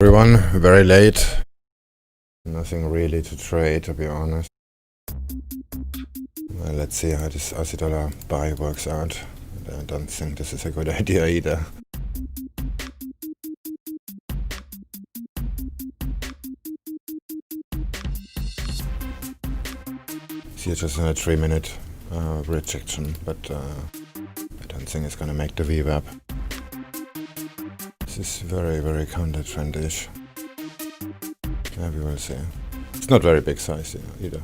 Everyone, very late. Nothing really to trade, to be honest. Well, let's see how this Aussie dollar buy works out. I don't think this is a good idea either. See, it's just in a 3-minute rejection, but I don't think it's gonna make the VWAP. This is very, very counter-trendish. Yeah, we will see. It's not very big size either.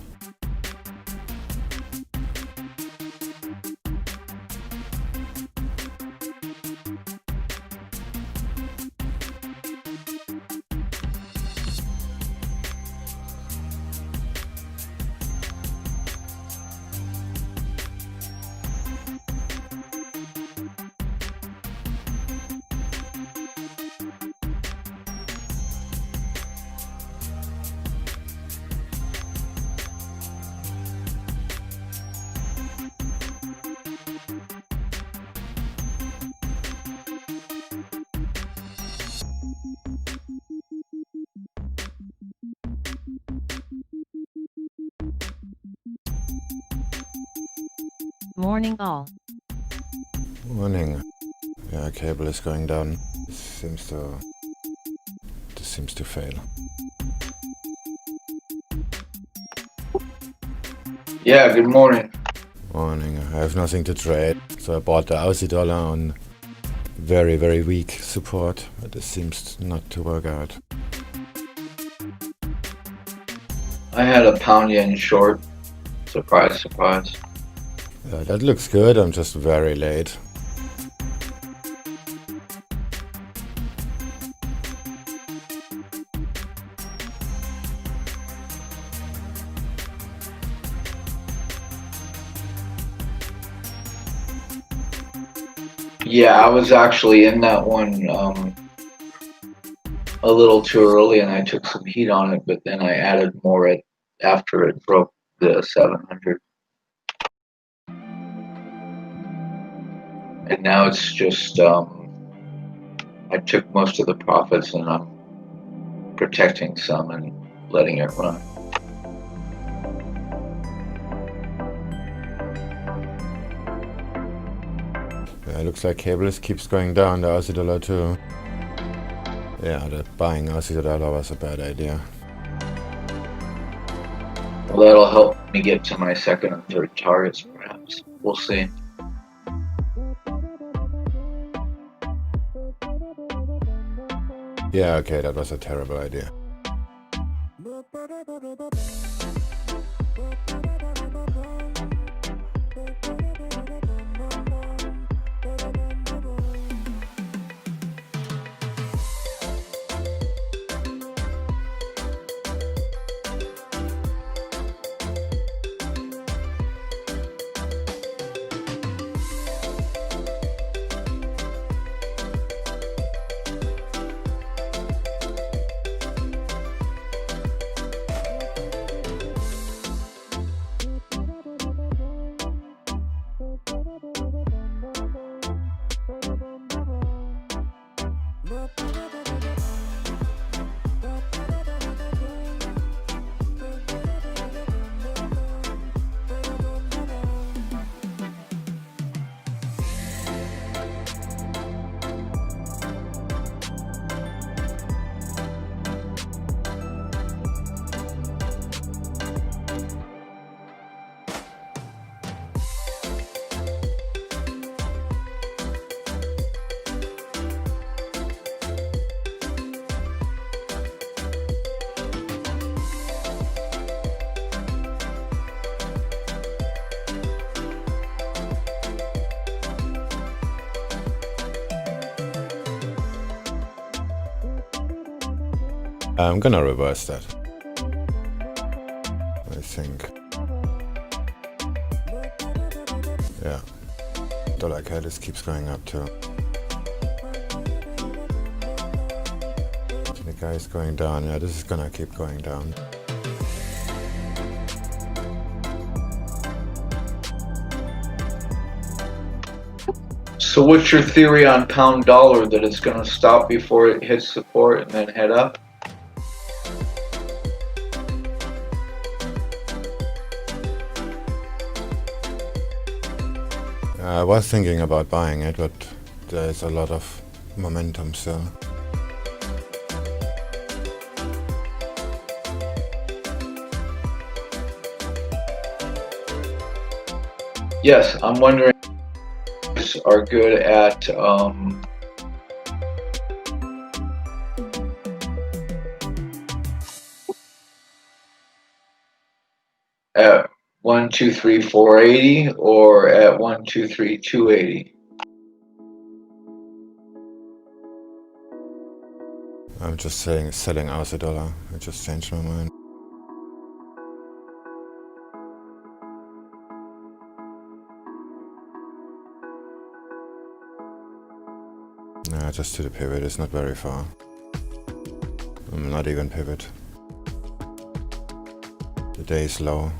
Morning all. Morning. Yeah, cable is going down. This seems to fail. Yeah, good morning. Morning. I have nothing to trade, so I bought the Aussie dollar on very, very weak support, but this seems not to work out. I had a pound yen short. Surprise, surprise. That looks good. I'm just very late. Yeah, I was actually in that one a little too early and I took some heat on it, but then I added more after it broke the 700. And now it's just, I took most of the profits and I'm protecting some and letting it run. Yeah, it looks like cable keeps going down, the Aussie dollar too. Yeah, the buying Aussie dollar was a bad idea. Well, that'll help me get to my second and third targets, perhaps. We'll see. Yeah, okay, that was a terrible idea. I'm gonna reverse that, I think. Yeah, dollar CAD keeps going up too. The guy is going down. Yeah, this is gonna keep going down. So what's your theory on pound dollar, that it's going to stop before it hits support and then head up? I was thinking about buying it, but there's a lot of momentum still. Yes, I'm wondering if you are good at at 123,480 or at 123,280. I'm just saying selling Aussie dollar. I just changed my mind. Nah, just to the pivot. It's not very far. I'm not even pivot. The day is low.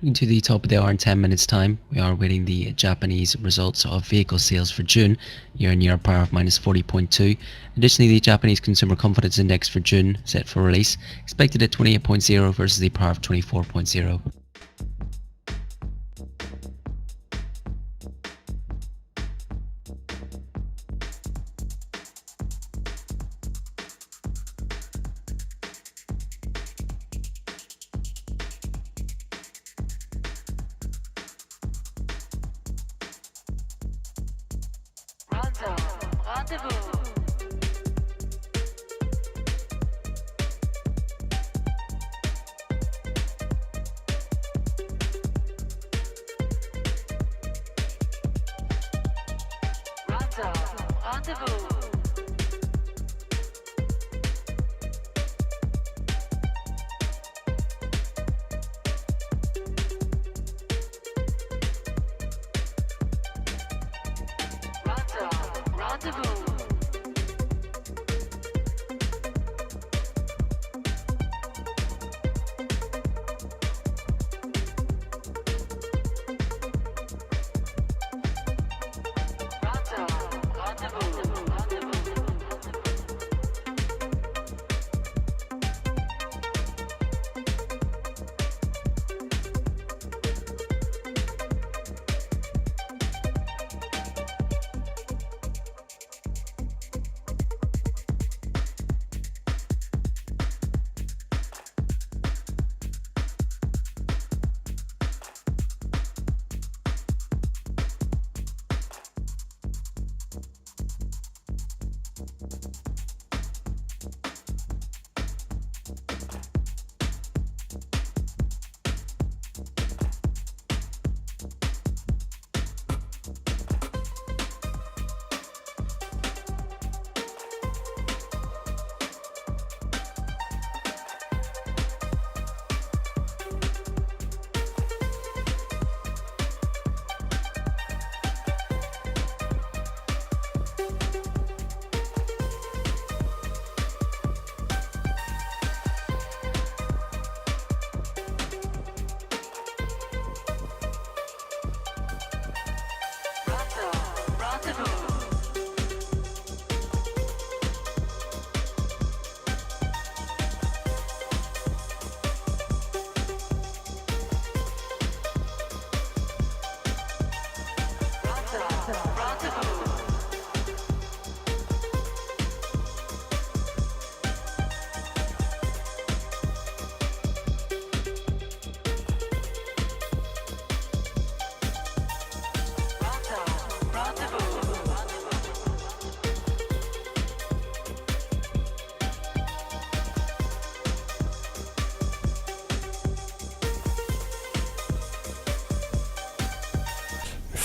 Looking to the top of the hour in 10 minutes time, we are waiting the Japanese results of vehicle sales for June, year-on-year power of minus 40.2. Additionally, the Japanese Consumer Confidence Index for June, set for release, expected at 28.0 versus the power of 24.0.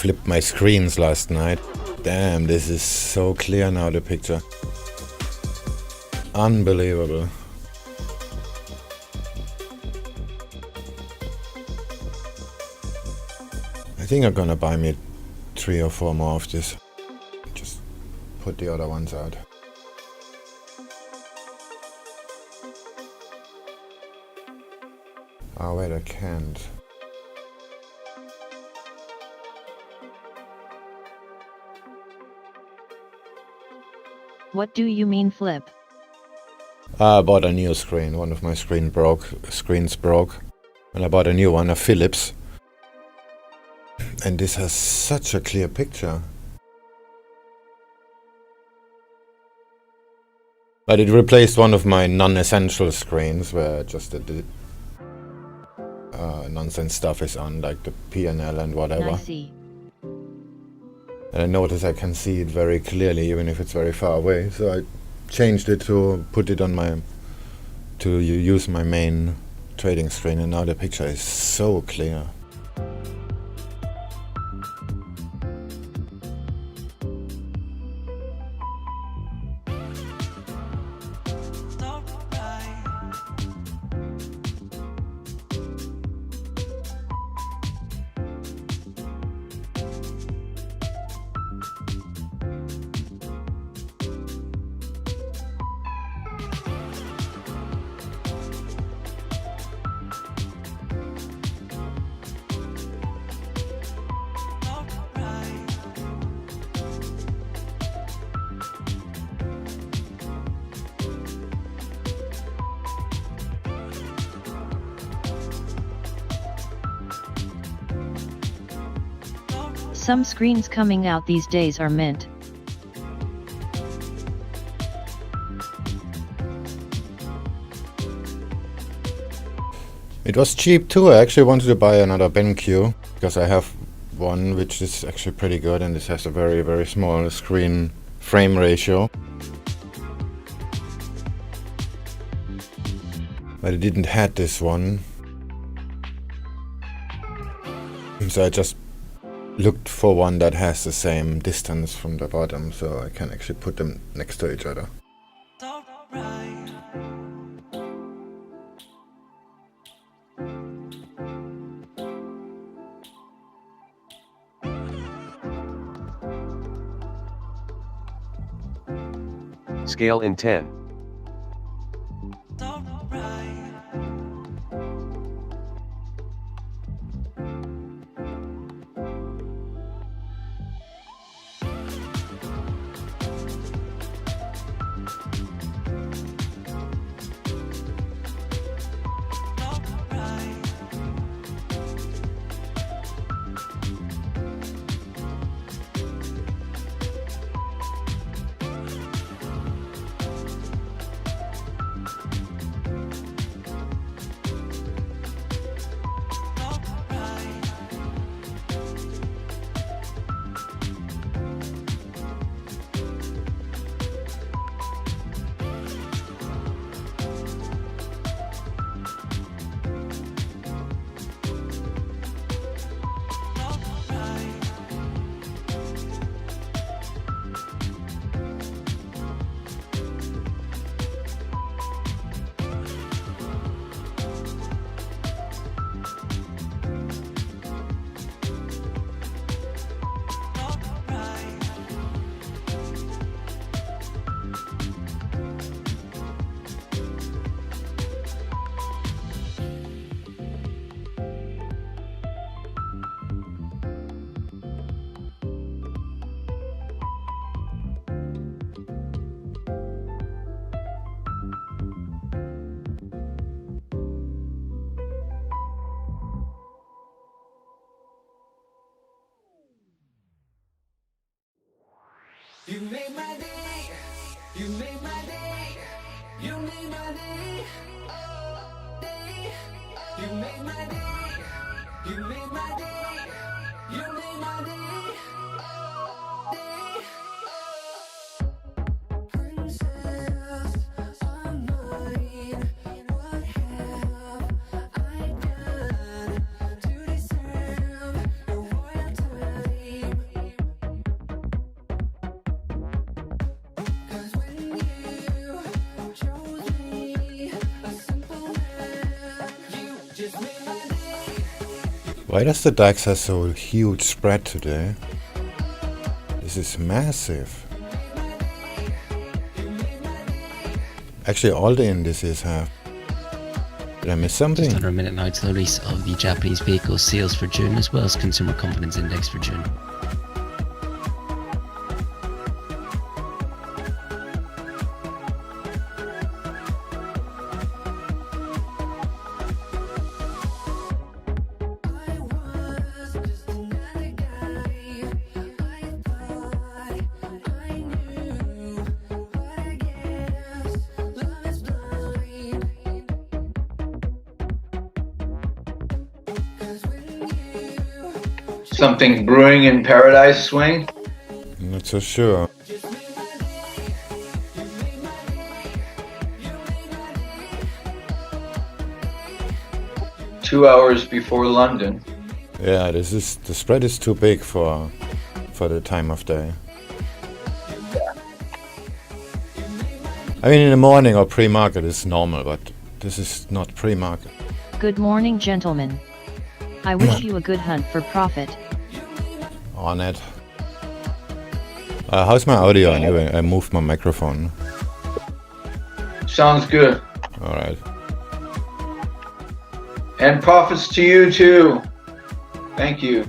flipped my screens last night. Damn, this is so clear now, the picture. Unbelievable. I think I'm gonna buy me 3 or 4 more of this. Just put the other ones out. Oh wait, I can't. What do you mean flip? I bought a new screen. One of my screens broke. And I bought a new one, a Philips. And this has such a clear picture. But it replaced one of my non-essential screens where just the nonsense stuff is on, like the P&L and whatever. I see. And I notice I can see it very clearly, even if it's very far away. So I changed it to put it on my, to use my main trading screen, and now the picture is so clear. Some screens coming out these days are mint. It was cheap too. I actually wanted to buy another BenQ because I have one which is actually pretty good, and this has a very, very small screen frame ratio. But it didn't have this one. So I just looked for one that has the same distance from the bottom, so I can actually put them next to each other. Scale in 10. You made my day, you made my day, you made my day, oh, day. You made my day, you made my day, you made my day, oh, day. Princess of mine, what have I done to deserve your royalty? Why does the DAX have so huge spread today? This is massive. Actually, all the indices have. Did I miss something? Just under a minute now to the release of the Japanese vehicle sales for June, as well as consumer confidence index for June. I was just another guy. I thought I knew, but I guess love is blind. 'Cause when you Something brewing in paradise, Swing? I'm not so sure. 2 hours before London. Yeah, the spread is too big for the time of day. I mean, in the morning or pre-market is normal, but this is not pre-market. Good morning, gentlemen. I wish you a good hunt for profit. On it. How's my audio anyway? I moved my microphone. Sounds good. All right. And profits to you too. Thank you.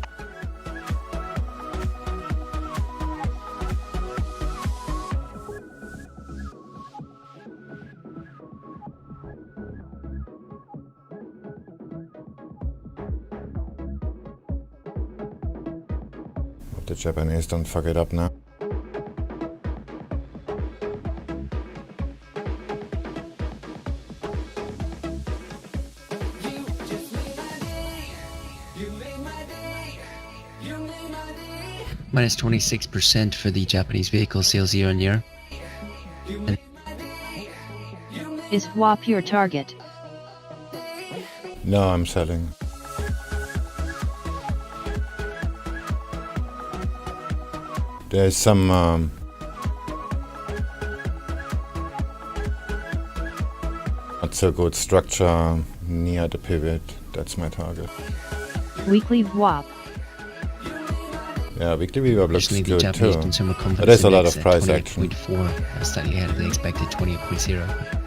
Hope the Japanese don't fuck it up now. Minus 26% for the Japanese vehicle sales year on year. And Is WAP your target? No, I'm selling. There's some not so good structure near the pivot. That's my target. Weekly WAP. Yeah, weekly VWAP looks additionally, the good Japanese too. consumer confidence But there's a lot index of at price action. 28.4, slightly ahead of the expected 28.0.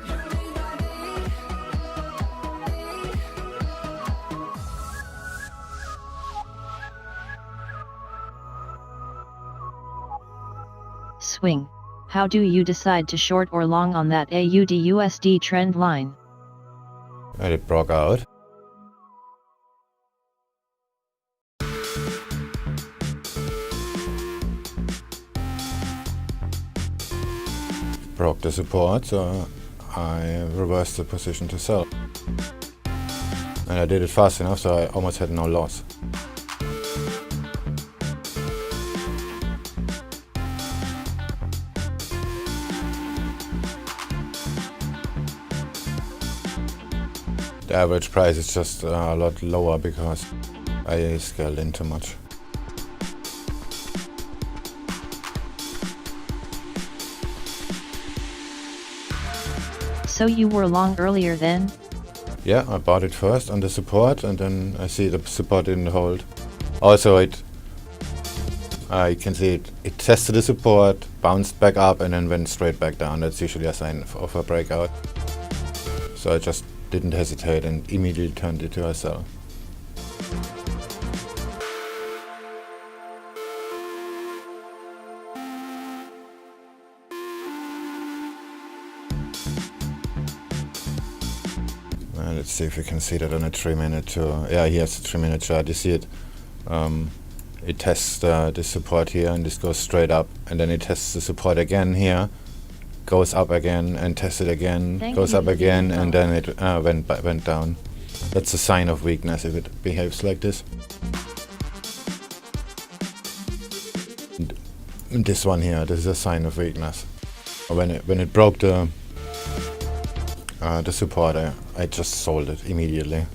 Swing. How do you decide to short or long on that AUDUSD trend line? And it broke out. Broke the support, so I reversed the position to sell. And I did it fast enough, so I almost had no loss. The average price is just a lot lower because I scaled in too much. So you were long earlier then? Yeah, I bought it first on the support, and then I see the support didn't hold. Also, you can see it tested the support, bounced back up, and then went straight back down. That's usually a sign of a breakout. So I just didn't hesitate and immediately turned it to a sell. Let's see if we can see that on a 3-minute too. Yeah, here's the 3-minute chart. You see it. It tests the support here, and this goes straight up, and then it tests the support again here, goes up again, and tests it again, goes up again, and then it went down. That's a sign of weakness if it behaves like this. And this one here, this is a sign of weakness. When it broke the support, I just sold it immediately.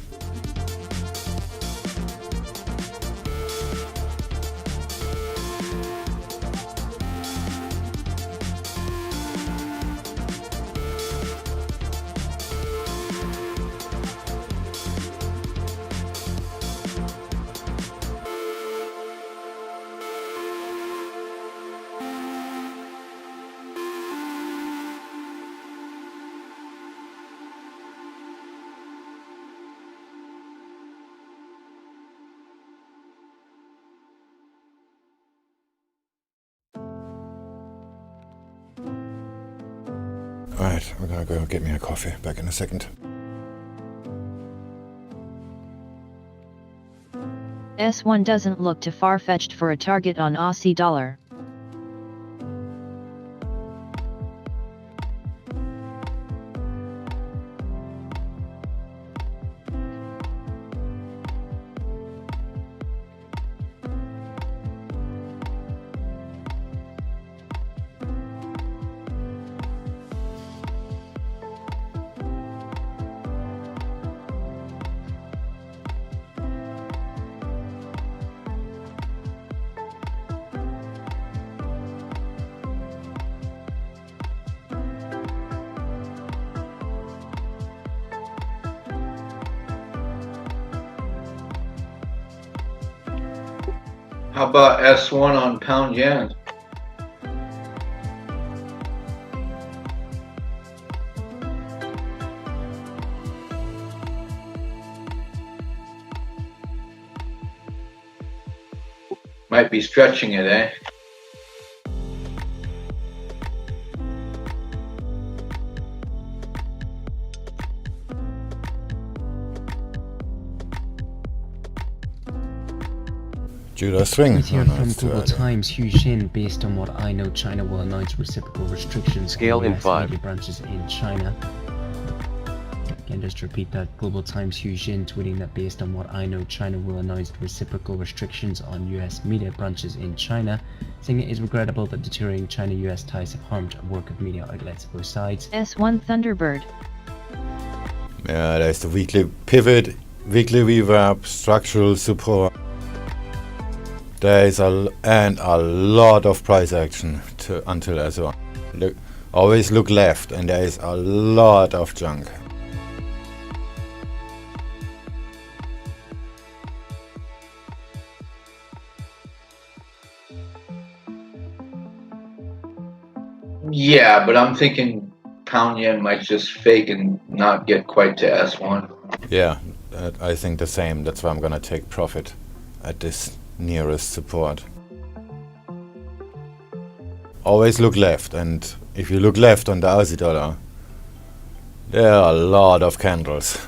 Alright, I'm gonna go get me a coffee. Back in a second. S1 doesn't look too far-fetched for a target on Aussie dollar. How about S1 on pound yen? Might be stretching it, eh? Judah swing. Let's hear Oh, no, from it's too Global early. Times Hugh Shin. Based on what I know, China will announce reciprocal restrictions Scale on in US 5. media branches in China. Again, just to repeat that, Global Times Hugh Shin tweeting that based on what I know, China will announce reciprocal restrictions on US media branches in China, saying it is regrettable that deteriorating China-US ties have harmed the work of media outlets both sides. S1 Thunderbird. Yeah, there's the weekly pivot, weekly reverb, structural support. There is a lot of price action until S1. Look, always look left, and there is a lot of junk. Yeah, but I'm thinking pound yen might just fake and not get quite to S1. Yeah, I think the same. That's why I'm gonna take profit at this nearest support. Always look left, and if you look left on the Aussie dollar, there are a lot of candles.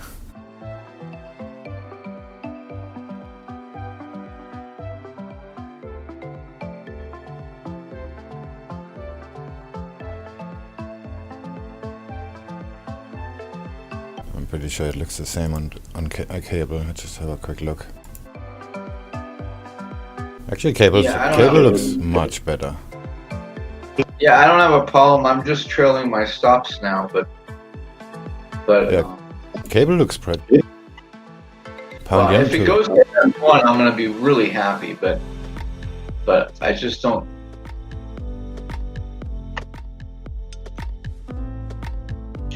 I'm pretty sure it looks the same on cable. Let's just have a quick look. Actually, cable looks much better. Yeah, I don't have a problem. I'm just trailing my stops now, but Yeah. Cable looks pretty. Pound yen if it too. goes to S1, I'm gonna be really happy. But I just don't.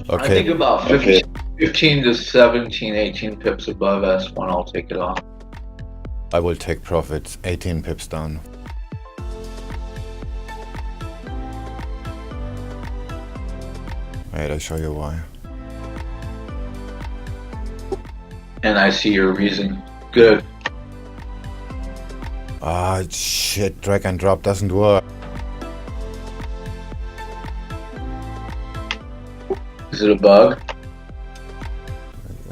I Okay, think about 15 to 17, 18 pips above S1, I'll take it off. I will take profits 18 pips down. Wait, I'll show you why. And I see your reason. Good. Ah, shit, drag and drop doesn't work. Is it a bug?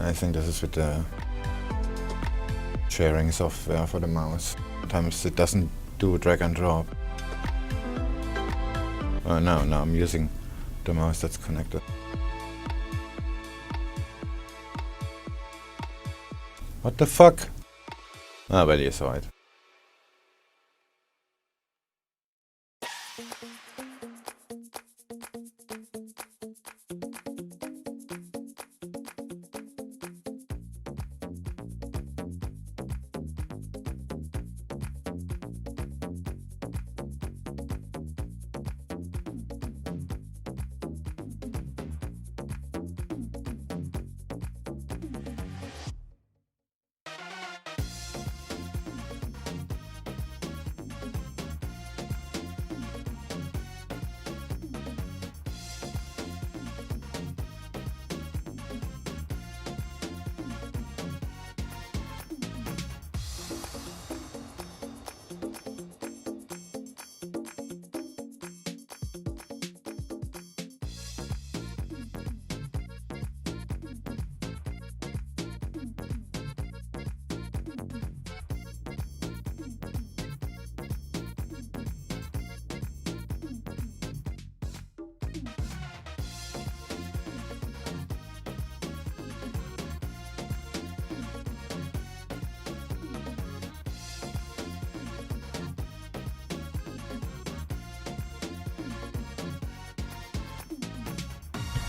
I think this is with the sharing software for the mouse. Sometimes it doesn't do drag and drop. Oh no, I'm using the mouse that's connected. What the fuck? Ah, well, you saw it.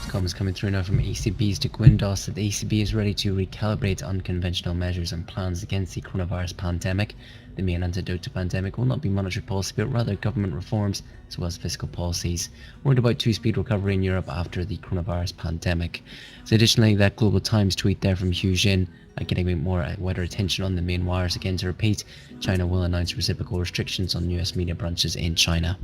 Comments coming through now from ECB's de Guindos that the ECB is ready to recalibrate unconventional measures and plans against the coronavirus pandemic. The main antidote to pandemic will not be monetary policy, but rather government reforms as well as fiscal policies. Worried about two-speed recovery in Europe after the coronavirus pandemic. So additionally, that Global Times tweet there from Hu Jin, getting a bit more wider attention on the main wires. Again, to repeat, China will announce reciprocal restrictions on US media branches in China.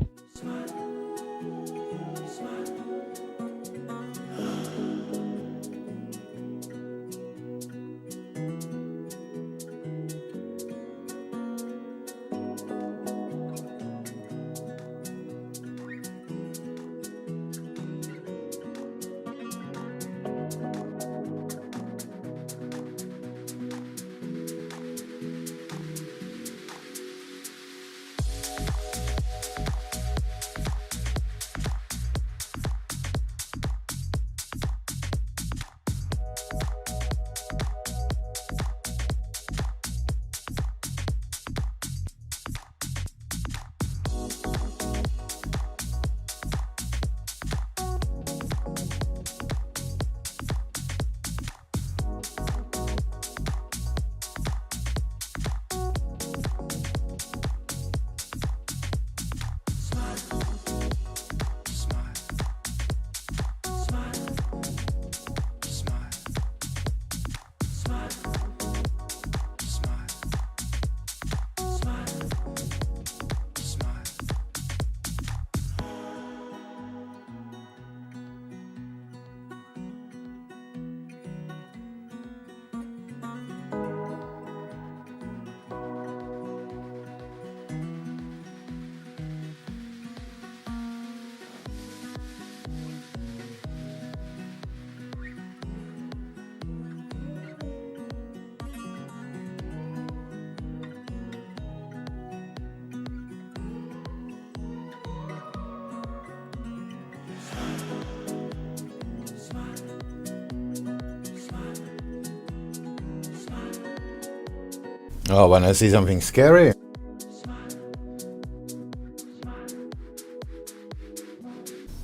Oh, when I see something scary.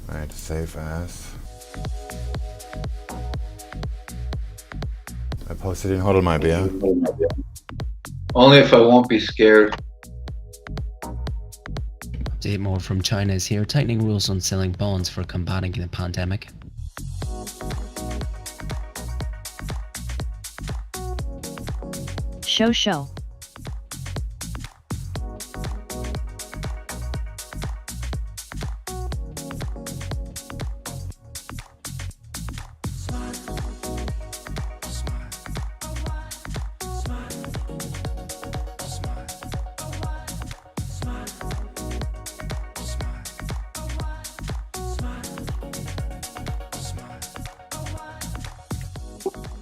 Right, save as. I posted in Hodl my beer. Only if I won't be scared. Update more from China is here, tightening rules on selling bonds for combating the pandemic. Show.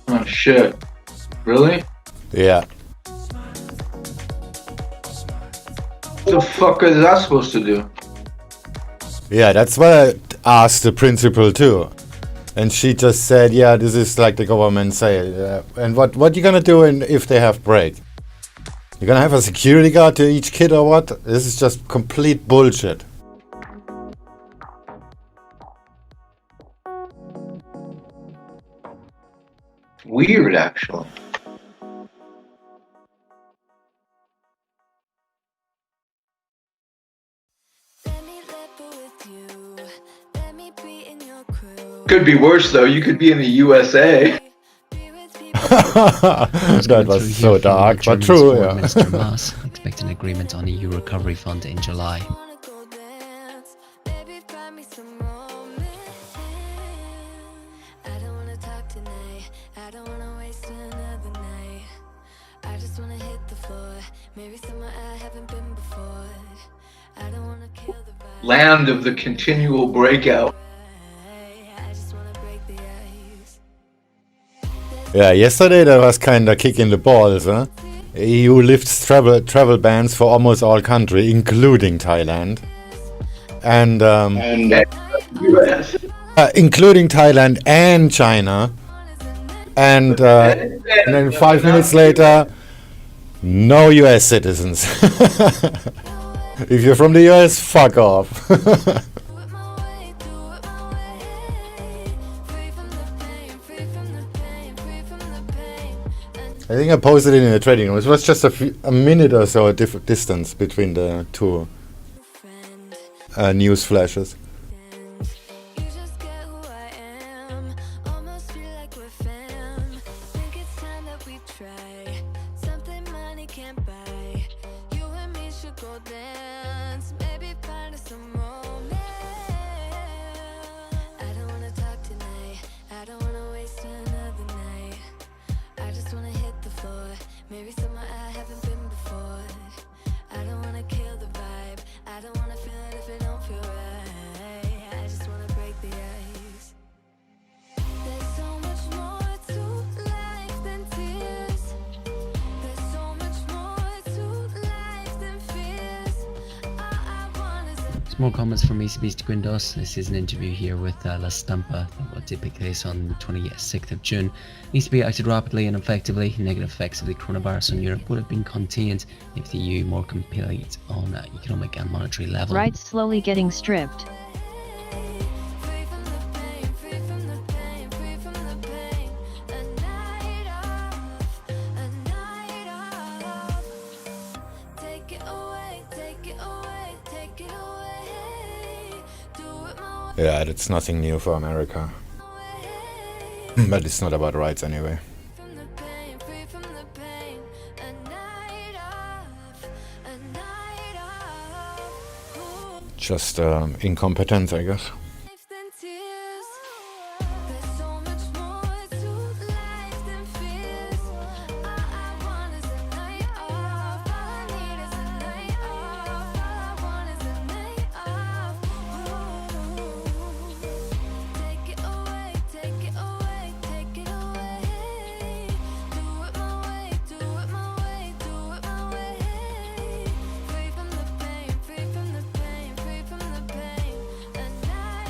Oh shit. Really? Yeah. What the fuck is that supposed to do? Yeah, that's what I asked the principal too. And she just said, yeah, this is like the government say. And what you gonna do if they have break? You're gonna have a security guard to each kid or what? This is just complete bullshit. Weird, actually. Could be worse though. You could be in the USA. That was so dark, but true. Yeah. Minister Maas expect an agreement on EU recovery fund in July. Land of the continual breakout. Yeah, yesterday that was kinda kicking the balls, huh? EU lifts travel bans for almost all countries, including Thailand. And US. including Thailand and China. And then 5 minutes later, no US citizens. If you're from the US, fuck off. I think I posted it in the trading room. It was just a minute or so distance between the two news flashes. You just get who I am. Almost feel like we're fam. Think it's time that we try something money can't buy. You and me should go dance. Maybe find us some romance. I don't wanna talk tonight. I don't wanna waste another night. I just wanna hit the floor. Maybe somewhere I haven't been before. I don't wanna kill the vibe. I don't wanna feel it if it don't feel right. I just wanna break the ice. There's so much more to life than tears. There's so much more to life than fears. All I want is a Some more comments from ECB's de Guindos. This is an interview here with La Stampa that will take place on the 26th of June. ECB acted rapidly and effectively. Negative effects of the coronavirus on Europe would have been contained if the EU more compelled on economic and monetary level. Rights slowly getting stripped. free from the pain, free from the pain, free from the pain. A night off, a night off. Take it away, take it away, take it away. Do it my way. Yeah, that's nothing new for America. But it's not about rights anyway. From the pain, free from the pain. A night off, a night off. Ooh. Just incompetence, I guess. Life than tears. There's so much more to life than fears. All I want is a night off. All I need is a night off. All I want is a night off. Ooh. Take it away, take it away, take it away. Do it my way, do it my way, do it my way. Free from the pain, free from the pain, free from the pain. A night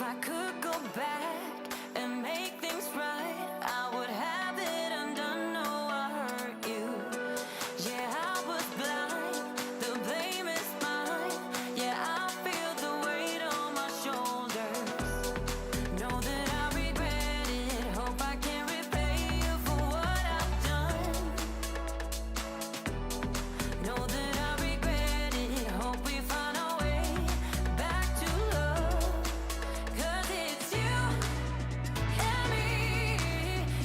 I could go back and make things right, I would have it undone. No, I hurt you. Yeah, I was blind. The blame is mine. Yeah, I feel the weight on my shoulders. Know that I regret it. Hope I can repay you for what I've done. Know that I regret it. Hope we find our way back to love. 'Cause it's you and me.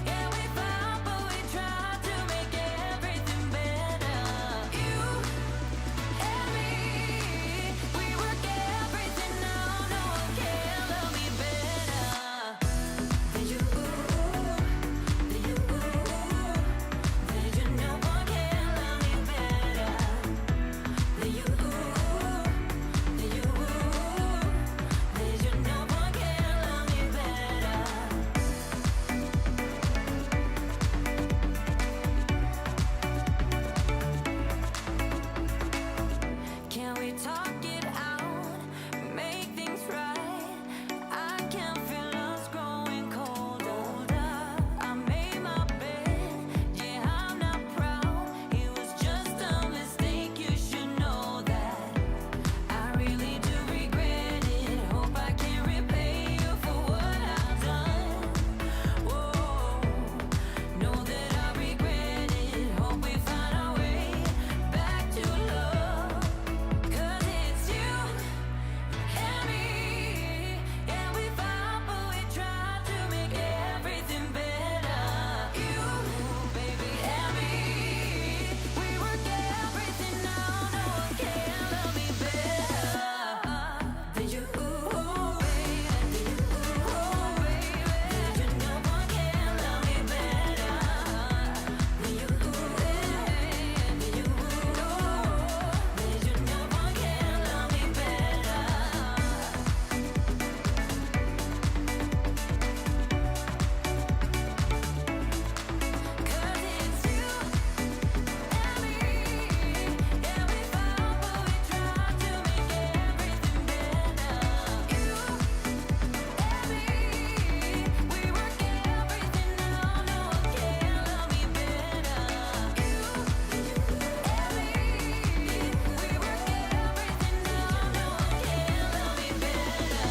Yeah, we fought, but we tried to make everything better. You and me, we work everything out. No one can love me better than you. Than you. Than you. No one can love me better than you. Than you. Than you. No one can love me better. Can we talk it out? Make things right. I can feel us growing colder. I made my bed. Yeah, I'm not proud. It was just a mistake. You should know that. I really do regret it. Hope I can repay you for what I've done. Whoa, know that I regret it. Hope we find our way back to love. 'Cause it's you and me. Yeah, we fought, but we tried to make everything better. You, baby, and me. We work everything out. No one can love me better than you, baby. Than you, baby. Than you. No one can love me better than you, baby. Than you, no one can love me better. 'Cause it's you and me. Yeah, we fought, but we tried to make everything better. You and me, we work everything out. No one can love me better. You and me, we work everything out. No one can love me better.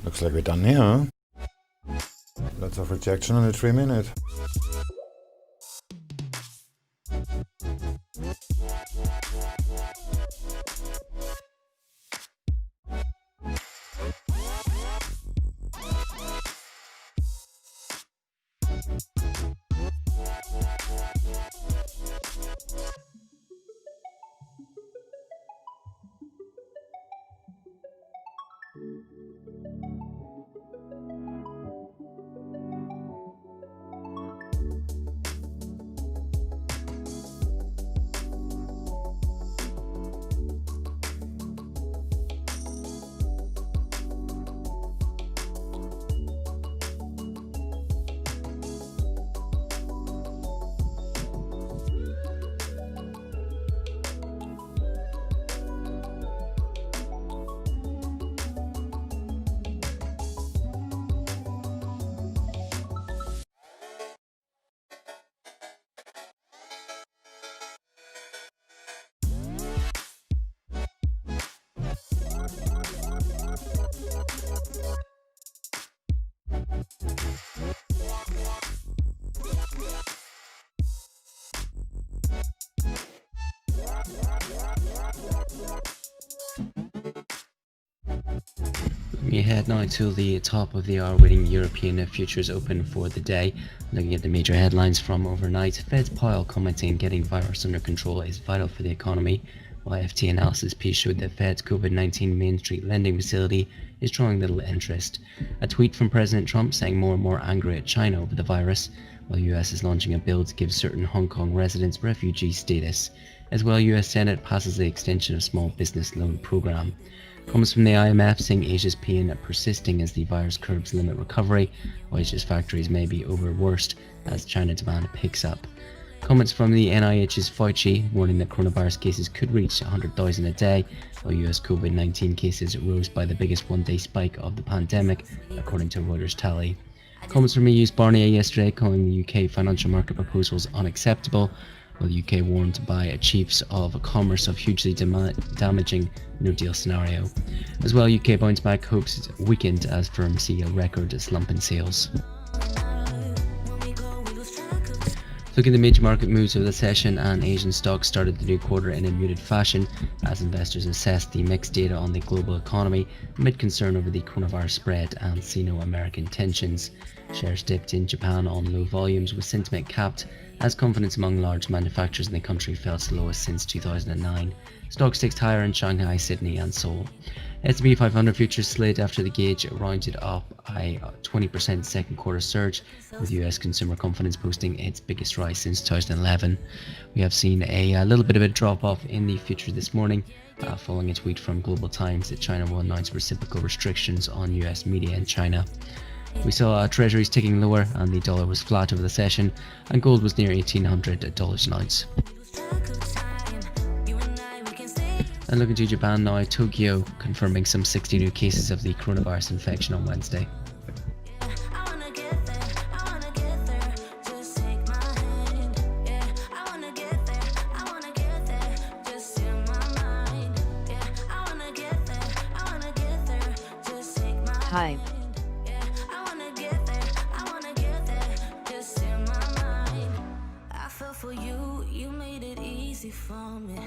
Looks like we're done here, huh? Lots of rejection on the 3-minute. We head now to the top of the hour, waiting European futures open for the day. Looking at the major headlines from overnight, Fed's Powell commenting getting virus under control is vital for the economy. While FT analysis piece showed that Fed's COVID-19 Main Street lending facility is drawing little interest. A tweet from President Trump saying more and more angry at China over the virus, while US is launching a bill to give certain Hong Kong residents refugee status. As well, US Senate passes the extension of small business loan program. Comments from the IMF saying Asia's pain persisting as the virus curbs limit recovery, while Asia's factories may be over worst as China demand picks up. Comments from the NIH's Fauci warning that coronavirus cases could reach 100,000 a day, while US COVID-19 cases rose by the biggest one-day spike of the pandemic, according to Reuters tally. Comments from EU's Barnier yesterday calling the UK financial market proposals unacceptable, while the UK warned by chiefs of commerce of hugely damaging no-deal scenario. As well, UK bounce back hopes weakened as firms see a record slump in sales. Looking at the major market moves of the session, and Asian stocks started the new quarter in a muted fashion as investors assessed the mixed data on the global economy amid concern over the coronavirus spread and Sino-American tensions. Shares dipped in Japan on low volumes with sentiment capped as confidence among large manufacturers in the country fell its lowest since 2009. Stocks ticked higher in Shanghai, Sydney and Seoul. S&P 500 futures slid after the gauge rounded up a 20% second quarter surge, with US consumer confidence posting its biggest rise since 2011. We have seen a little bit of a drop off in the futures this morning, following a tweet from Global Times that China will announce reciprocal restrictions on US media in China. We saw treasuries ticking lower and the dollar was flat over the session, and gold was near $1,800 an ounce. And looking to Japan now, Tokyo confirming some 60 new cases of the coronavirus infection on Wednesday. Hi. For you, you made it easy for me,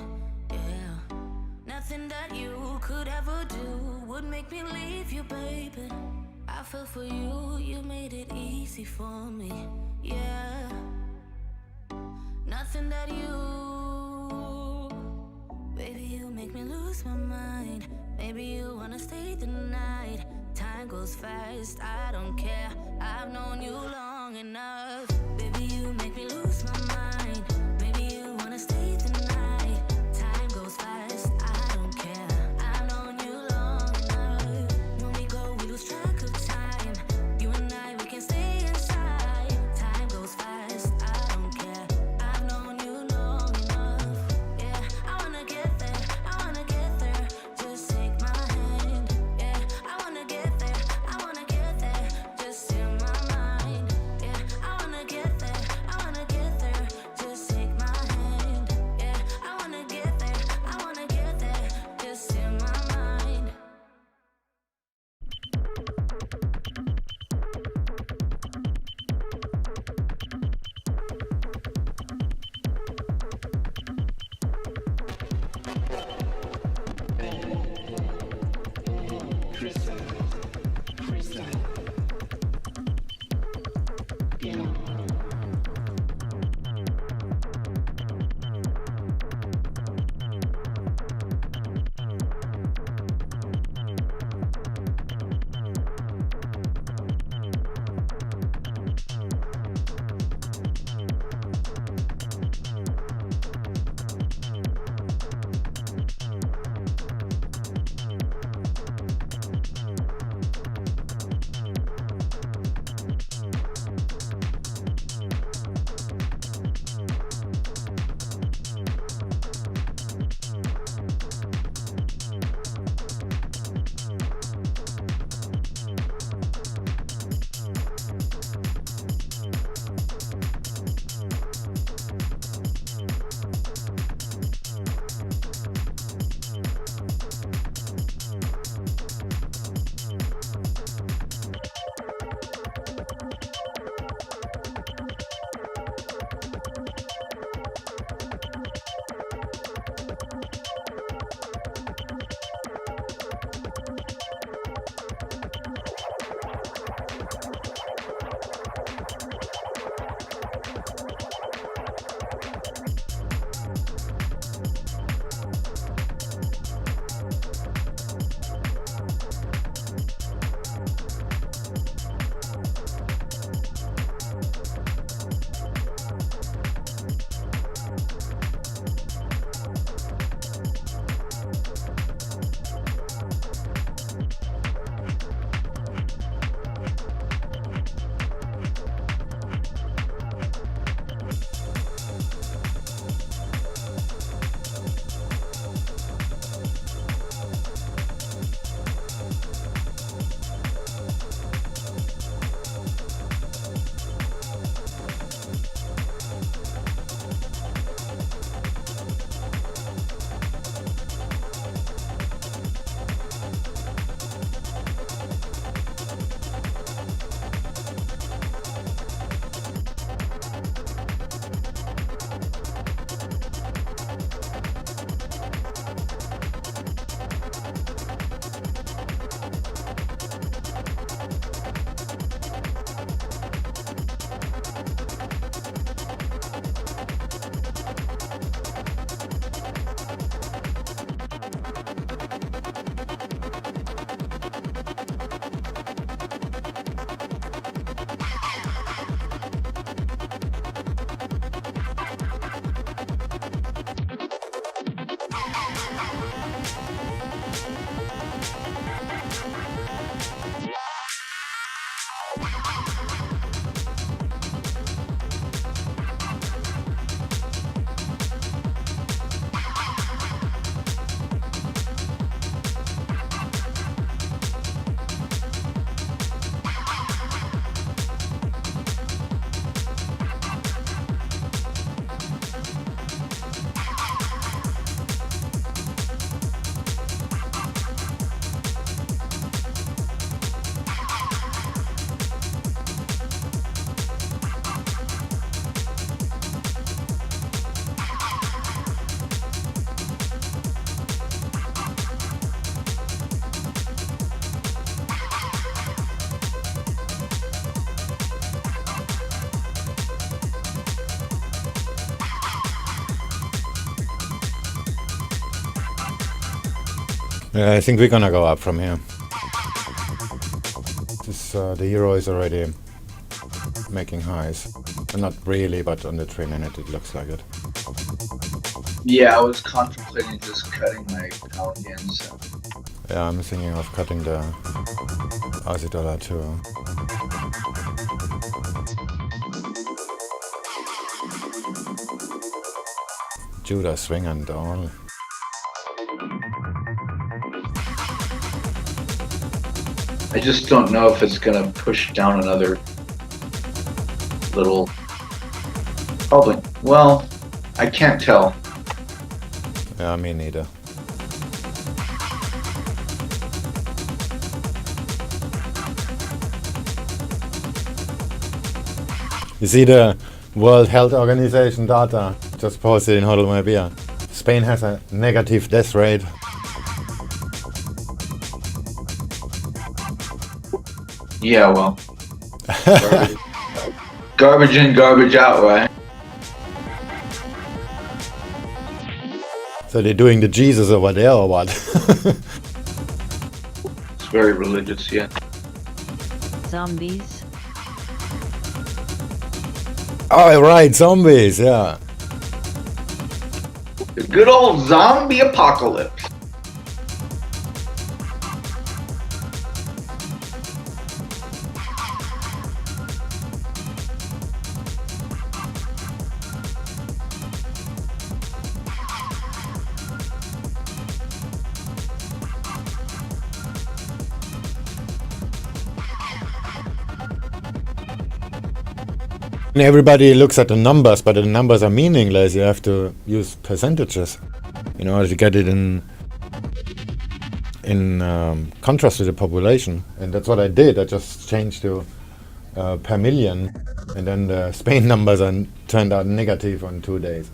yeah. Nothing that you could ever do would make me leave you, baby. I feel for you, you made it easy for me, yeah. Nothing that you, baby, you make me lose my mind. Maybe you wanna stay the night. Time goes fast, I don't care. I've known you long enough. Baby, you make me lose my mind. Maybe you wanna stay the night. Time goes fast, I don't care. I've known you long enough. When we go, we lose track of time. You and I, we can stay inside. Time goes fast, I don't care. I've known you long enough. Yeah, I wanna get there, I wanna get there. Just take my hand. Yeah, I wanna get there, I wanna get there. Just in my mind. Yeah, I wanna get I think we're gonna go up from here. This, the euro is already making highs. Not really, but on the 3 minute it looks like it. Yeah, I was contemplating just cutting my pound yen. So. Yeah, I'm thinking of cutting the Aussie dollar too. Judah swing and all. I just don't know if it's gonna push down another little. Probably. Well, I can't tell. Yeah, me neither. You see the World Health Organization data just posted in Hodl My Beer. Spain has a negative death rate. Yeah, well. Garbage in, garbage out, right? So they're doing the Jesus over there or what? It's very religious, yeah. Zombies. Oh, right, zombies, yeah. The good old zombie apocalypse. Everybody looks at the numbers, but the numbers are meaningless. You have to use percentages in order to get it in contrast to the population. And that's what I did. I just changed to per million, and then the Spain numbers turned out negative on 2 days.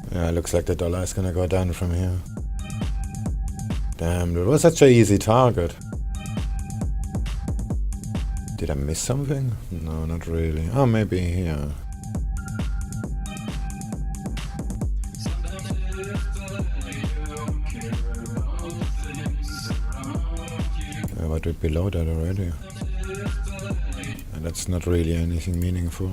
Yeah, looks like the dollar is gonna go down from here. Damn, that was such an easy target. Did I miss something? No, not really. Oh, maybe here. Yeah, but we're below that already. And that's not really anything meaningful.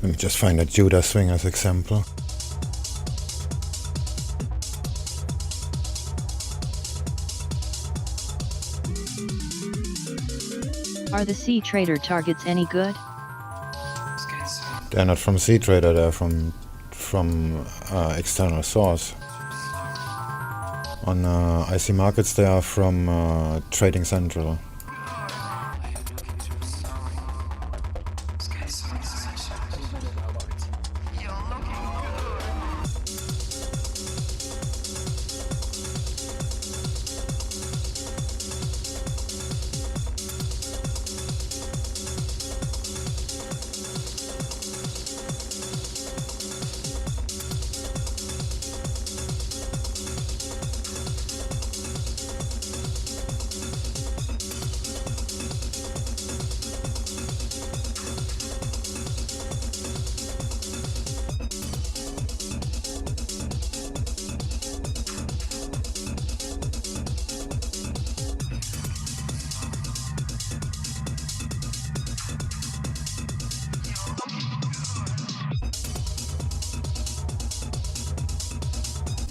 Let me just find a Judah swing as example. Are the C-Trader targets any good? They're not from C-Trader, they're from external source. On IC Markets they are from Trading Central.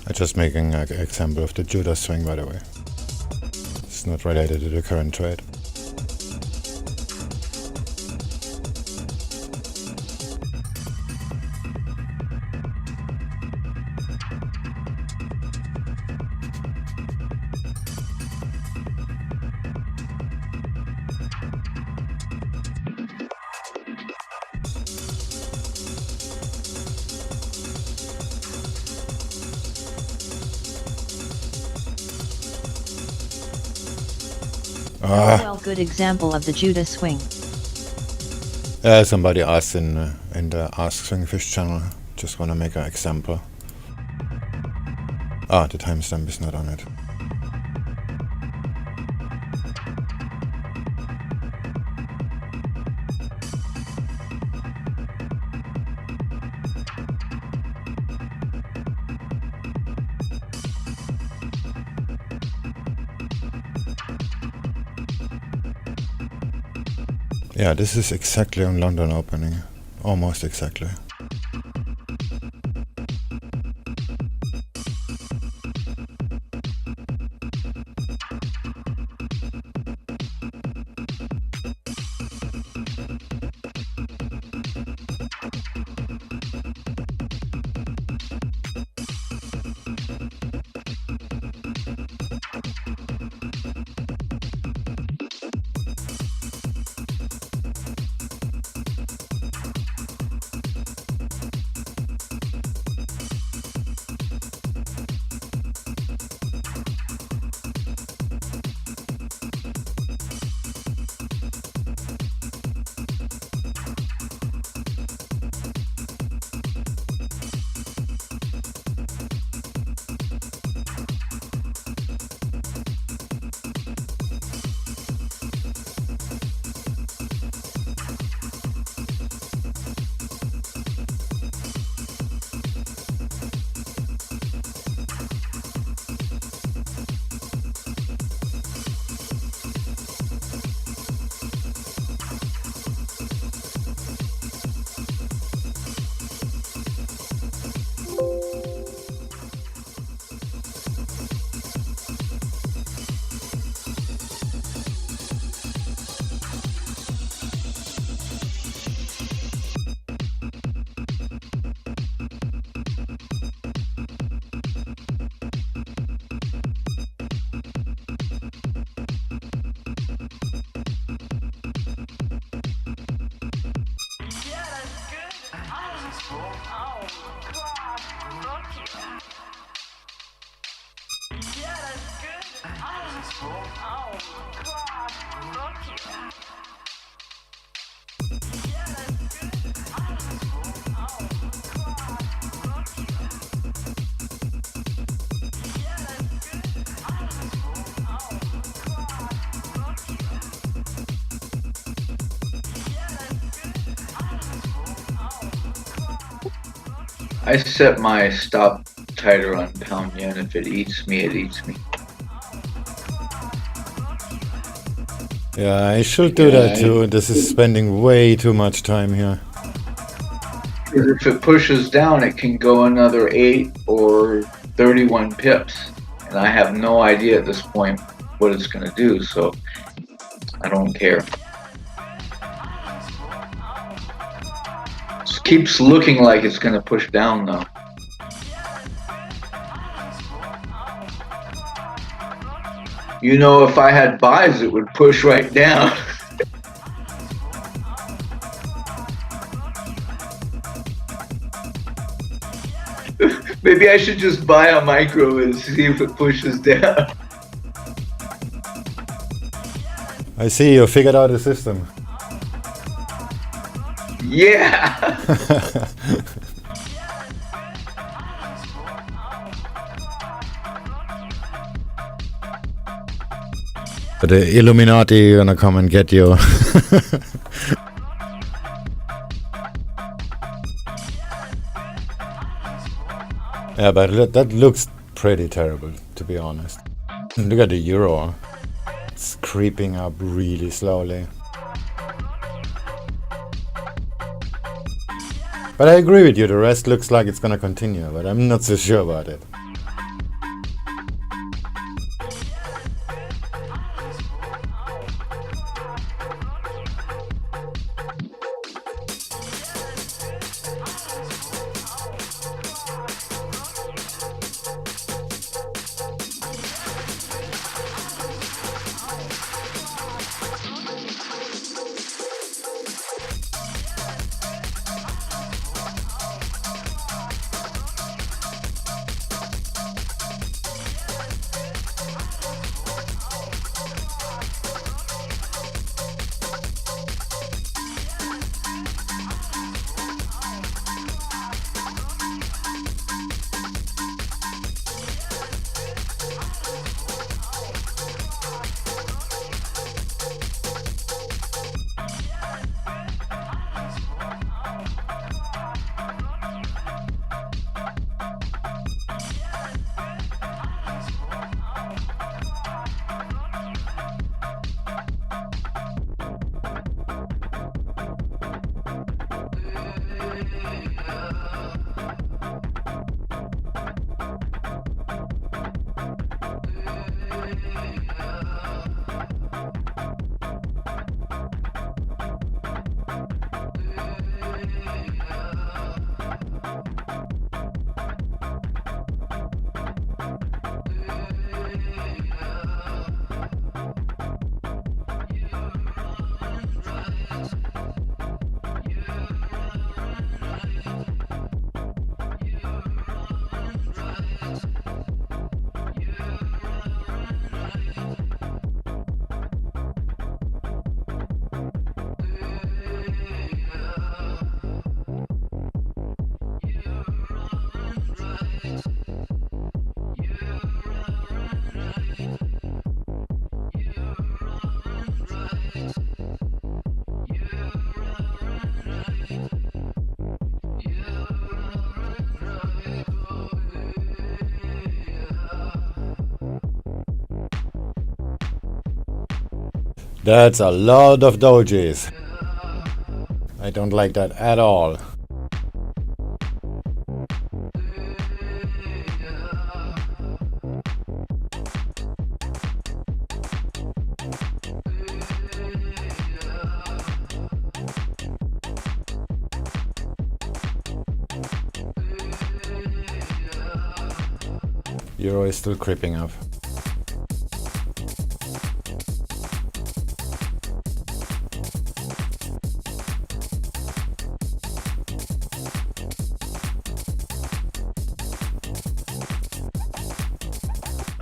I'm just making an example of the Judah swing, by the way. It's not related to the current trade. Well, good example of the Judah swing. Somebody asked in the Ask SwingFish channel. Just want to make an example. The timestamp is not on it. Yeah, this is exactly on London opening. Almost exactly. I set my stop tighter on pound yen. If it eats me, it eats me. Yeah, I should do that too. This is spending way too much time here. if it pushes down, it can go another 8 or 31 pips. And I have no idea at this point what it's going to do, so I don't care. It keeps looking like it's going to push down, though. You know, if I had buys, it would push right down. Maybe I should just buy a micro and see if it pushes down. I see you figured out a system. Yeah. But the Illuminati gonna come and get you. Yeah, but that looks pretty terrible, to be honest. Look at the euro. It's creeping up really slowly. But I agree with you, the rest looks like it's gonna continue, but I'm not so sure about it. That's a lot of dojis. I don't like that at all. Euro is still creeping up.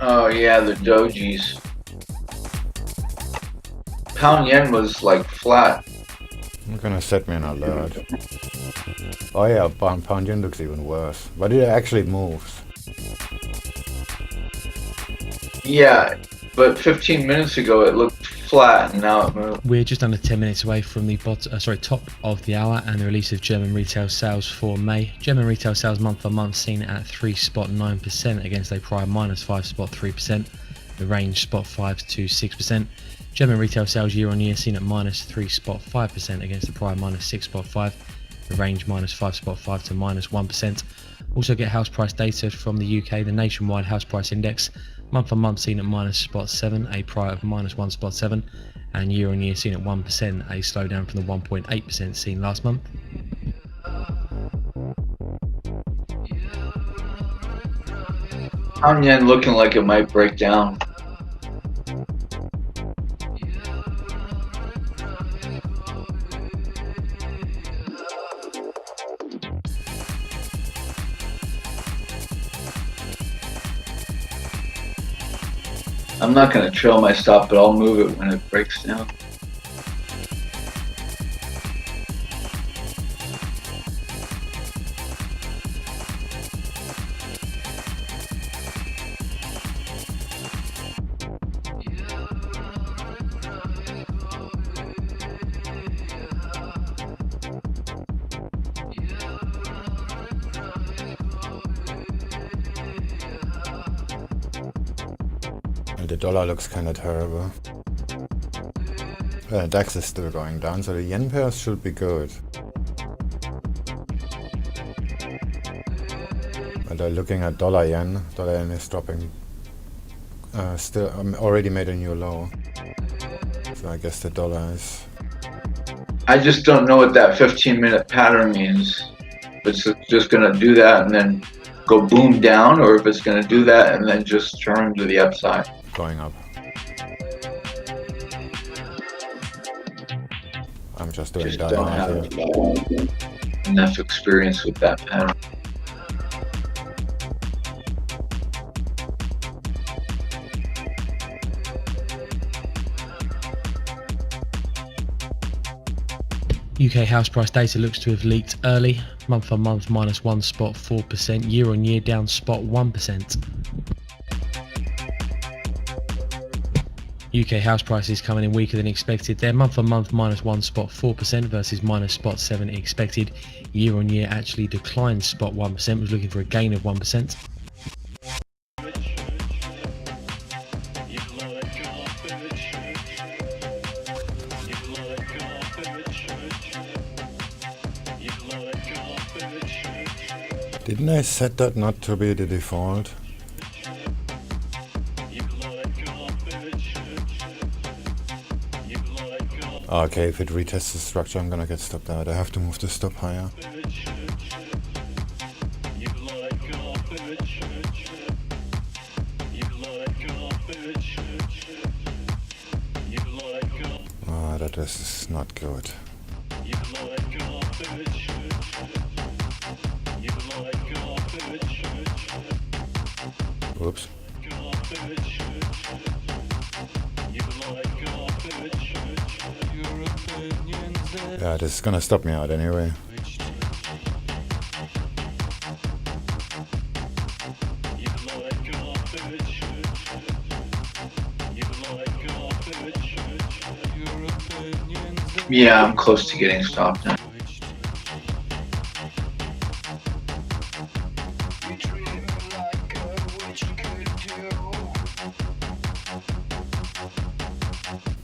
Oh yeah, the dojis. Pound yen was like flat. I'm gonna set me an alert. Oh yeah, pound yen looks even worse, but it actually moves. Yeah, but 15 minutes ago it looked flat and now it moved. We're just under 10 minutes away from the top of the hour and the release of German retail sales for May. German retail sales month on month seen at 3.9% against a prior minus 5.3%. The range spot 5 to 6%. German retail sales year on year seen at minus 3.5% against the prior minus 6.5%. The range -5.5 to -1%. Also get house price data from the UK, the nationwide house price index, month on month seen at -0.7, a prior of -1.7, and year on year seen at 1%, a slowdown from the 1.8% seen last month. Pound yen looking like it might break down. I'm not going to trail my stop, but I'll move it when it breaks down. The dollar looks kind of terrible. DAX is still going down, so the yen pairs should be good. But looking at dollar yen is dropping. Still, already made a new low. So I guess the dollar is. I just don't know what that 15-minute pattern means. If it's just going to do that and then go boom down, or if it's going to do that and then just turn to the upside. Going up. I'm just doing Just that don't now have here. enough experience with that pattern. UK house price data looks to have leaked early, month on month -1.4%, year on year down 1%. UK house prices coming in weaker than expected. They're month on month -1.4% versus -0.7 expected. Year on year actually declined 1%, was looking for a gain of 1%. Didn't I set that not to be the default? Okay, if it retests the structure, I'm gonna get stopped out. I have to move the stop higher. Oh, that is not good. Oops. Yeah, this is gonna stop me out anyway. Yeah, I'm close to getting stopped now.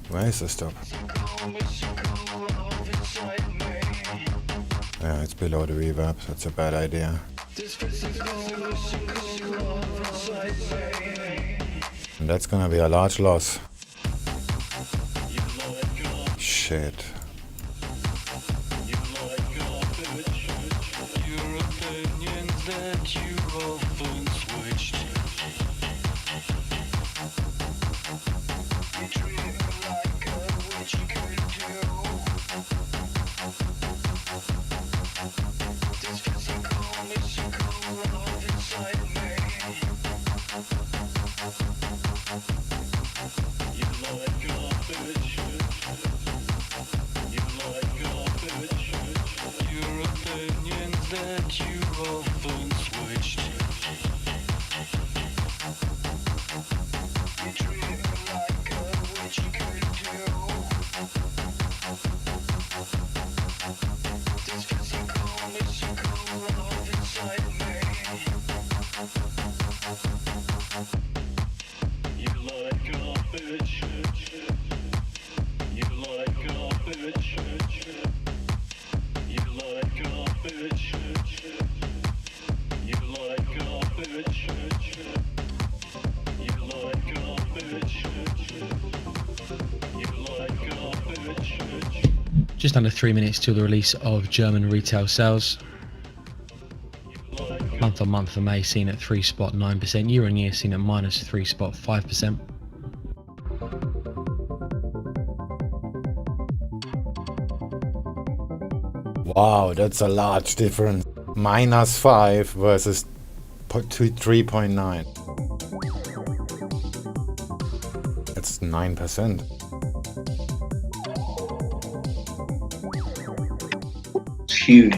Where is the stop? Yeah, it's below the reverb. That's a bad idea. And that's gonna be a large loss. Shit. Just under 3 minutes till the release of German retail sales. Month on month for May seen at 3.9%, year on year seen at minus 3.5%. Wow, that's a large difference. -5 versus 3.9. That's 9%. It's huge.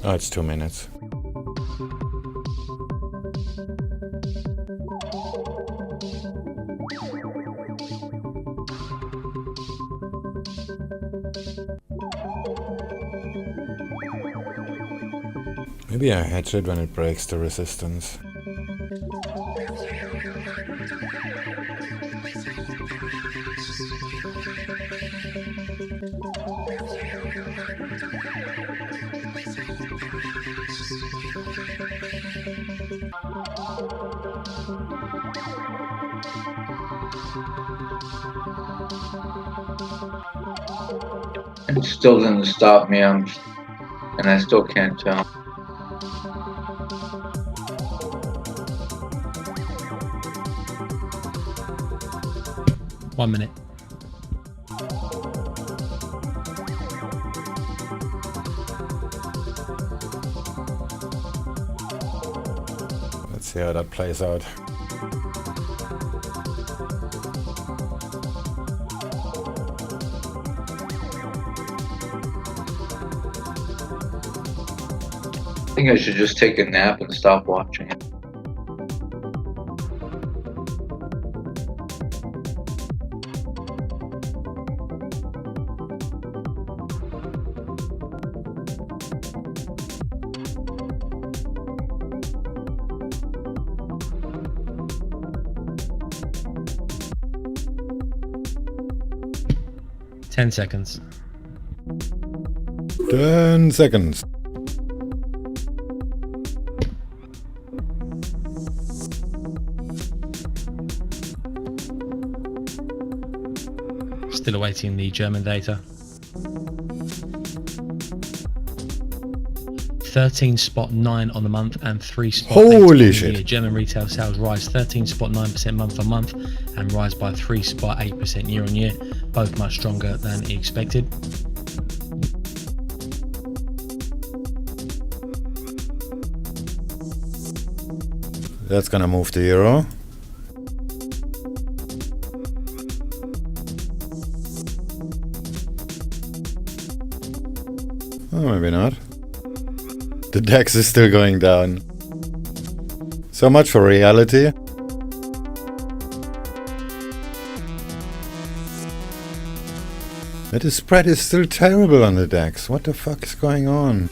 Oh, it's 2 minutes. Maybe I hedge it when it breaks the resistance. And it still didn't stop me, and I still can't tell. One minute. Let's see how that plays out. I think I should just take a nap and stop watching it. Ten seconds. 10 seconds. Still awaiting the German data. 13.9 on the month and 3.8 Holy on the shit. year. German retail sales rise 13.9% month on month and rise by 3.8% year on year, both much stronger than expected. That's gonna move the euro. Oh, maybe not. The DAX is still going down. So much for reality. But the spread is still terrible on the DAX. What the fuck is going on?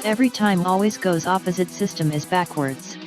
Every time always goes opposite, system is backwards.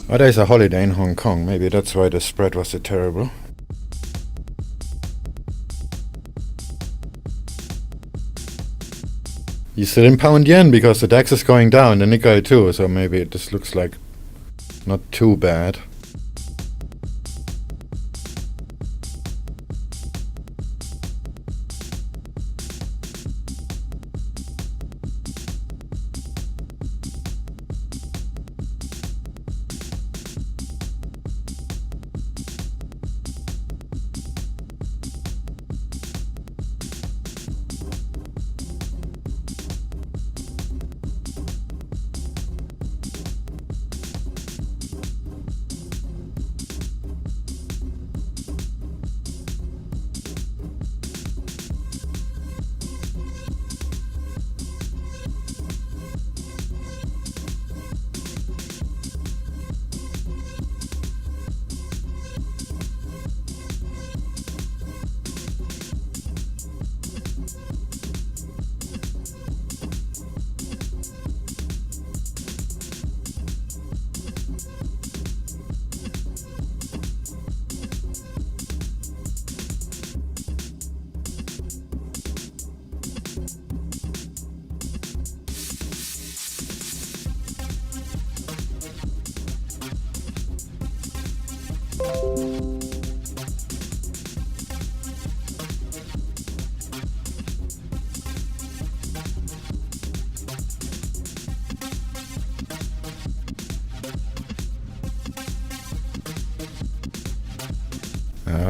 Oh, there's a holiday in Hong Kong. Maybe that's why the spread was so terrible. You still in pound yen because the DAX is going down, the Nikkei too, so maybe this looks like not too bad.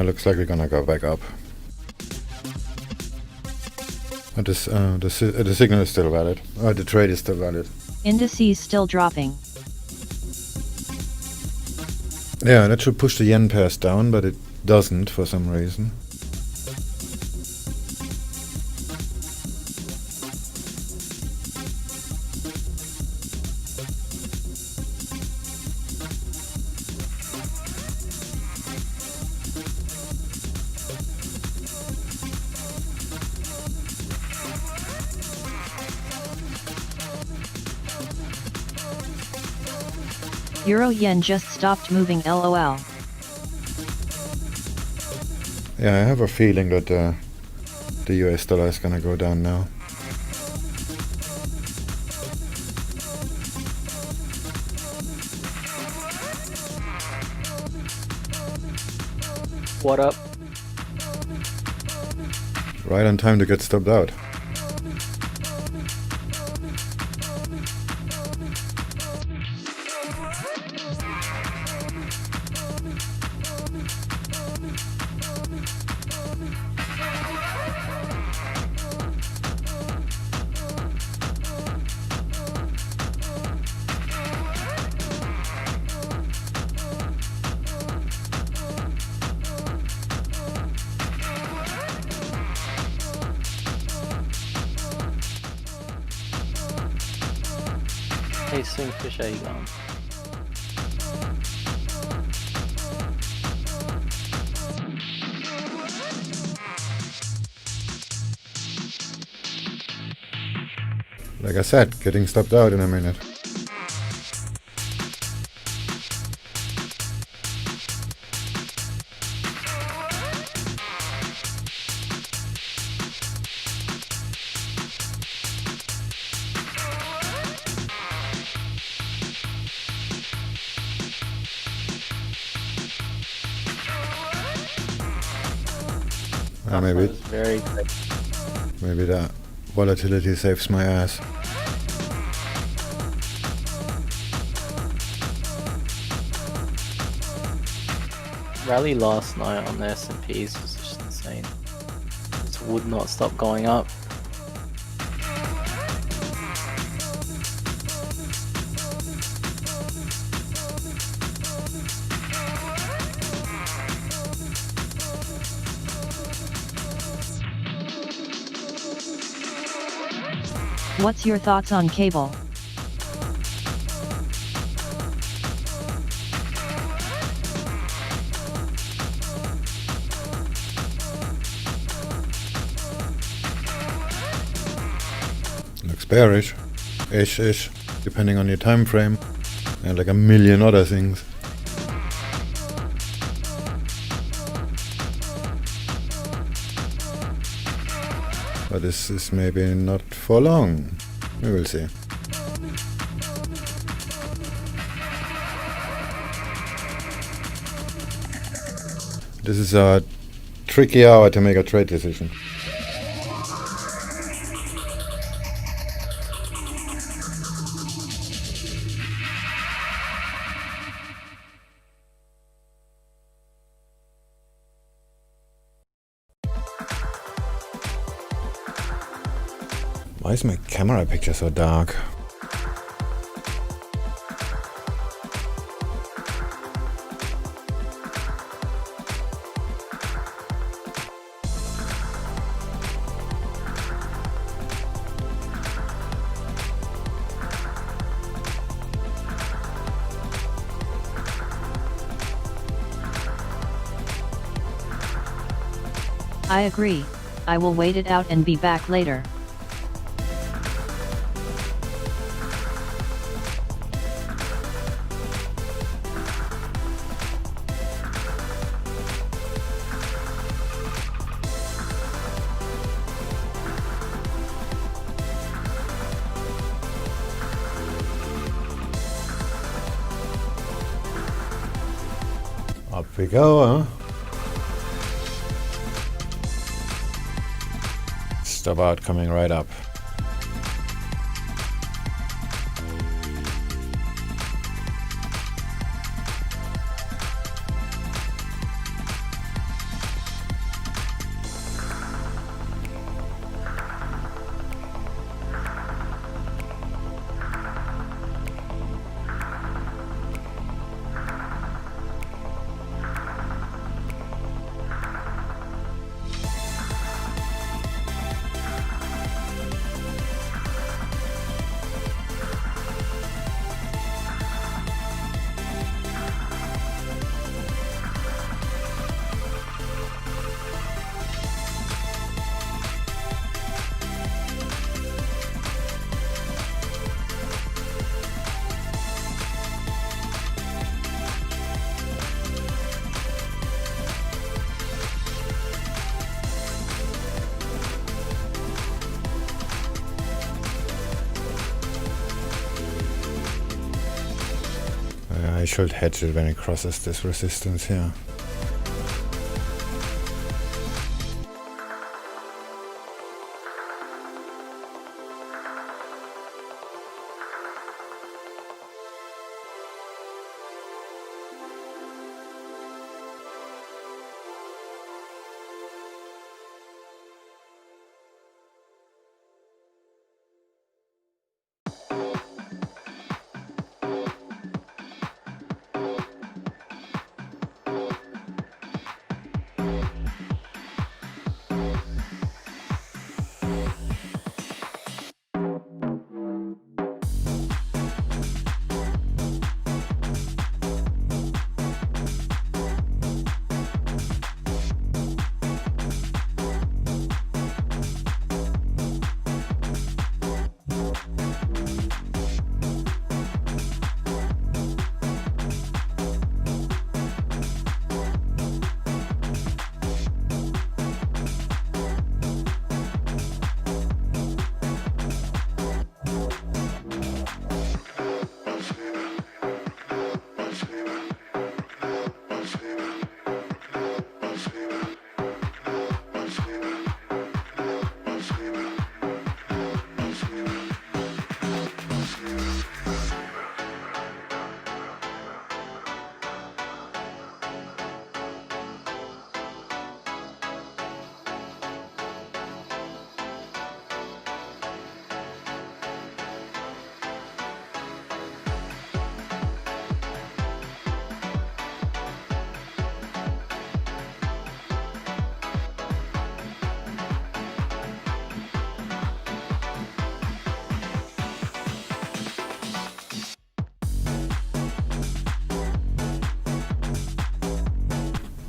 Looks like we're gonna go back up. But this, the signal is still valid. The trade is still valid. Indices still dropping. Yeah, that should push the yen pairs down, but it doesn't for some reason. Euro yen just stopped moving LOL. Yeah, I have a feeling that the US dollar is gonna go down now. What up? Right on time to get stopped out. Hey SwingFish, how you going? Like I said, getting stopped out in a minute. Maybe, Very quick. maybe that volatility saves my ass. Rally last night on the S&Ps was just insane. It would not stop going up. What's your thoughts on cable? Looks bearish, ish, depending on your time frame, and like a million other things. But this is maybe not for long. We will see. This is a tricky hour to make a trade decision. Why is my camera picture so dark? I agree. I will wait it out and be back later. Up we go, huh? Stop out coming right up. I should hedge it when it crosses this resistance here.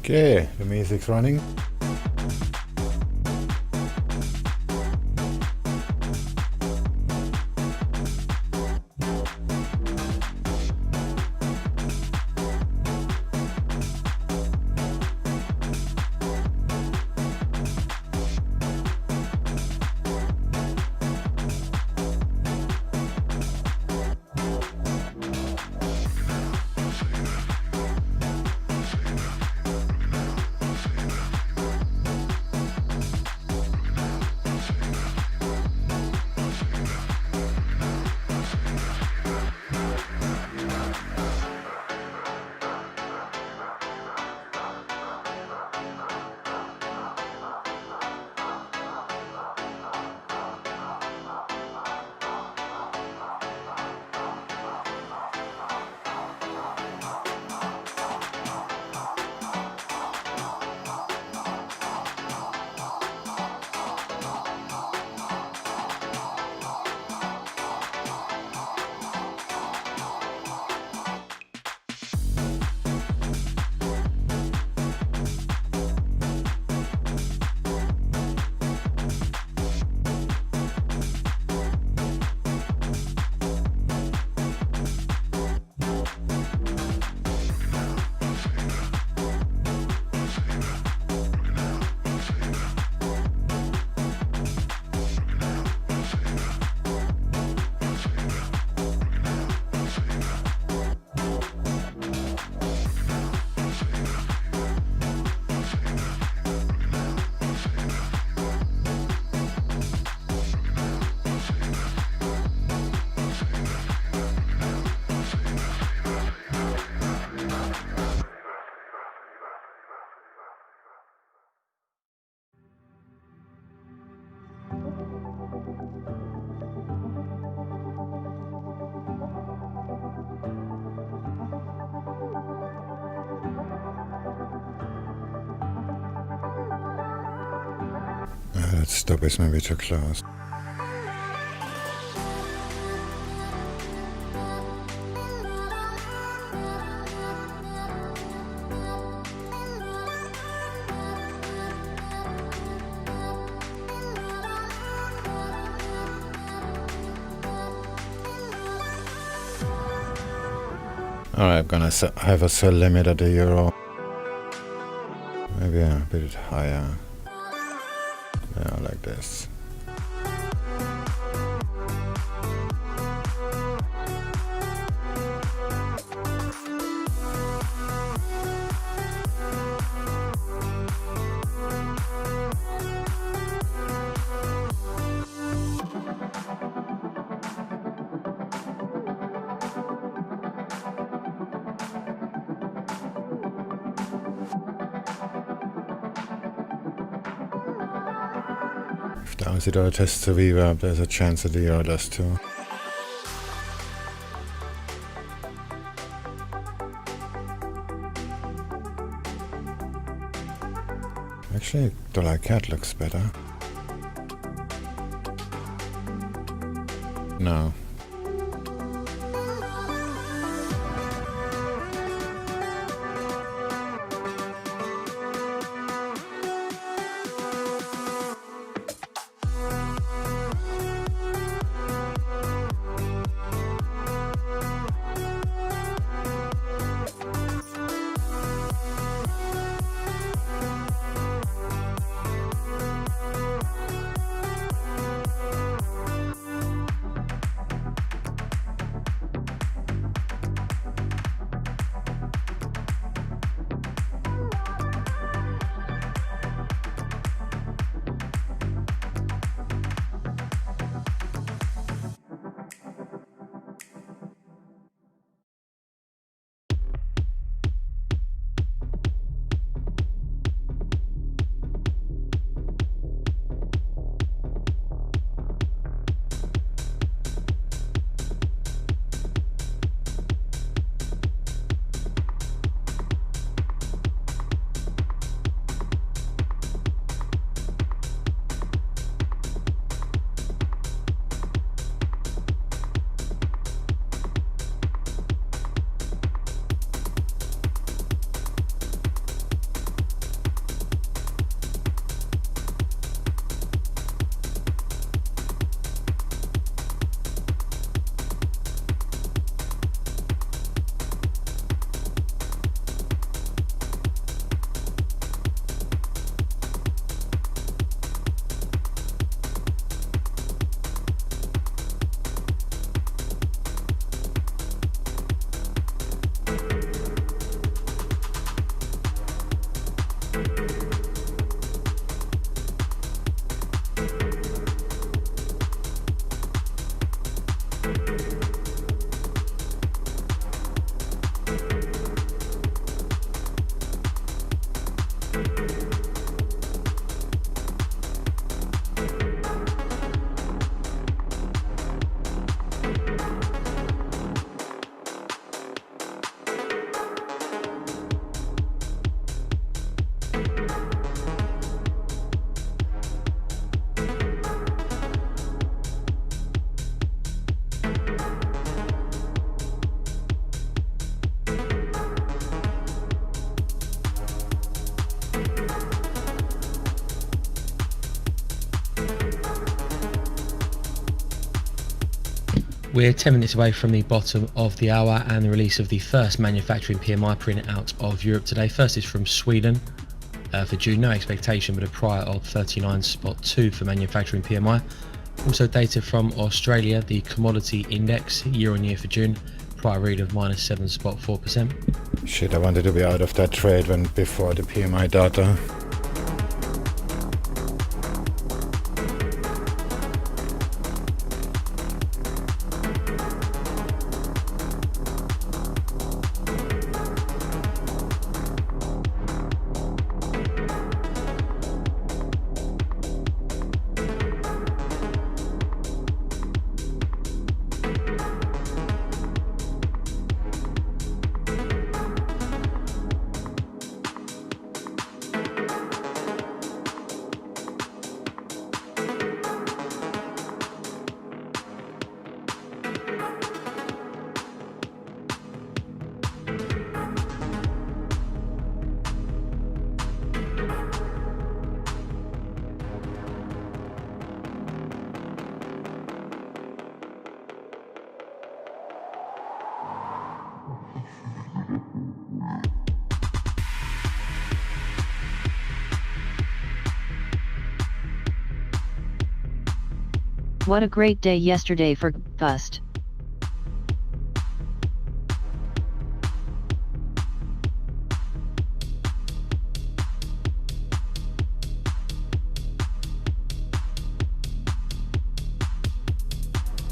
Okay, the music's running. That stop is maybe too close. Alright, I'm gonna have a sell limit at the euro. Maybe a bit higher. Yeah, like this. If the Aussie dollar tests the VWAP, there's a chance that the euro does too. Actually, dollar CAD looks better. No. We're 10 minutes away from the bottom of the hour and the release of the first manufacturing PMI print out of Europe today. First is from Sweden for June, no expectation but a prior of 39.2 for manufacturing PMI. Also data from Australia, the commodity index year on year for June, prior read of -7.4%. Shit, I wanted to be out of that trade when before the PMI data. What a great day yesterday for GBPUSD.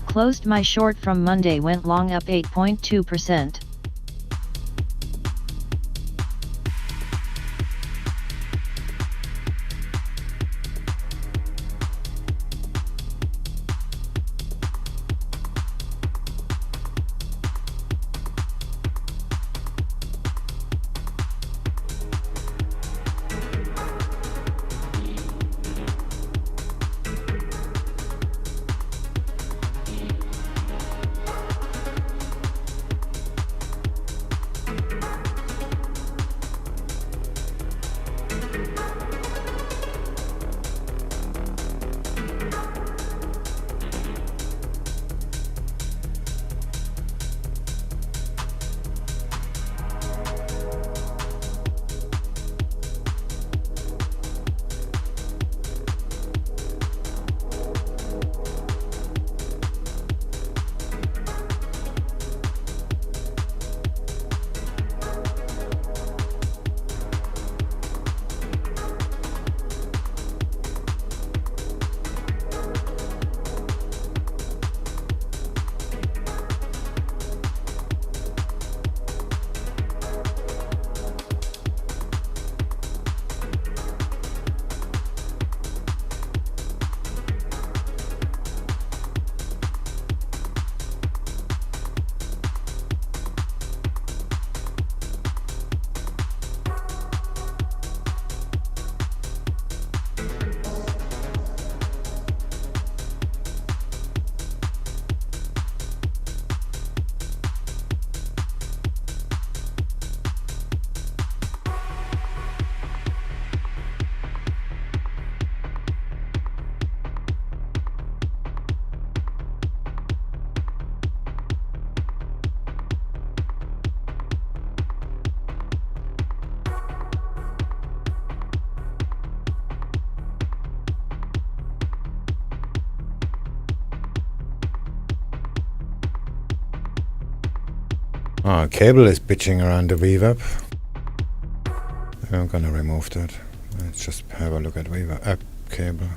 Closed my short from Monday, went long up 8.2%. Oh, cable is bitching around the VWAP. I'm gonna remove that. Let's just have a look at VWAP app cable.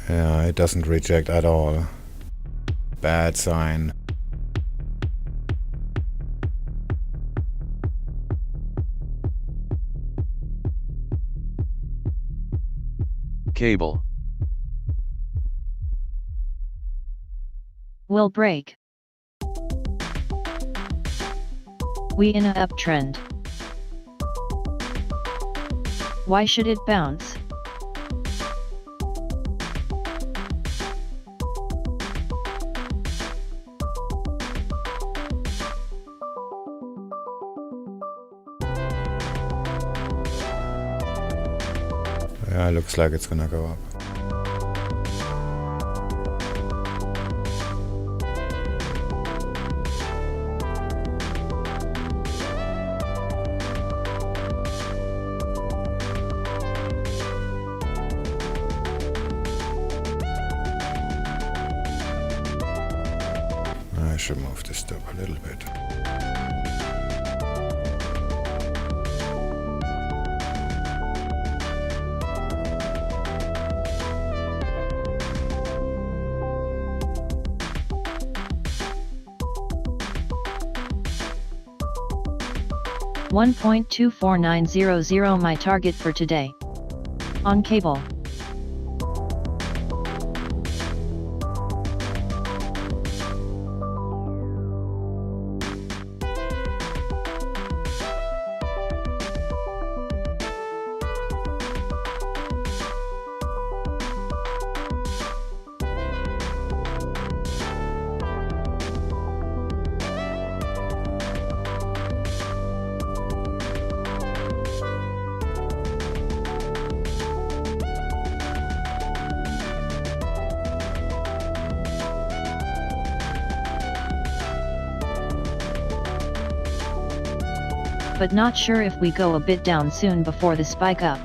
Yeah, it doesn't reject at all. Bad sign. Cable. Will break. We in a uptrend. Why should it bounce? Yeah, looks like it's gonna go up. I should move this up a little bit. $1.24900 my target for today. On cable. But not sure if we go a bit down soon before the spike up.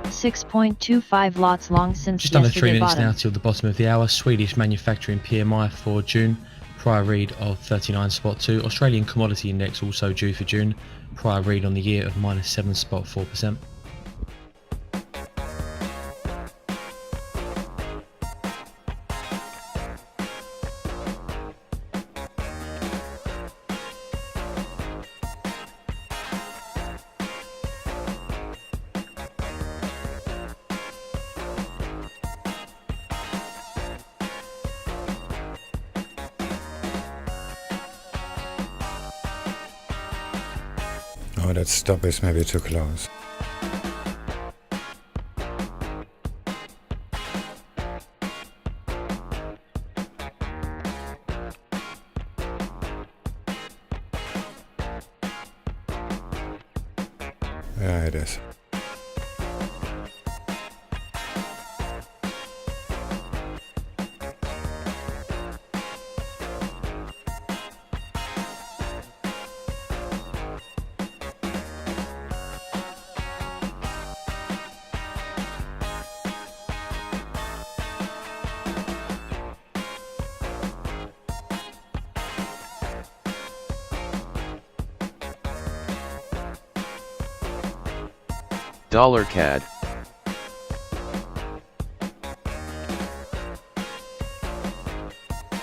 $6.25 lots long since Just under 3 yesterday minutes bottom. now till the bottom of the hour. Swedish manufacturing PMI for June, prior read of 39.2. Australian commodity index also due for June, prior read on the year of -7.4%. Oh, that stop is maybe too close. Yeah, it is. Dollar CAD.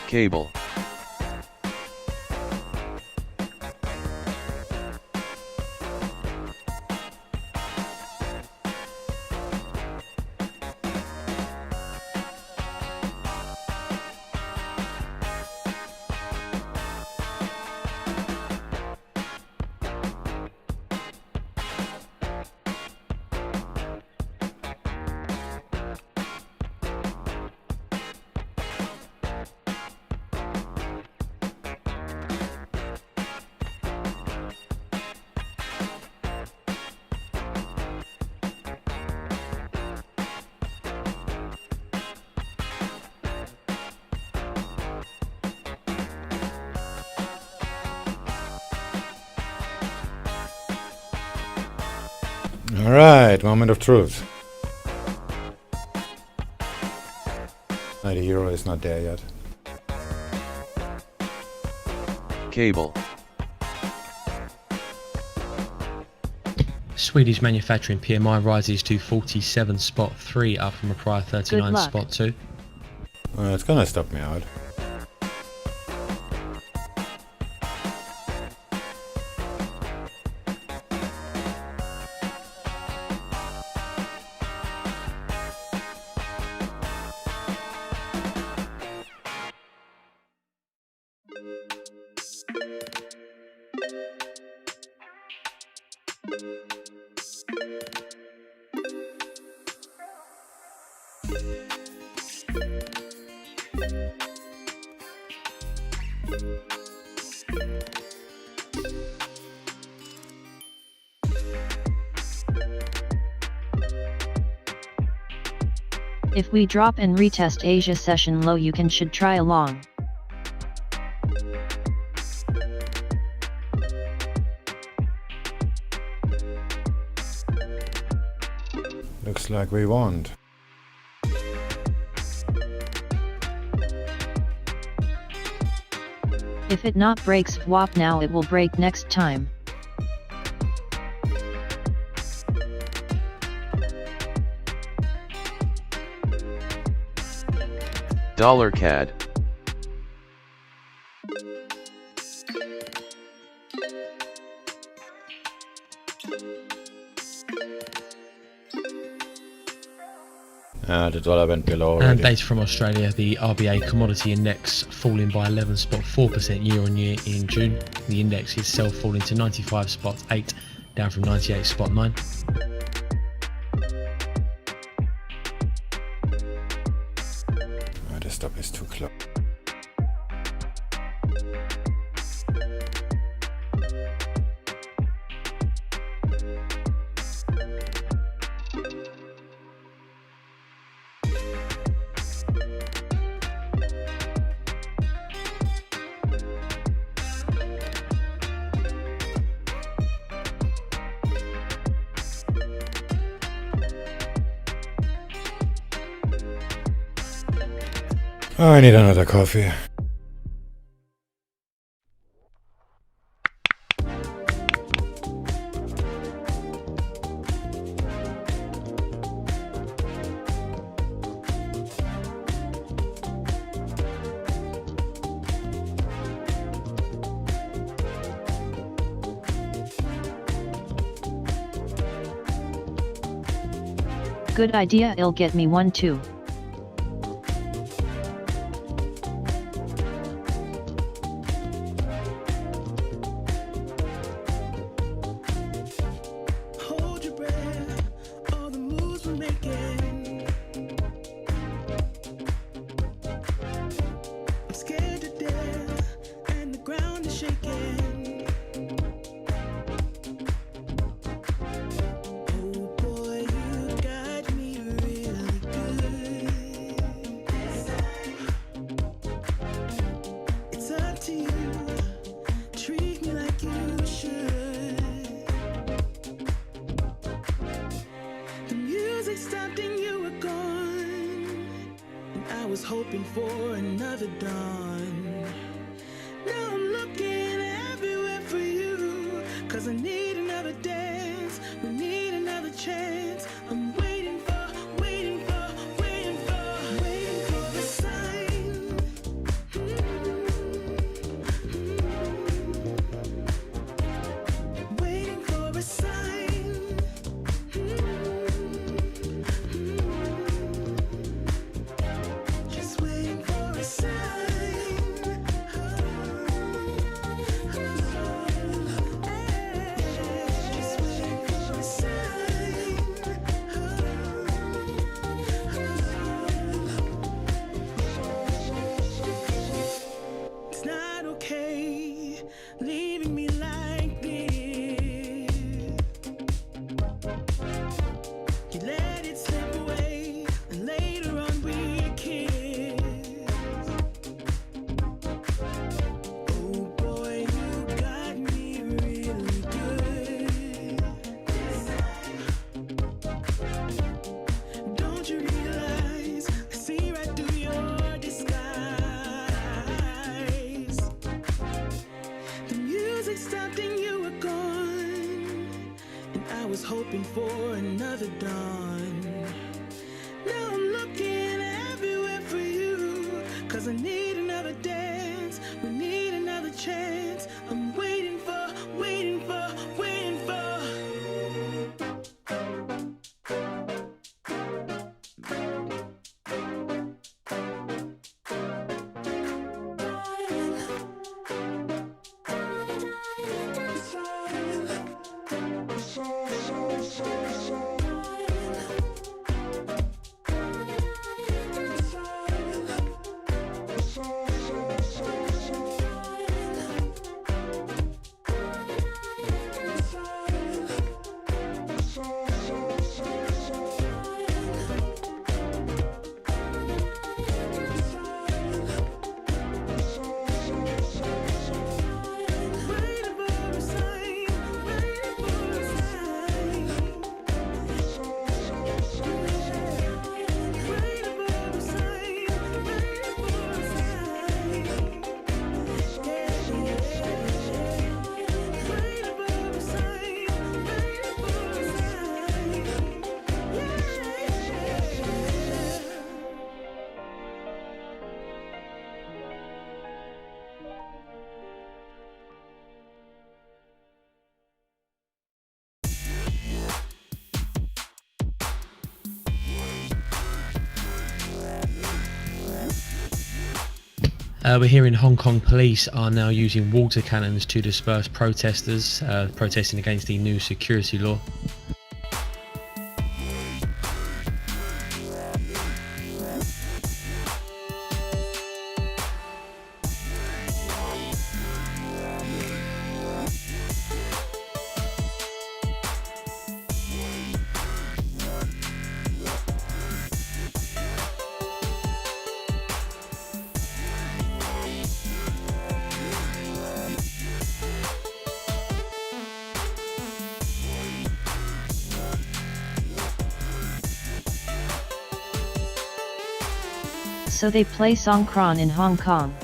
Cable. Alright, moment of truth. The euro is not there yet. cable. Swedish manufacturing PMI rises to 47.3, up from a prior luck. 39.2. It's gonna stop me out. If we drop and retest Asia session low, you should try along. Looks like we won't. If it not breaks swap now, it will break next time. Dollar CAD. The dollar went below And already. data from Australia, the RBA commodity index falling by 11.4% year on year in June. The index itself falling to 95.8, down from 98.9. The stop is too close. Oh, I need another coffee. Good idea, it'll get me one too. Hold your breath, all the moves we're making. I'm scared to death, and the ground is shaking. Oh boy, you got me really good. It's up to you, treat me like you should. The music stopped and you were gone, and I was hoping for another dawn. Now I'm looking everywhere for you, 'cause I need another dance, we need another chance. I'm waiting for, waiting for, waiting for, waiting for the sign. Waiting for a sign. Just waiting for a sign. and I was hoping for another dawn. Now I'm looking everywhere for you, 'cause I need another dance, we need another chance. I'm waiting for, waiting for, waiting for. We're hearing Hong Kong police are now using water cannons to disperse protesters protesting against the new security law. So they play Songkran in Hong Kong.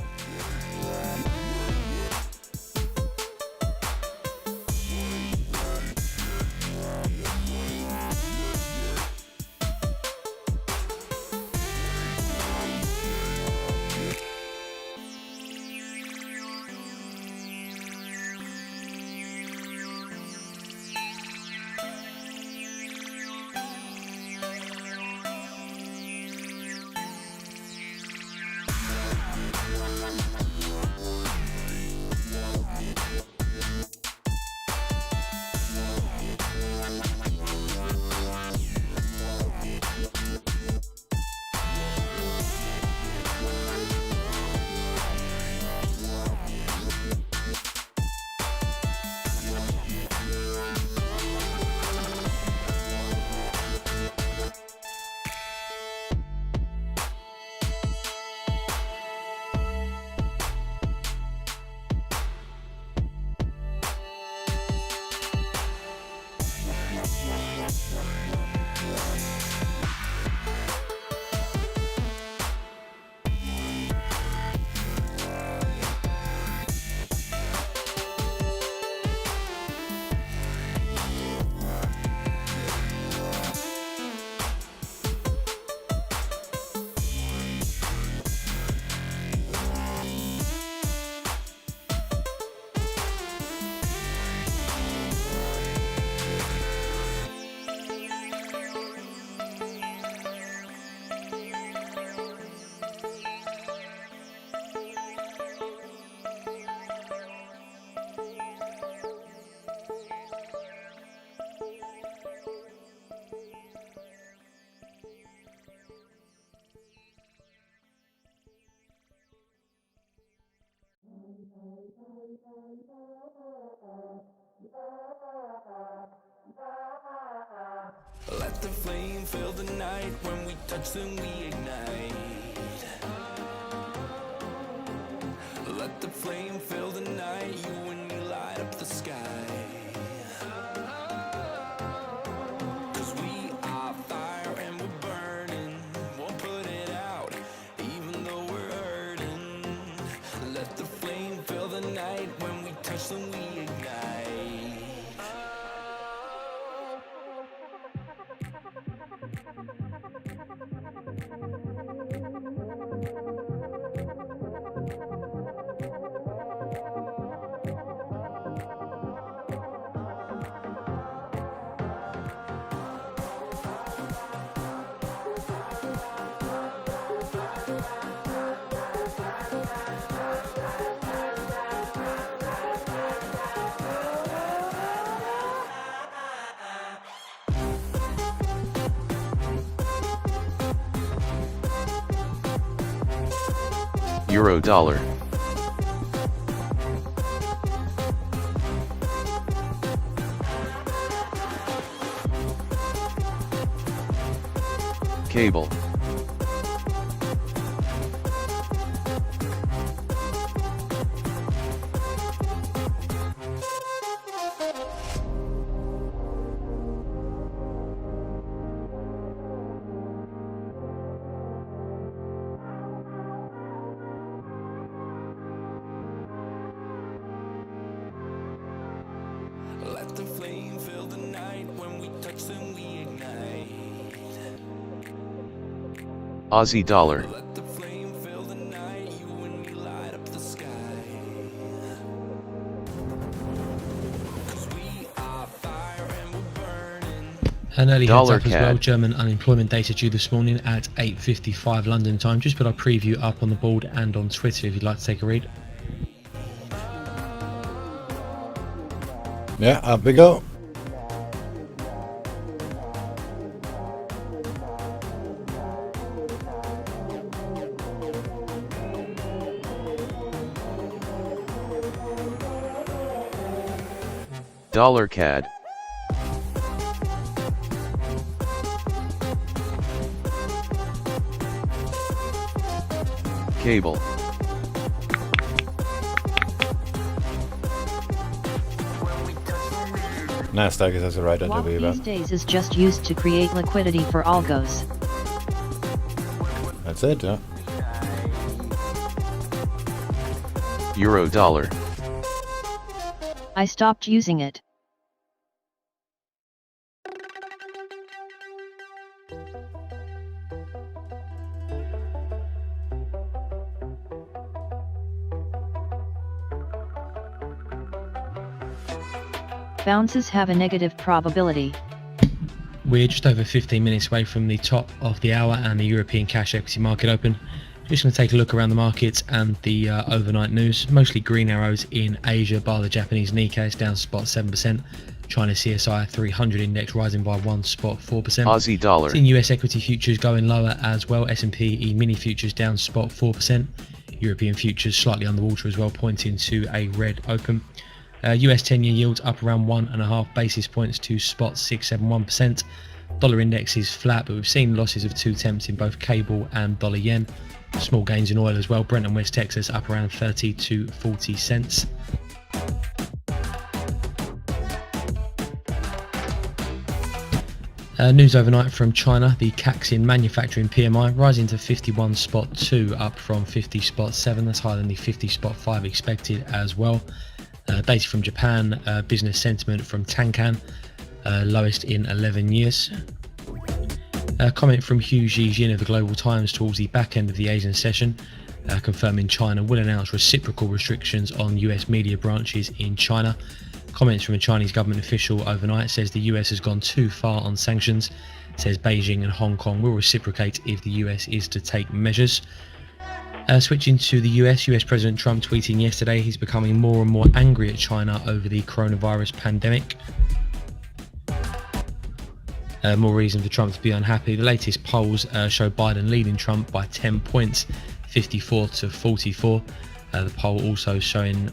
Let the flame fill the night. When we touch, then we ignite. Let the flame fill the night. You and me light up the sky. 'Cause we are fire and we're burning. Won't put it out, even though we're hurting. Let the flame fill the night. When we touch, then we ignite. Euro dollar. Cable. Let the flame fill the night. When we touch them, we ignite. Aussie dollar. Let the flame fill the night. You and me light up the sky. 'Cause we are fire and we're burning. An early heads Dollar up as well. CAD. German unemployment data due this morning at 8:55 London time. Just put our preview up on the board and on Twitter if you'd like to take a read. Yeah, up we go. Dollar CAD. Cable. Nasdaq is also right under WAP Weber. these days is just used to create liquidity for algos. That's it, yeah. Euro dollar. I stopped using it. Bounces have a negative probability. We're just over 15 minutes away from the top of the hour and the European cash equity market open. Just going to take a look around the markets and the overnight news. Mostly green arrows in Asia, bar the Japanese Nikkei is down spot 7%. China CSI 300 index rising by 1 spot 4%. Aussie dollar. Seeing US equity futures going lower as well. S&P E-mini futures down spot 4%. European futures slightly underwater as well, pointing to a red open. US 10-year yields up around 1.5 basis points to spot 671%. Dollar index is flat, but we've seen losses of 2/10 in both cable and dollar yen. Small gains in oil as well. Brent and West Texas up around 30 to 40 cents. News overnight from China, the Caixin manufacturing PMI rising to 51.2, up from 50.7. That's higher than the 50.5 expected as well. Data from Japan, business sentiment from Tankan, lowest in 11 years. A comment from Hugh Zhijin of the Global Times towards the back end of the Asian session, confirming China will announce reciprocal restrictions on US media branches in China. Comments from a Chinese government official overnight says the US has gone too far on sanctions, says Beijing and Hong Kong will reciprocate if the US is to take measures. Switching to the US President Trump tweeting yesterday he's becoming more and more angry at China over the coronavirus pandemic. More reason for Trump to be unhappy. The latest polls show Biden leading Trump by 10 points, 54 to 44. The poll also showing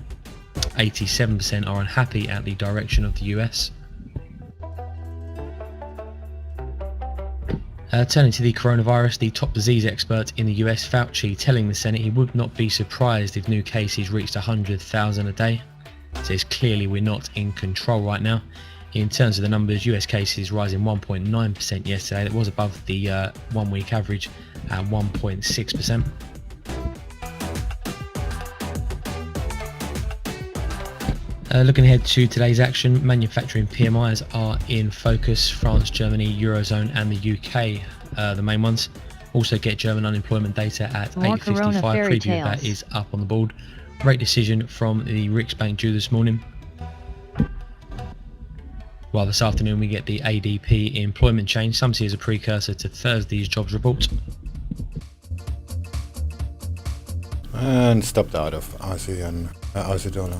87% are unhappy at the direction of the US. Turning to the coronavirus, the top disease expert in the US, Fauci, telling the Senate he would not be surprised if new cases reached 100,000 a day. Says clearly we're not in control right now. In terms of the numbers, US cases rising 1.9% yesterday. That was above the 1 week average at 1.6%. Looking ahead to today's action, manufacturing PMIs are in focus. France, Germany, Eurozone and the UK, the main ones. Also get German unemployment data at 8:55. Preview of that is up on the board. Rate decision from the Riksbank due this morning. While this afternoon we get the ADP employment change, some see as a precursor to Thursday's jobs report. And stopped out of Aussie and Aussie dollar.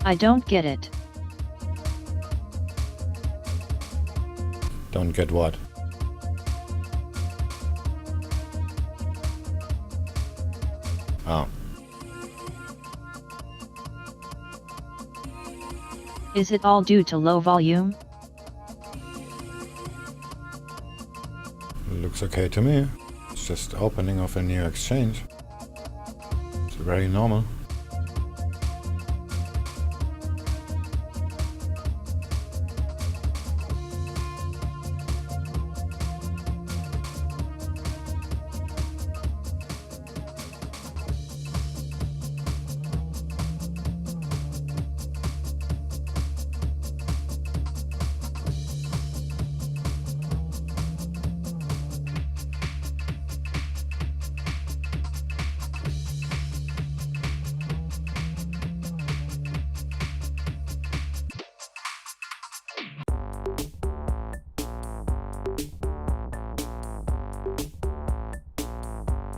I don't get it. Don't get what? Oh. Is it all due to low volume? Looks okay to me. It's just opening of a new exchange. It's very normal.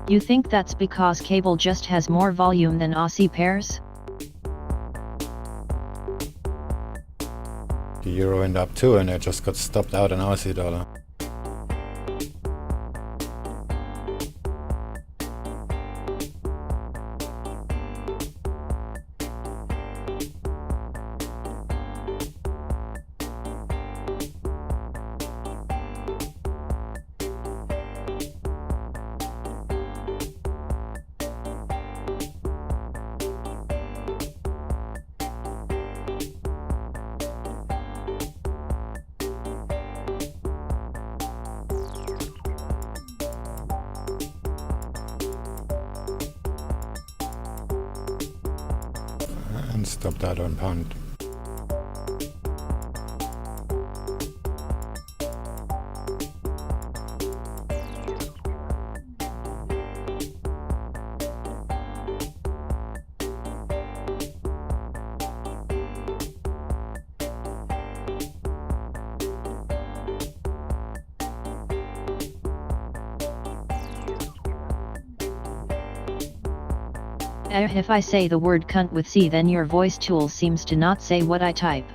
You think that's because cable just has more volume than Aussie pairs? The euro went up too and it just got stopped out in Aussie dollar. And stopped out on pound. If I say the word cunt with C, then your voice tool seems to not say what I type.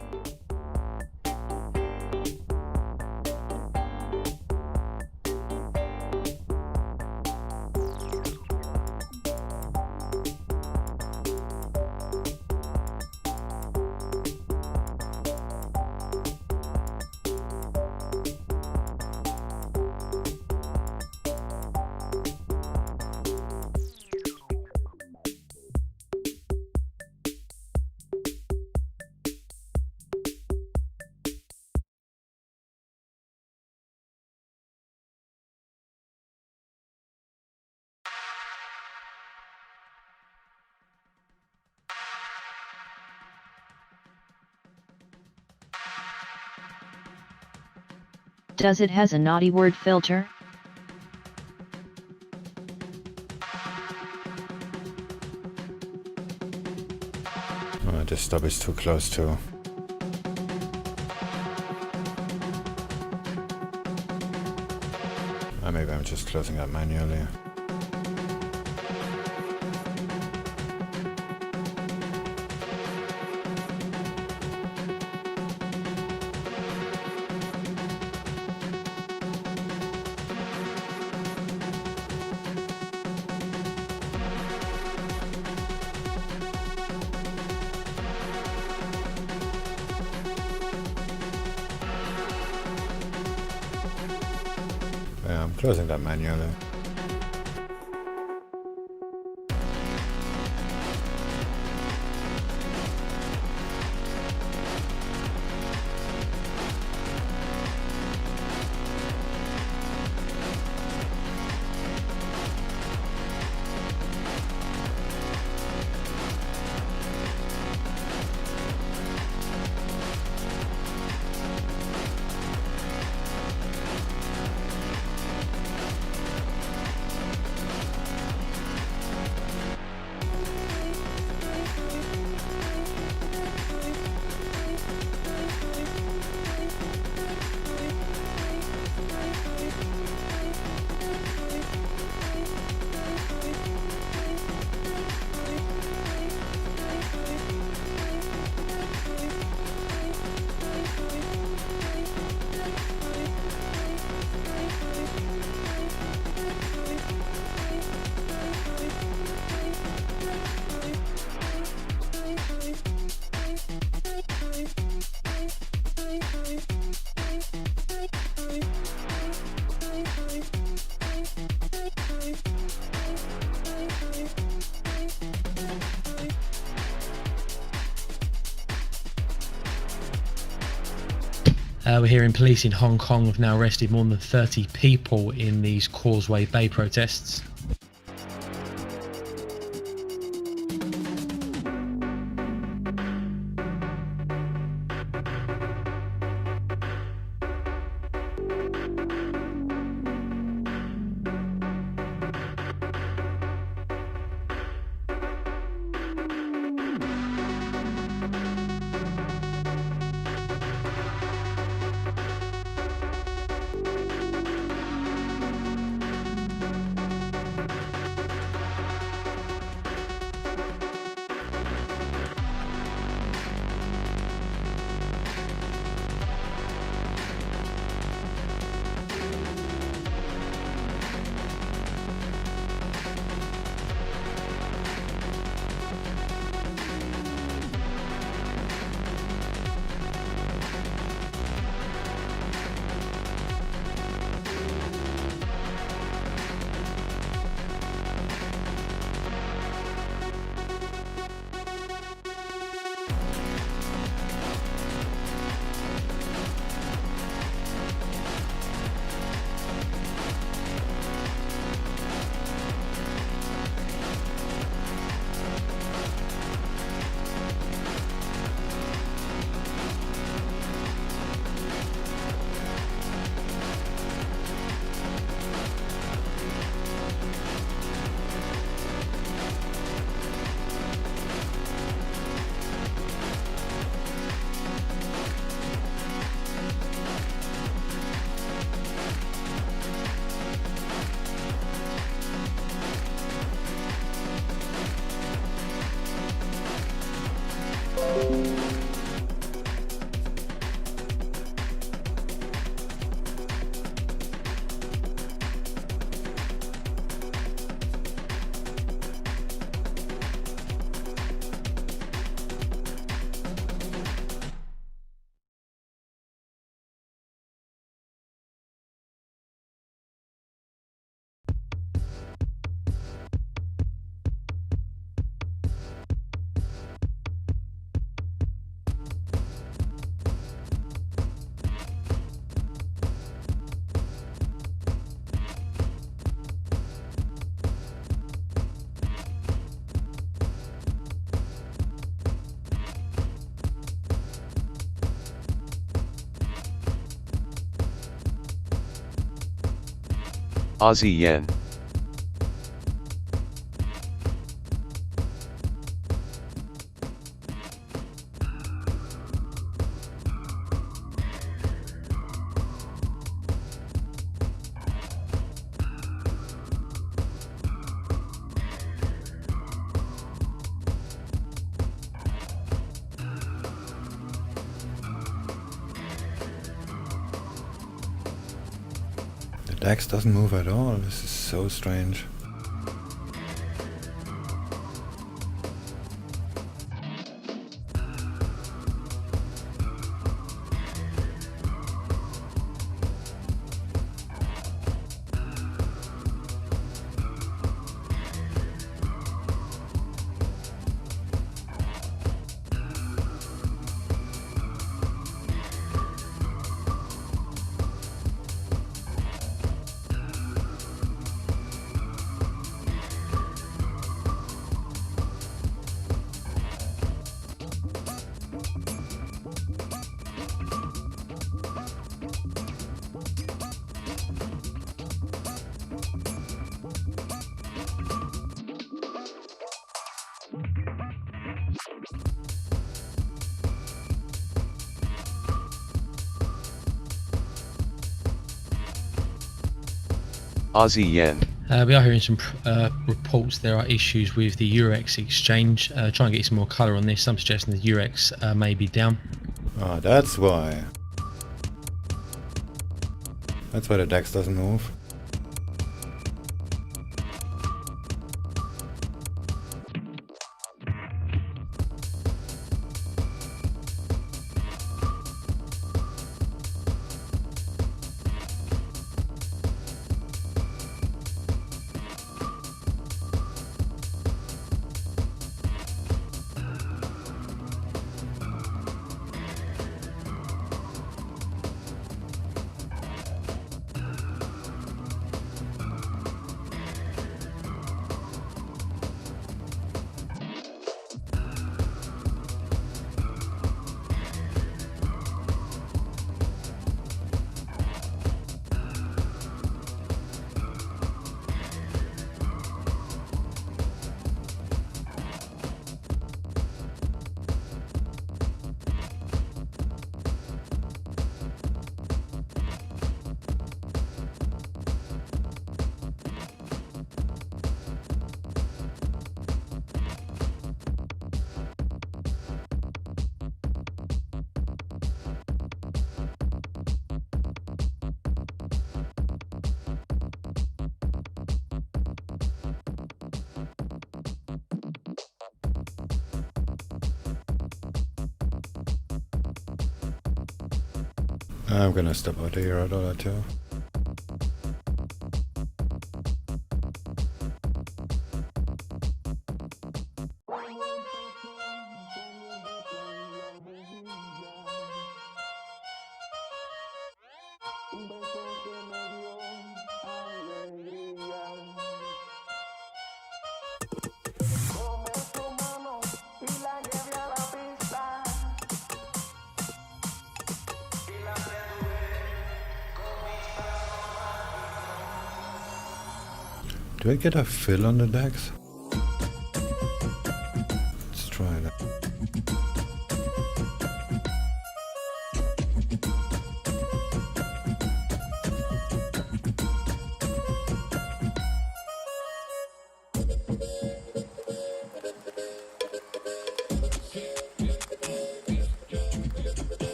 Does it has a naughty word filter? Oh, this stop is too close to. Maybe I'm just closing that manually. Yeah, I'm closing that manually. We're hearing police in Hong Kong have now arrested more than 30 people in these Causeway Bay protests. Aussie yen. The DAX doesn't move at all. This is so strange. Aussie yen. We are hearing some reports there are issues with the Eurex exchange. Try and get you some more colour on this. Some suggesting the Eurex may be down. Ah, that's why. That's why the DAX doesn't move. I'm gonna step out the EURUSD too. Do I get a fill on the DAX? Let's try that.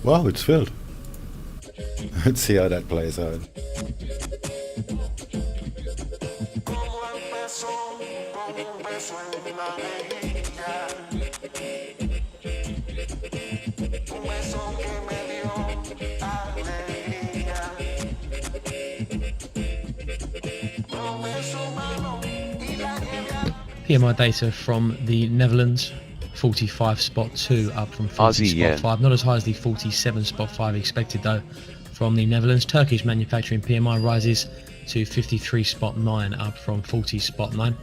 Wow, it's filled. Let's see how that plays out. PMI data from the Netherlands, 45.2 up from Aussie yen. 40.5. Not as high as the 47.5 expected though from the Netherlands. Turkish manufacturing PMI rises to 53.9 up from 40.9.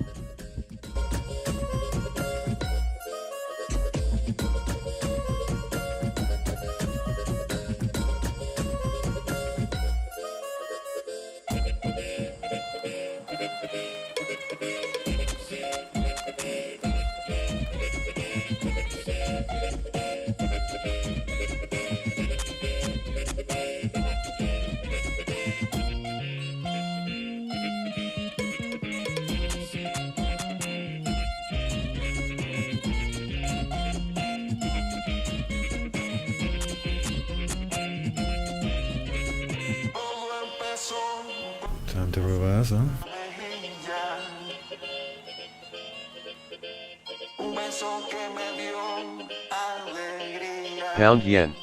Time to reverse, huh? Pound yen.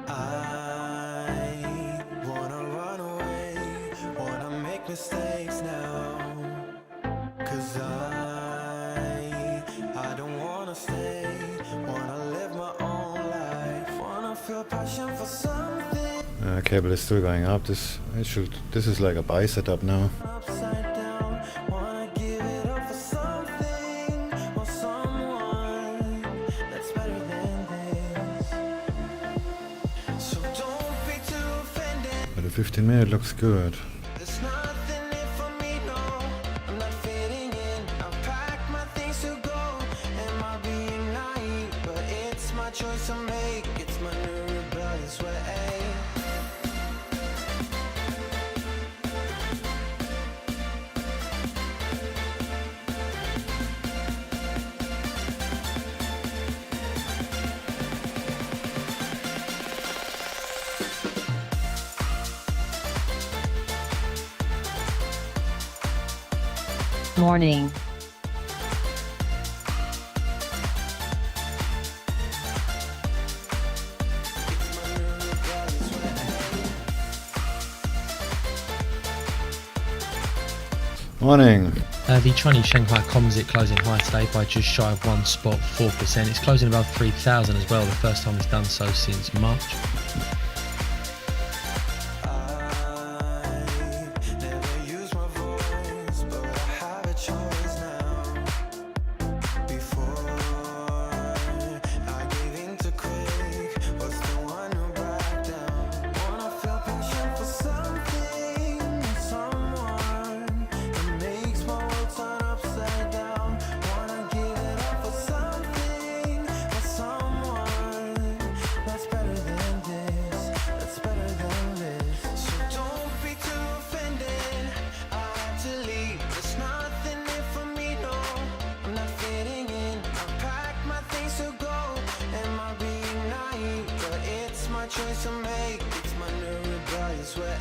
I wanna run away, wanna make mistakes now. 'Cause I don't wanna stay, wanna live my own life, wanna feel passion for something Cable is still going up. This is like a buy setup now. upside down, wanna give it up for something or someone that's better than this. So don't be too offended. But the 15-minute looks good. There's nothing in for me, no. I'm not fitting in. I've packed my things to go. Am I being naive? But it's my choice to make. It's my new rebellious way. Morning. Morning. The Chinese Shanghai Composite closing high today by just shy of 1.4%. It's closing above 3,000 as well, the first time it's done so since March. my choice to make, it's my new rebellious way.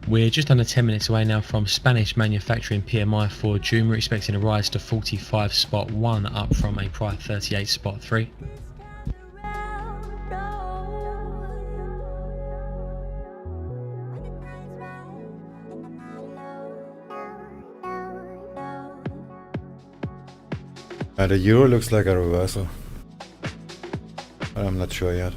We're just under 10 minutes away now from Spanish manufacturing PMI for June. We're expecting a rise to 45.1, up from a prior 38.3. The euro looks like a reversal, but I'm not sure yet.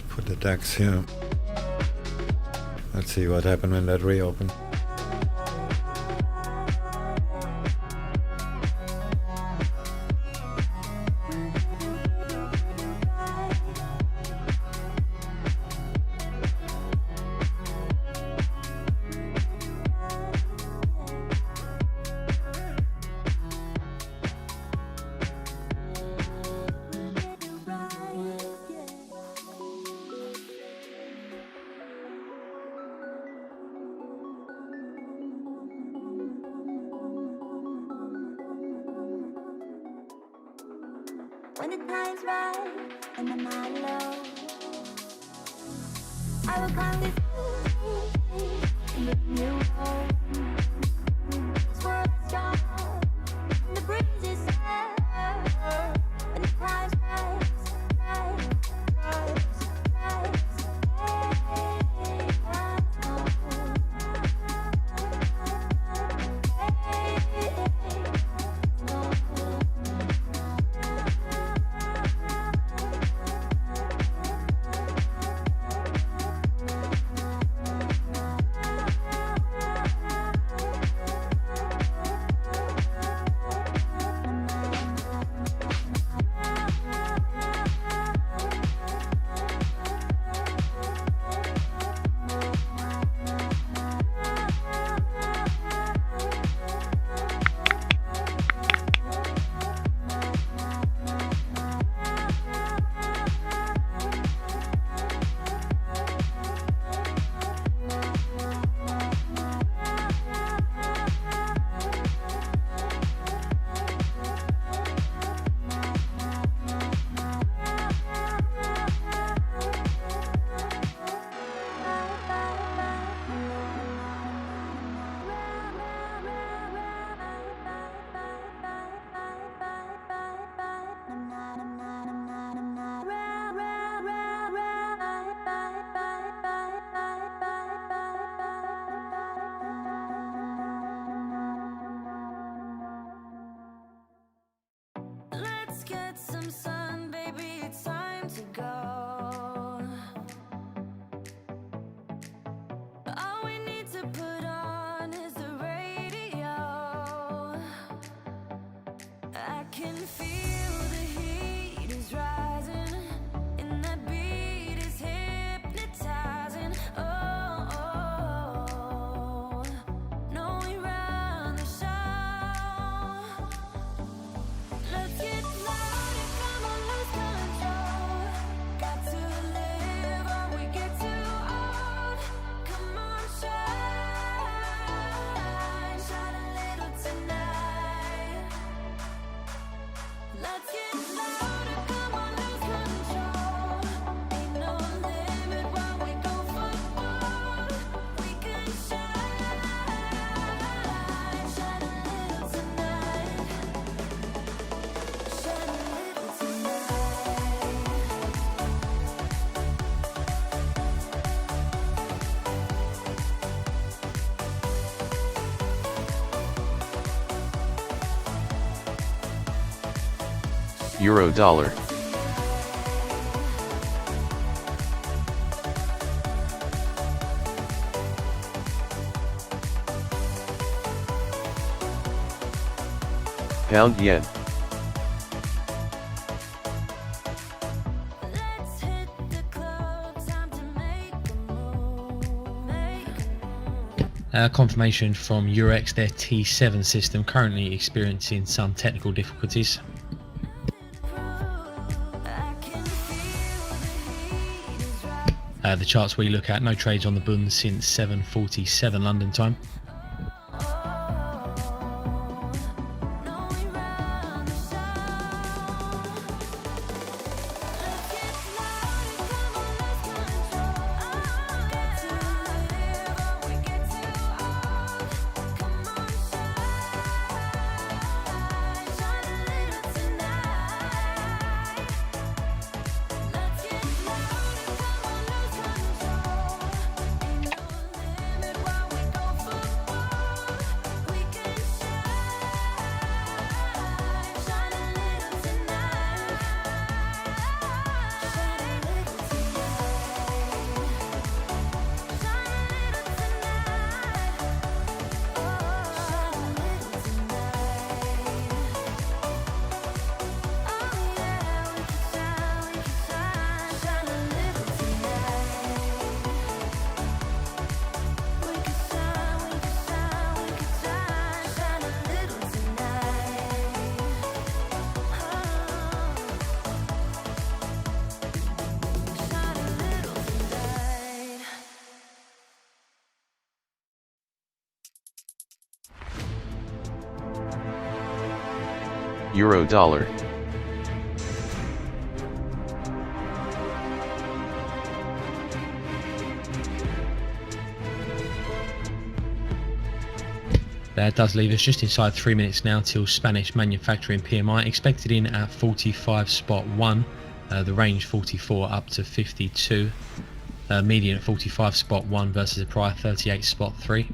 Put the DAX here. Let's see what happened when that reopened. When the time's right and the mind low, I will come with you and bring you home. This world's strong, and the breeze is set. When the time's right, can feel the heat is rising, and that beat is hypnotizing. Oh, no, we run the show. Let's get louder, come on, lose control. Got to live or we get too old. Come on, shine, shine a little tonight. Let's get louder, come on, lose control. Ain't no limit when we go for gold. We can shine, shine a little tonight. Shine a little tonight. Euro dollar. Pound yen. Let's hit the club, time to make a move. Confirmation from EURUSD, their T7 system currently experiencing some technical difficulties. I can feel the heat is rising. The charts we look at, no trades on the Bund since 7:47 London time. No, we run the show. Let's get louder, come on, lose control. Got to live or we get too old. Come on, shine, shine a little tonight. Let's get louder, come on, lose control. Ain't no limit when we go for gold. We can shine, shine a little tonight. Shine a little tonight. Shine a little tonight. Oh, shine a little tonight. Oh yeah, we can shine, shine a little tonight. We can shine, we can shine, we can shine a little tonight. Shine a little tonight. Euro dollar. That does leave us just inside 3 minutes now till Spanish manufacturing PMI, expected in at 45.1, the range 44 up to 52, median at 45.1 versus a prior 38.3.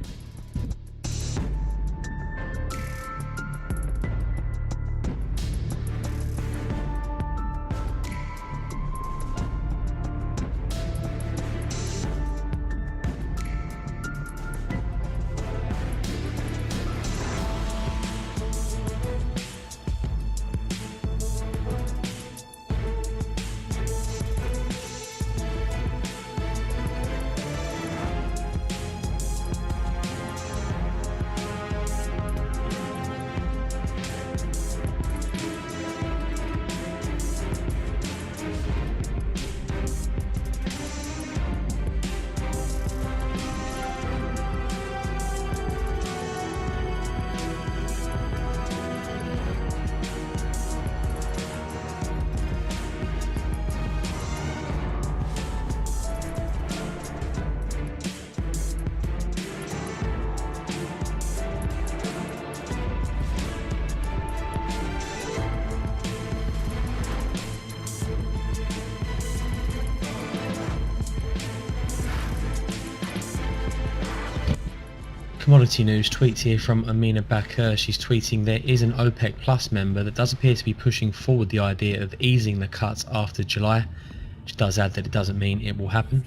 Commodity news tweet here from Amina Bakr. She's tweeting, there is an OPEC Plus member that does appear to be pushing forward the idea of easing the cuts after July. She does add that it doesn't mean it will happen.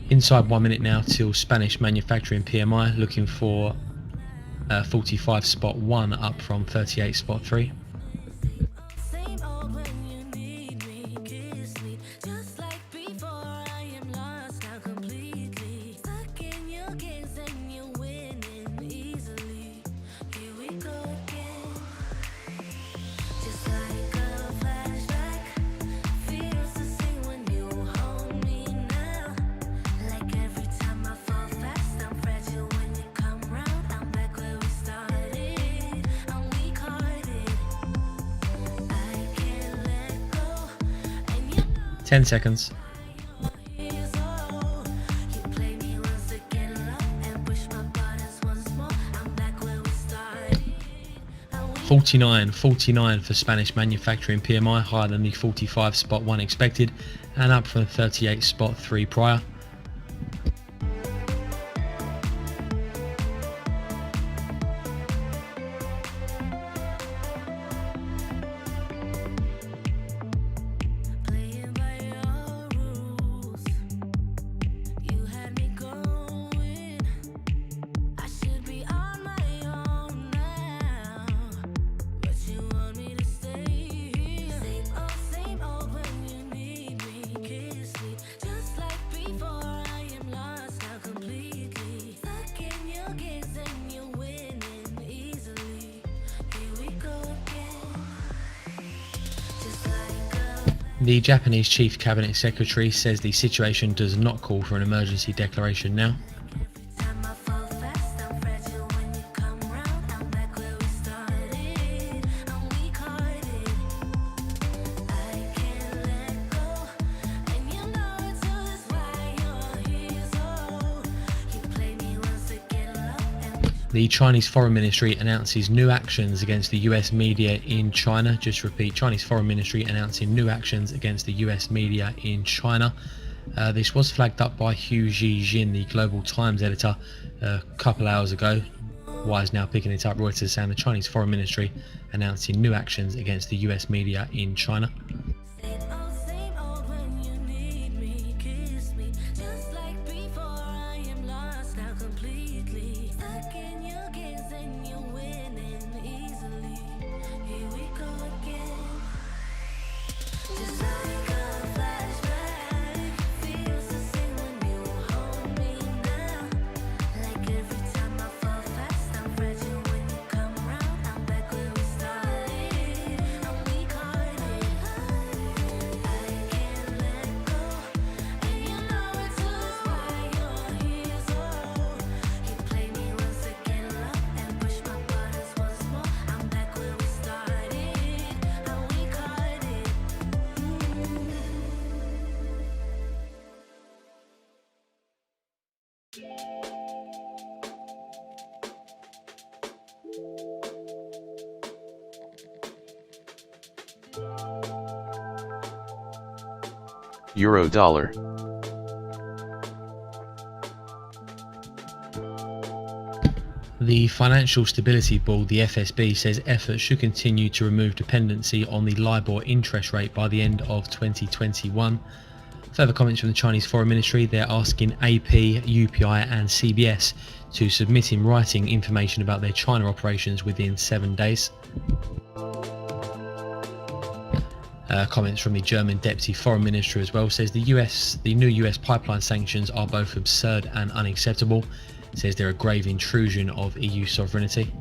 Inside 1 minute now till Spanish manufacturing PMI, looking for 45.1 up from 38.3. Same old when you need me, kiss me. Just like before, I am lost now completely. Stuck in your games and you're winning easily. Here we go again. Just like a flashback. Feels the same when you hold me now. Like every time I fall fast, I'm fragile when you come round. I'm back where we started. I'm weak hearted. I can't let go. And you 10 seconds. here's all. You play me once again, love, and push my buttons once more. I'm back where we started. 49 for Spanish manufacturing PMI, higher than the 45.1 expected and up from 38.3 prior. Playing by your rules. You had me going. I should be on my own now. But you want me to stay here. Same old when you need me. Kiss me. Just like before, I am lost now completely. Stuck in your games and you're winning easily. Here we go again. Just like a The Japanese Chief Cabinet Secretary says the situation does not call for an emergency declaration now. time I fall fast, I'm fragile when you come round. I'm back where we started. I'm weak hearted. I can't let go. And you know it too, that's why you're here. So you play me once again, love, and The Chinese Foreign Ministry announces new actions against the US media in China. Just repeat, Chinese Foreign Ministry announcing new actions against the US media in China. This was flagged up by Hugh Jin, the Global Times editor, a couple hours ago. Why is now picking it up? Reuters saying the Chinese Foreign Ministry announcing new actions against the US media in China. same old when you need me. Kiss me. Just like before, I am lost now completely. Stuck in your games and you're winning easily. Here we go again. Just like a flashback. Feels the same when you hold me now. Like every time I fall fast, I'm fragile when you come round. I'm back where we started. I'm weak hearted. I can't let go. And you know it too, that's why you're here. So you play me once again, love, and push my buttons once more. I'm back where we started. I'm weak hearted. Euro dollar. The Financial Stability Board, the FSB, says efforts should continue to remove dependency on the LIBOR interest rate by the end of 2021. Further comments from the Chinese Foreign Ministry, they're asking AP, UPI and CBS to submit in writing information about their China operations within 7 days. Comments from the German Deputy Foreign Minister as well, says the new US pipeline sanctions are both absurd and unacceptable. Says they're a grave intrusion of EU sovereignty.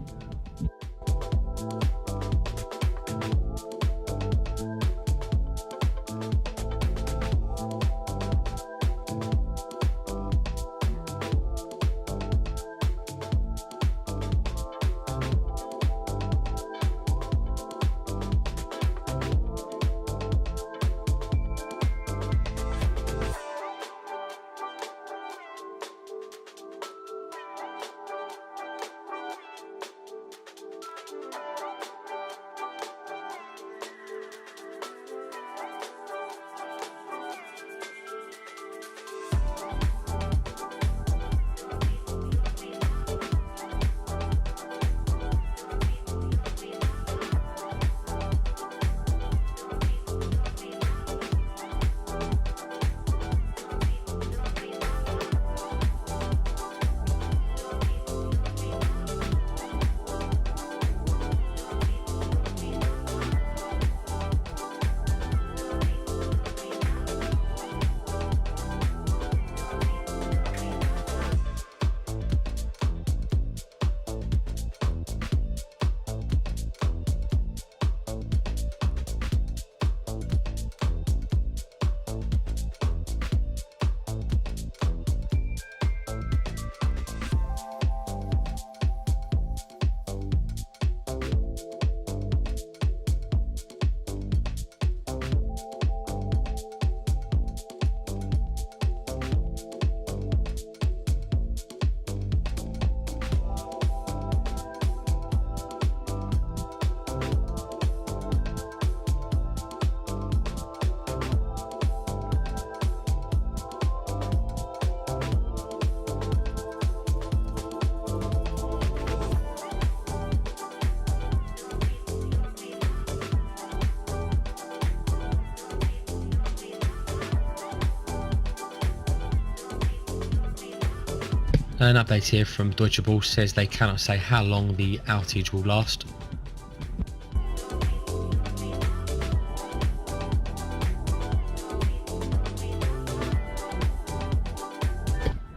An update here from Deutsche Börse says they cannot say how long the outage will last.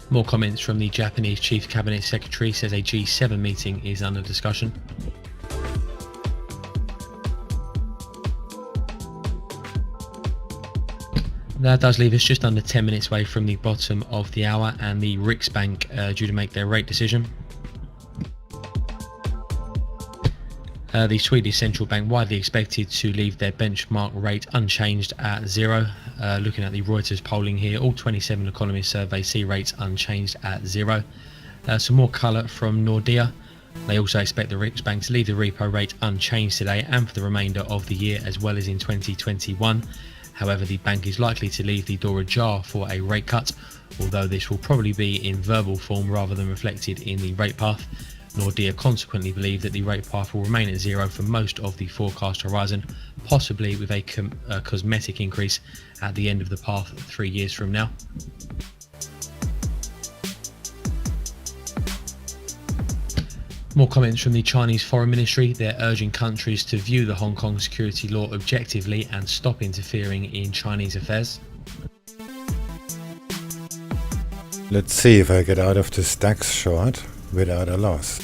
More comments from the Japanese Chief Cabinet Secretary, says a G7 meeting is under discussion. That does leave us just under 10 minutes away from the bottom of the hour, and the Riksbank due to make their rate decision. The Swedish central bank widely expected to leave their benchmark rate unchanged at 0. Looking at the Reuters polling here, all 27 economists surveyed see rates unchanged at 0. Some more colour from Nordea. They also expect the Riksbank to leave the repo rate unchanged today and for the remainder of the year as well as in 2021. However, the bank is likely to leave the door ajar for a rate cut, although this will probably be in verbal form rather than reflected in the rate path. Nordea consequently believe that the rate path will remain at 0 for most of the forecast horizon, possibly with a cosmetic increase at the end of the path 3 years from now. More comments from the Chinese Foreign Ministry. They're urging countries to view the Hong Kong security law objectively and stop interfering in Chinese affairs. Let's see if I get out of this DAX short without a loss.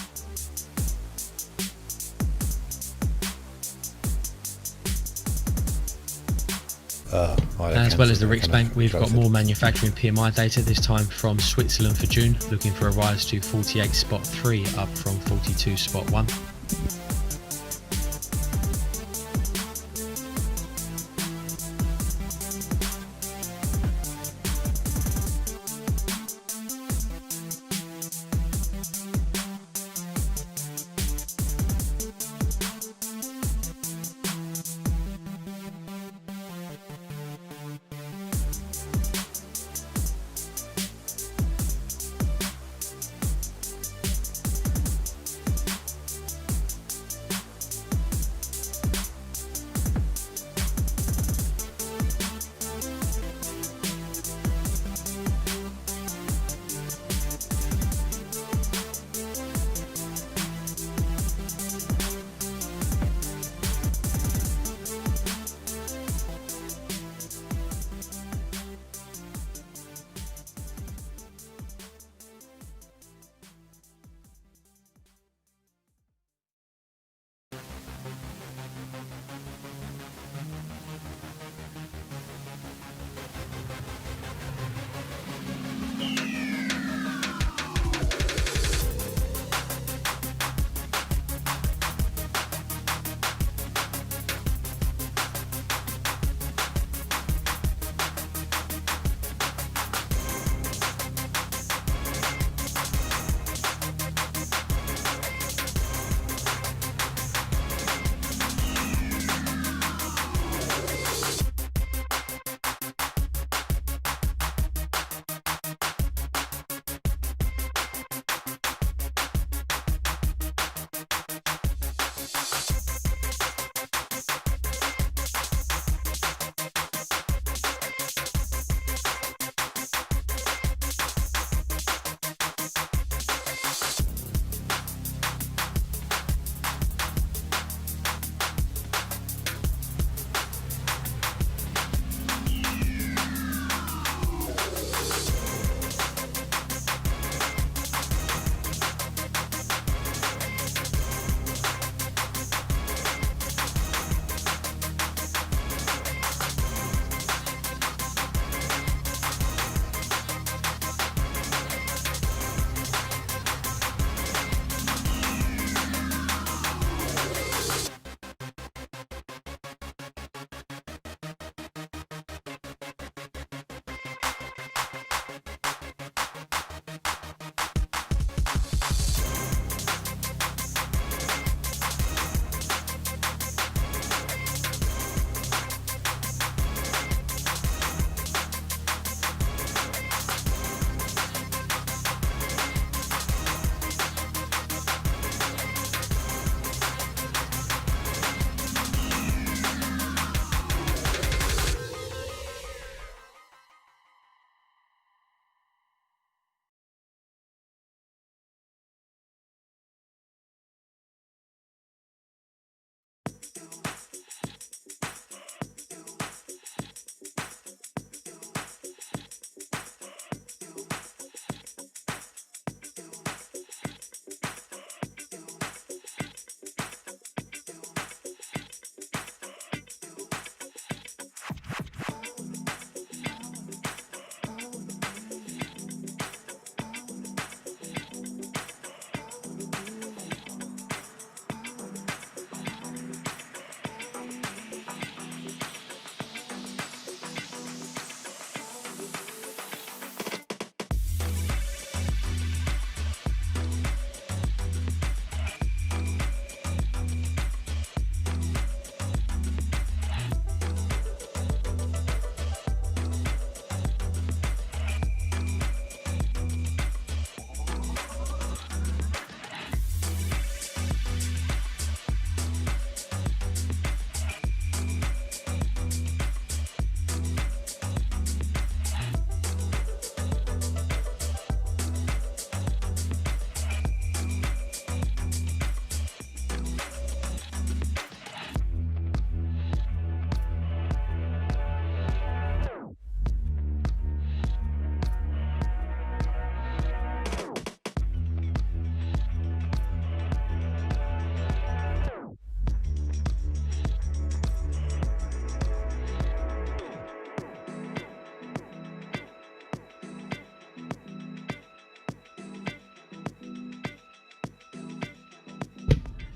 As well as the Riksbank, we've got more manufacturing PMI data, this time from Switzerland for June, looking for a rise to 48.3 up from 42.1.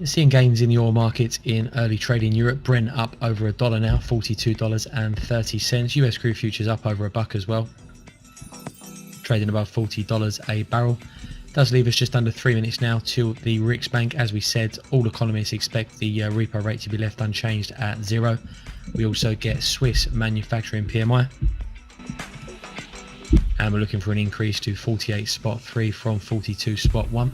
Seeing gains in the oil market in early trading Europe. Brent up over $1 now, $42.30. US crude futures up over $1 as well, trading above $40 a barrel. Does leave us just under 3 minutes now till the Riksbank. As we said, all economists expect the repo rate to be left unchanged at 0. We also get Swiss manufacturing PMI, and we're looking for an increase to 48.3 from 42.1.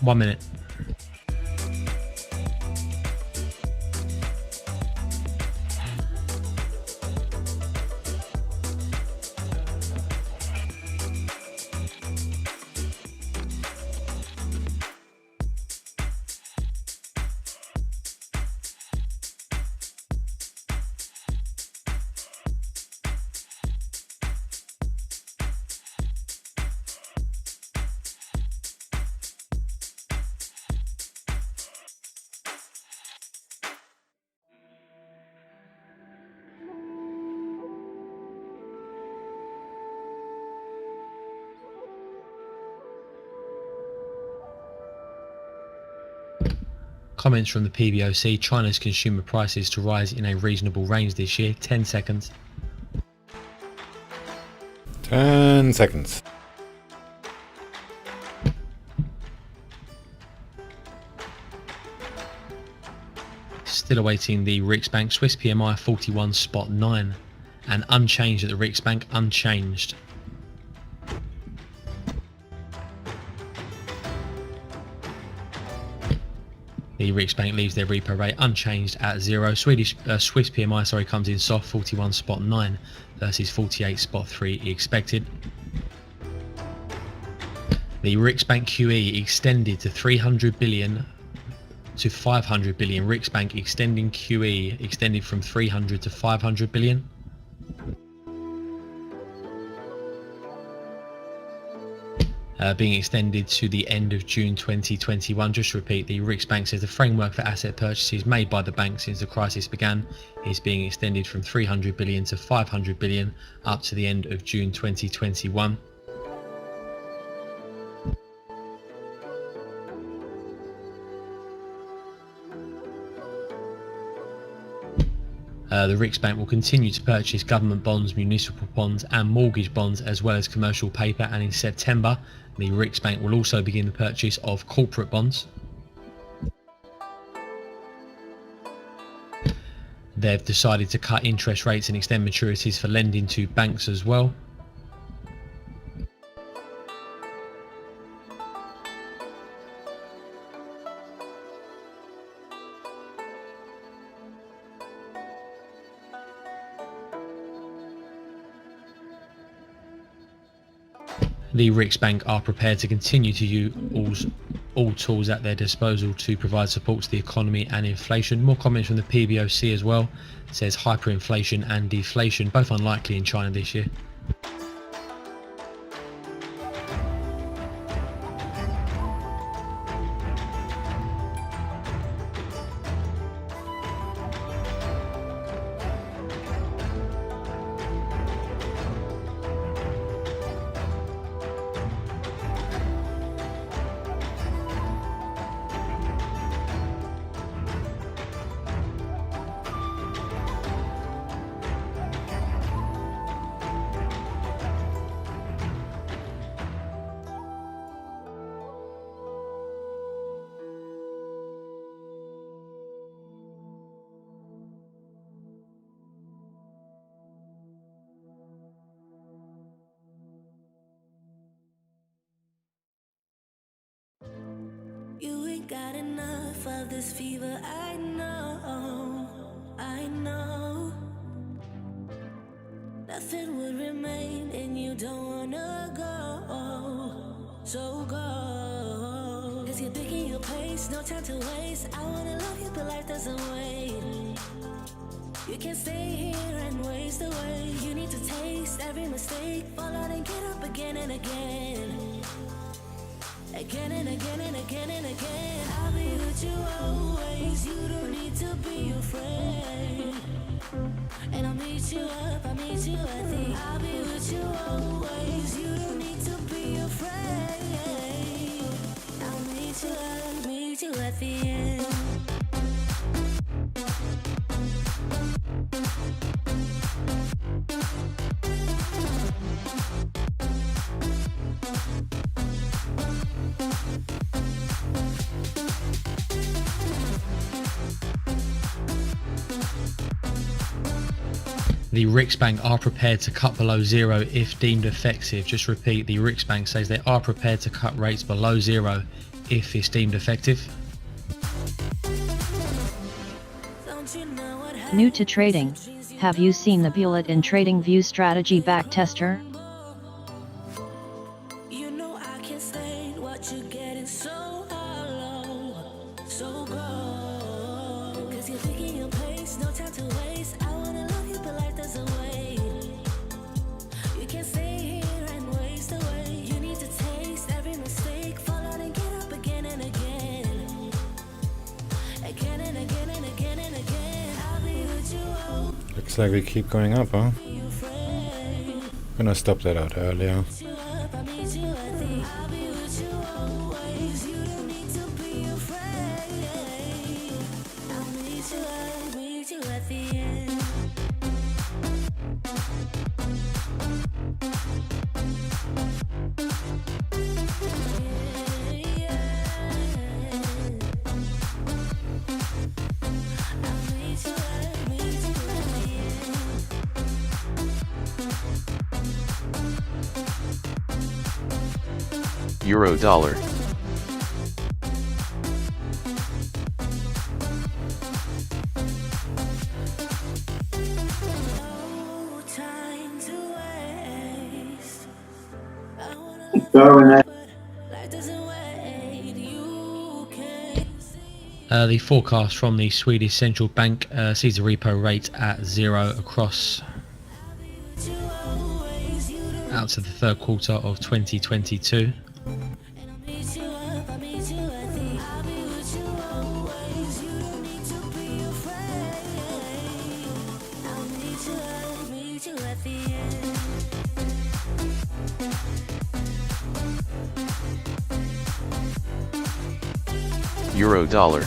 One minute. Comments from the PBOC. China's consumer prices to rise in a reasonable range this year. 10 seconds. 10 seconds. Still awaiting the Riksbank. Swiss PMI 41.9 and unchanged at the Riksbank. Unchanged. The Riksbank leaves their repo rate unchanged at 0. Swiss PMI comes in soft, 41.9 versus 48.3 expected. The Riksbank QE extended to 300 billion to 500 billion. Riksbank extending QE extended from 300 to 500 billion. Being extended to the end of June 2021. Just to repeat, the Riksbank says the framework for asset purchases made by the bank since the crisis began is being extended from 300 billion to 500 billion up to the end of June 2021. The Riksbank will continue to purchase government bonds, municipal bonds and mortgage bonds as well as commercial paper, and in September the Riksbank will also begin the purchase of corporate bonds. They've decided to cut interest rates and extend maturities for lending to banks as well. The Riksbank are prepared to continue to use all tools at their disposal to provide support to the economy and inflation. More comments from the PBOC as well. It says hyperinflation and deflation, both unlikely in China this year. got enough of this fever, I know. Nothing would remain and you don't wanna go, so go. Cause you're picking your pace, no time to waste. I wanna love you but life doesn't wait. You can't stay here and waste away. You need to taste every mistake, fall out and get up again and again. Again and again and again and again. I'll be with you always, you don't need to be afraid. And I'll meet you up, I'll meet you at the. I'll be with you always, you don't need to be afraid. I'll meet you up, meet you at the end. The Riksbank are prepared to cut below zero if deemed effective. Just repeat, the Riksbank says they are prepared to cut rates below zero if it's deemed effective. New to trading, have you seen the bullet in TradingView strategy backtester? You know I can't stay what you're getting so hollow, so go. Cause you're picking your pace, no time to waste. I wanna love you but life doesn't wait. You can't stay here and waste away. You need to taste every mistake, fall out and get up again and again. Again and again and again and again. I'll be with you all. Looks like we keep going up, huh? Gonna stop that out earlier. Euro dollar. The forecast from the Swedish Central Bank sees the repo rate at zero across out to the third quarter of 2022. Euro dollar.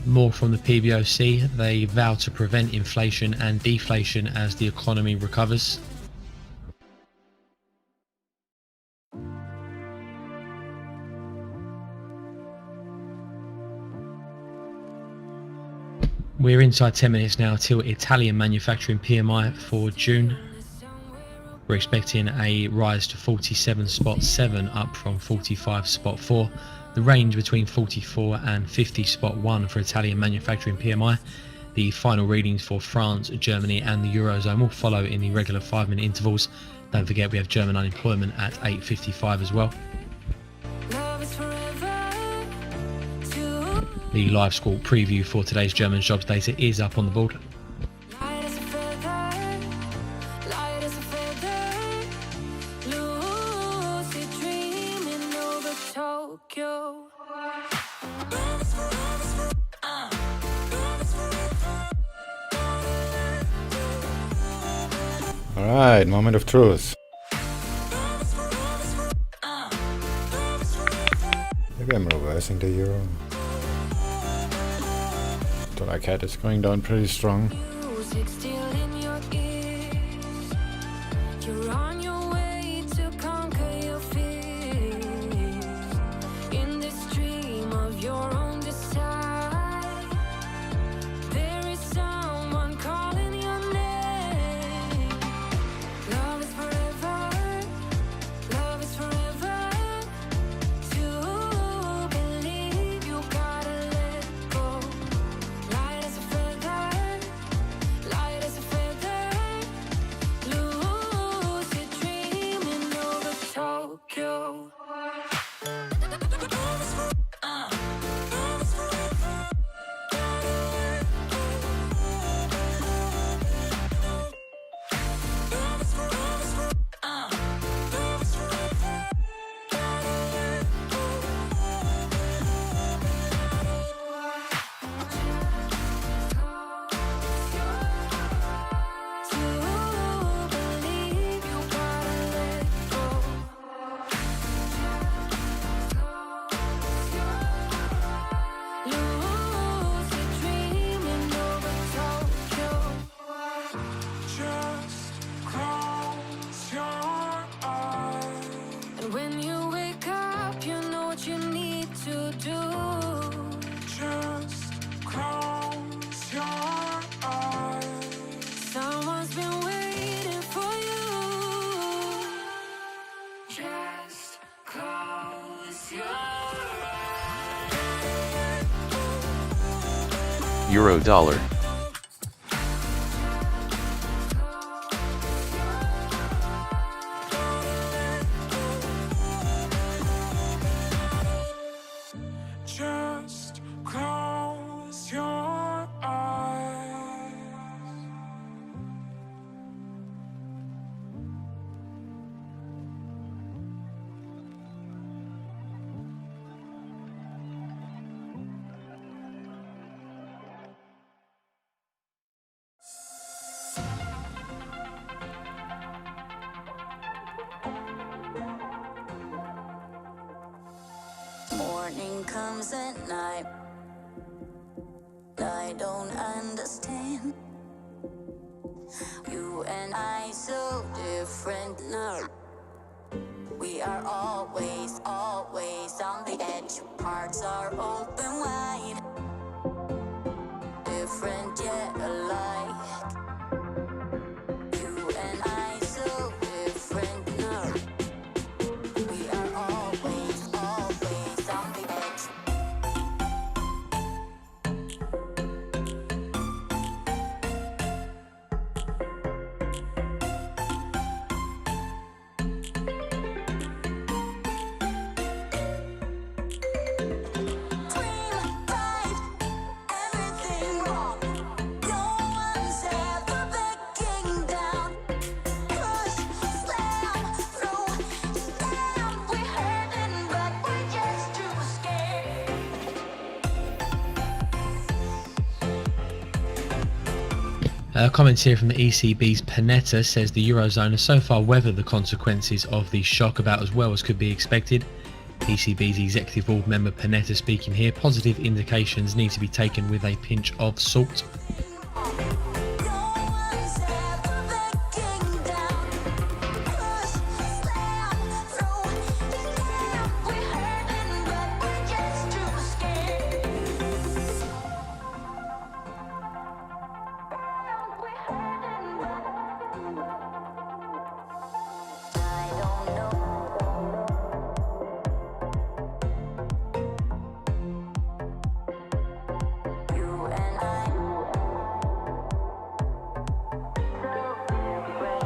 More from the PBOC, they vow to prevent inflation and deflation as the economy recovers. We're inside 10 minutes now till Italian manufacturing PMI for June. We're expecting a rise to 47.7 up from 45.4. The range between 44 and 50.1 for Italian manufacturing PMI. The final readings for France, Germany and the Eurozone will follow in the regular 5-minute intervals. Don't forget we have German unemployment at 8.55 as well. The live score preview for today's German jobs data is up on the board. Alright, moment of truth. Maybe I'm reversing the euro. Dollar cat is going down pretty strong. In this Euro dollar. Just close your eyes. Morning comes at night. I don't understand. You and I so different now. We are always, always on the edge. Hearts are open wide. Different yet alike. You and I so different now. We are always, always on the edge. Dream right, everything wrong. No one's ever backing down. Push, slam, through, slam. We're hurting, but we're just too scared. Comments here from the ECB's Panetta says the Eurozone has so far weathered the consequences of the shock about as well as could be expected. ECB's Executive Board member Panetta speaking here. Positive indications need to be taken with a pinch of salt. No one's ever backing down. Push, slam, through, slam. We're hurting, but we're just too scared. We're hurting, I don't know. You and I so different.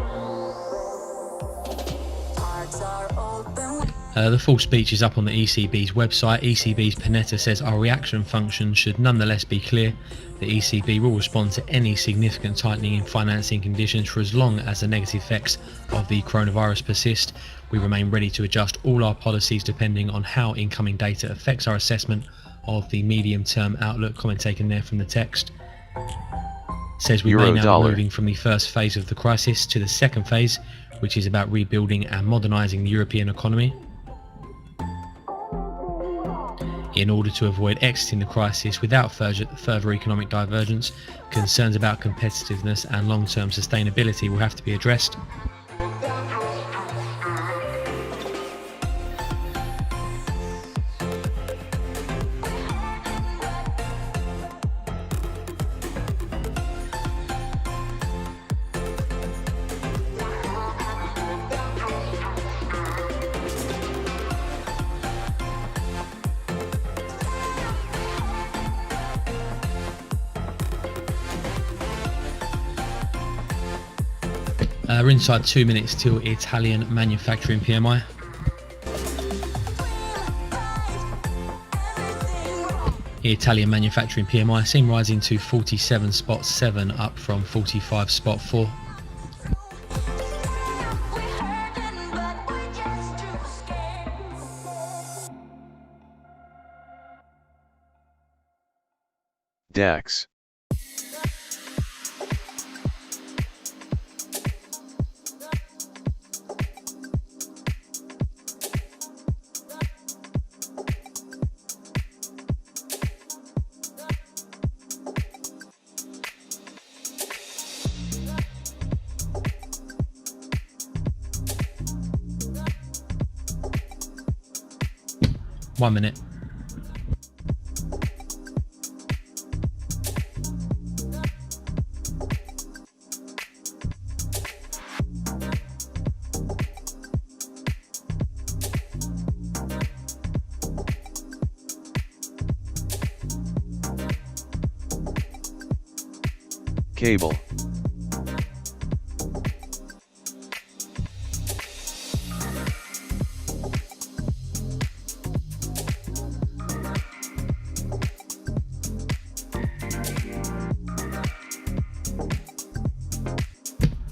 Hearts are open. The full speech is up on the ECB's website. ECB's Panetta says our reaction function should nonetheless be clear. The ECB will respond to any significant tightening in financing conditions for as long as the negative effects of the coronavirus persist. We remain ready to adjust all our policies depending on how incoming data affects our assessment of the medium-term outlook. Comment taken there from the text. Says we may Euro now dollar. be moving from the first phase of the crisis to the second phase, which is about rebuilding and modernising the European economy. In order to avoid exiting the crisis without further economic divergence, concerns about competitiveness and long-term sustainability will have to be addressed. We're inside 2 minutes till Italian manufacturing PMI. Italian manufacturing PMI seen rising to 47.7, up from 45.4. DAX. One minute. Cable.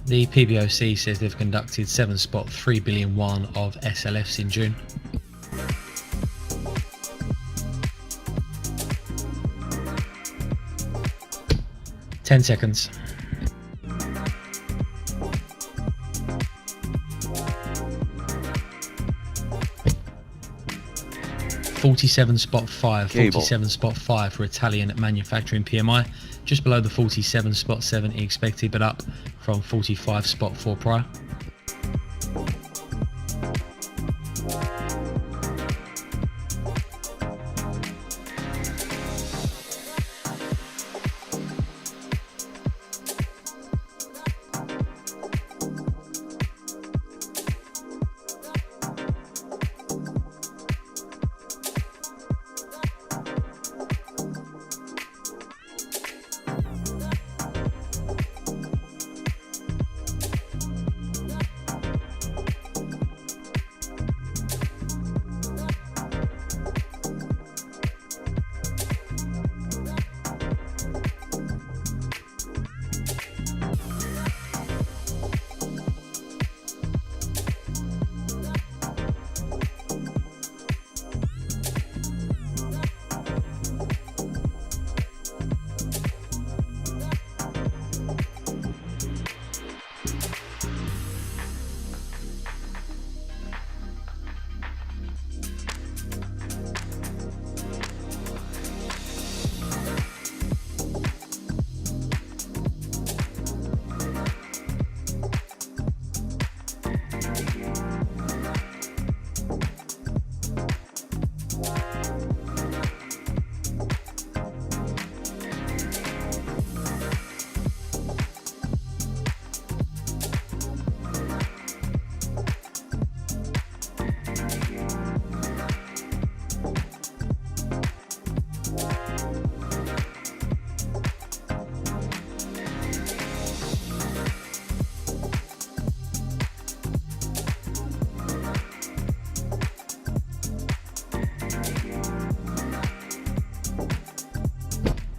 The PBOC says they've conducted 7.3 billion won of SLFs in June. Ten seconds. $47.5 for Italian manufacturing PMI, just below the 47.7 expected, but up from 45.4 prior.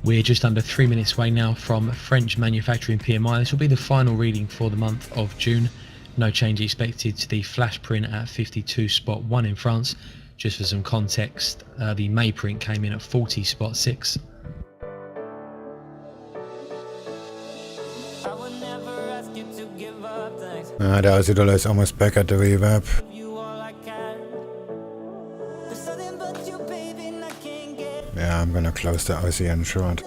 We're just under 3 minutes away now from French manufacturing PMI. This will be the final reading for the month of June. No change expected to the flash print at 52.1 in France. Just for some context, the May print came in at 40.6. The Aussie dollar is almost back at the reverb. Yeah, I'm gonna close the Aussie and short.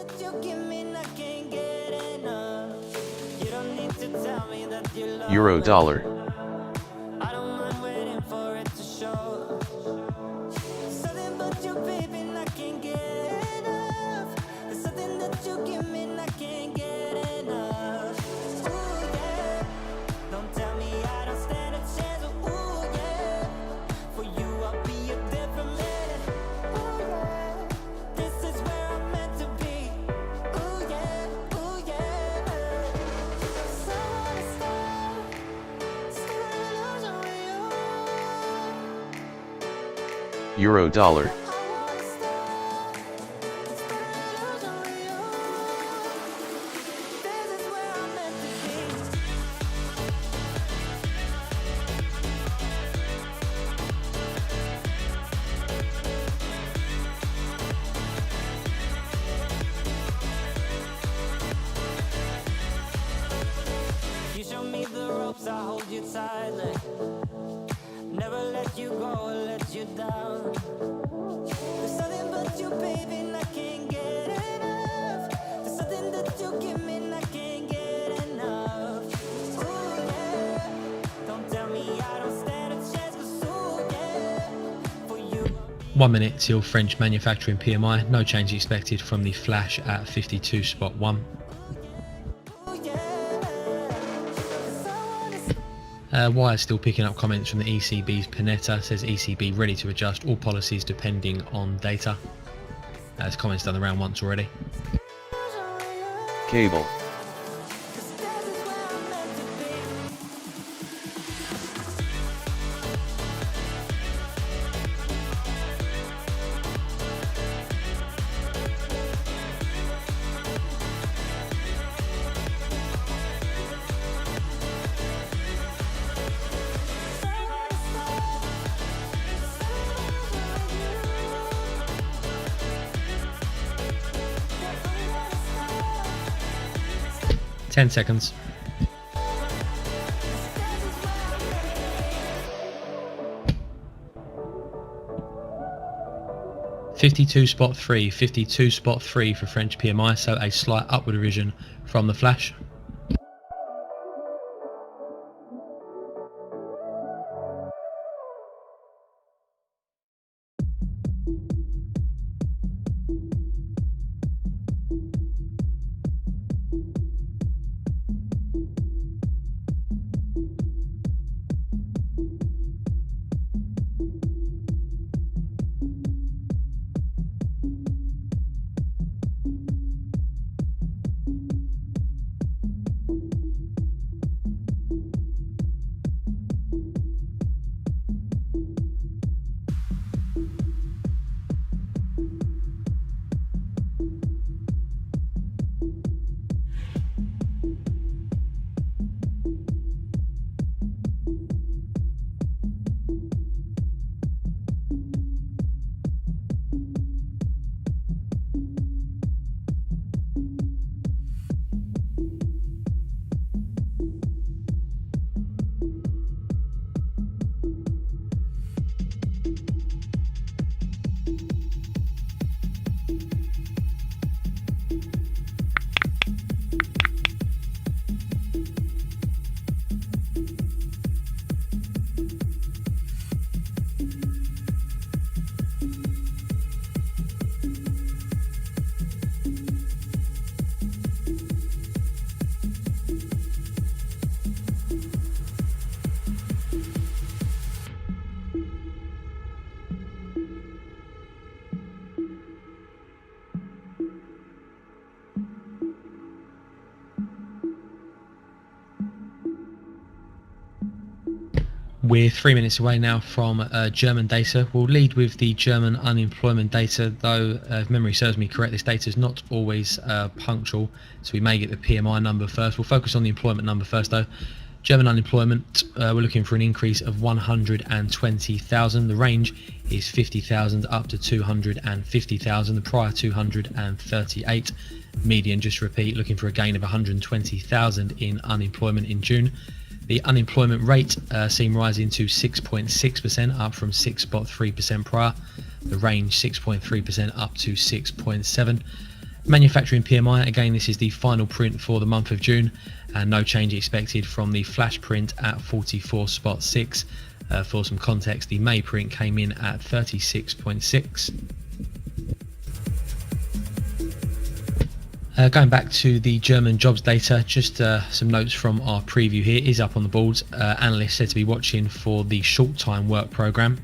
Euro dollar. Euro dollar. You show me the ropes, I hold you tightly. Never let you go or let you down. There's something but you, baby, and I can't get enough. There's something that you give me and I can't get enough. Ooh, yeah. Don't tell me I don't stand a chance, 'cause ooh, yeah. For you. 1 minute till French manufacturing PMI. No change expected from the flash at 52.1. Wire still picking up comments from the ECB's Panetta. Says ECB ready to adjust all policies depending on data. This comment's done the round once already. Cable. 10 seconds. $52.3 for French PMI, so a slight upward revision from the flash. We're 3 minutes away now from German data. We'll lead with the German unemployment data, though if memory serves me correct, this data is not always punctual, so we may get the PMI number first. We'll focus on the employment number first though. German unemployment, we're looking for an increase of 120,000. The range is 50,000 up to 250,000, the prior 238. Median, just to repeat, looking for a gain of 120,000 in unemployment in June. The unemployment rate seen rising to 6.6%, up from 6.3% prior. The range 6.3% up to 6.7%. Manufacturing PMI, again this is the final print for the month of June, and no change expected from the flash print at 44.6. For some context, the May print came in at 36.6. Going back to the German jobs data, just some notes from our preview here is up on the boards. Analysts said to be watching for the short-time work programme,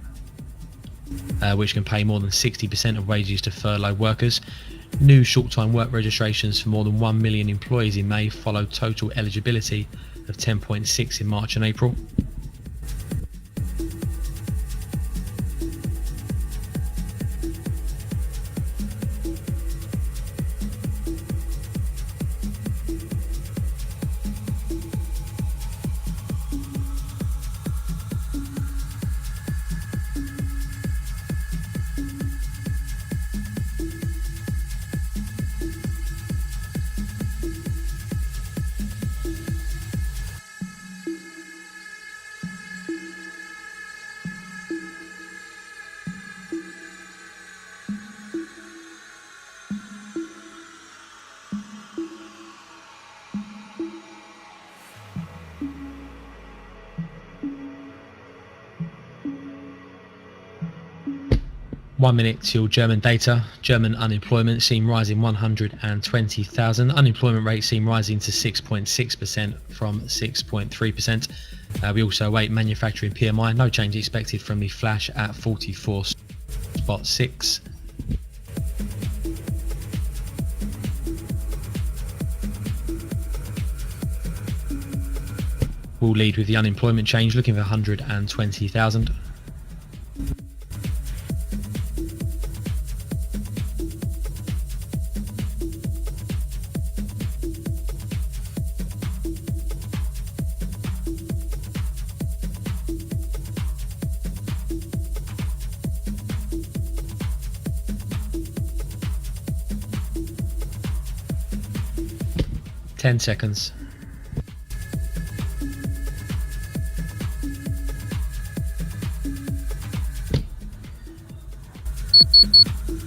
which can pay more than 60% of wages to furloughed workers. New short-time work registrations for more than 1 million employees in May followed total eligibility of 10.6 in March and April. One minute till German data. German unemployment seen rising 120,000. Unemployment rate seen rising to 6.6% from 6.3%. We also await manufacturing PMI. No change expected from the flash at 44.6. We'll lead with the unemployment change, looking for 120,000. Ten seconds.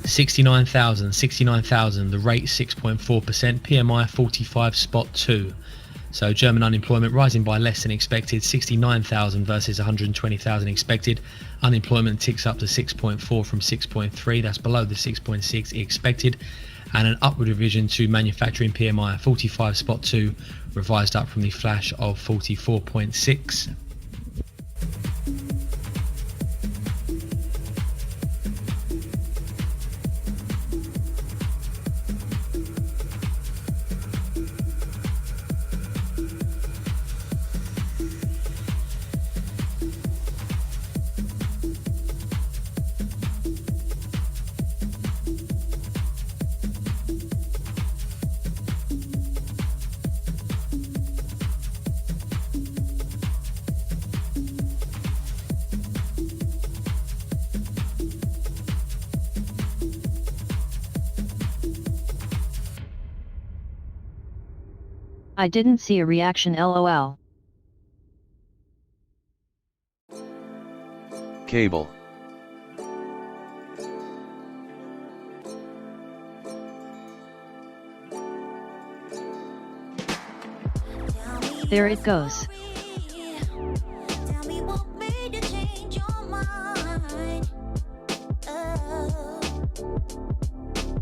69,000, the rate 6.4%, PMI 45.2. So German unemployment rising by less than expected, 69,000 versus 120,000 expected. Unemployment ticks up to 6.4 from 6.3, that's below the 6.6 expected. And an upward revision to manufacturing PMI 45.2, revised up from the flash of 44.6. I didn't see a reaction, lol. Cable. There it goes. Tell me what made you change your mind.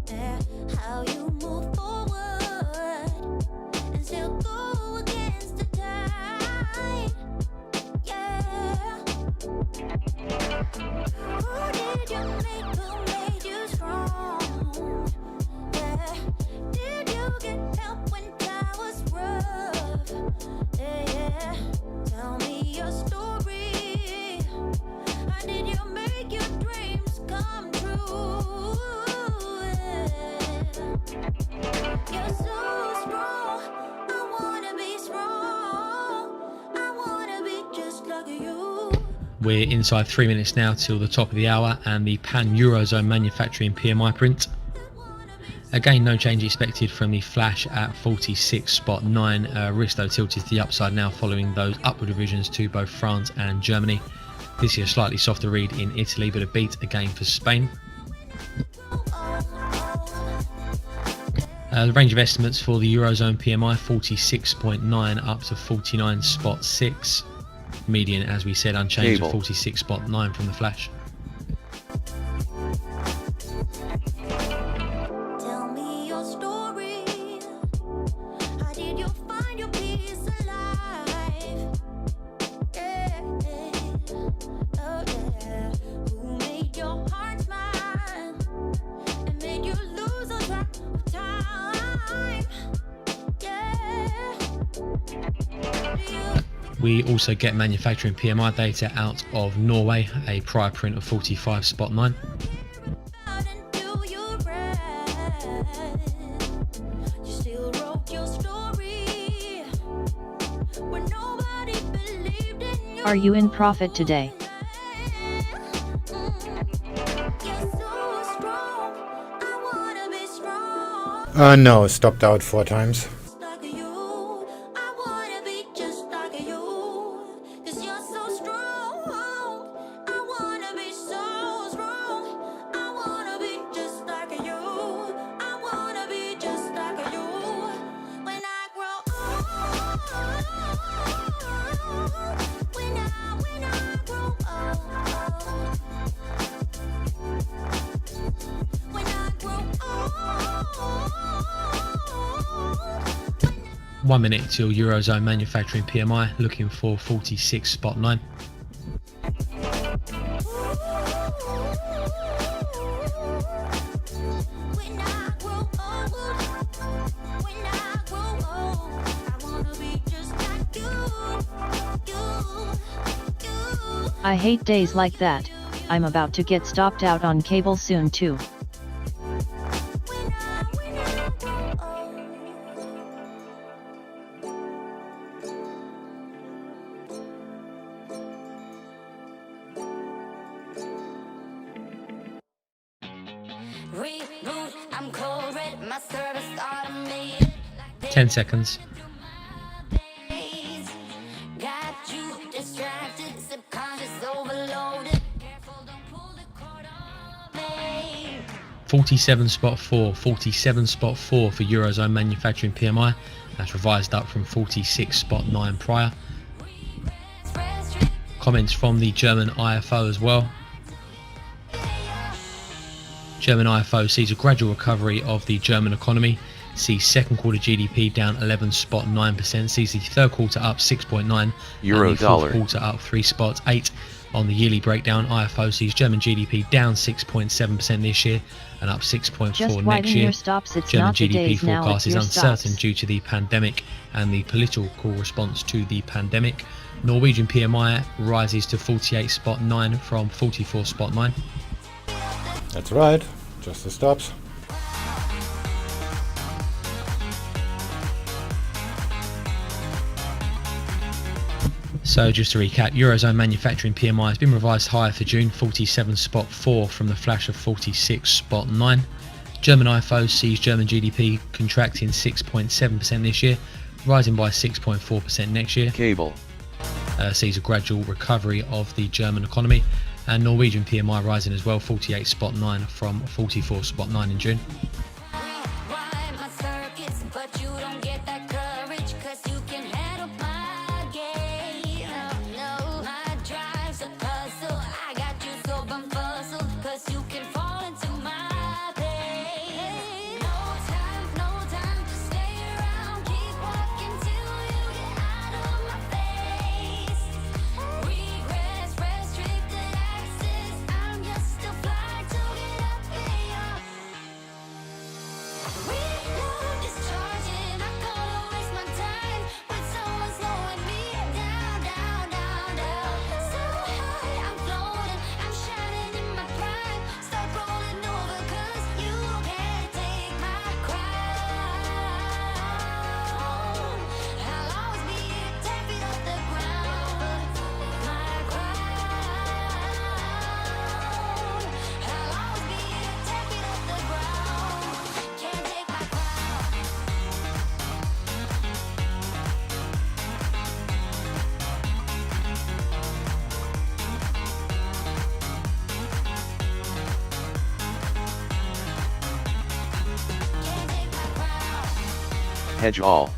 Yeah, how you move forward and still go against the tide. Yeah. Who did you make? Who made you strong? Yeah. Did you get help when that was rough? Yeah. Tell me your story. How did you make your dreams come true? You're so strong. I wanna be strong. I wanna be just like you. We're inside 3 minutes now till the top of the hour and the pan-Eurozone manufacturing PMI print. Again, no change expected from the flash at 46.9. Risk though tilted to the upside now following those upward revisions to both France and Germany. This is a slightly softer read in Italy, but a beat again for Spain. The range of estimates for the Eurozone PMI 46.9 up to 49.6. Median, as we said, unchanged at 46.9 from the flash. Tell me your story. How did you find your peace alive? Yeah. Oh yeah. Who made your heart smile and made you lose on track of time? Yeah. We also get manufacturing PMI data out of Norway, a prior print of 45.9. Are you in profit today? No, stopped out 4 times. One minute till Eurozone manufacturing PMI, looking for 46.9. I hate days like that. I'm about to get stopped out on cable soon too. Reboot, I'm cold red, my service automated. 10 seconds. Got you distracted, subconscious overloaded. Careful, don't pull the cord on me. 47.4 for Eurozone manufacturing PMI. That's revised up from 46.9 prior. Comments from the German IFO as well. German IFO sees a gradual recovery of the German economy, sees second quarter GDP down 11.9%, sees the third quarter up 6.9%, Euro and the dollar. fourth quarter up 3.8%. On the yearly breakdown, IFO sees German GDP down 6.7% this year and up 6.4% Just next widen year. your stops, it's German not the GDP days now, forecast it's is your uncertain stops. due to the pandemic and the political response to the pandemic. Norwegian PMI rises to 48.9 from 44.9. That's right, just the stops. So just to recap, Eurozone manufacturing PMI has been revised higher for June, 47.4 from the flash of 46.9. German IFO sees German GDP contracting 6.7% this year, rising by 6.4% next year. Cable. Sees a gradual recovery of the German economy, and Norwegian PMI rising as well, 48.9 from 44.9 in June. Rewind my circuits, but you don't get that courage, 'cause you can handle my game. No, my drive's a puzzle. I got you so bumfuzzled, 'cause you can fall into my pain. No time to stay around. Keep walking till you get out of my face. Regress, restricted access. I'm just a fly to get up here. We love discharging. I can't waste my time with someone slowing me down, down, down, down. So high, I'm floating, I'm shining in my prime. Start rolling over, 'cause you can't take my crown. I'll always be 10 feet off the ground. My crown. I'll always be 10 feet off the ground. Can't take my crown. Can't take my crown. Hedge all.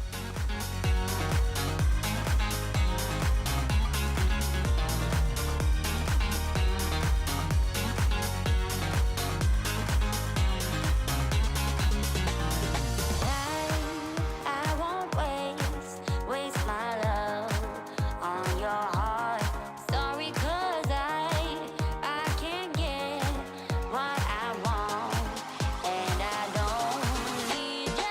I won't waste my love on your heart. Sorry, 'cause I can't get what I want, and I don't need you.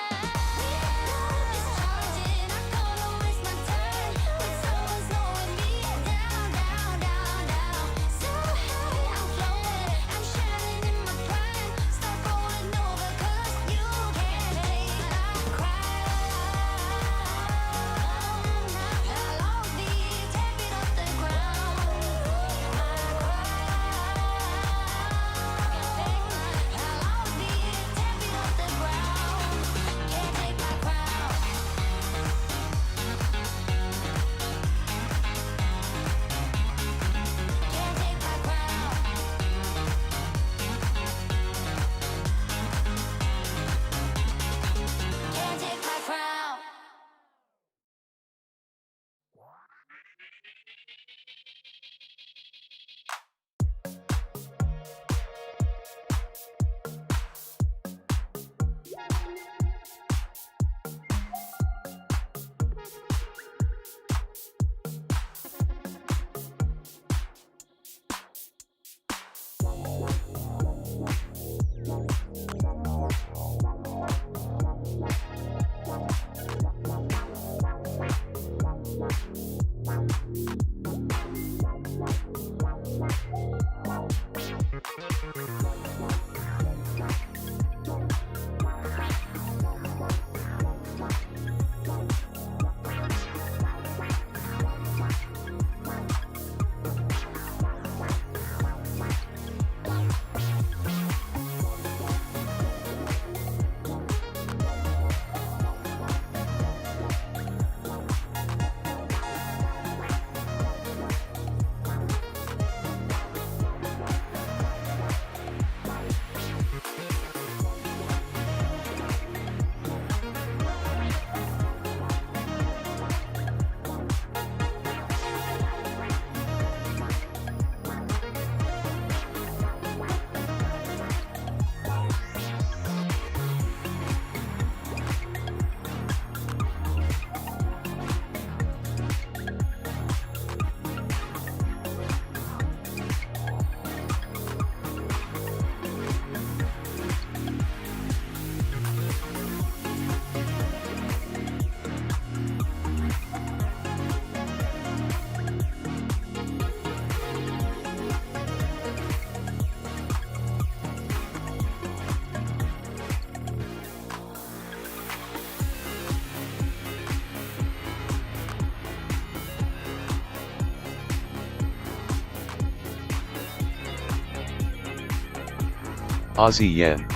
Aussie yen.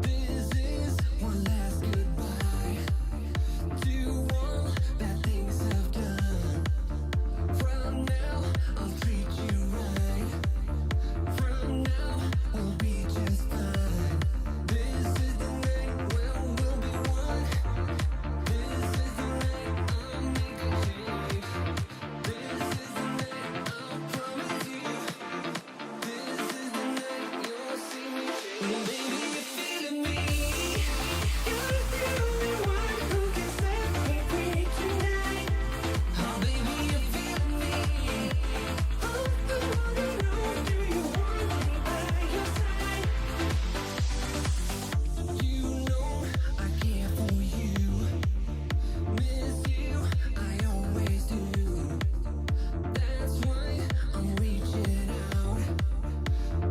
This is one last goodbye to all bad things I've done. From now, I'll treat you right. From now, we'll be just fine. This is the night where we'll be one. This is the night I'll make a change. This is the night I'll promise you. This is the night you'll see me change. Baby, you're feeling me. You're the only one who can set me free tonight. Oh, baby, you're feeling me. Oh, I wanna know, do you want me by your side? You know I care for you. Miss you, I always do. That's why I'm reaching out.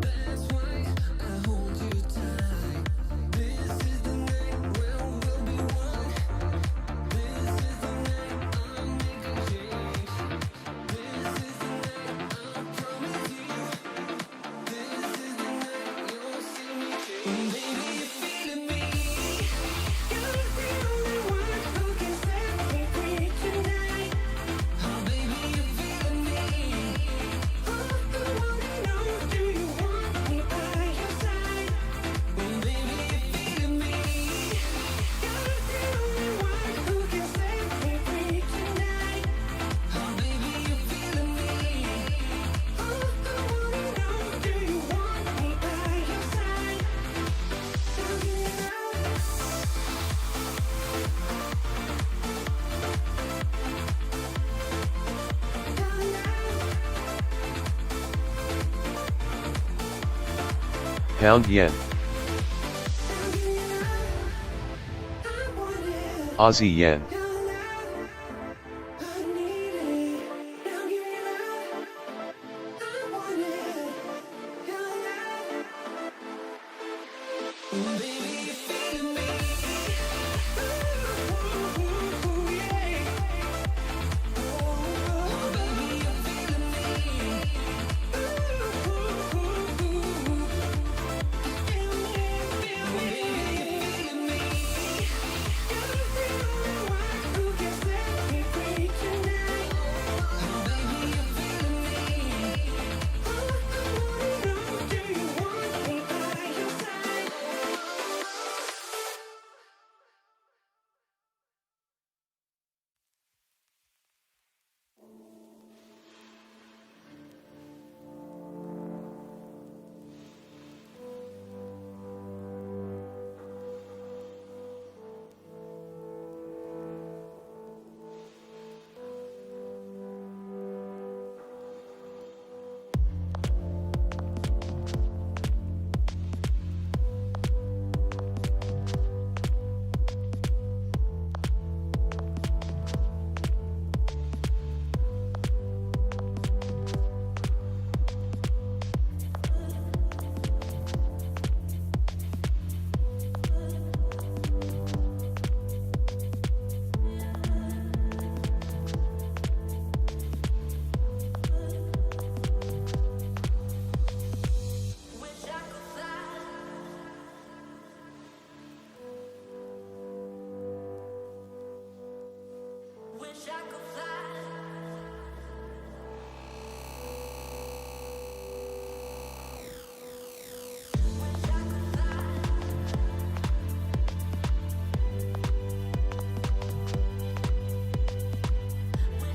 That's why I hold you tight. This is the night where we'll be one. This is the night I'll make a change. This is the night I'll promise you. This is the night you'll see me change. Baby, you're feeling me. You're the only one who can set me free tonight. Oh, baby, you're feeling me. Oh, I wanna know, do you want me by your side? Oh, baby, you're feeling me. You're the only one who can set me free tonight. Oh, baby, you're feeling me. Oh, I wanna know, do you want me by your side? Now get Pound yen. Aussie yen.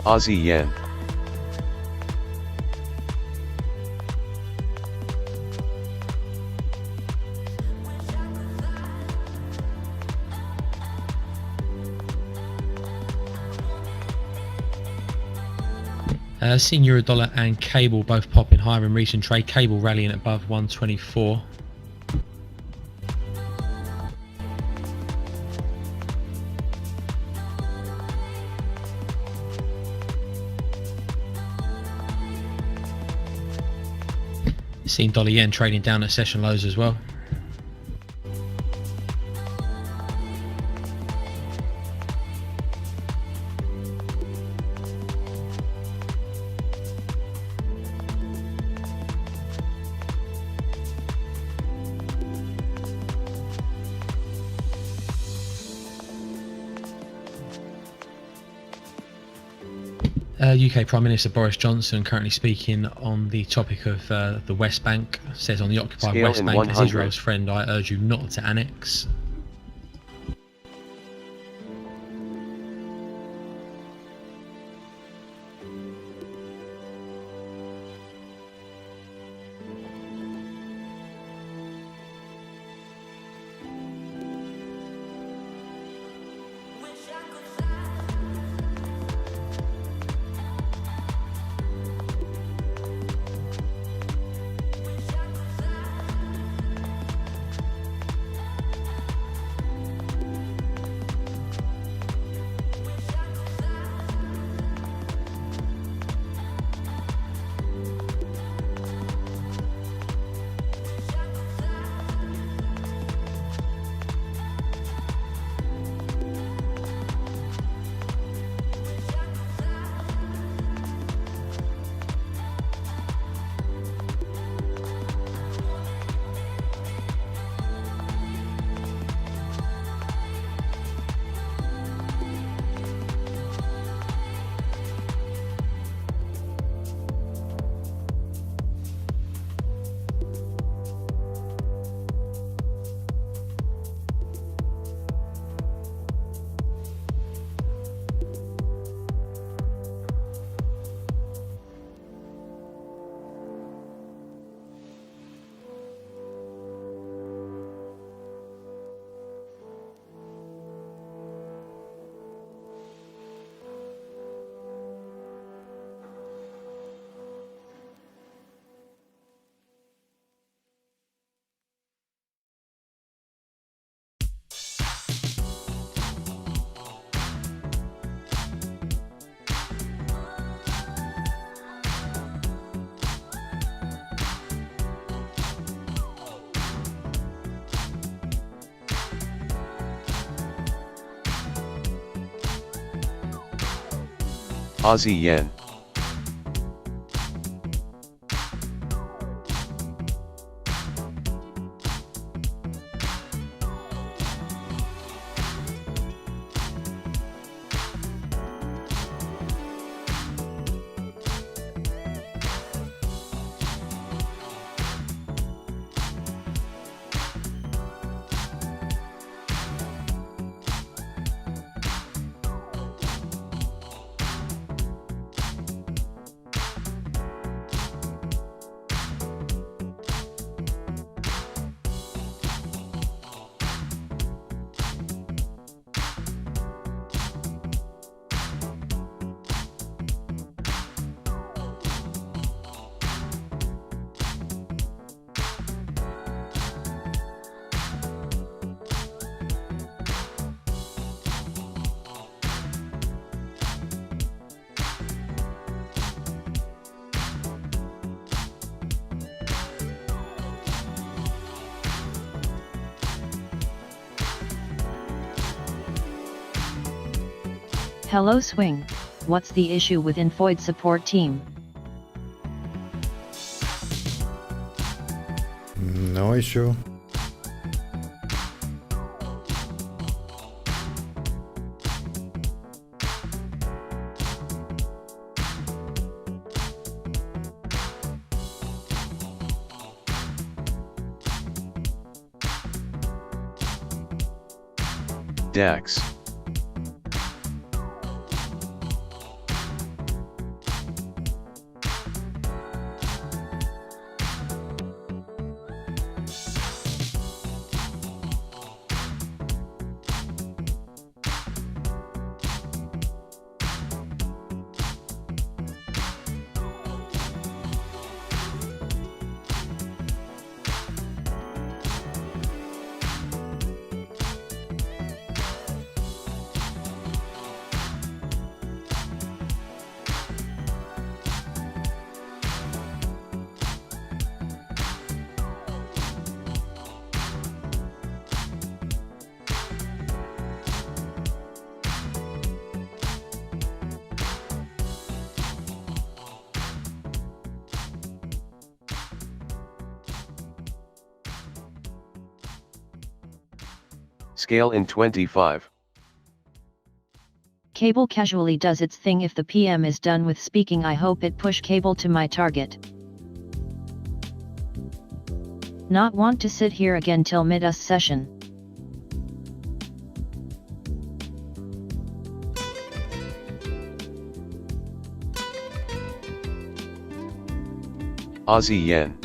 Aussie yen. Seen euro dollar and cable both popping higher in recent trade. Cable rallying above 124. Seen dollar yen trading down at session lows as well. UK Prime Minister Boris Johnson currently speaking on the topic of the West Bank. Says on the occupied Scale West in Bank, as 100. Israel's friend, I urge you not to annex. Aussie yen. Hello Swing, what's the issue with Infoid support team? No issue. DAX. Scale in 25. Cable casually does its thing. If the PM is done with speaking, I hope it push cable to my target. Not want to sit here again till mid-us session. Aussie yen.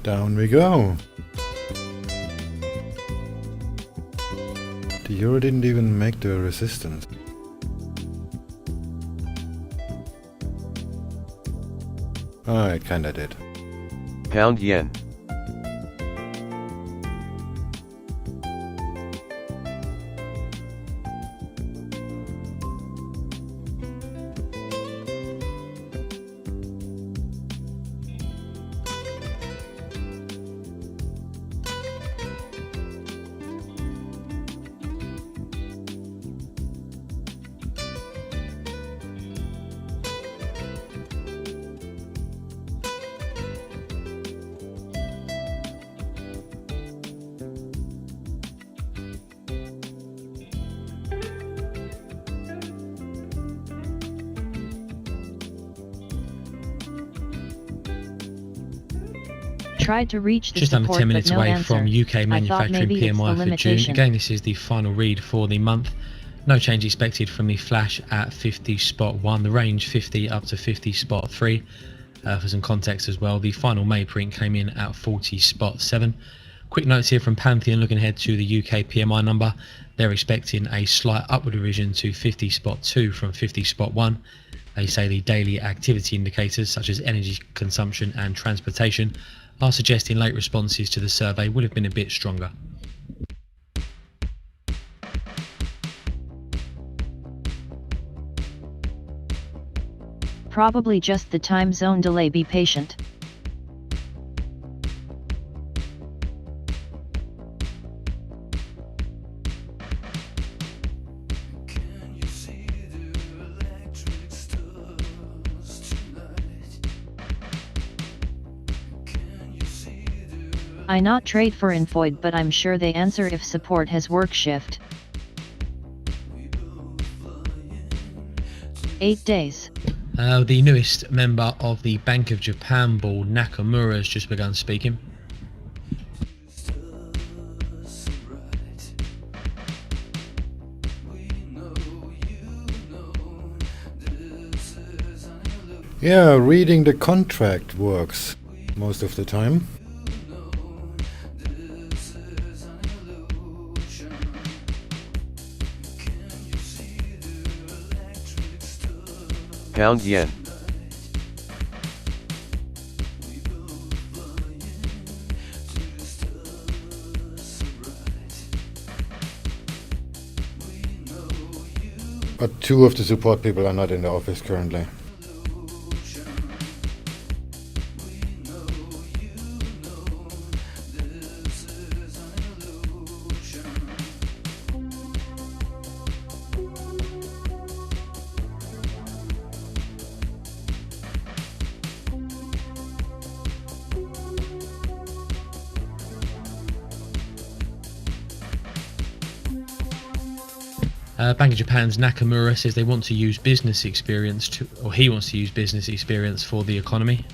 Down we go. The euro didn't even make the resistance. Oh, it kinda did. Pound yen. Tried to reach the Just under support, 10 minutes but no away answer. from UK I thought manufacturing maybe it's the PMI for June. limitation. Again, this is the final read for the month. No change expected from the flash at 50.1, the range 50 up to 50.3. For some context as well, the final May print came in at 40.7. Quick notes here from Pantheon looking ahead to the UK PMI number. They're expecting a slight upward revision to 50.2 from 50.1. They say the daily activity indicators such as energy consumption and transportation are suggesting late responses to the survey would have been a bit stronger. Probably just the time zone delay. Be patient. I not trade for Infoid, but I'm sure they answer if support has work shift. 8 days. The newest member of the Bank of Japan board, Nakamura, has just begun speaking. Yeah, reading the contract works most of the time. Pound yen. But two of the support people are not in the office currently. Bank of Japan's Nakamura says they want to use business experience to, or he wants to use business experience for the economy.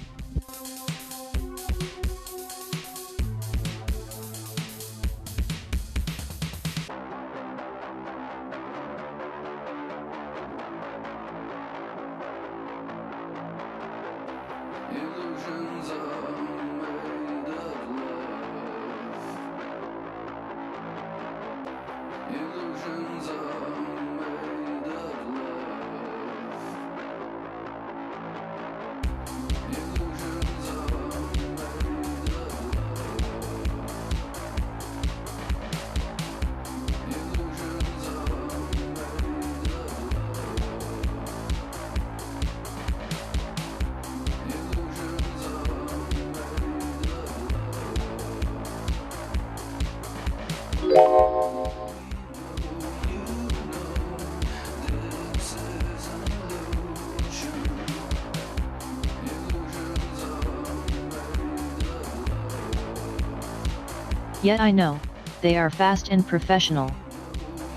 Yet I know, they are fast and professional.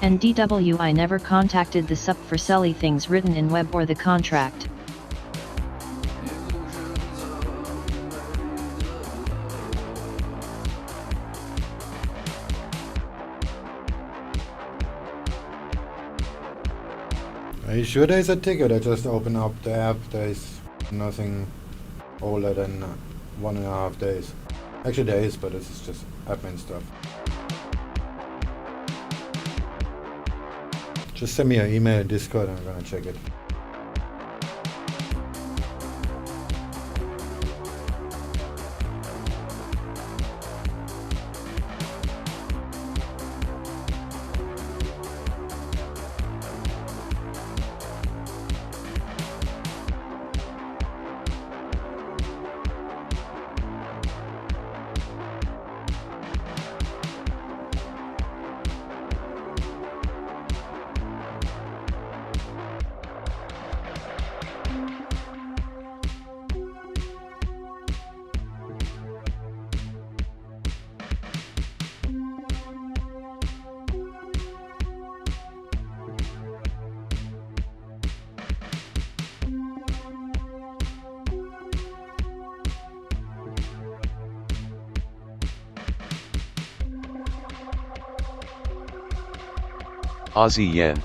And I never contacted the sup for silly things written in web or the contract. Are you sure there's a ticket? I just opened up the app. There's nothing older than 1.5 days. Actually there is, but it's just admin stuff. Just send me an email in Discord and I'm gonna check it. Aussie yen.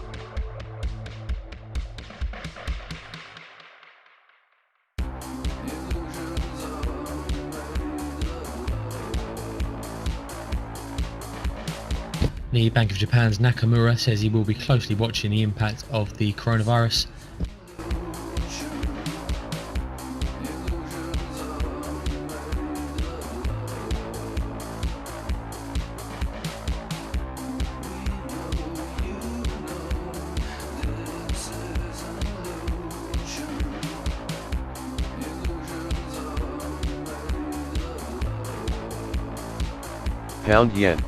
The Bank of Japan's Nakamura says he will be closely watching the impact of the coronavirus. Pound yen.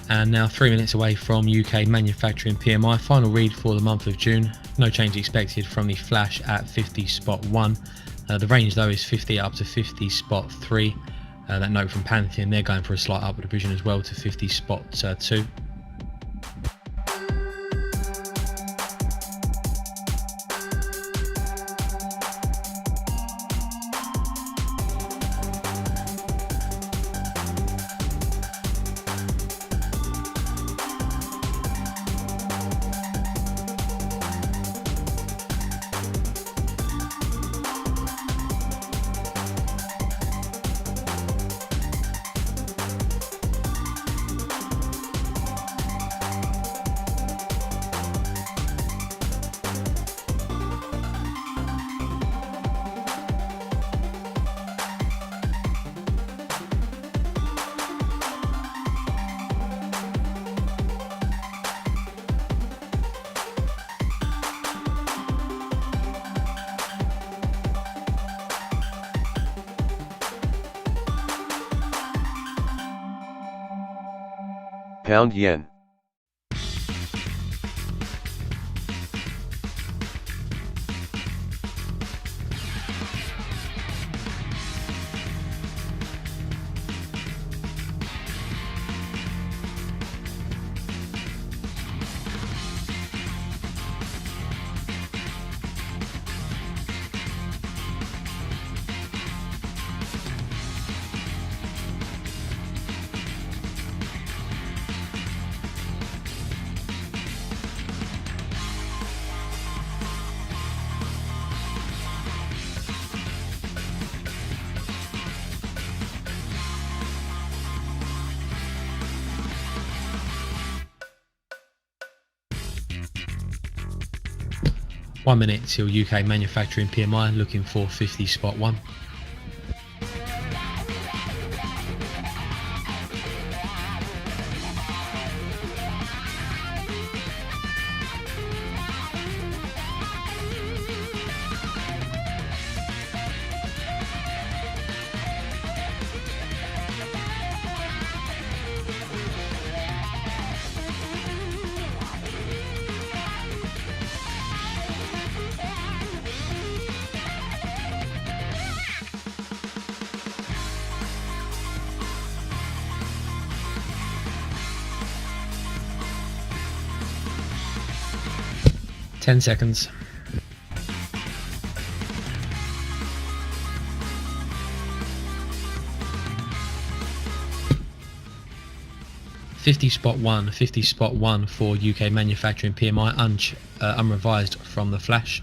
And now 3 minutes away from UK manufacturing PMI, final read for the month of June. No change expected from the flash at 50.1. The range though is 50 up to 50.3. That note from Pantheon, they're going for a slight upward revision as well to 50.2. Pound yen. 1 minute till UK manufacturing PMI, looking for 50.1. Ten seconds. $50.1, 50.1 for UK manufacturing PMI, unrevised from the flash.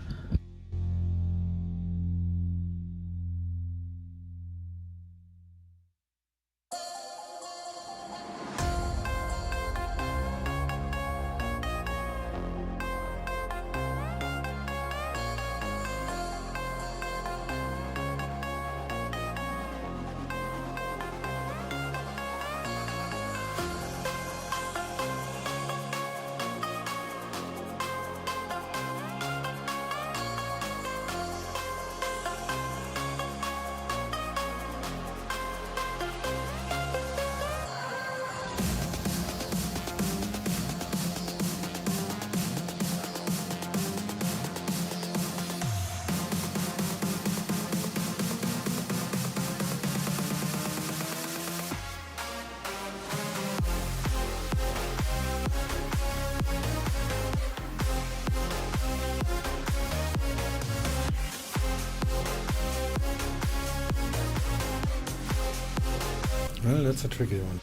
Well, that's a tricky one.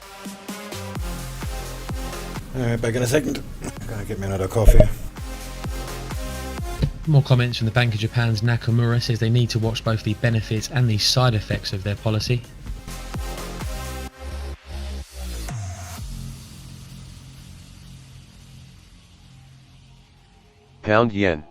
Alright, back in a second. Gonna get me another coffee. More comments from the Bank of Japan's Nakamura says they need to watch both the benefits and the side effects of their policy. Pound yen.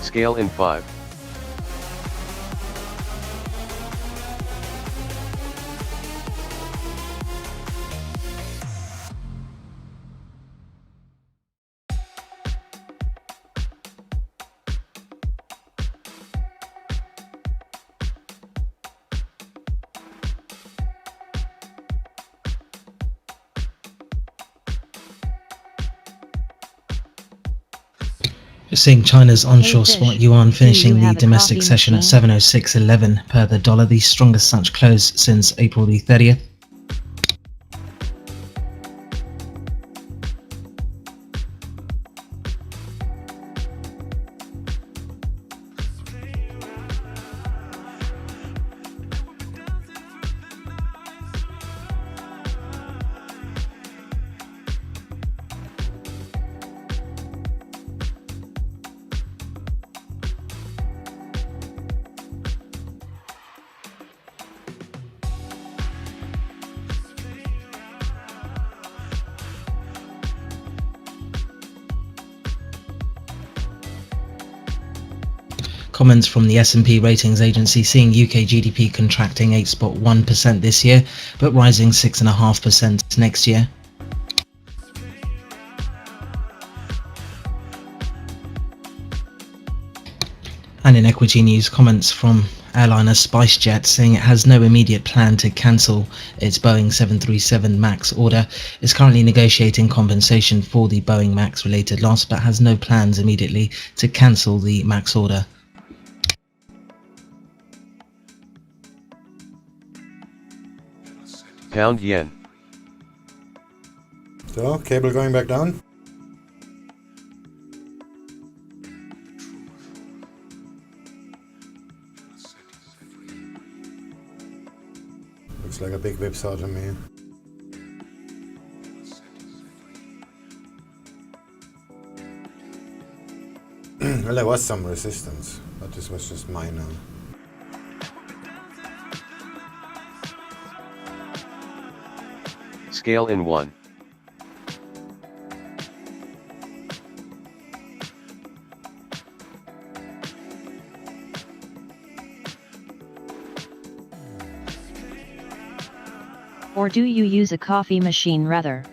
Scale in 5. Seeing China's onshore Hey, spot Fish, yuan do finishing you the have a domestic coffee session at machine? 706.11 per the dollar, the strongest such close since April the 30th. Comments from the S&P ratings agency seeing UK GDP contracting 8.1% this year, but rising 6.5% next year. And in equity news, comments from airliner SpiceJet saying it has no immediate plan to cancel its Boeing 737 MAX order. It's currently negotiating compensation for the Boeing MAX related loss, but has no plans immediately to cancel the MAX order. Pound yen. So, cable going back down. Looks like a big whipsaw to me. Well, there was some resistance, but this was just minor. Scale in 1. Or do you use a coffee machine rather?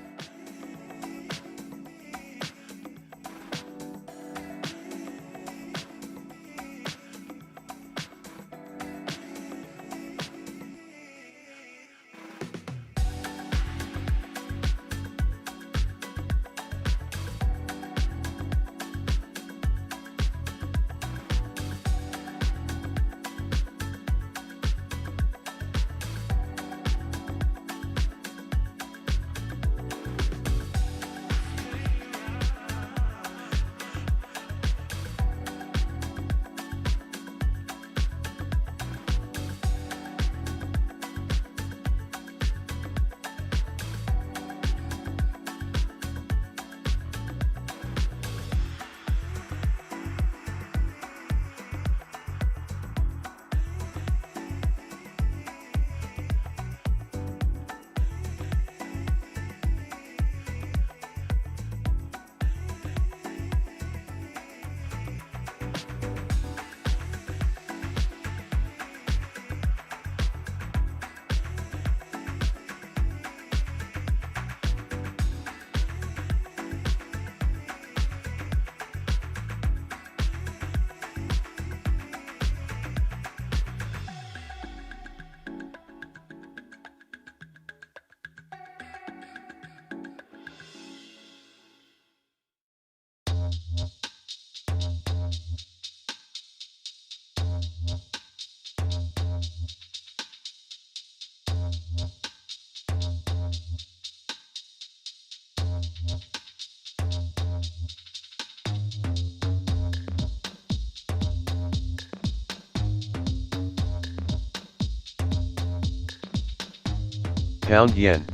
Pound yen.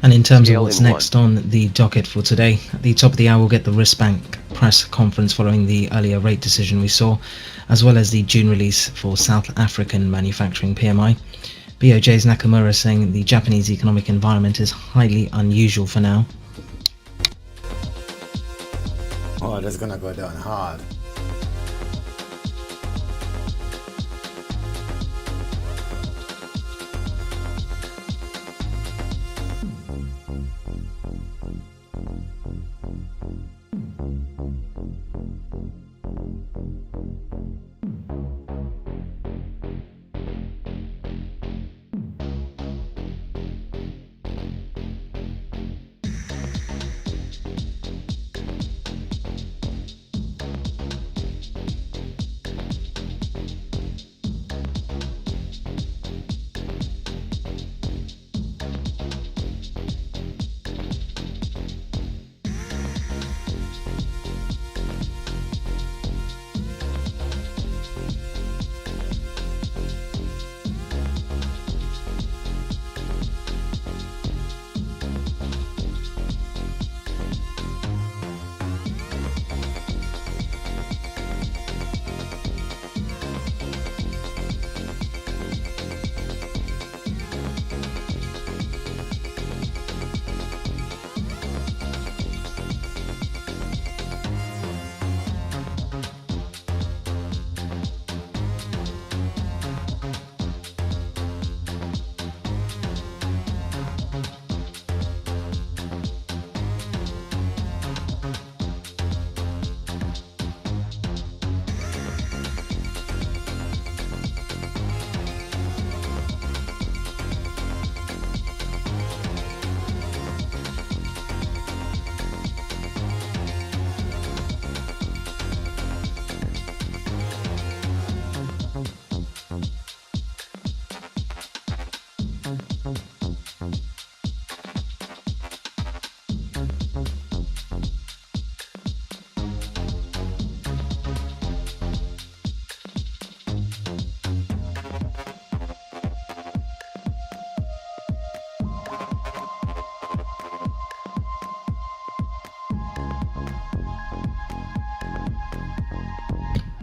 And in terms of Scale what's in next on the docket for today, at the top of the hour we'll get the Risk Bank press conference following the earlier rate decision we saw, as well as the June release for South African manufacturing PMI. BOJ's Nakamura saying the Japanese economic environment is highly unusual for now. Oh, that's gonna go down hard.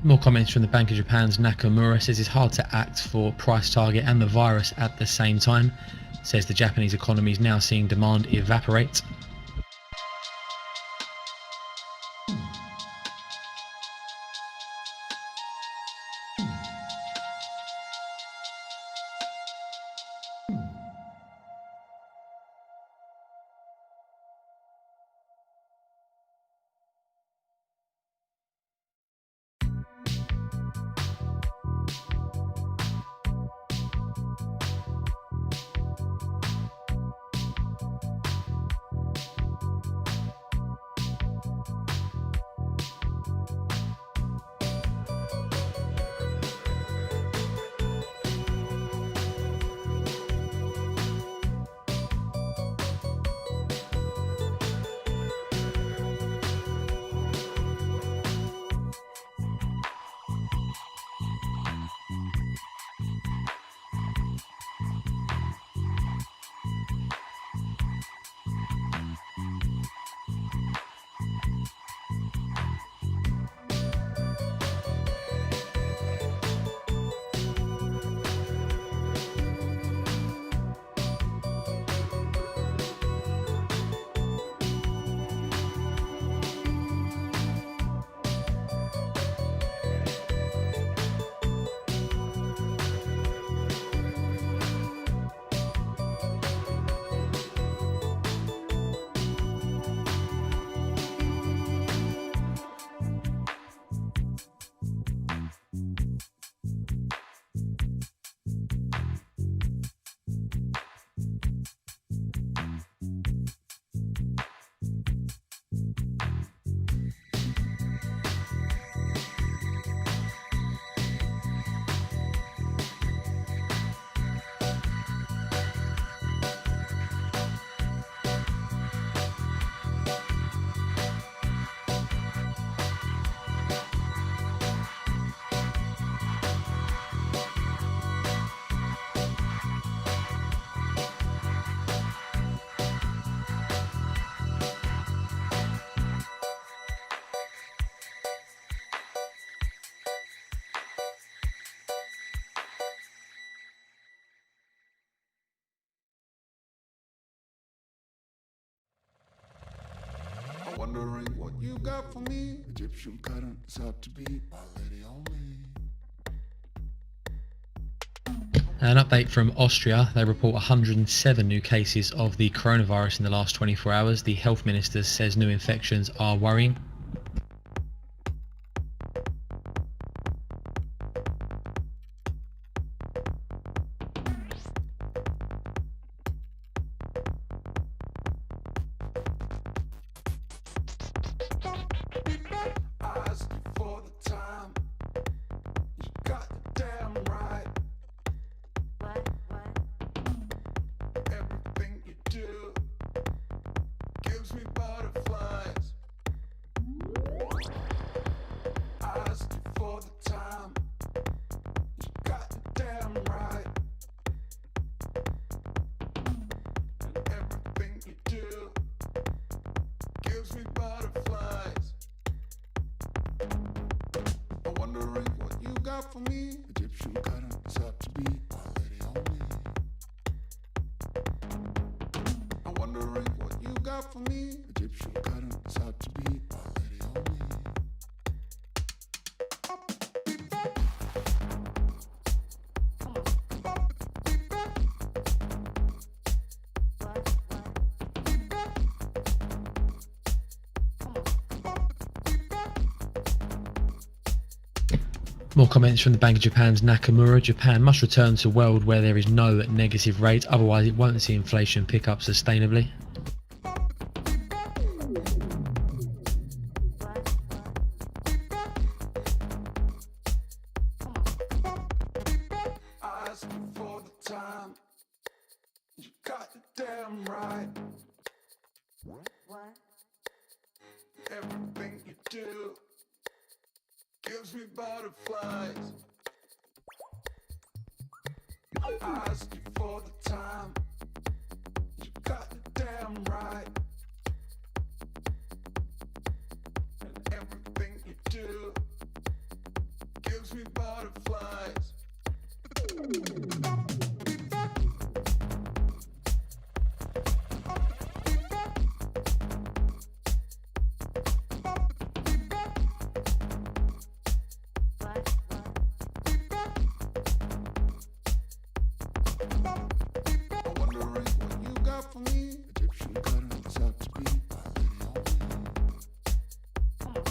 More comments from the Bank of Japan's Nakamura. Says it's hard to act for price target and the virus at the same time. Says the Japanese economy is now seeing demand evaporate. Wondering what you got for me. Egyptian currents out to be my lady only. An update from Austria. They report 107 new cases of the coronavirus in the last 24 hours. The health minister says new infections are worrying. For me, Egyptian currents out to be my lady only. I'm wondering what you got for me. Egyptian currents out to be my lady only. More comments from the Bank of Japan's Nakamura. Japan must return to a world where there is no negative rate, otherwise it won't see inflation pick up sustainably. Everything you do gives me butterflies. I ask you for the time. You got it damn right. And everything you do gives me butterflies. I'm wondering what you got for me. Egyptian cuttings out to be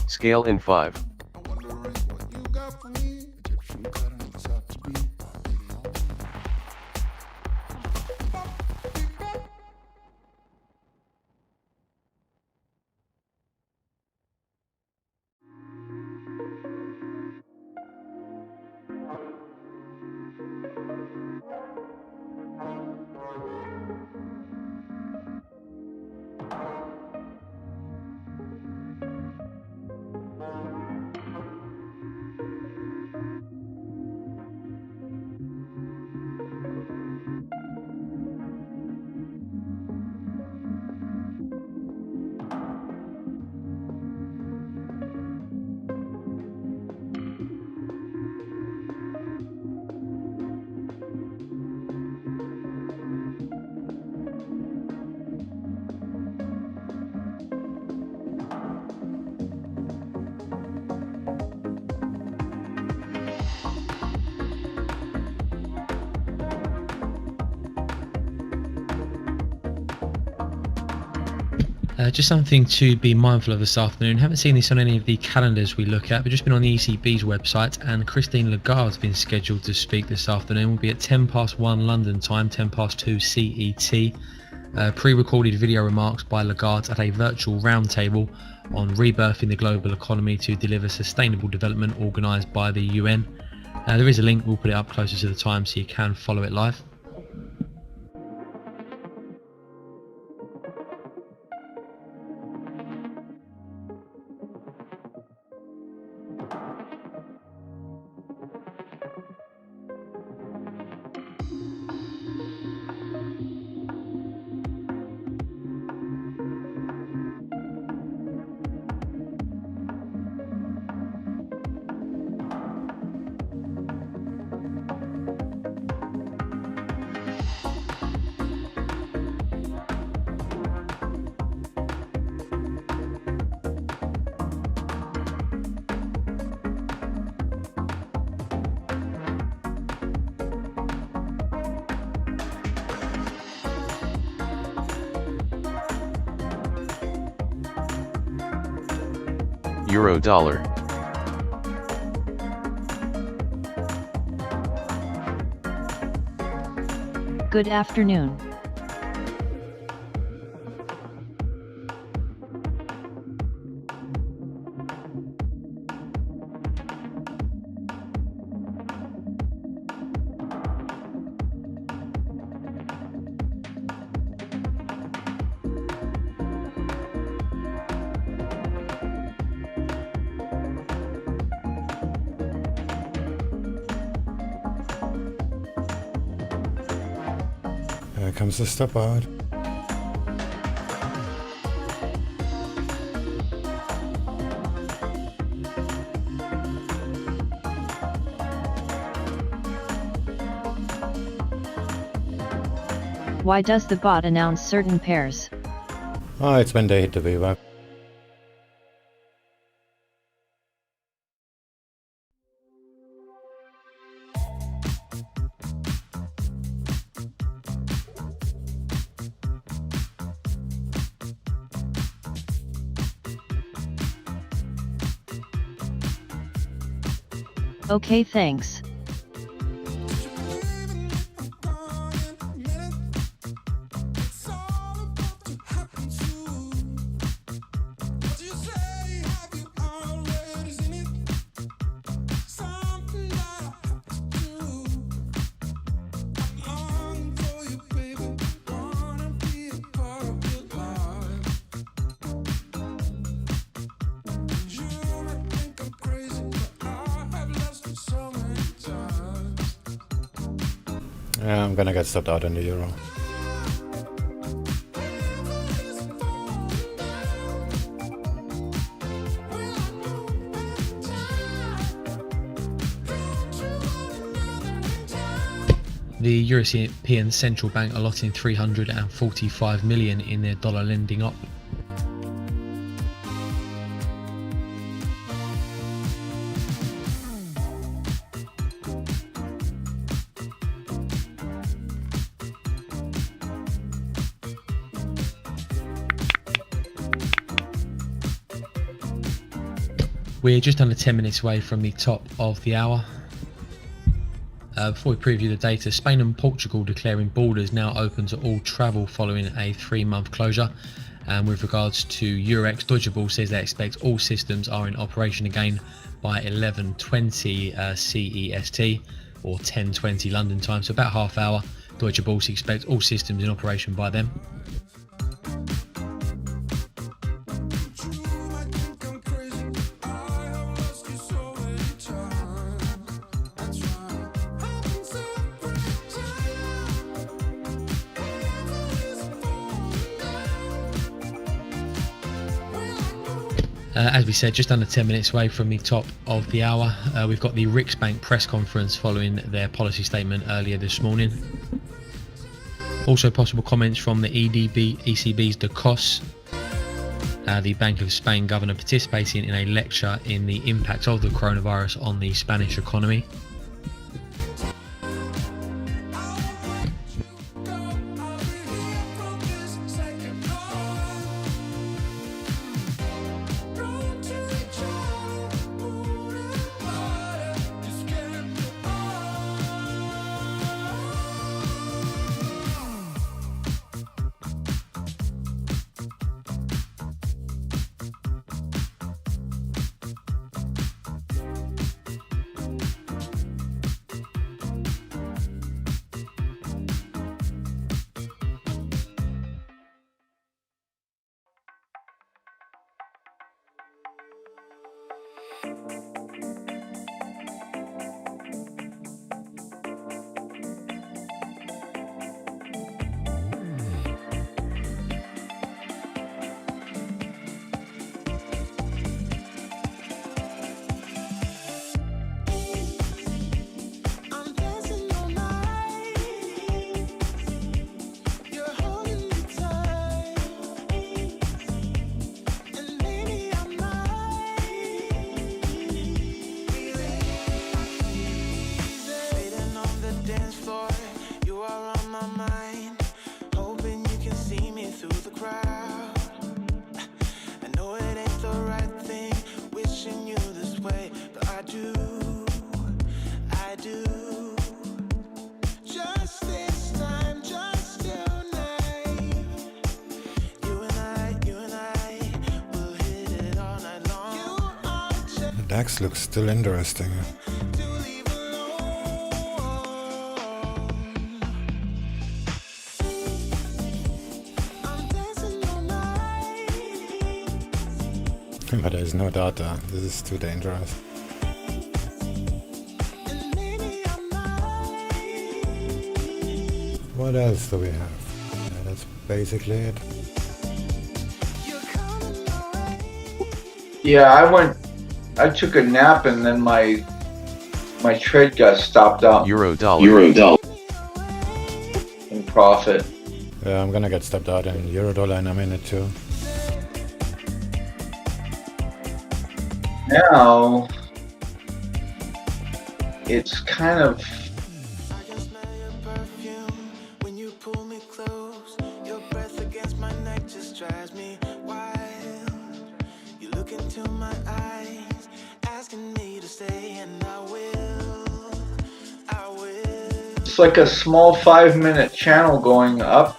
Scale in 5. I'm wondering what you got for me. Egyptian cuttings out to be Just something to be mindful of this afternoon. Haven't seen this on any of the calendars we look at, but just been on the ECB's website, and Christine Lagarde's been scheduled to speak this afternoon. Will be at 1:10 London time, 2:10 CET. Pre-recorded video remarks by Lagarde at a virtual roundtable on rebirthing the global economy to deliver sustainable development, organised by the UN. There is a link, we'll put it up closer to the time so you can follow it live. Euro dollar. Good afternoon. Here comes the stop out. Why does the bot announce certain pairs? Oh, it's when they hit the VWAP. Okay, thanks. Yeah, I'm gonna get stopped out in the euro. The European Central Bank allotting 345 million in their dollar lending op. We're just under 10 minutes away from the top of the hour. Before we preview the data, Spain and Portugal declaring borders now open to all travel following a 3-month closure. And with regards to Eurex, Deutsche Börse says they expect all systems are in operation again by 11:20 CEST or 10:20 London time, so about half hour. Deutsche Börse expects all systems in operation by then. As we said, just under 10 minutes away from the top of the hour. We've got the Riksbank press conference following their policy statement earlier this morning. Also possible comments from the ECB's De Cos, the Bank of Spain governor, participating in a lecture in the impact of the coronavirus on the Spanish economy. DAX looks still interesting. But there is no data. This is too dangerous. What else do we have? Yeah, that's basically it. Yeah, I took a nap and then my trade got stopped out. Eurodollar. In profit. Yeah, I'm gonna get stepped out in Eurodollar in a minute too. Now it's kind of it's like a small 5-minute channel going up.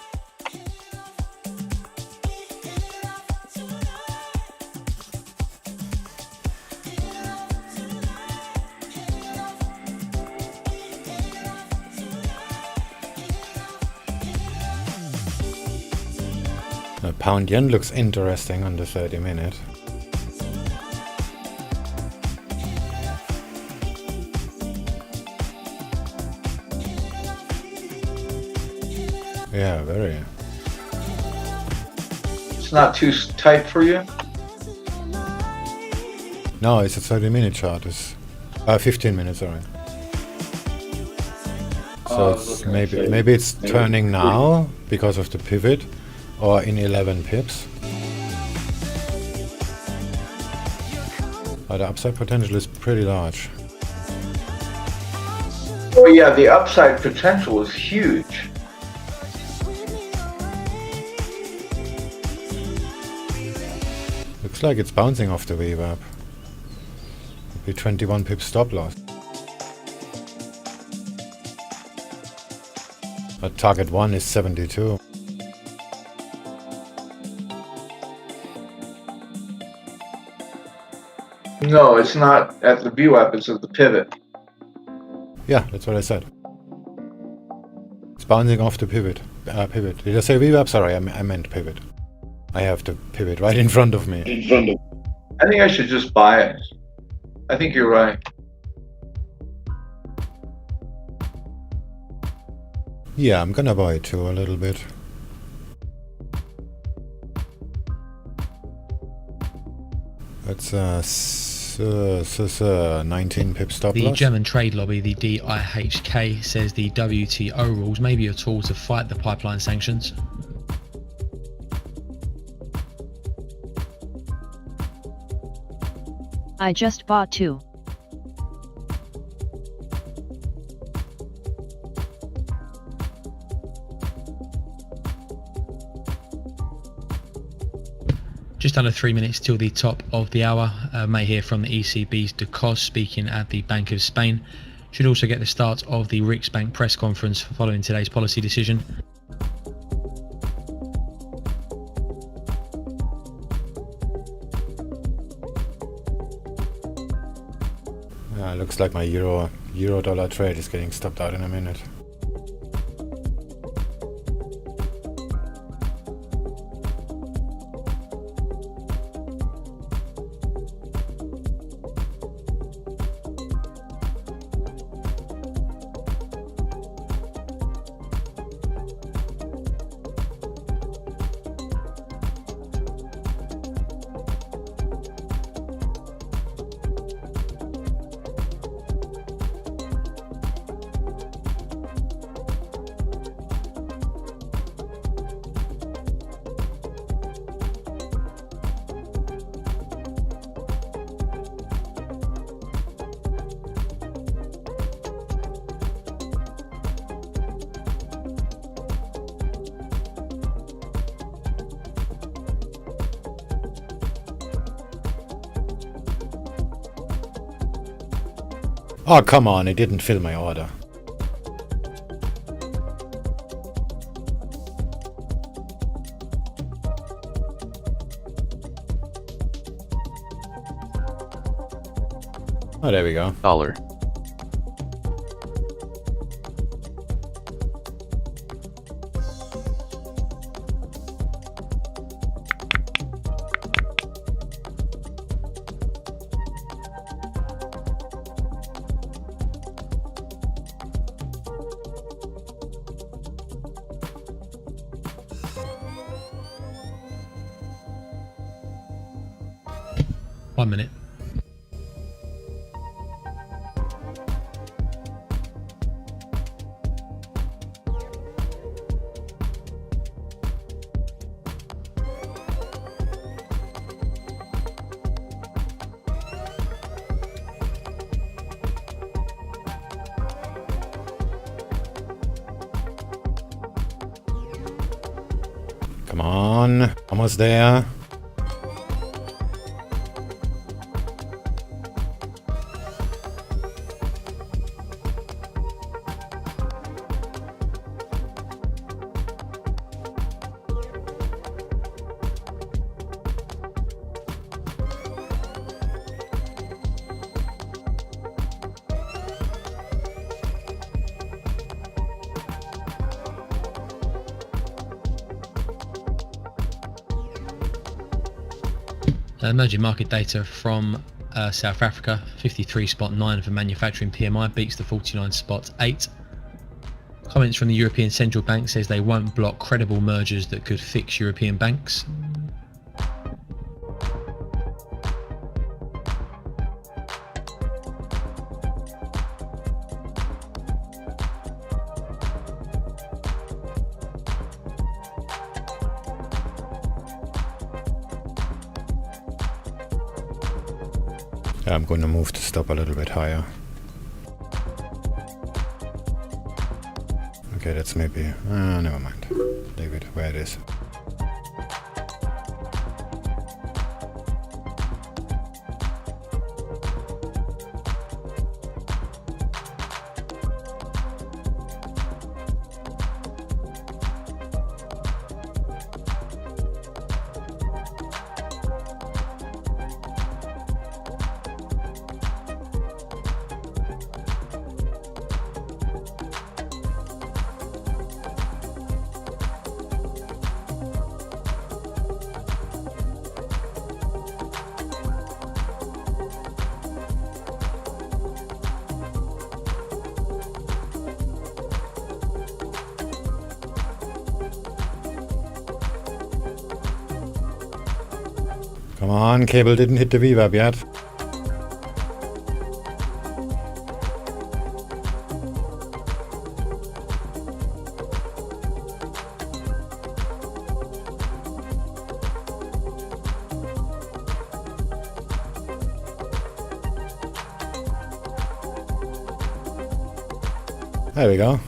The pound yen looks interesting on the 30-minute. Yeah, very. It's not too tight for you? No, it's a 30-minute chart. It's 15 minutes, sorry. So it's maybe it's turning now because of the pivot, or in 11 pips. But the upside potential is pretty large. Oh yeah, the upside potential is huge. Looks like it's bouncing off the VWAP. Maybe 21 pips stop loss. But target 1 is 72. No, it's not at the VWAP, it's at the pivot. Yeah, that's what I said. It's bouncing off the pivot. Pivot. Did I say VWAP? Sorry, I meant pivot. I have the pivot right in front of me. I think I should just buy it. I think you're right. Yeah, I'm gonna buy it too a little bit. That's 19 pip stop The loss. German trade lobby, the DIHK, says the WTO rules may be a tool to fight the pipeline sanctions. I just bought 2. Just under 3 minutes till the top of the hour. May hear from the ECB's De Cos speaking at the Bank of Spain. Should also get the start of the Riksbank press conference following today's policy decision. Looks like my euro dollar trade is getting stopped out in a minute. Oh, come on, it didn't fill my order. Oh, there we go. Dollar. One minute. Come on, almost there. Emerging market data from South Africa, 53.9 for manufacturing PMI beats the 49.8. Comments from the European Central Bank says they won't block credible mergers that could fix European banks. I'm going to move the stop a little bit higher. Okay, that's maybe... never mind. Leave it where it is. Come on, cable didn't hit the VWAP yet. There we go.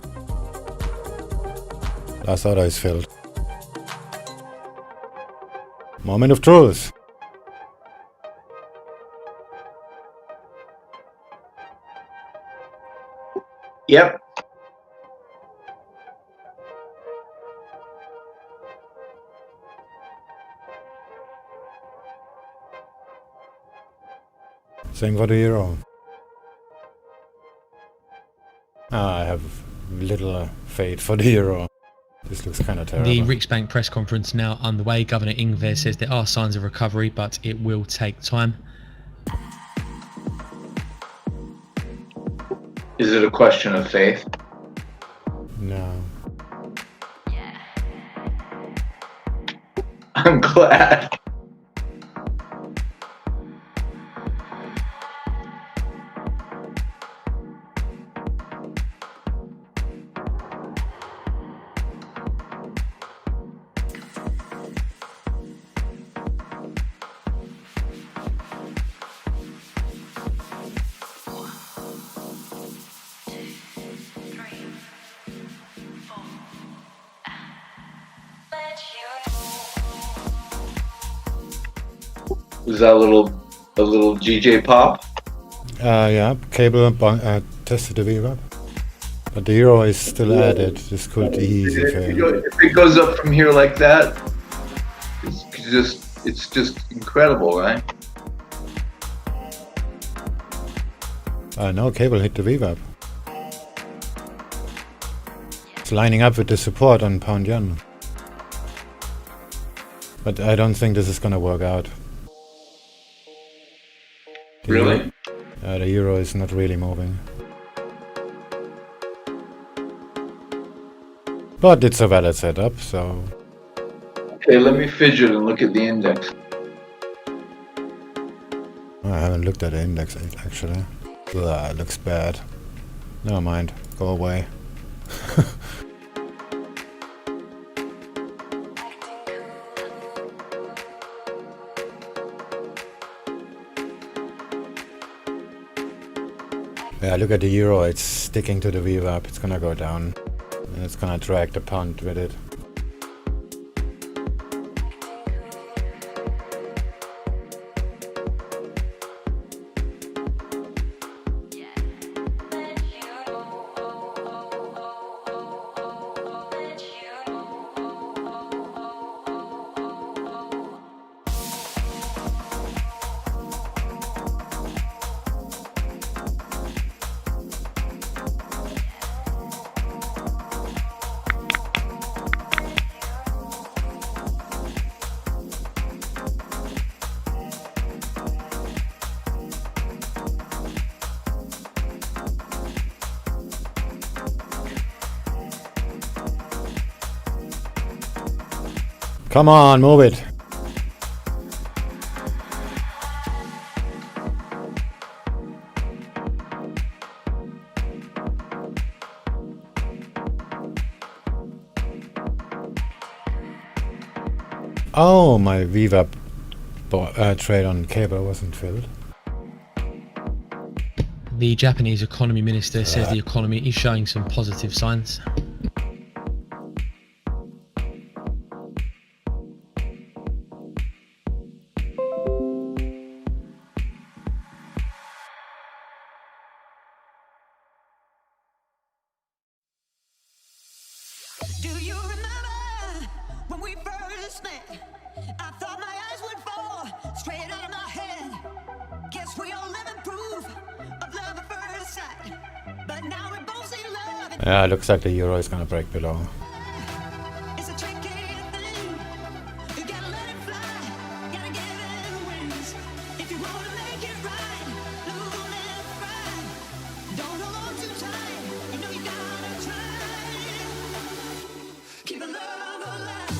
Last order is filled. Moment of truth. Yep. Same for the euro. I have little faith for the euro. This looks kind of terrible. The Riksbank press conference now underway. Governor Ingves says there are signs of recovery, but it will take time. Is it a question of faith? No. I'm glad. Was that a little GJ pop? Yeah, cable tested the VWAP. But the euro is still added. This could easy fail. If it goes up from here like that, it's just incredible, right? No, cable hit the VWAP. It's lining up with the support on pound yen. But I don't think this is gonna work out. Really? The euro is not really moving. But it's a valid setup, so... Okay, let me fidget and look at the index. I haven't looked at the index actually. Ugh, it looks bad. Never mind, go away. Yeah, look at the euro, it's sticking to the VWAP, it's gonna go down. And it's gonna drag the pound with it. Come on, move it. Oh, my VWAP trade on cable wasn't filled. The Japanese economy minister says the economy is showing some positive signs. Do you remember when we first met? I thought my eyes would fall straight out of my head. Guess we all live in proof of love at first sight. But now we both see love. Yeah, looks like the euro is gonna break below. It's a tricky thing. You gotta let it fly. Gotta give it wings. If you wanna make it right, don't let it ride. Don't hold on too tight. You know you gotta try. Keep the love alive.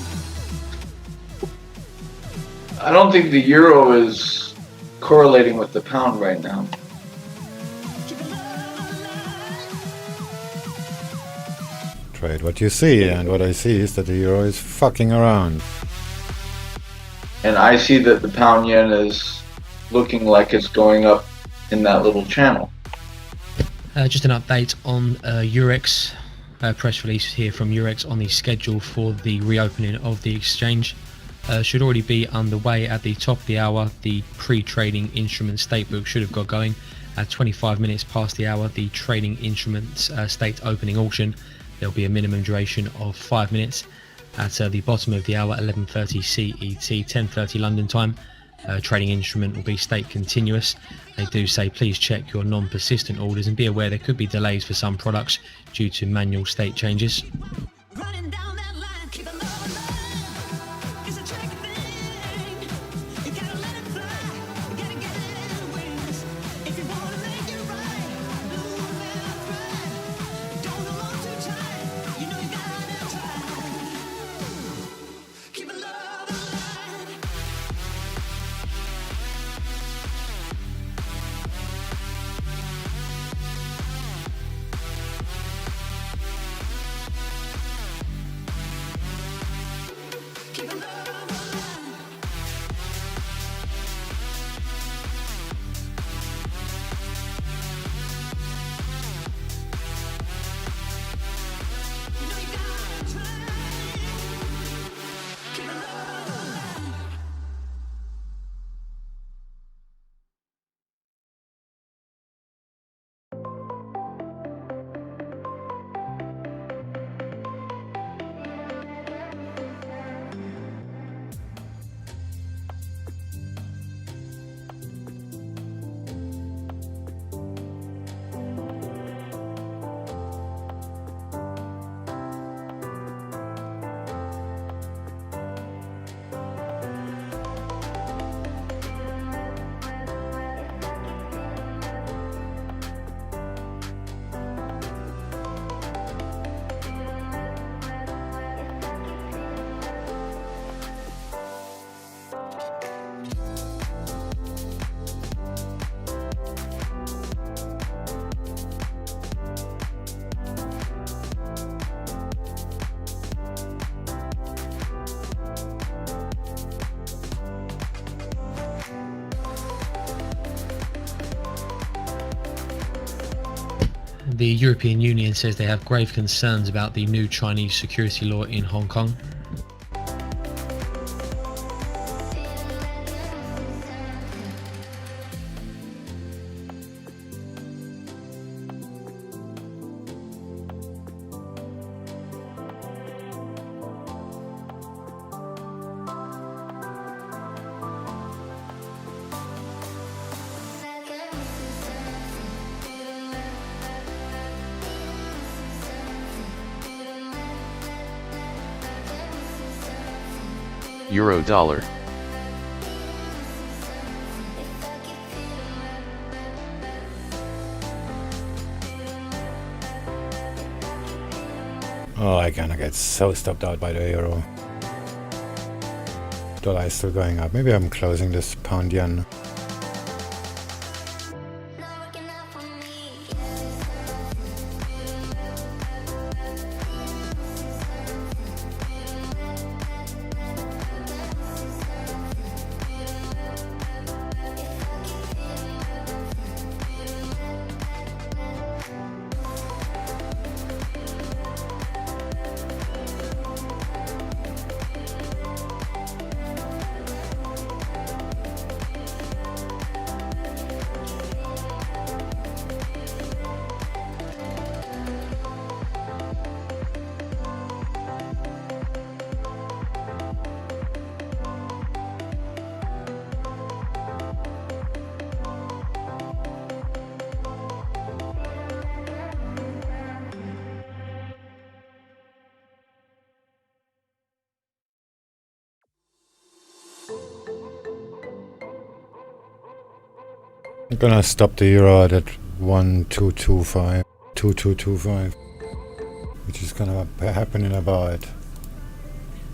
I don't think the euro is correlating with the pound right now. Trade what you see, and what I see is that the euro is fucking around. And I see that the pound yen is looking like it's going up in that little channel. Just an update on Eurex. Press release here from Eurex on the schedule for the reopening of the exchange. Should already be underway at the top of the hour. The pre-trading instrument state book should have got going at 25 minutes past the hour. The trading instruments state opening auction. There'll be a minimum duration of 5 minutes. At the bottom of the hour, 11:30 CET, 10:30 London time. Trading instrument will be state continuous. They do say please check your non-persistent orders and be aware there could be delays for some products due to manual state changes. Running down that line, keep the love alive. It's a tricky thing. You gotta let it fly. You gotta give it wings. If you wanna make it right, don't let it ride. Don't hold on too tight. You know you gotta try. Keep the love alive. Keep the love alive. You know you gotta try. Keep the love alive. The European Union says they have grave concerns about the new Chinese security law in Hong Kong. Euro dollar. Oh, I kinda get so stopped out by the euro. Dollar is still going up. Maybe I'm closing this pound yen. I'm gonna stop the euro at 1.225, 2225, which is gonna happen in about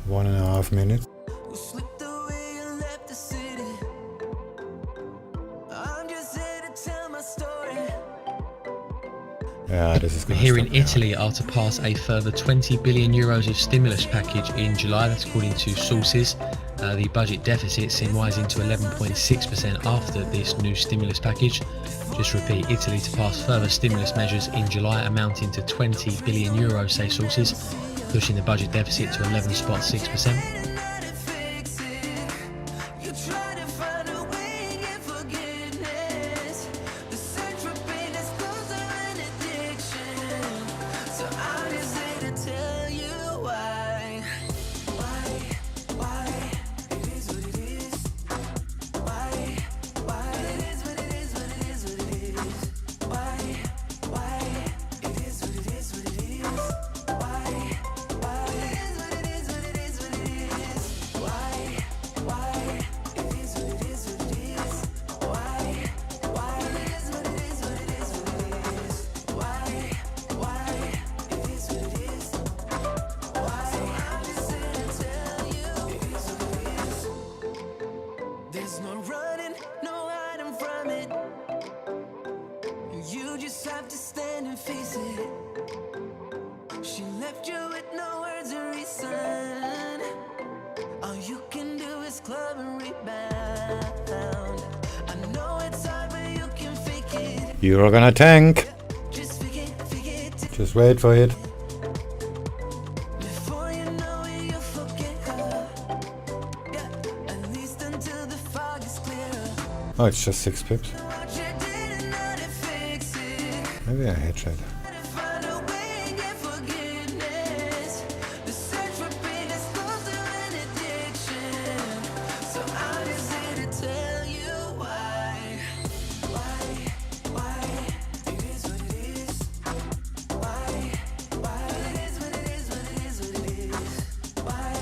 1.5 minutes. Slipped away and left the city. I'm just here to tell my story. Yeah, this is We're gonna here in stop now. Italy are to pass a further 20 billion euros of stimulus package in July. That's according to sources. The budget deficit seen rising to 11.6% after this new stimulus package. Just repeat, Italy to pass further stimulus measures in July amounting to 20 billion euros, say sources, pushing the budget deficit to 11.6%. You try to find a way and get forgiveness. The search for pain is closer an addiction. So I'm just here to tell you why. Why? It is what it is. Why? It is what it is, what it is, what it is. Why? It is what it is, what it is. Why? It is what it is, what it is, what it is. Why? It is what it is, what it is. Why? It is what it is, what it is, what it is. Why? It is what it is. Why? I'm just here to tell you it is what it is. There's no running, no hiding from it. You just have to stand and face it. She left you with no words of reason. All you can do is club and rebound. I know it's hard, but you can fake it. Euro gonna tank. Just fake it. Just wait for it. Before you know it, you forget her. Yeah, at least until the fog is clearer. Oh, it's just 6 pips. What you did and how to fix it. Maybe I hedge it. Find a way and get forgiveness. The search for pain is closer an addiction. So I'm just here to tell you why. It is what it is. Why? It is what it is, what it is, what it is. Why?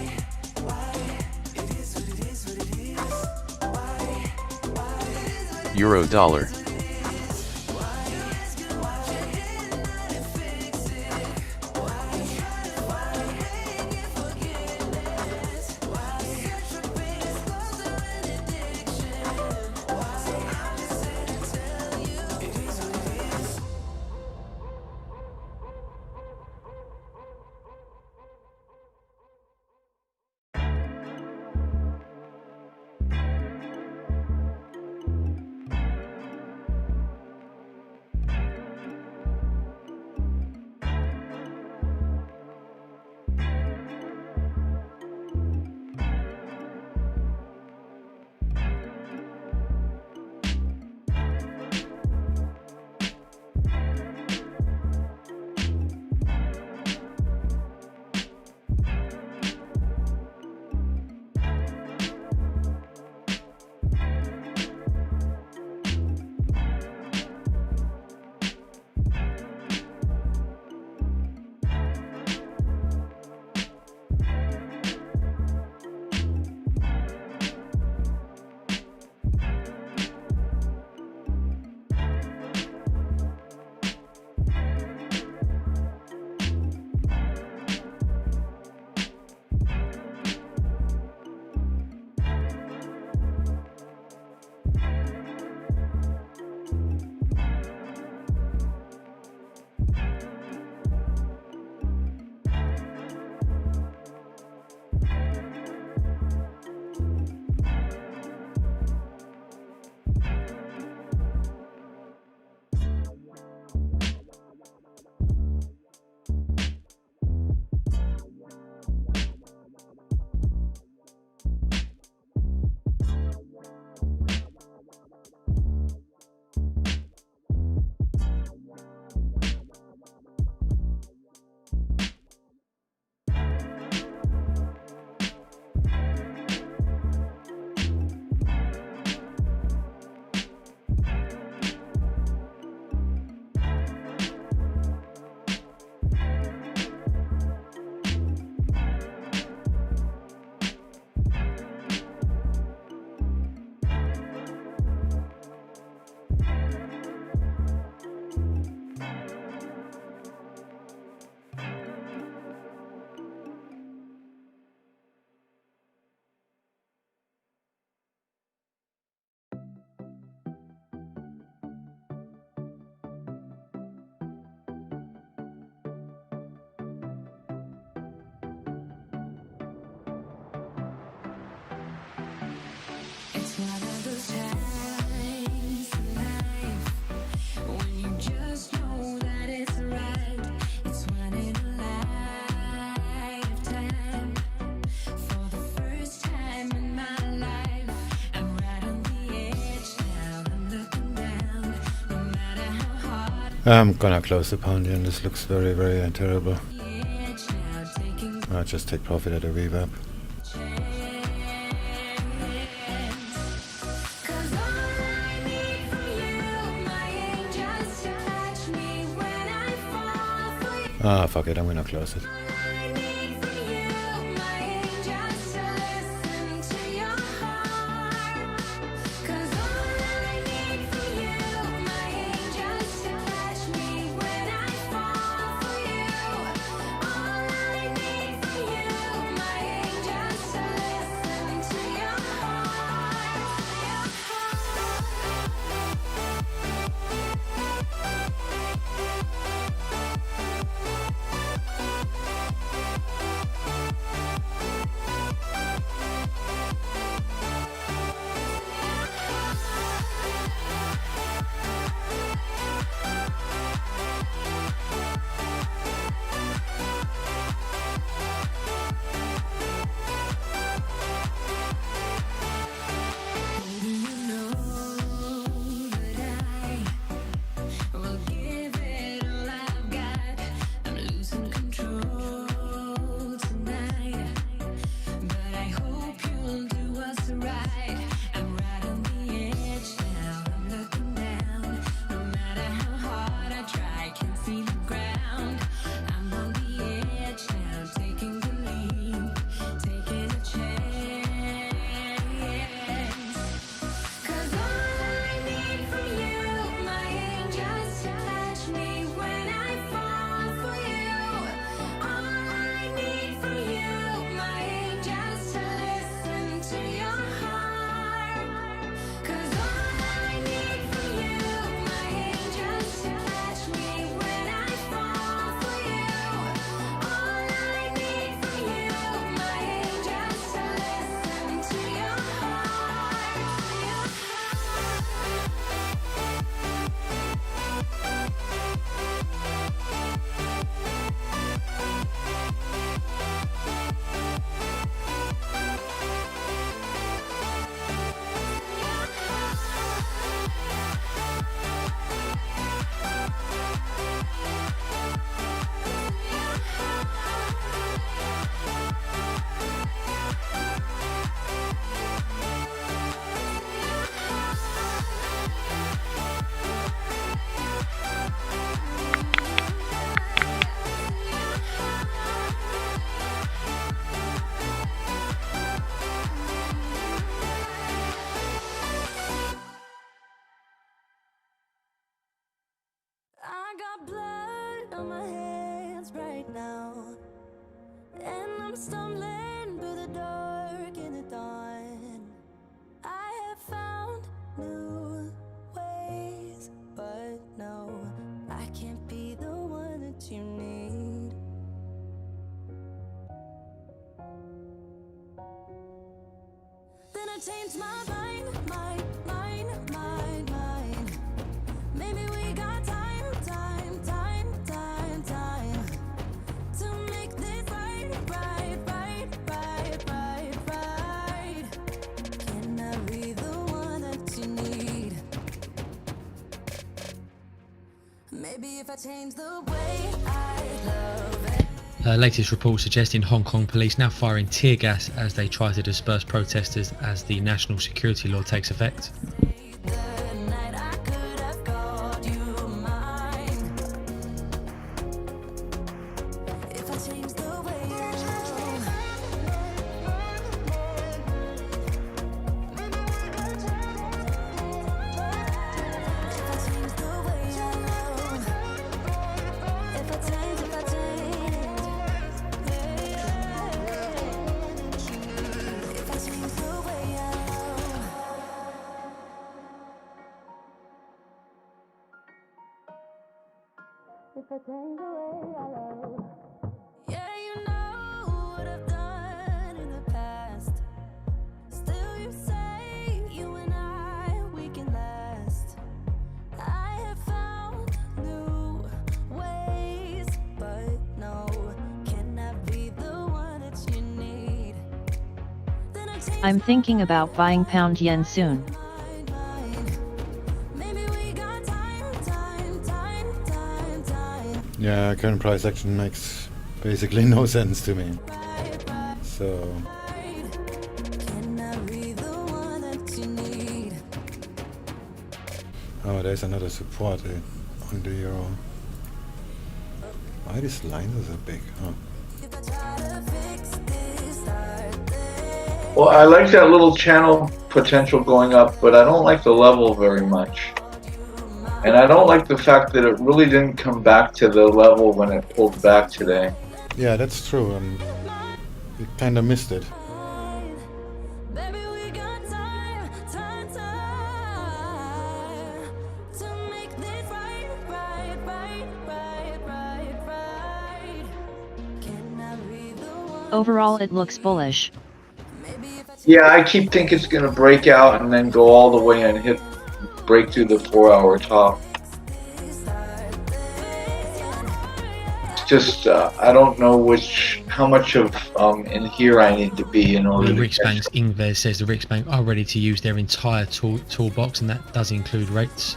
It is what it is, what it is. Why? It is what it is. Euro dollar. I'm gonna close the pound yen. This looks very, very terrible. I'll just take profit at a revamp. Ah, fuck it, I'm gonna close it. I got blood on my hands right now, and I'm stumbling through the dark in the dawn. I have found new ways, but no, I can't be the one that you need. Then I changed my mind. Maybe we got time to make this right. Can I be the one that you need? Maybe if I change the way I love it. Latest report suggesting Hong Kong police now firing tear gas as they try to disperse protesters as the national security law takes effect. If I change the way I love. Yeah, you know what I've done in the past. Still you say you and I, we can last. I have found new ways, but no, can I be the one that you need? I'm thinking about buying pound yen soon. Maybe we got time Yeah, current price action makes basically no sense to me. So oh, there's another support on the euro. Why these lines are so big? Huh? Well, I like that little channel potential going up, but I don't like the level very much. And I don't like the fact that it really didn't come back to the level when it pulled back today. Yeah, that's true. We kind of missed it. Overall, it looks bullish. Yeah, I keep thinking it's going to break out and then go all the way and break through the 4-hour top. It's just, I don't know how much of in here I need to be in order The to Riksbank's Ingves says the Riksbank are ready to use their entire toolbox, and that does include rates.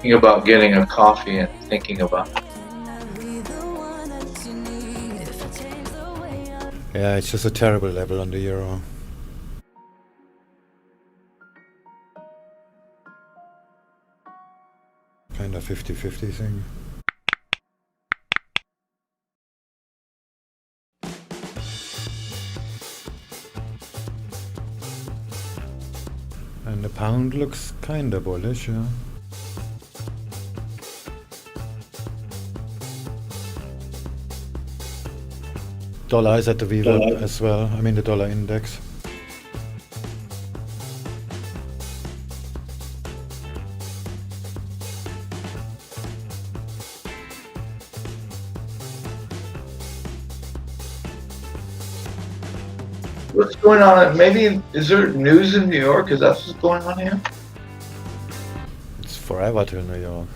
thinking about getting a coffee and thinking about it. Yeah, it's just a terrible level on the euro. Kind of 50-50 thing. And the pound looks kinda bullish, yeah. Dollar is at the VWAP as well, I mean the dollar index. What's going on? Maybe, is there news in New York? Is that what's going on here? It's forever till New York.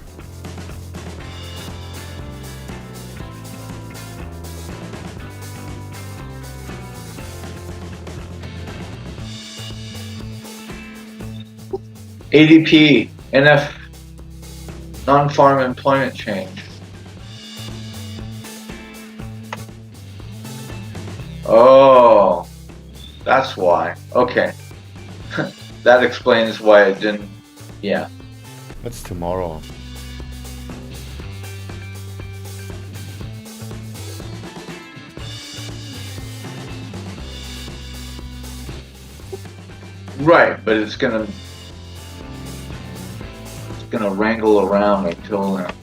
ADP, NF, non-farm employment change. Oh, that's why. Okay. That explains why it didn't, yeah. That's tomorrow. Right, but it's gonna wrangle around until then.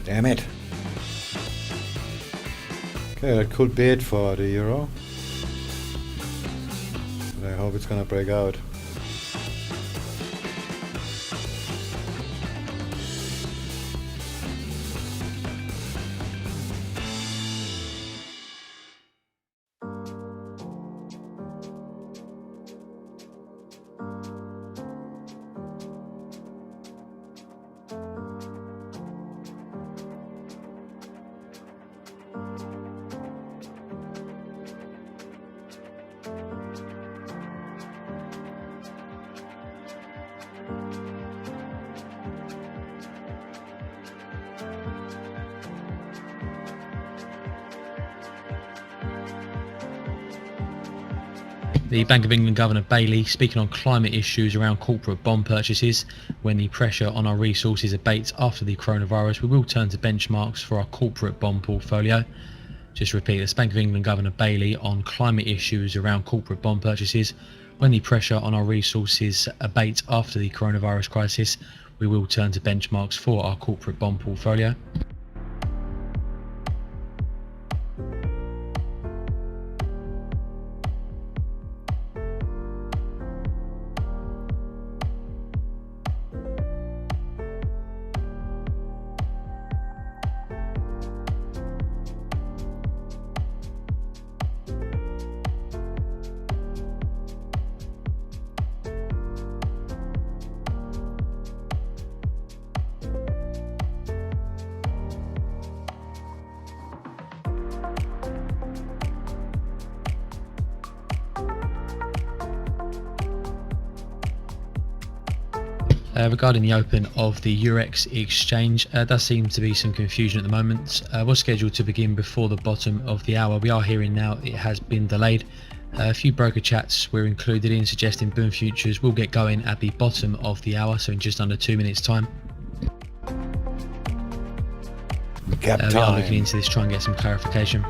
Damn it. Okay, that could be it for the euro. But I hope it's gonna break out. The Bank of England Governor Bailey speaking on climate issues around corporate bond purchases. When the pressure on our resources abates after the coronavirus, we will turn to benchmarks for our corporate bond portfolio. Just repeat this, Bank of England Governor Bailey on climate issues around corporate bond purchases. When the pressure on our resources abates after the coronavirus crisis, we will turn to benchmarks for our corporate bond portfolio. Regarding the open of the Eurex exchange, does seem to be some confusion at the moment. Was scheduled to begin before the bottom of the hour. We are hearing now it has been delayed. A few broker chats we're included in suggesting bond futures will get going at the bottom of the hour, so in just under 2 minutes time. We are looking into this, try and get some clarification.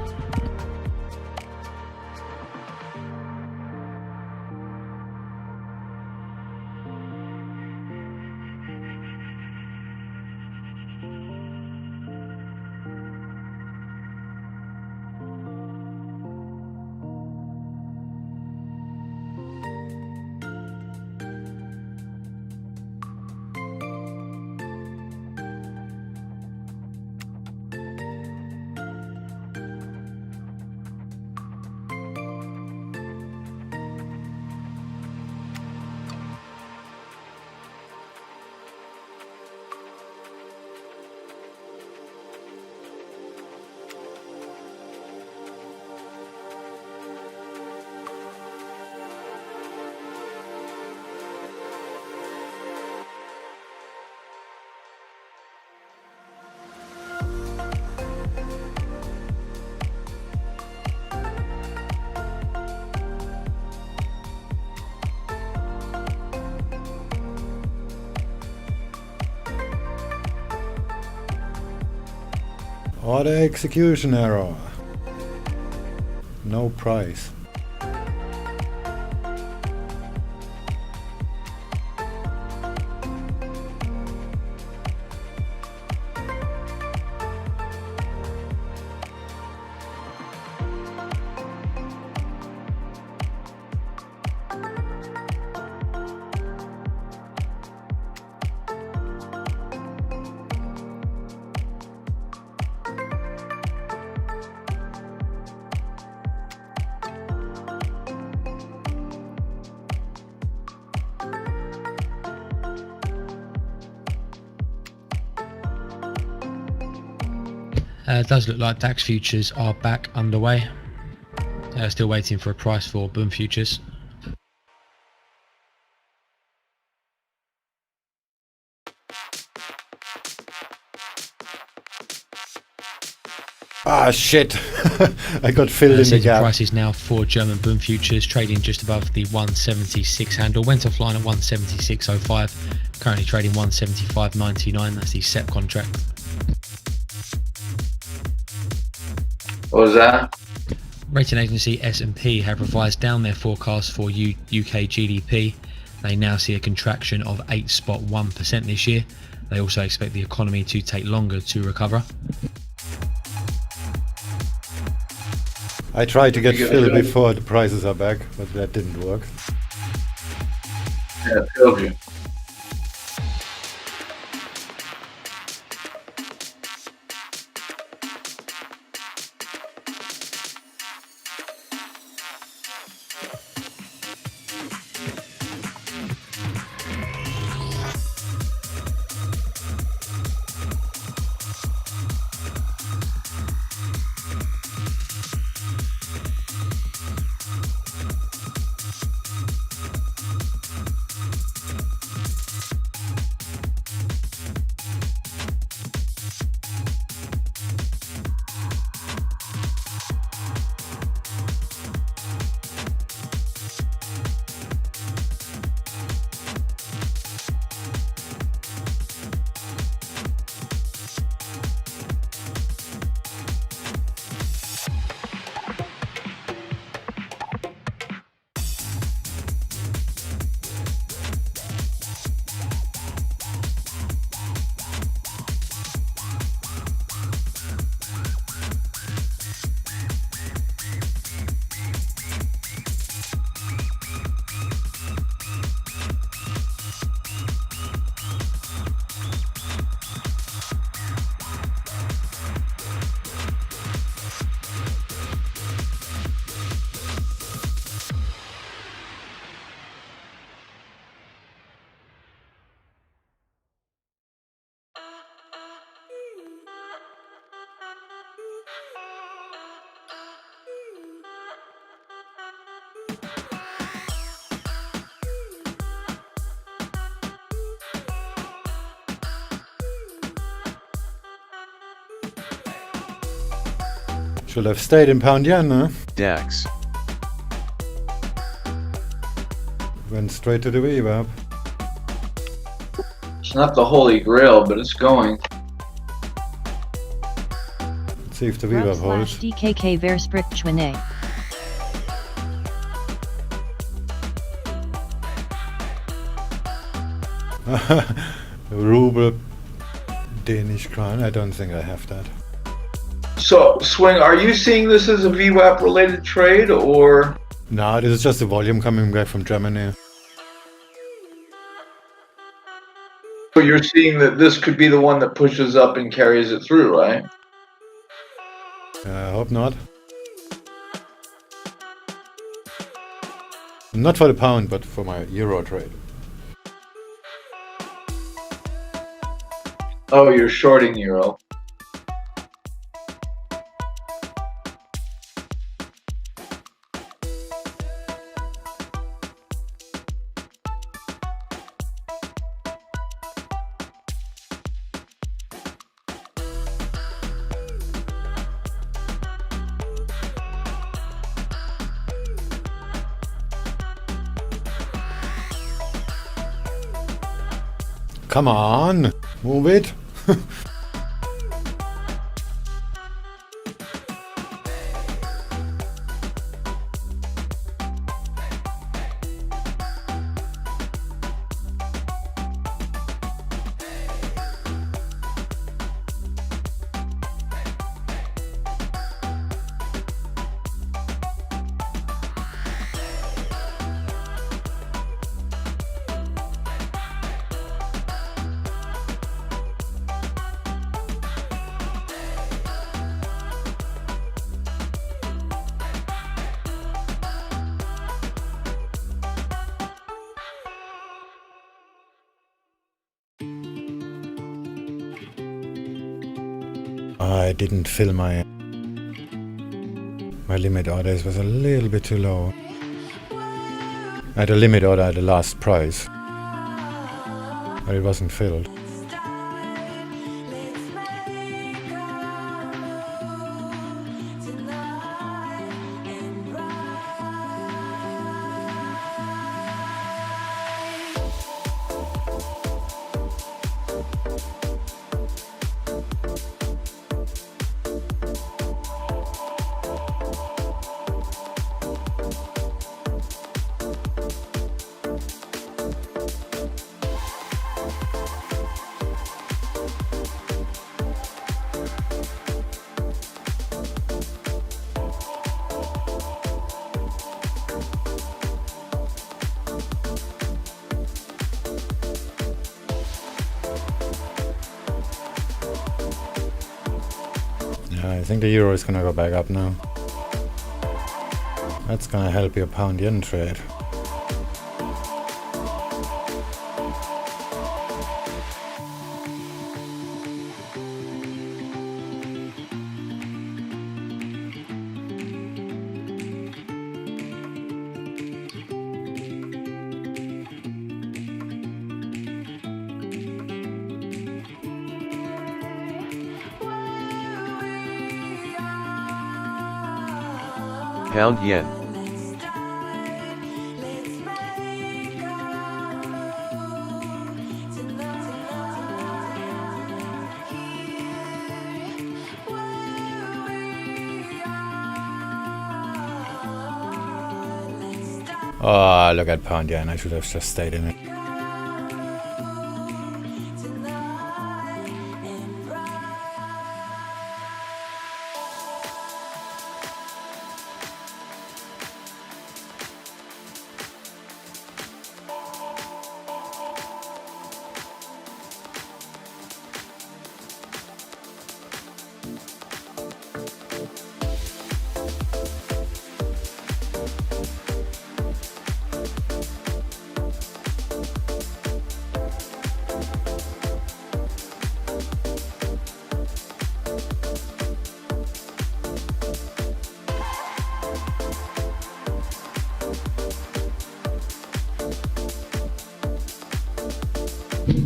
Order execution error. No price. It does look like DAX futures are back underway. Still waiting for a price for bond futures. Ah shit! I got filled in the gap. Prices now for German bond futures trading just above the 176 handle. Went offline at 176.05. Currently trading 175.99. That's the SEP contract. What was that? Rating agency S&P have revised down their forecast for UK GDP. They now see a contraction of 8.1% this year. They also expect the economy to take longer to recover. I tried to get filled before the prices are back, but that didn't work. Yeah, it filled you. Should have stayed in pound yen, huh? DAX, Went straight to the VWAP. It's not the Holy Grail, but it's going. Let's see if the VWAP holds. /DKK Versprichwene. Ruble, Danish crown. I don't think I have that. So, Swing, are you seeing this as a VWAP related trade or? No, this is just the volume coming back from Germany. So you're seeing that this could be the one that pushes up and carries it through, right? I hope not. Not for the pound, but for my euro trade. Oh, you're shorting euro. Come on, move it. I didn't fill my limit orders, was a little bit too low. I had a limit order at the last price, but it wasn't filled. I think the euro is gonna go back up now. That's gonna help your pound yen trade. pound yen. Oh, look at pound yen. I should have just stayed in it.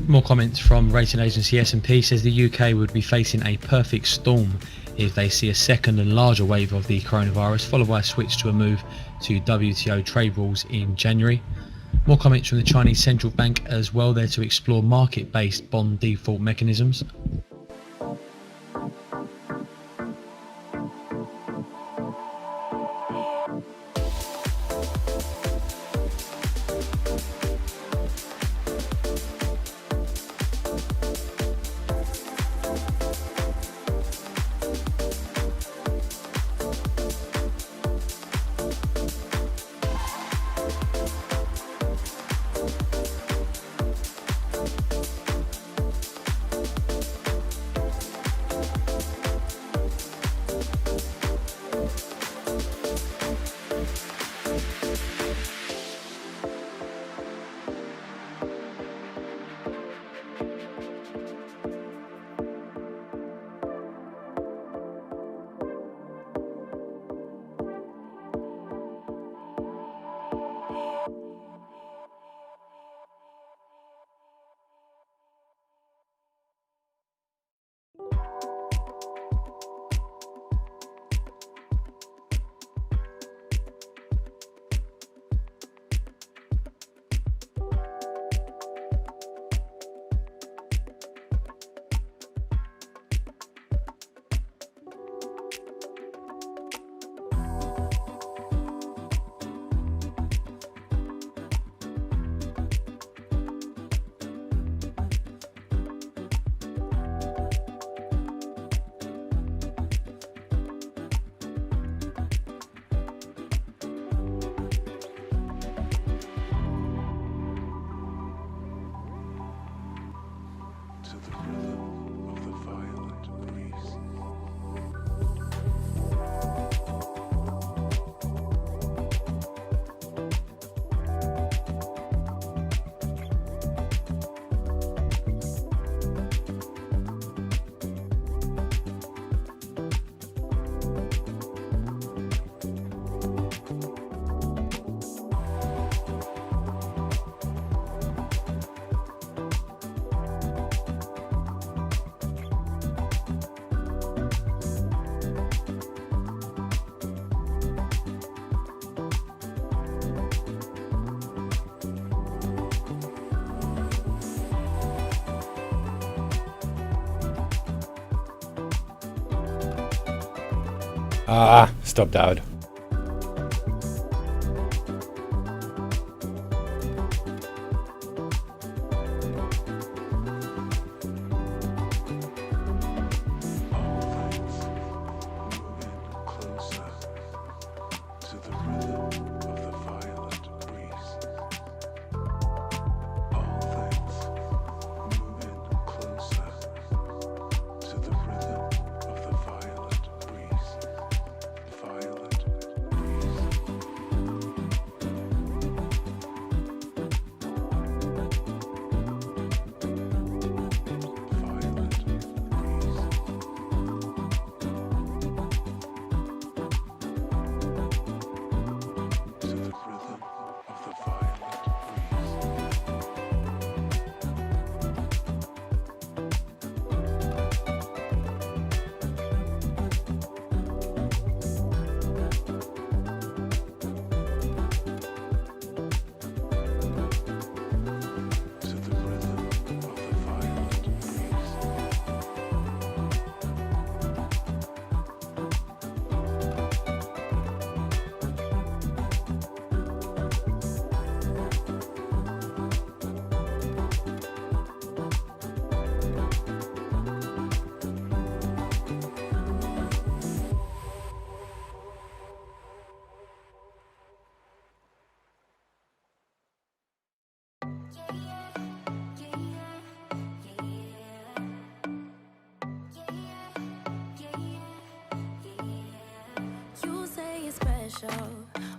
More comments from rating agency S&P says the UK would be facing a perfect storm if they see a second and larger wave of the coronavirus, followed by a switch to a move to WTO trade rules in January. More comments from the Chinese Central Bank as well, there to explore market-based bond default mechanisms. Ah, stopped out.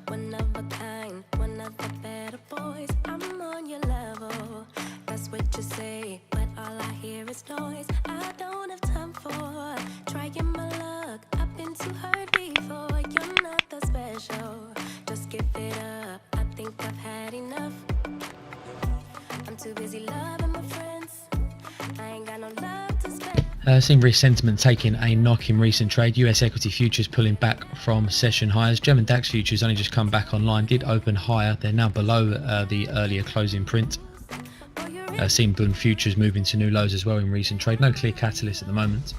One of a kind, one of the better boys. I'm on your level, that's what you say, but all I hear is noise. I don't have time for trying my luck. I've been too hurt before. You're not that special, just give it up. I think I've had enough. I'm too busy loving my friends. I ain't got no love to spend. Seen risk sentiment taking a knock in recent trade. US equity futures pulling back from session highs. German DAX futures only just come back online, did open higher. They're now below the earlier closing print. Seen Bund futures moving to new lows as well in recent trade. No clear catalyst at the moment.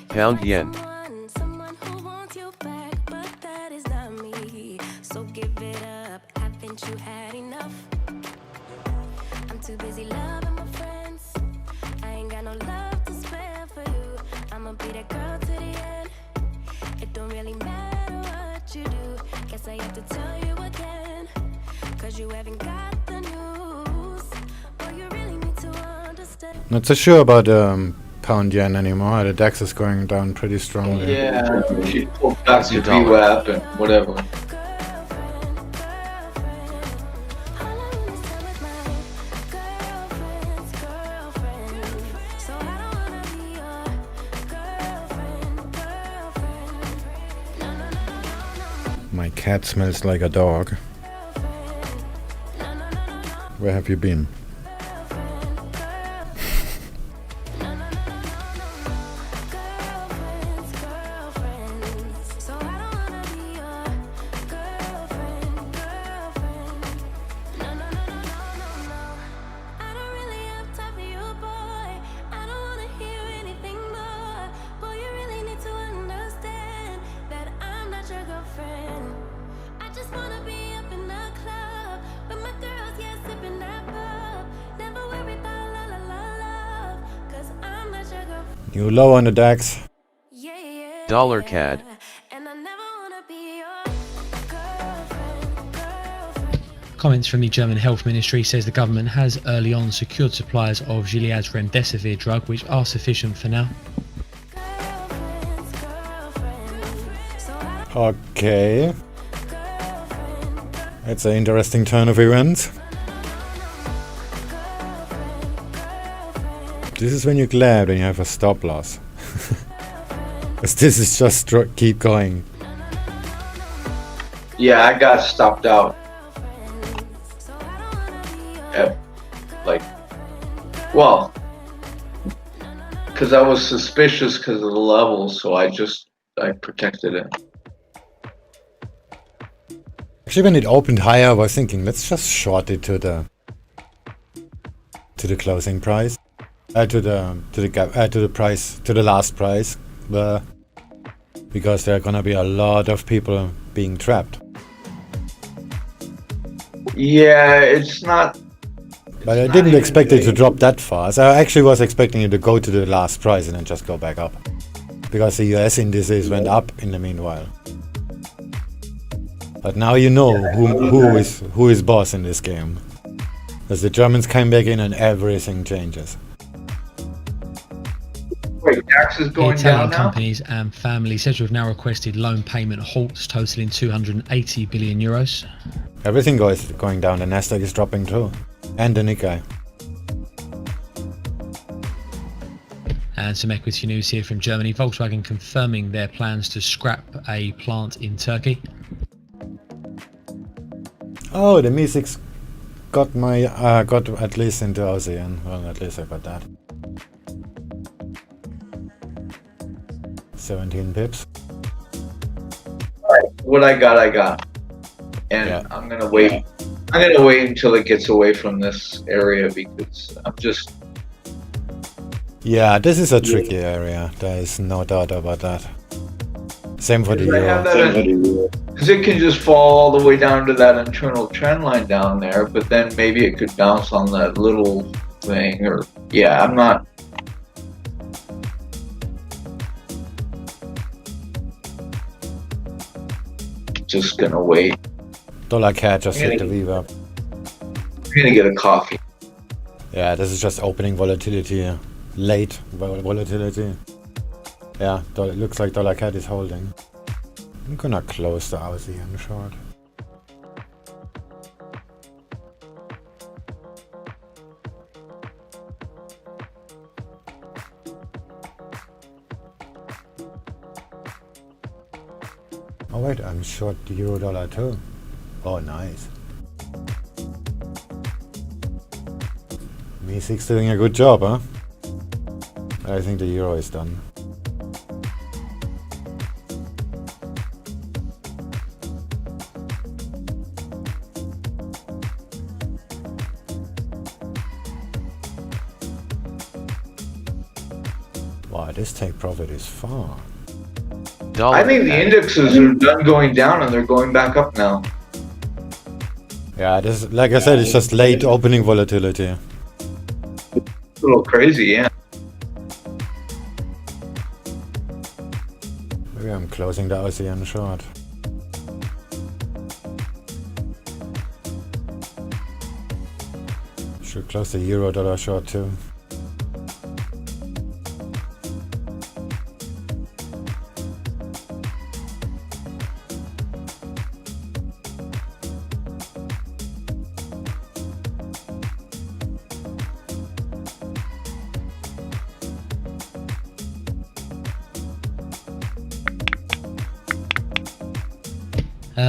Pound yen. Not so sure about pound yen anymore. The DAX is going down pretty strongly. Yeah, she pulled back to VWAP and whatever. My cat smells like a dog. Where have you been? You low on the DAX. Dollar CAD. Comments from the German Health Ministry says the government has early on secured supplies of Gilead's remdesivir drug, which are sufficient for now. Okay. That's an interesting turn of events. This is when you're glad when you have a stop loss. Because this is just keep going. Yeah, I got stopped out. At, like, well, because I was suspicious because of the levels, so I protected it. Actually, when it opened higher, I was thinking, let's just short it to the closing price. To the price, to the last price, because there are gonna be a lot of people being trapped. Yeah, it's not. But I didn't expect it to drop that fast. I actually was expecting it to go to the last price and then just go back up, because the US indices went up in the meanwhile. But now you know who is boss in this game, because the Germans came back in and everything changes. Wait, DAX is going Italian down now? companies and families said to have now requested loan payment halts totaling 280 billion euros. Everything going down. The Nasdaq is dropping too, and the Nikkei. And some equity news here from Germany. Volkswagen confirming their plans to scrap a plant in Turkey. Oh, the ME6 got at least into ASEAN. Well, at least I got that. 17 pips. Alright, what I got. And yeah. I'm gonna wait until it gets away from this area, because I'm just... Yeah, this is a tricky area. There is no doubt about that. Same for the euro. Because it can just fall all the way down to that internal trend line down there, but then maybe it could bounce on that little thing, or... Yeah, I'm not... Just gonna wait. Dollar CAD just hit the VWAP. I'm gonna get a coffee. Yeah, this is just opening volatility here. late volatility. Yeah, it looks like dollar CAD is holding. I'm gonna close the Aussie and short. Oh wait, I'm short the euro dollar too. Oh nice. Me6 doing a good job, huh? I think the euro is done. Wow, this take profit is far. I think the indexes are done going down and they're going back up now. Yeah, this, like I said, it's just late opening volatility. A little crazy, yeah. Maybe I'm closing the ASEAN short. Should close the euro dollar short too.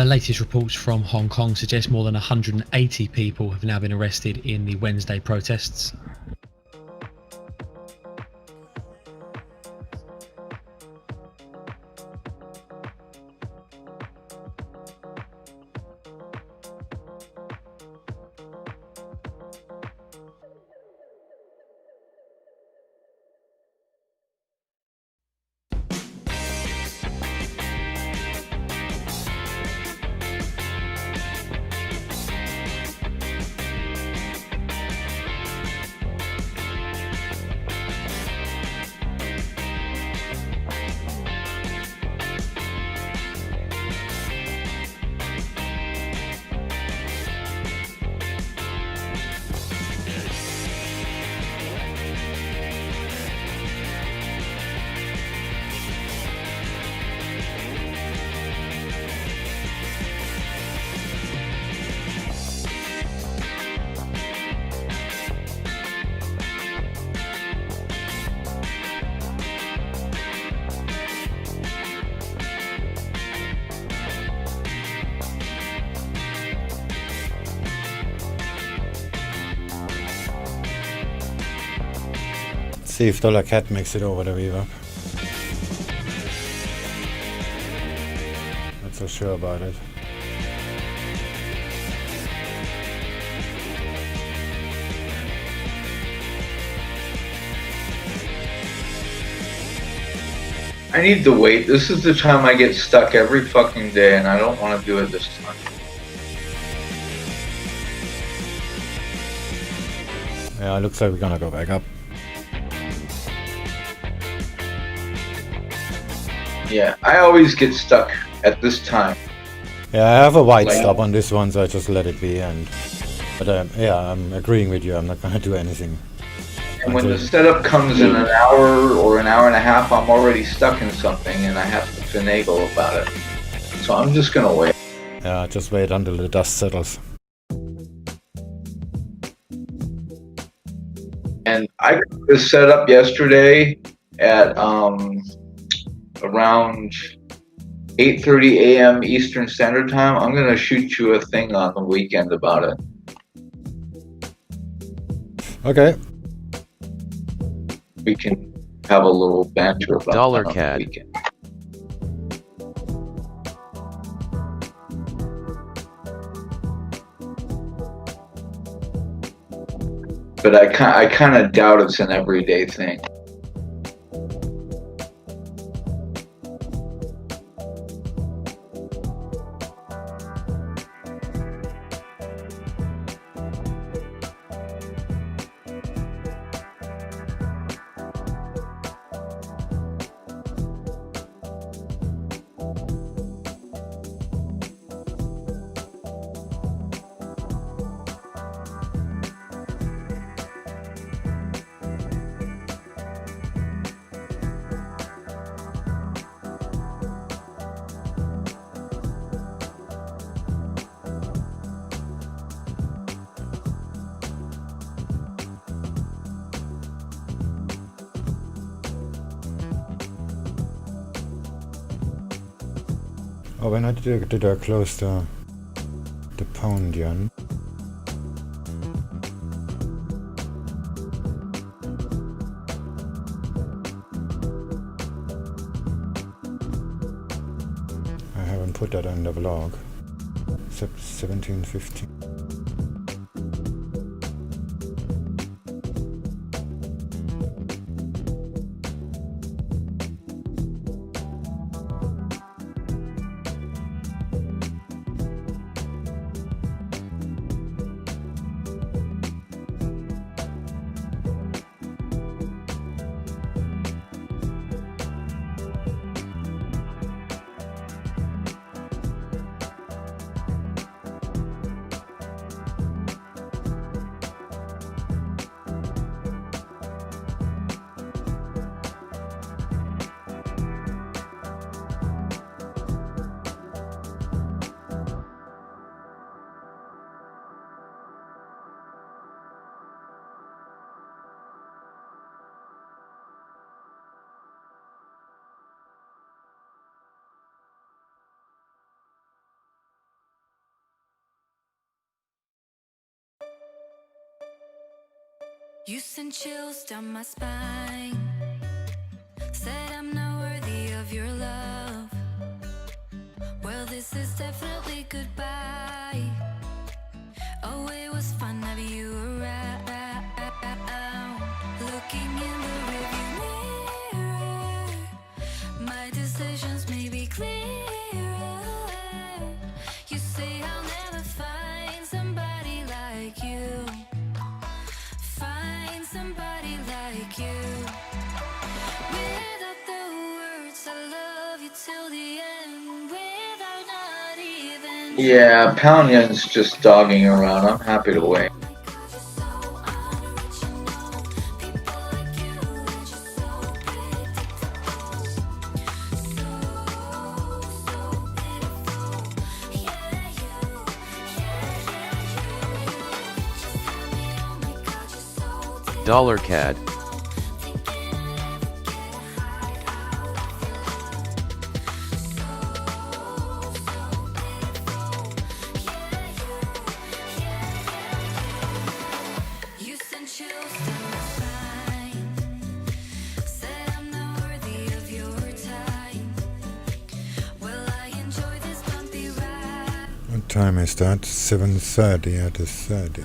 Latest reports from Hong Kong suggest more than 180 people have now been arrested in the Wednesday protests. See if dollar CAD makes it over the VWAP. Not so sure about it. I need to wait. This is the time I get stuck every fucking day, and I don't want to do it this time. Yeah, it looks like we're gonna go back up. Yeah, I always get stuck at this time. Yeah, I have a wide stop on this one, so I just let it be. But yeah, I'm agreeing with you. I'm not gonna do anything. And when the setup comes in an hour or an hour and a half, I'm already stuck in something, and I have to finagle about it. So I'm just gonna wait. Yeah, just wait until the dust settles. And I got this set up yesterday at around 8:30 a.m. Eastern Standard Time. I'm gonna shoot you a thing on the weekend about it. Okay. We can have a little banter about Dollar that on CAD. the weekend. But I kind of doubt it's an everyday thing. Oh, when I did I close the pound yen? I haven't put that on the vlog. 17.15. You send chills down my spine. Said I'm not worthy of your love. Well, this is definitely goodbye. Oh, it was fun having you around. Looking in the rearview mirror, my decisions may be clearer. You say I'll never find somebody like you. Find somebody like you. Without the words, I love you till the end. Without not even. Yeah, pound yen's just dogging around. I'm happy to wait. Dollar CAD. You sent chills down my spine. Said I'm not worthy of your time. Well, I enjoy this bumpy ride. What time is that? 7:30 at the 30.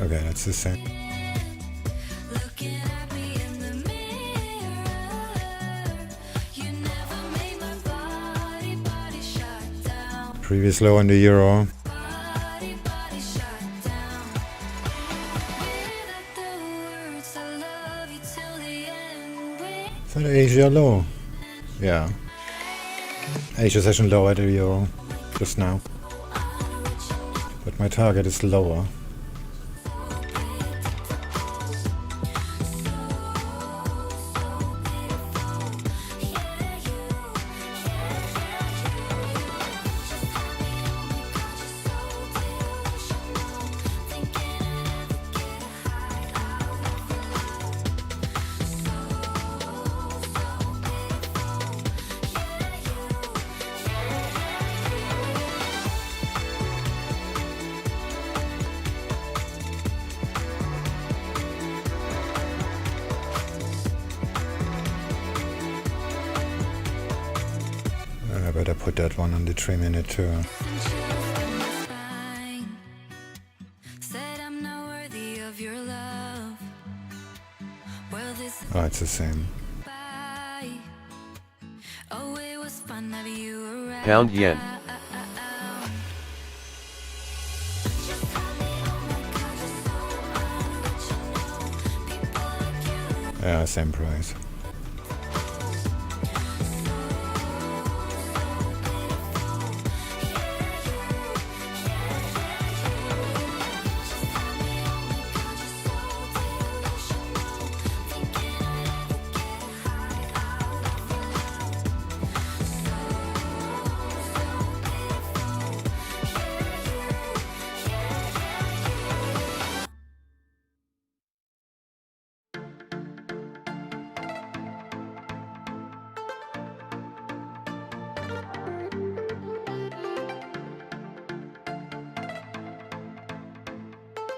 Okay, that's the same. Looking at me in the mirror. You never made my body shut down. Previous low on the euro. Body shut down. Without the words, I love you till the end. Is that Asia low? Yeah. Asia session low at the euro. Just now. But my target is lower. I better put that one on the 3-minute too. Oh, it's the same. Pound yen. Yeah, same price.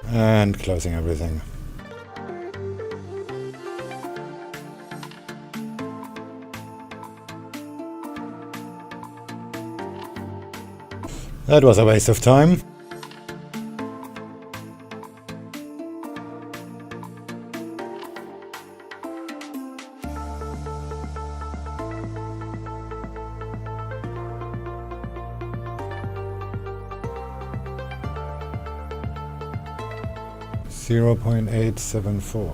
And closing everything. That was a waste of time. $0.874.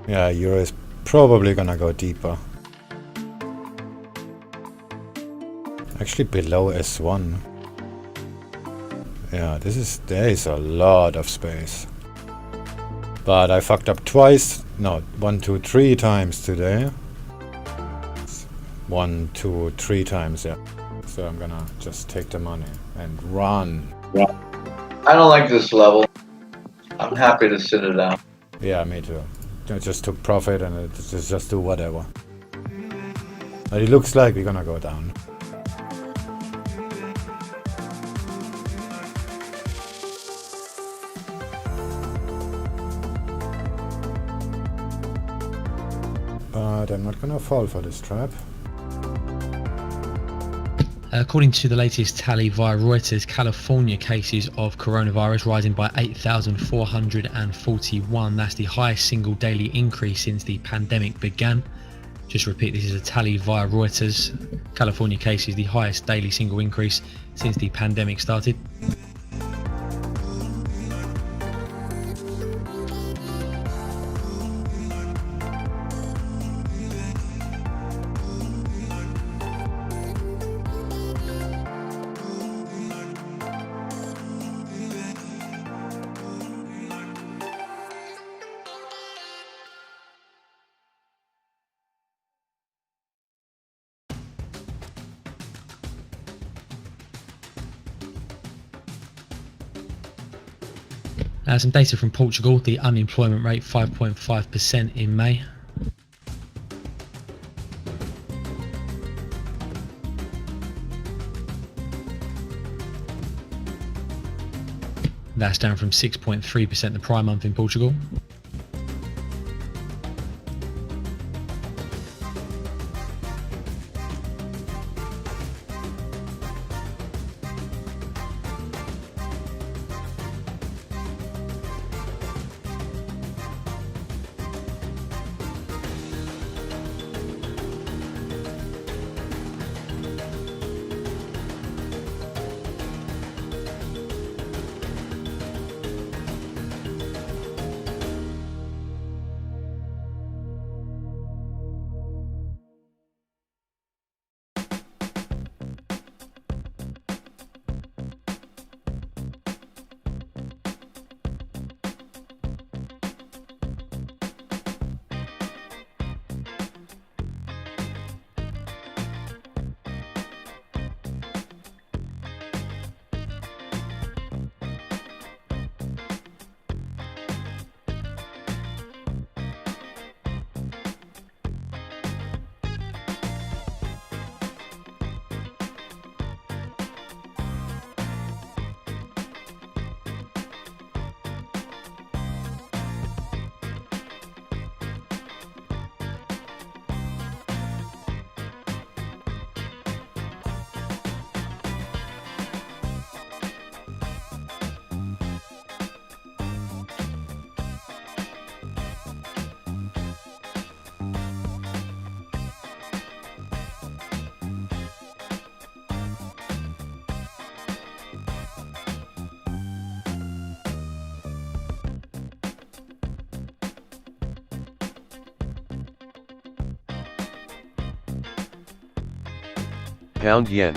Yeah, Euro is probably gonna go deeper. Actually below S1. Yeah, there is a lot of space. But I fucked up twice. No, 1, 2, 3 times today. 1, 2, 3 times, yeah. So I'm gonna just take the money and run. I don't like this level. I'm happy to sit it out. Yeah, me too. I just took profit and just do whatever. But it looks like we're gonna go down. But I'm not gonna fall for this trap. According to the latest tally via Reuters, California cases of coronavirus rising by 8,441. That's the highest single daily increase since the pandemic began. Just repeat, this is a tally via Reuters. California cases, the highest daily single increase since the pandemic started. Some data from Portugal, the unemployment rate 5.5% in May. That's down from 6.3% the prior month in Portugal. Pound yen.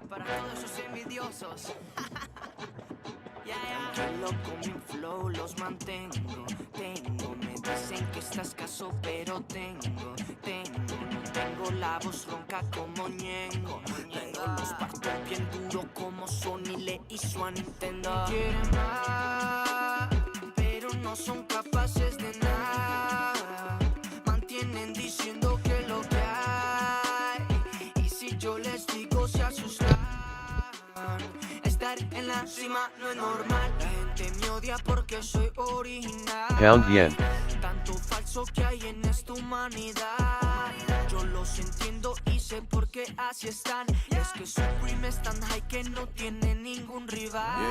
Para todos esos envidiosos. Tranquilo con mi flow, los mantengo. Me dicen que está escaso, pero tengo. No tengo la voz ronca como Ñengo. Tengo los partos bien duro como Sony le hizo a Nintendo. Quieren más, pero no son capaces de nada. Mantienen diciendo que lo que hay. Y si yo les digo se asustan. Estar en la cima no es normal. La gente me odia porque soy original. Pound yen. Tanto falso que hay en esta humanidad. Yo los entiendo y sé por qué así están. Es que Supreme es tan high que no tiene ningún rival.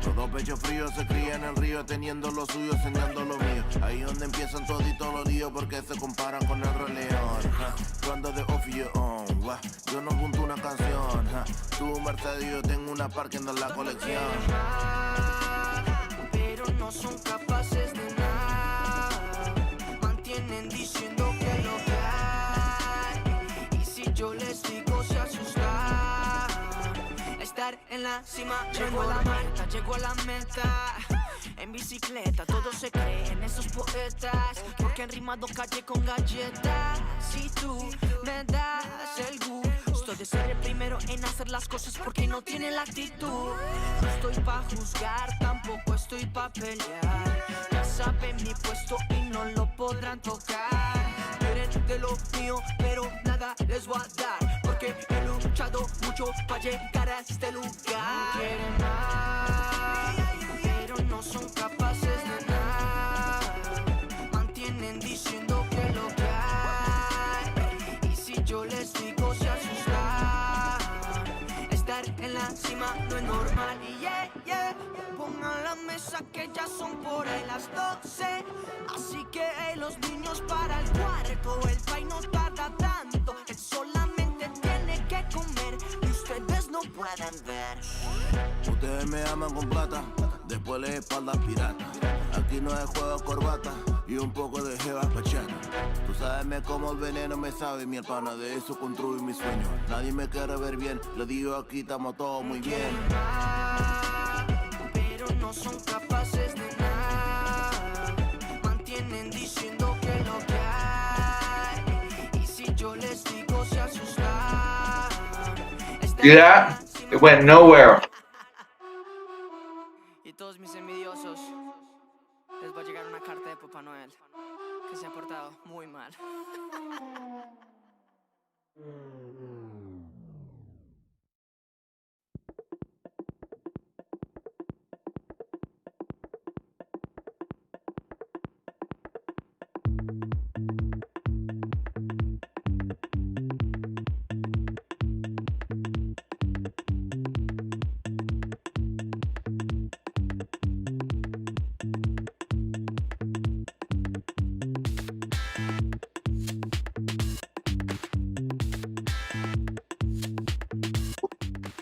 Todo pecho frío se cría en el río, teniendo lo suyo, enseñando lo mío. Ahí donde empiezan toditos los líos porque se comparan con el Rey León. Cuando de off your own, yo no junto una canción. Tu Mercedes, yo tengo una parking en la colección. Pero no son capaces de nada. Mantienen diciendo que lo que hay. Y si yo les digo se asustan. Estar en la cima, llegó a la meta. En bicicleta todos se creen esos poetas, porque han rimado calle con galletas. Si tú me das el gusto de ser el primero en hacer las cosas porque no tiene la actitud. No estoy pa' juzgar, tampoco estoy pa' pelear. Ya saben mi puesto y no lo podrán tocar. Quieren de lo mío, pero nada les voy a dar, porque he luchado mucho pa' llegar a este lugar. Quieren más, pero no son capaces de nada. Mantienen diciendo que lo que hay. Y si yo les digo se asustan. Estar en la cima no es normal. Y pongan la mesa que ya son por ahí las 12. Así que los niños para el cuarto. El pay no tarda tanto. Él solamente tiene que comer y ustedes no pueden ver. Ustedes me aman con plata, después les espaldas pirata. Aquí no hay juego corbata y un poco de jeva pachata. Tú sabes cómo el veneno me sabe, mi hermana, de eso construyo mi sueño. Nadie me quiere ver bien, le digo aquí estamos todos muy bien. Pero no son capaces de nada. Mantienen diciendo que lo que hay. Y si yo les digo se asustan. See that? It went nowhere. Y todos mis envidiosos, les va a llegar una carta de Papá Noel, que se ha portado muy mal.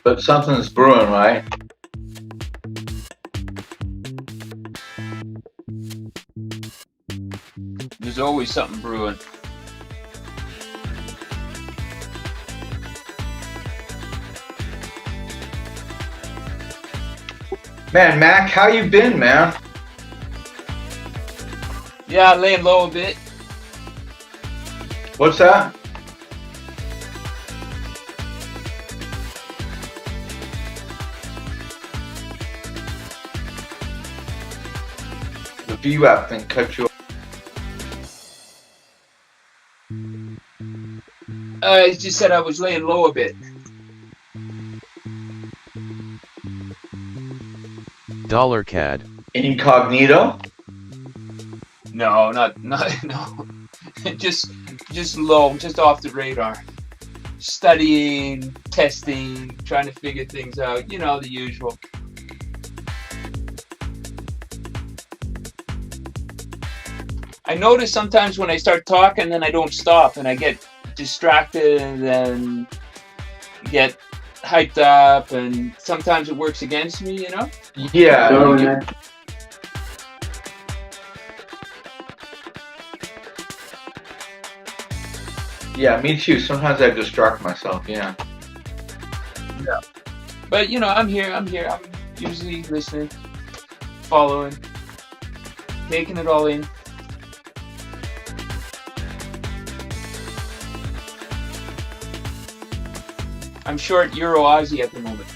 But something's brewing, right? There's always something brewing. Man, Mac, how you been, man? Yeah, laying low a bit. What's that? The VWAP thing cut you off. I just said I was laying low a bit. Dollar CAD. Incognito? No, not no. just low, just off the radar. Studying, testing, trying to figure things out. You know, the usual. I notice sometimes when I start talking, then I don't stop, and I get distracted and get hyped up, and sometimes it works against me, you know? Yeah. Yeah, me too. Sometimes I distract myself, yeah. Yeah. But, you know, I'm here. I'm usually listening, following, taking it all in. I'm short EURUSD at the moment.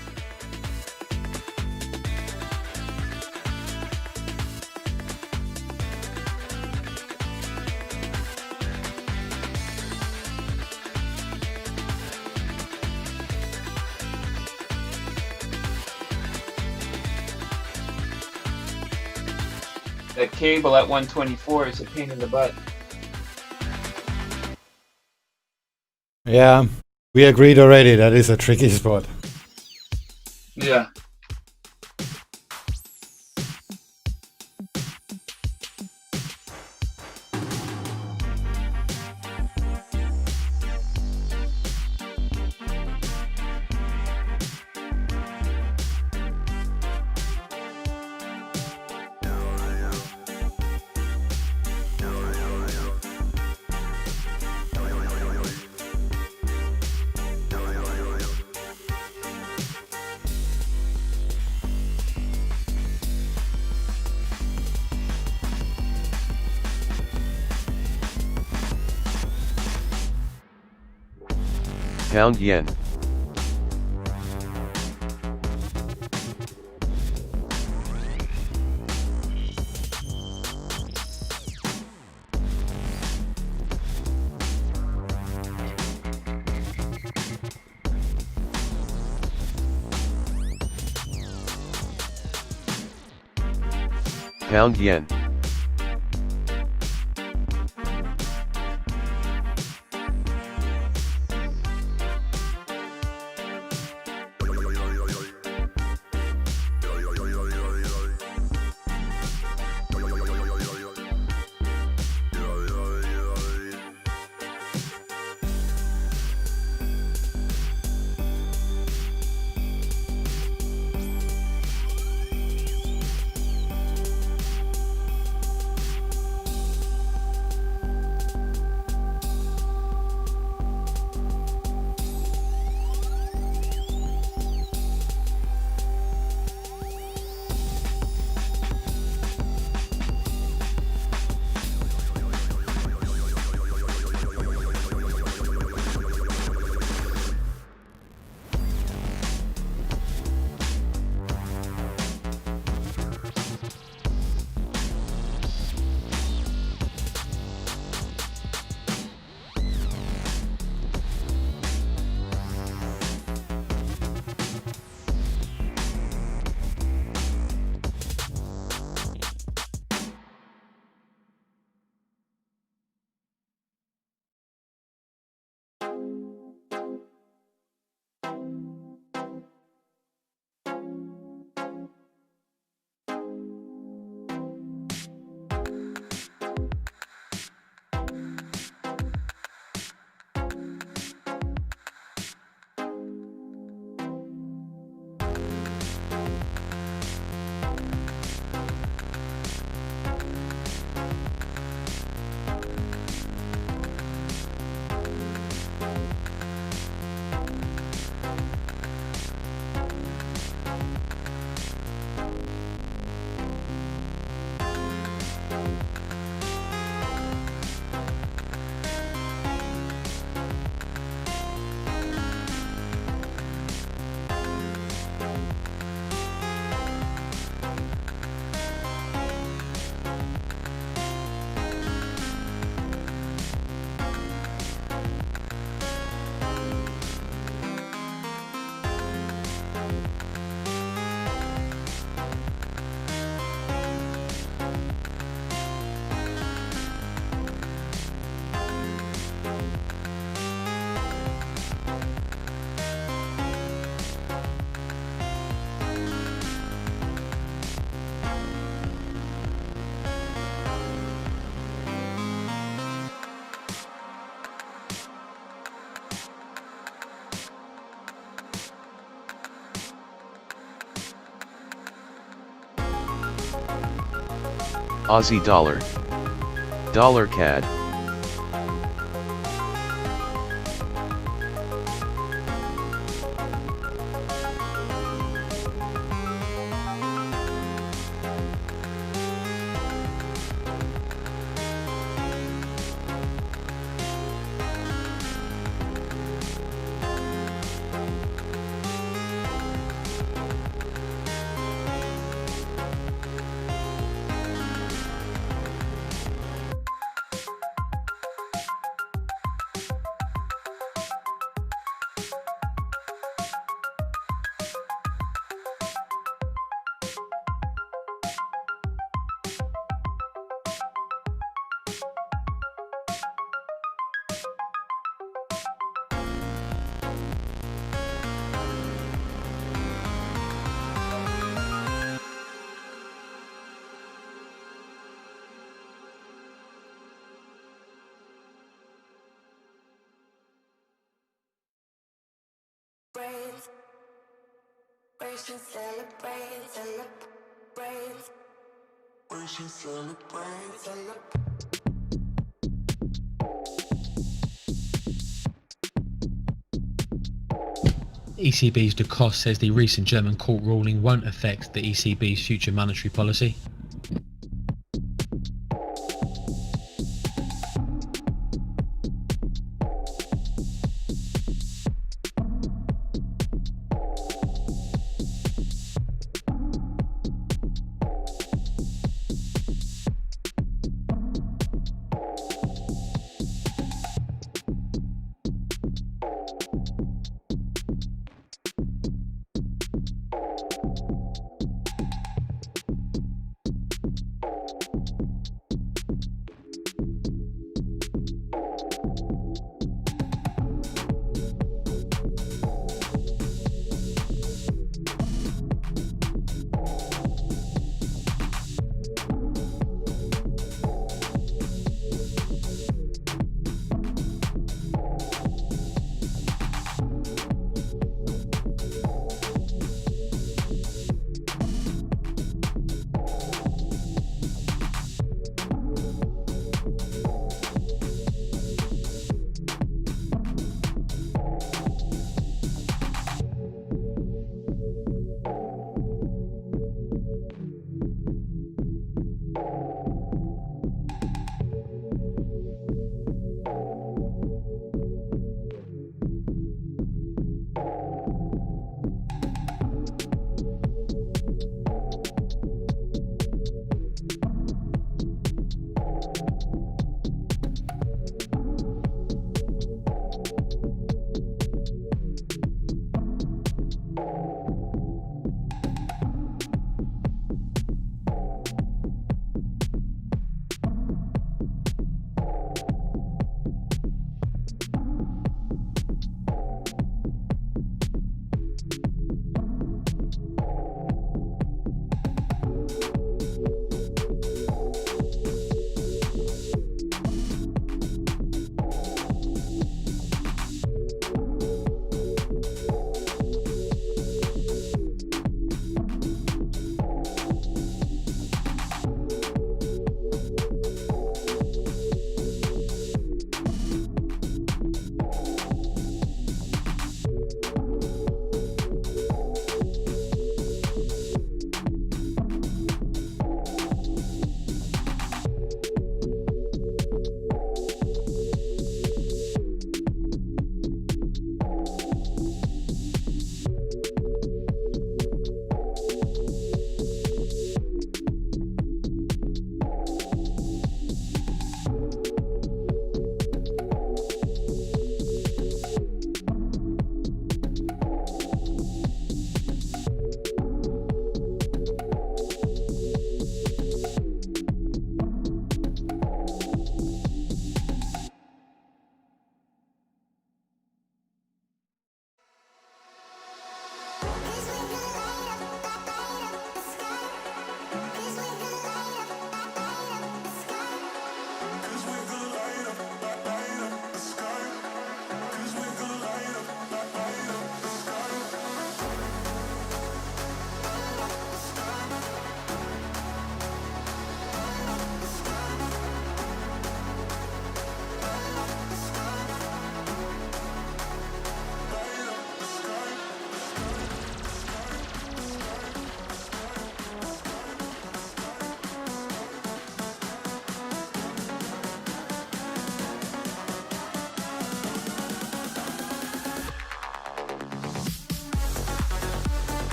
That cable at 124 is a pain in the butt. Yeah, we agreed already. That is a tricky spot. Yeah. Pound yen. Pound yen. Aussie dollar. Dollar CAD. ECB's DeCoste says the recent German court ruling won't affect the ECB's future monetary policy.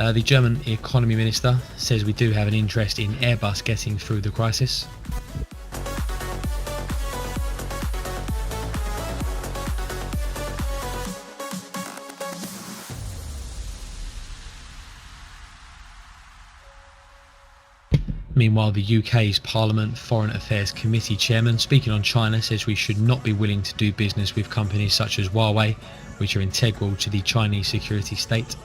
The German economy minister says we do have an interest in Airbus getting through the crisis. Meanwhile, the UK's Parliament Foreign Affairs Committee chairman, speaking on China, says we should not be willing to do business with companies such as Huawei, which are integral to the Chinese security state.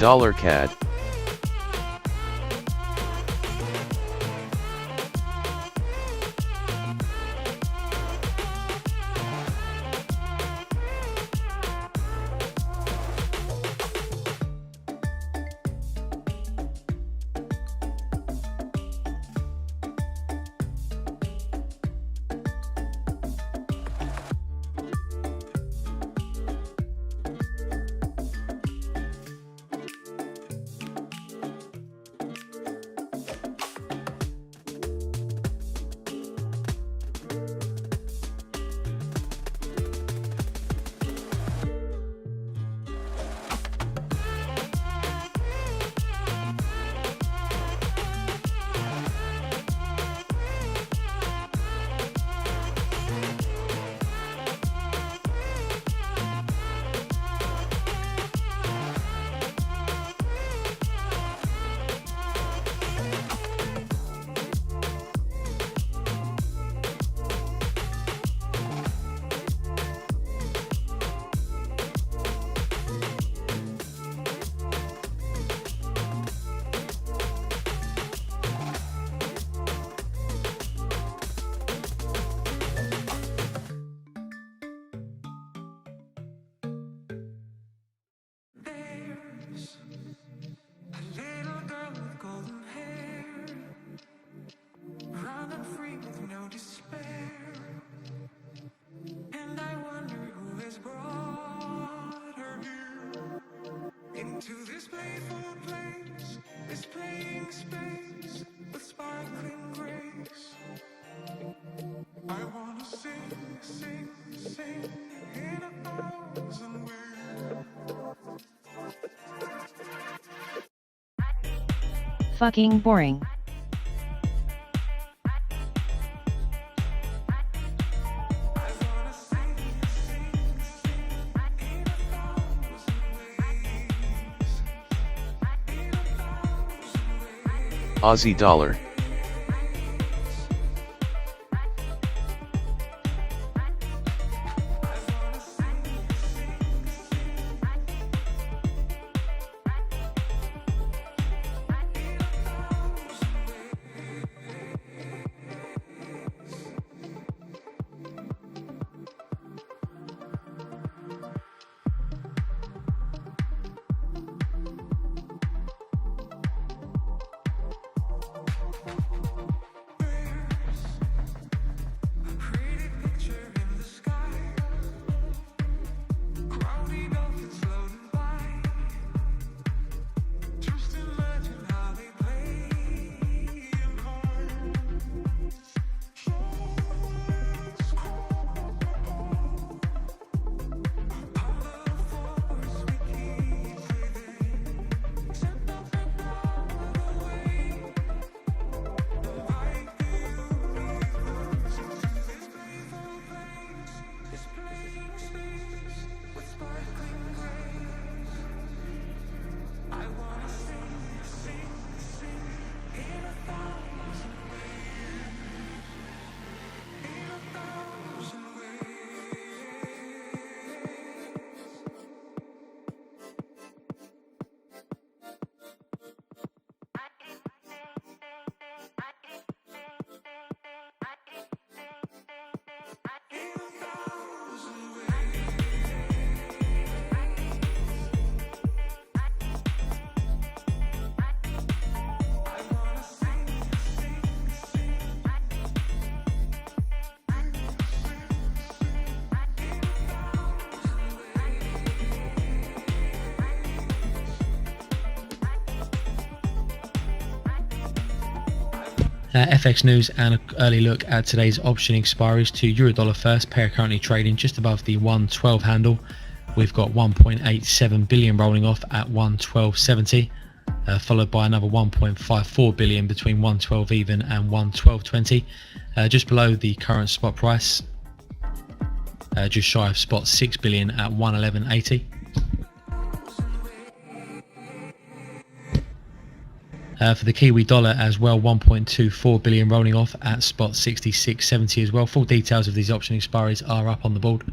Dollar CAD. Fucking boring. Aussie dollar. FX news and an early look at today's option expiries. To euro-dollar first, pair currently trading just above the 112 handle. We've got 1.87 billion rolling off at 112.70, followed by another 1.54 billion between 112 even and 112.20, just below the current spot price, just shy of spot 6 billion at 111.80. For the Kiwi dollar as well, 1.24 billion rolling off at spot 66.70 as well. Full details of these option expiries are up on the board.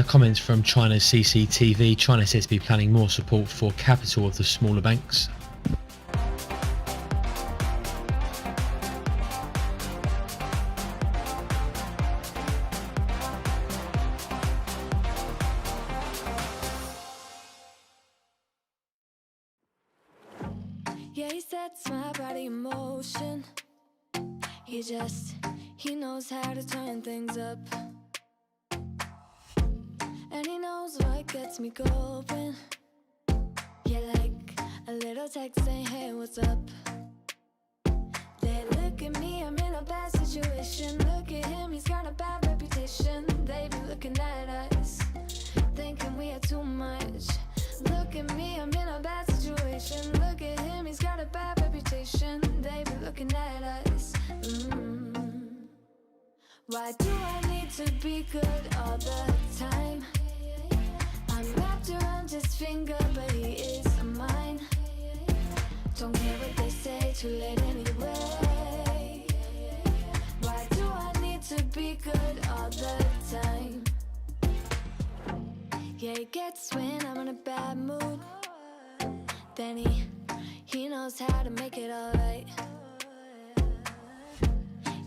Comments from China's CCTV. China says to be planning more support for capital of the smaller banks. Yeah, he sets my body in motion. He knows how to turn things up. And he knows what gets me going. Yeah, like a little text saying, hey, what's up? They look at me, I'm in a bad situation. Look at him, he's got a bad reputation. They be looking at us, thinking we are too much. Look at me, I'm in a bad situation. Look at him, he's got a bad reputation. They be looking at us. Why do I need to be good all the time? I'm wrapped around his finger, but he is mine. Don't care what they say, too late anyway. Why do I need to be good all the time? Yeah, he gets when I'm in a bad mood. Then he knows how to make it alright.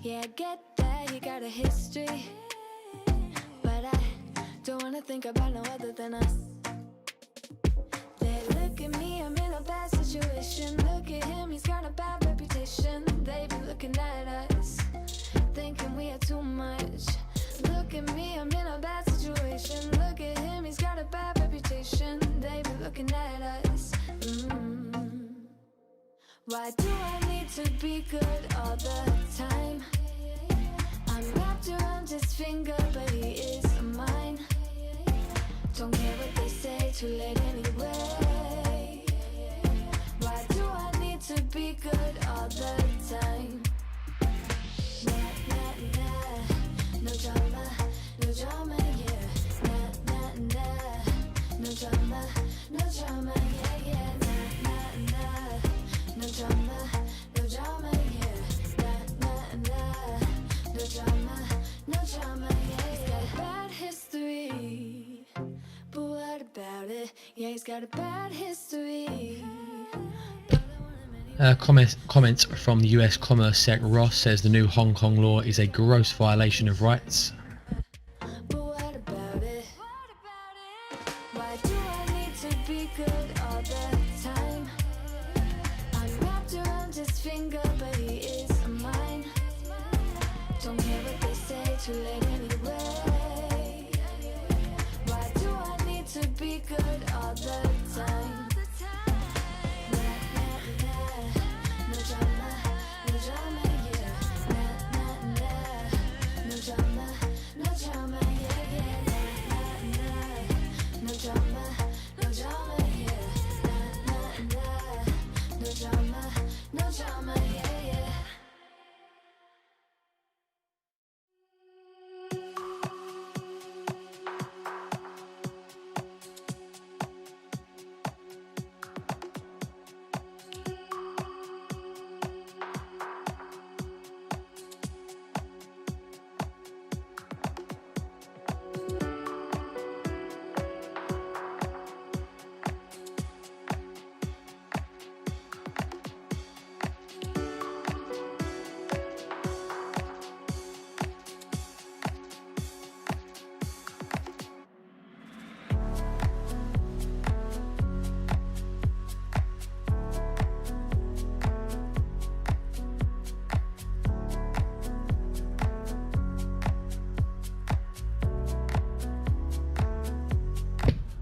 Yeah, I get that he got a history, but I don't wanna think about no other than us. They look at me, I'm in a bad situation. Look at him, he's got a bad reputation. They be looking at us, thinking we are too much. Look at me, I'm in a bad situation. Look at him, he's got a bad reputation. They be looking at us. Why do I need to be good all the time? I'm wrapped around his finger, but he is mine. Don't care what they say, too late anyway. Why do I need to be good all the time? Nah, nah, nah, no drama, no drama, yeah. Nah, nah, nah, no drama, yeah, yeah. Nah, nah, nah, no drama, yeah. Nah, nah, nah, no drama, yeah. He's got a bad history, but what about it? Yeah, he's got a bad history. Comments from the US Commerce Sec. Ross says the new Hong Kong law is a gross violation of rights. But what about it? Why do I need to be good all the time? I'm wrapped around his finger, but he is mine. Don't care what they say, too late anyway. Why do I need to be good all the time? No drama, yeah. No drama, yeah, yeah. No drama, yeah. No drama, yeah, yeah.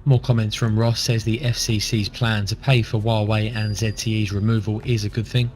More comments from Ross says the FCC's plan to pay for Huawei and ZTE's removal is a good thing.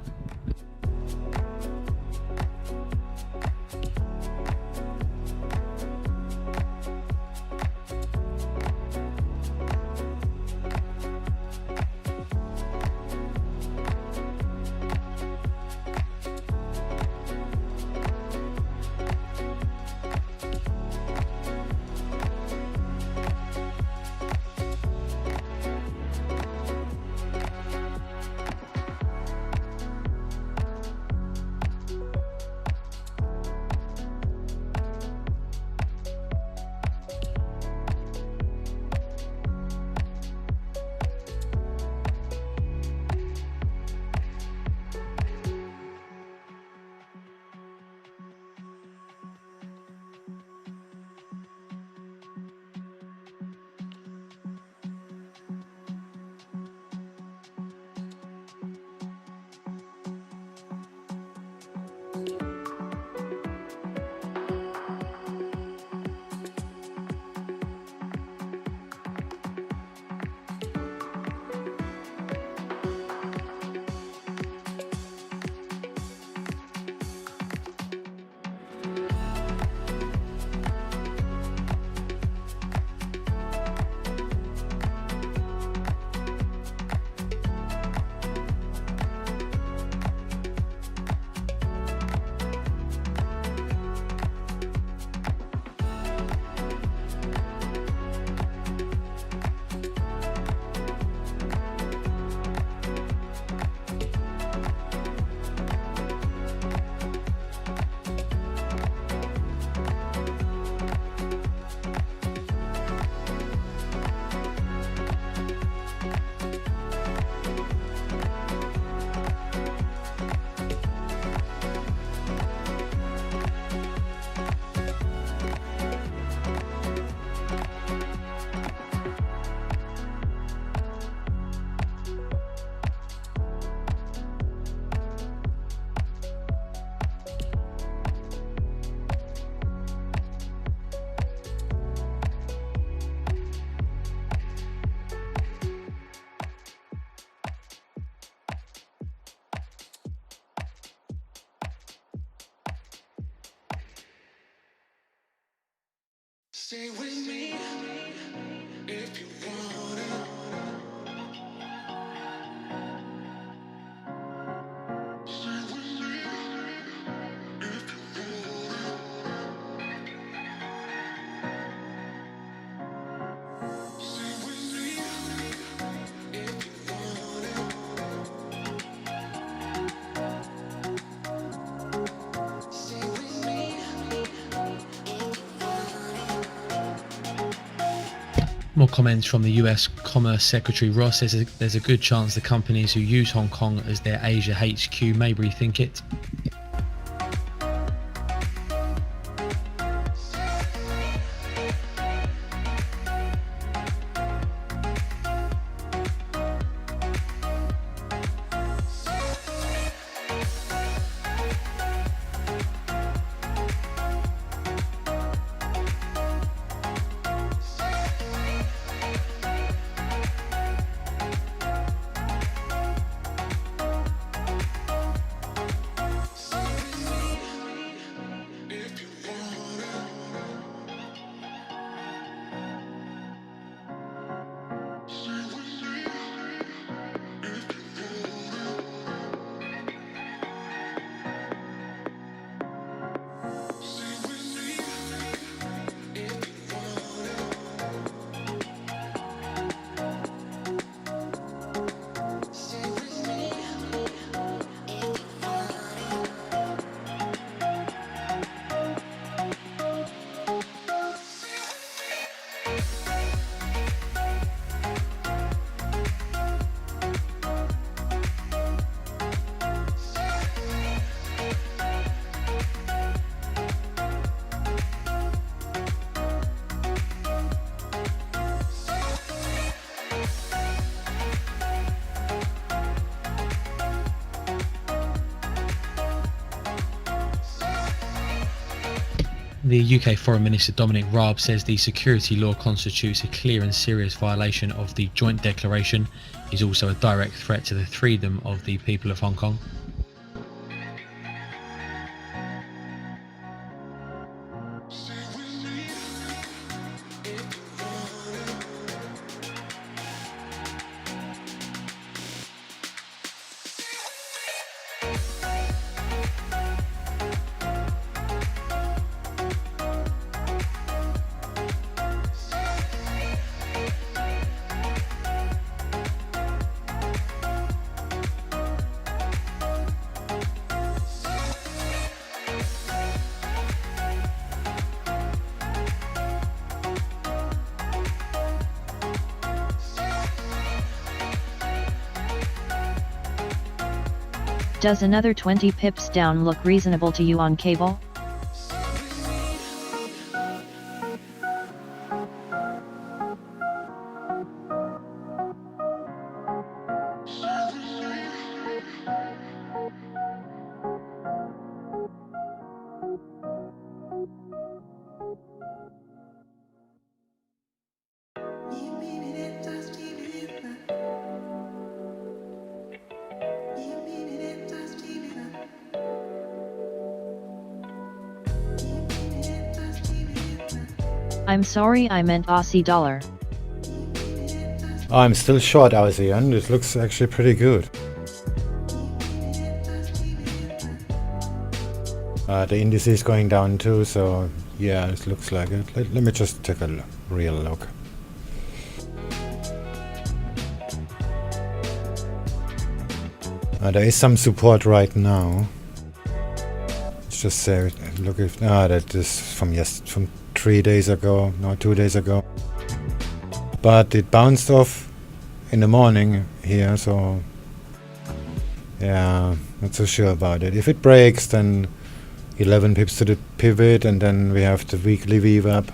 More comments from the US Commerce Secretary Ross says there's a good chance the companies who use Hong Kong as their Asia HQ may rethink it. The UK Foreign Minister Dominic Raab says the security law constitutes a clear and serious violation of the joint declaration. Is also a direct threat to the freedom of the people of Hong Kong. Does another 20 pips down look reasonable to you on cable? I'm sorry, I meant Aussie dollar. I'm still short Aussie and it looks actually pretty good. The index is going down too, so yeah, it looks like it. Let me just take a real look. There is some support right now. Let's just say, look if that is from 3 days ago, no, 2 days ago. But it bounced off in the morning here, so yeah, not so sure about it. If it breaks, then 11 pips to the pivot, and then we have the weekly VWAP,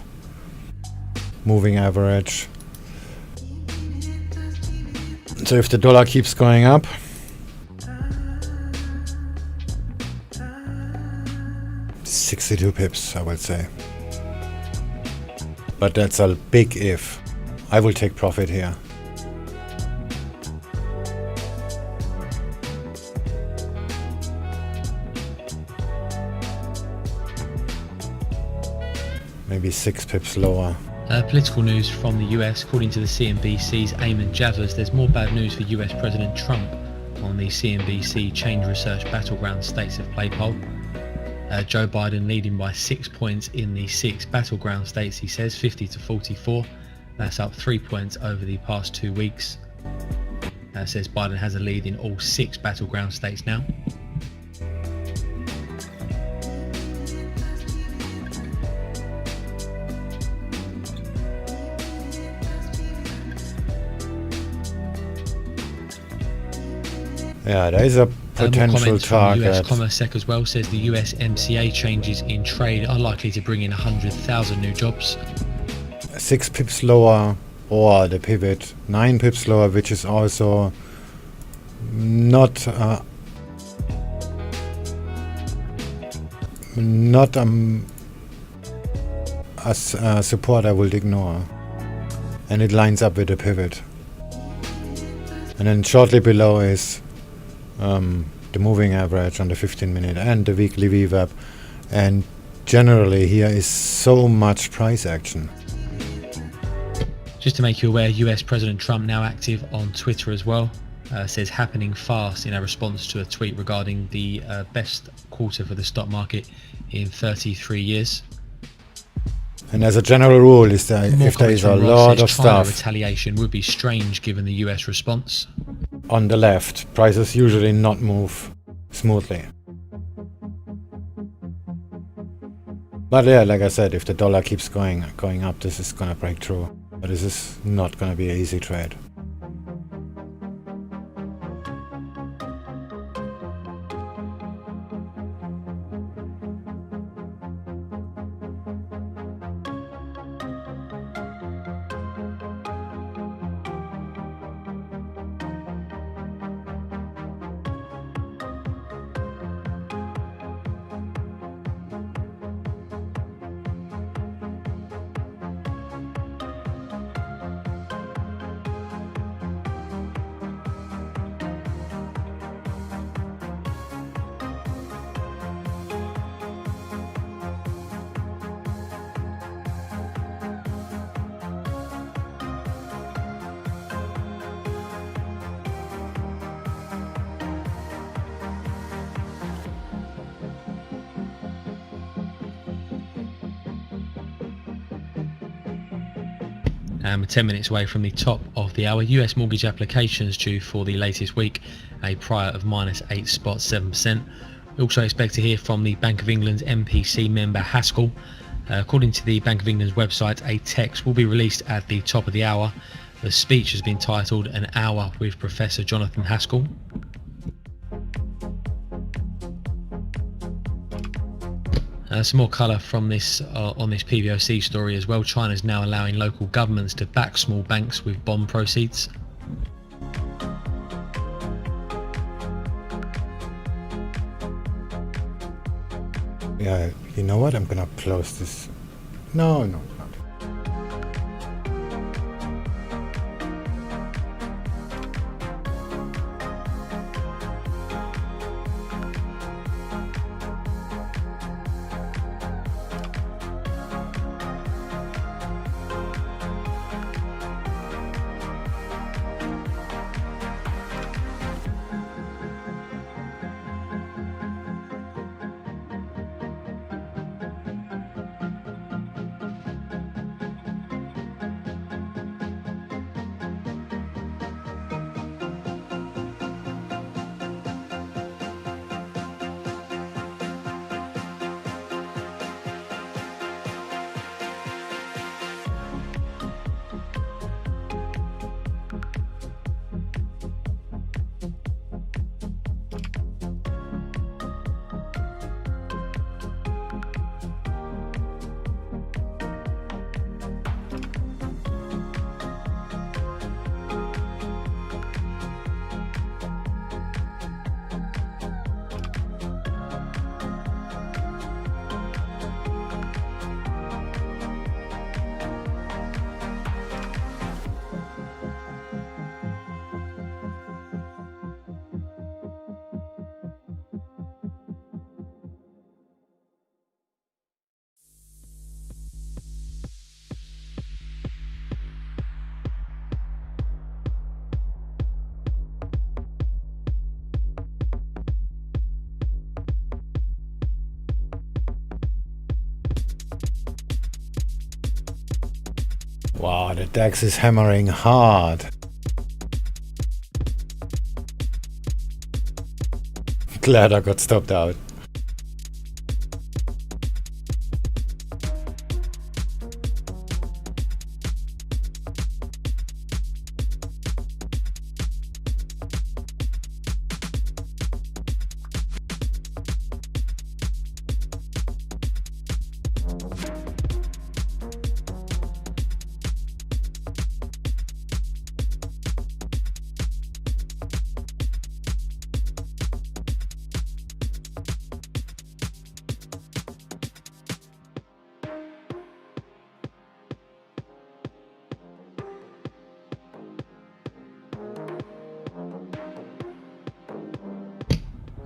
moving average. So if the dollar keeps going up, $62 pips, I would say. But that's a big if. I will take profit here. Maybe 6 pips lower. Political news from the US. According to the CNBC's Eamon Javers, there's more bad news for US President Trump on the CNBC Change Research Battleground States of Play poll. Joe Biden leading by 6 points in the 6 battleground states, he says, 50 to 44. That's up 3 points over the past 2 weeks. Says Biden has a lead in all 6 battleground states now. Yeah, there is a More potential comments from the US target. Commerce Sec as well says the US MCA changes in trade are likely to bring in 100,000 new jobs. 6 pips lower, or the pivot 9 pips lower, which is also not a support I would ignore, and it lines up with the pivot. And then shortly below is the moving average on the 15-minute and the weekly VWAP, and generally here is so much price action. Just to make you aware, US President Trump now active on Twitter as well, says happening fast in a response to a tweet regarding the best quarter for the stock market in 33 years. And as a general rule, is that if there is a lot of China stuff retaliation would be strange given the US response. on the left, prices usually not move smoothly. But yeah, like I said, if the dollar keeps going up, this is gonna break through. But this is not gonna be an easy trade. We're 10 minutes away from the top of the hour. US mortgage applications due for the latest week, a prior of -8.7%. We also expect to hear from the Bank of England's MPC member Haskell. According to the Bank of England's website, a text will be released at the top of the hour. The speech has been titled An Hour with Professor Jonathan Haskell. Some more colour from this on this PBOC story as well. China's now allowing local governments to back small banks with bond proceeds. Yeah, you know what? I'm gonna close this. No, not. Wow, the DAX is hammering hard. Glad I got stopped out.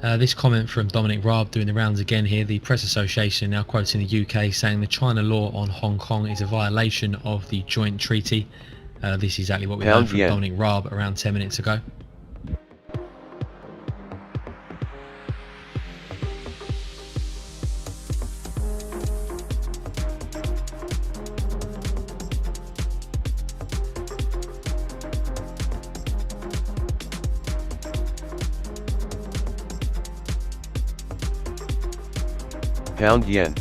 This comment from Dominic Raab doing the rounds again here. The Press Association now quoting the UK saying the China law on Hong Kong is a violation of the joint treaty. This is exactly what we heard from Dominic Raab around 10 minutes ago. Pound yen.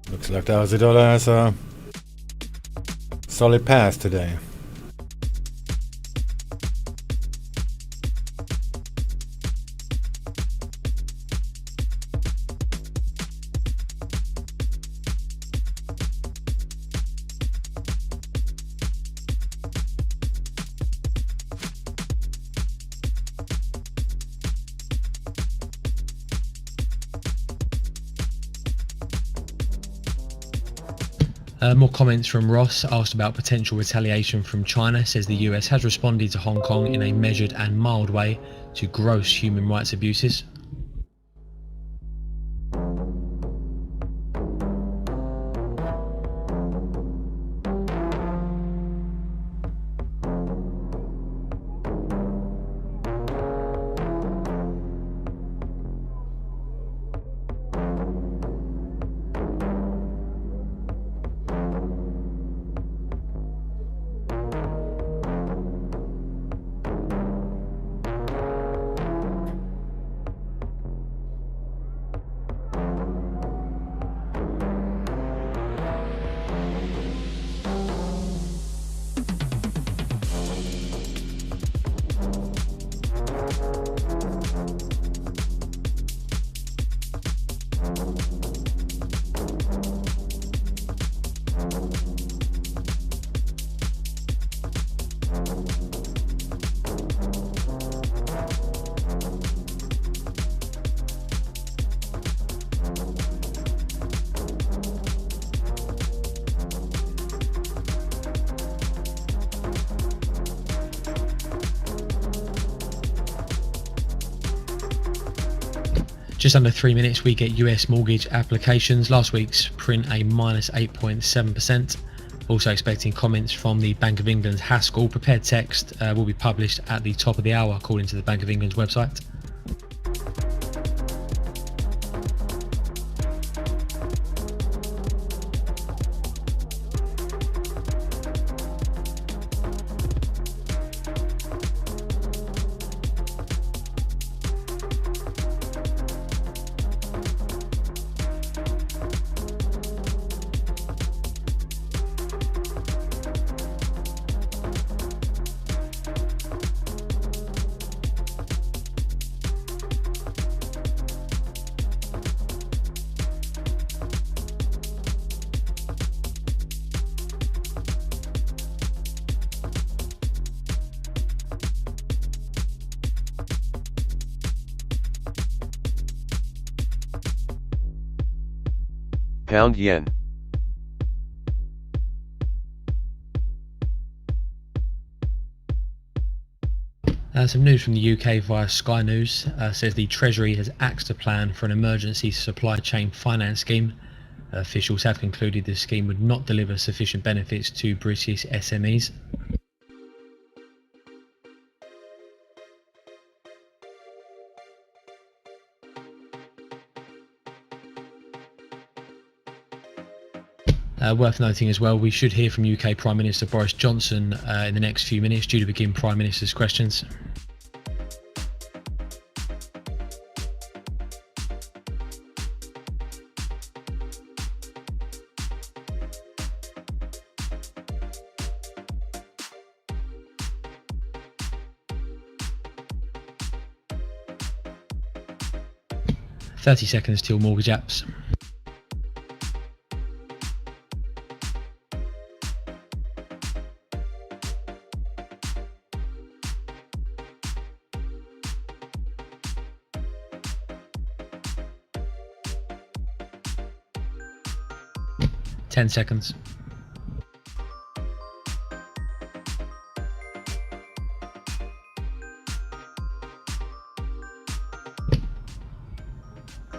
Looks like the Aussie dollar has a solid pass today. More comments from Ross, asked about potential retaliation from China. Says the US has responded to Hong Kong in a measured and mild way to gross human rights abuses. Just under 3 minutes we get US mortgage applications. Last week's print a minus 8.7%. Also expecting comments from the Bank of England's Haskell. Prepared text will be published at the top of the hour according to the Bank of England's website. Pound yen. Some news from the UK via Sky News says the Treasury has axed a plan for an emergency supply chain finance scheme. Officials have concluded the scheme would not deliver sufficient benefits to British SMEs. Worth noting as well, we should hear from UK Prime Minister Boris Johnson in the next few minutes, due to begin Prime Minister's questions. "30 seconds till mortgage apps." "10 seconds."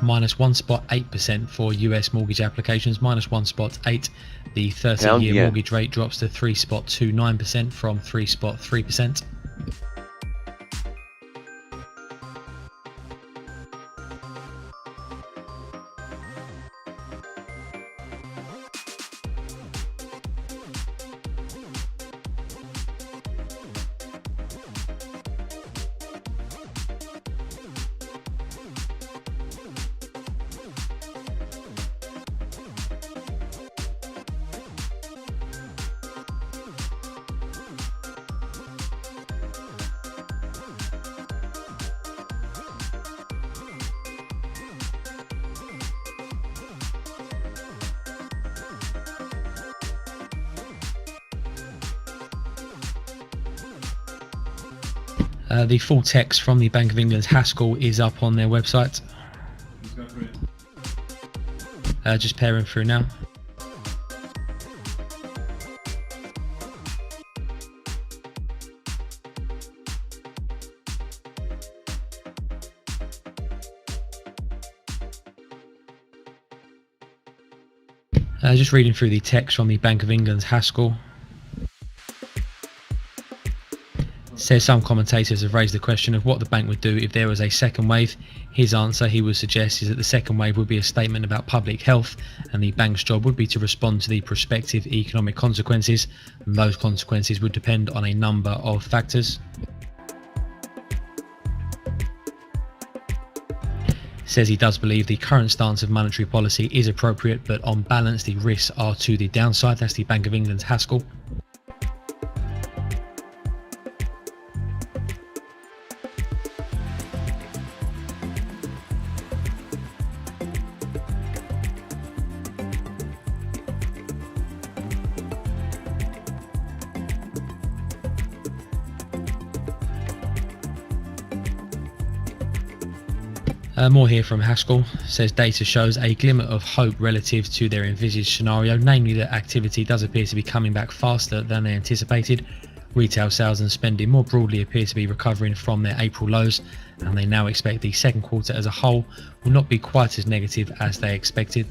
-1.8% for US mortgage applications, -1.8. The 30-year yen. mortgage rate drops to 3.29% from 3.3%. The full text from the Bank of England's Haskell is up on their website. Just pairing through now. Just reading through the text from the Bank of England's Haskell. Says some commentators have raised the question of what the bank would do if there was a second wave. His answer, he would suggest, is that the second wave would be a statement about public health, and the bank's job would be to respond to the prospective economic consequences, and those consequences would depend on a number of factors. Says he does believe the current stance of monetary policy is appropriate, but on balance the risks are to the downside. That's the Bank of England's Haskell. More here from Haskell. Says data shows a glimmer of hope relative to their envisaged scenario, namely that activity does appear to be coming back faster than they anticipated. Retail sales and spending more broadly appear to be recovering from their April lows, and they now expect the second quarter as a whole will not be quite as negative as they expected.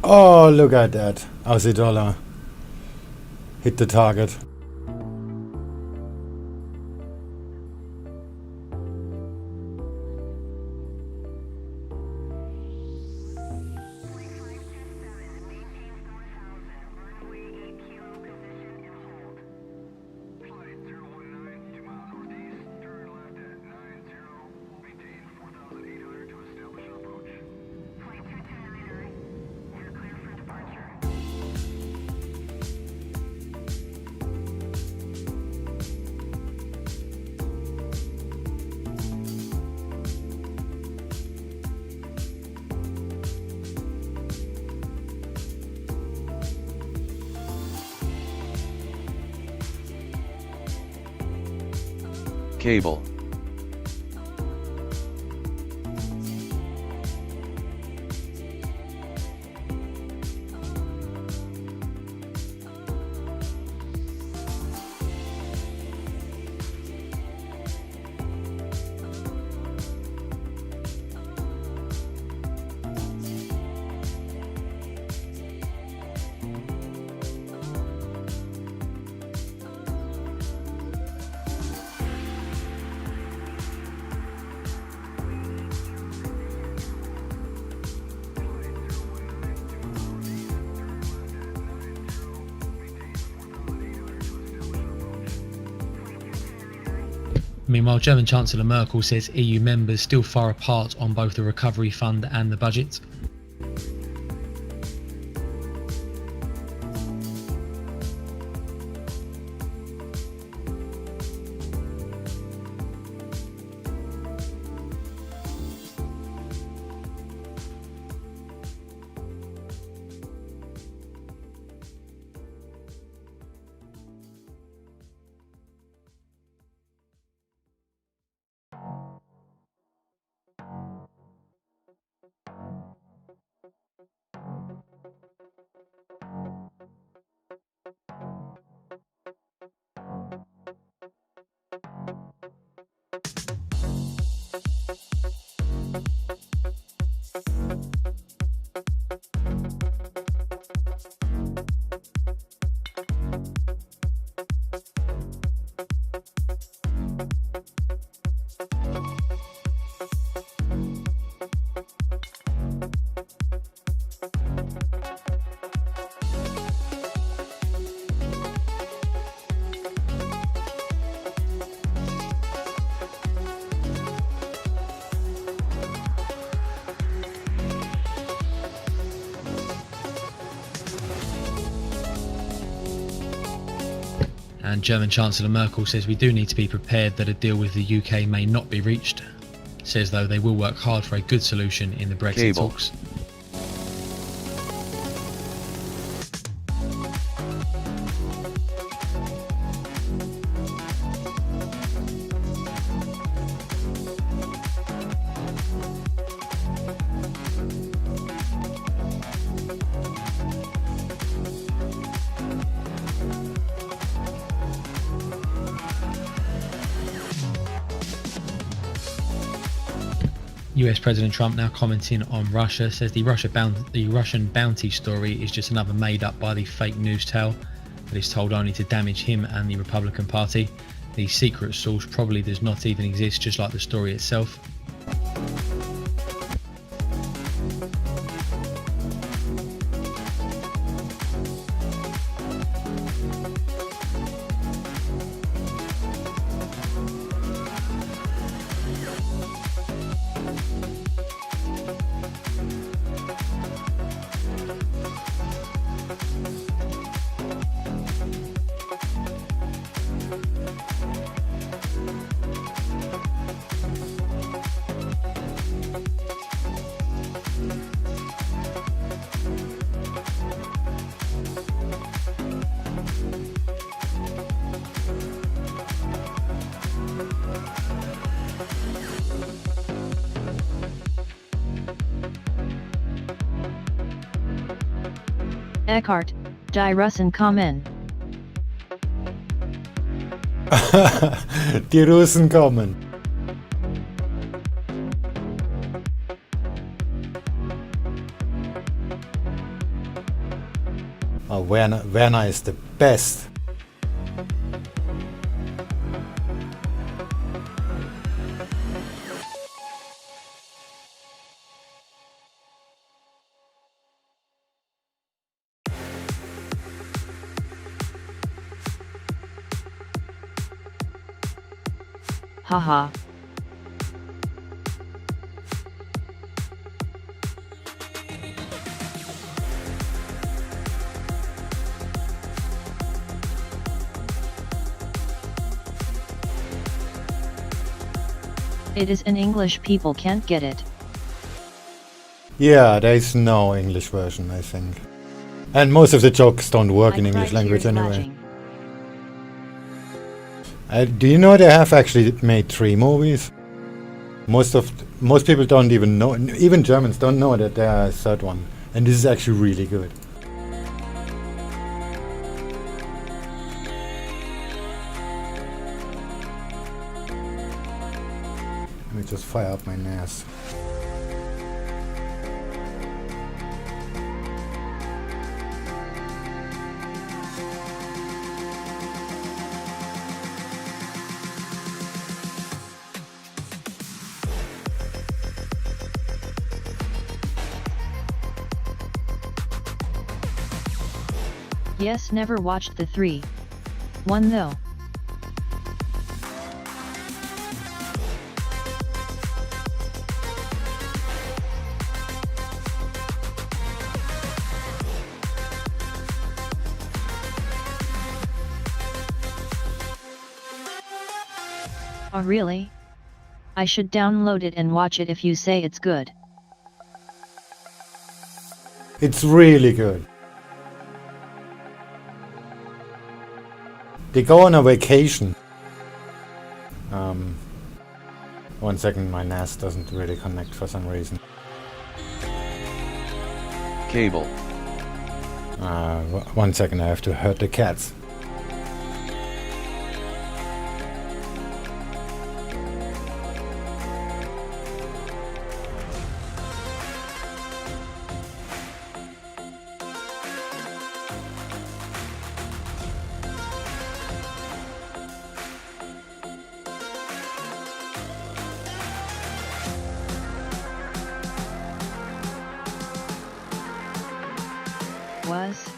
Oh, look at that. Aussie dollar hit the target. Cable. Meanwhile, German Chancellor Merkel says EU members still far apart on both the recovery fund and the budget. And German Chancellor Merkel says we do need to be prepared that a deal with the UK may not be reached. Says though they will work hard for a good solution in the Brexit talks. US President Trump now commenting on Russia says the Russian bounty story is just another made up by the fake news tale that is told only to damage him and the Republican Party. The secret source probably does not even exist, just like the story itself. Eckhart, die Russen kommen. Die Russen kommen. Oh, Werner is the best. Haha. It is in English, people can't get it. Yeah, there is no English version, I think. And most of the jokes don't work in English language anyway. Do you know they have actually made 3 movies? Most people don't even know, even Germans don't know that there are a 3rd one. And this is actually really good. Let me just fire up my NAS. Yes, never watched the 3. 1 though. Oh really? I should download it and watch it if you say it's good. It's really good. They go on a vacation. 1 second, my NAS doesn't really connect for some reason. Cable. 1 second, I have to herd the cats. Was?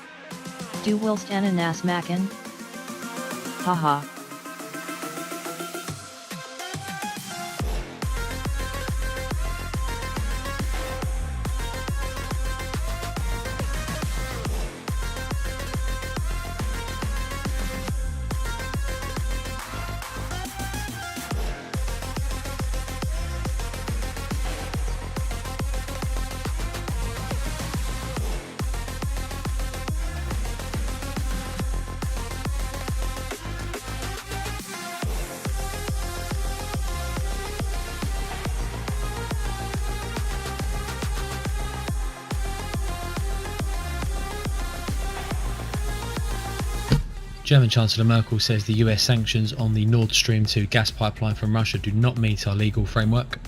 Du willst Ananas machen? Haha. German Chancellor Merkel says the US sanctions on the Nord Stream 2 gas pipeline from Russia do not meet our legal framework.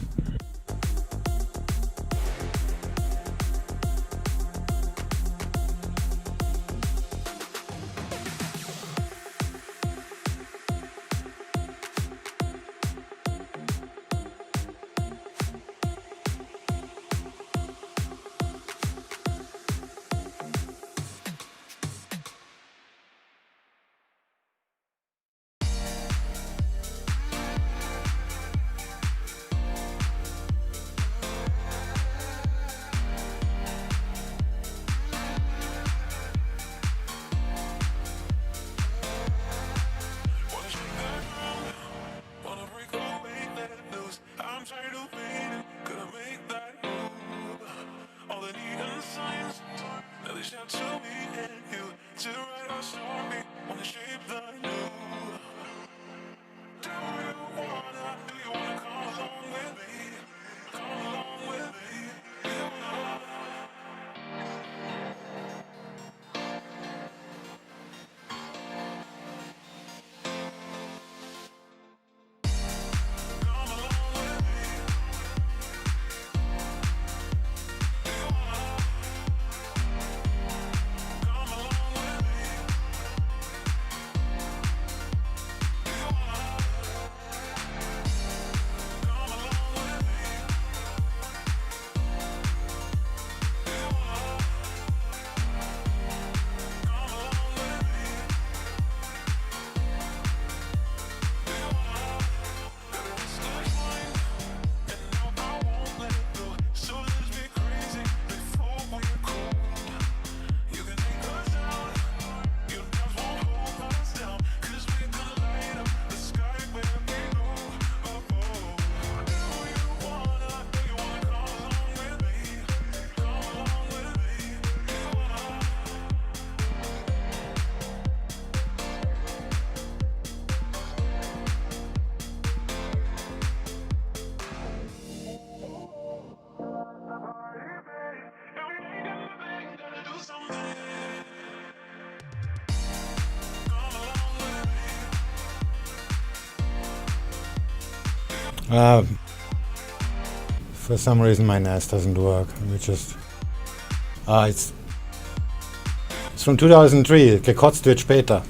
For some reason my NAS doesn't work. We just... it's from 2003. Gekotzt wird später.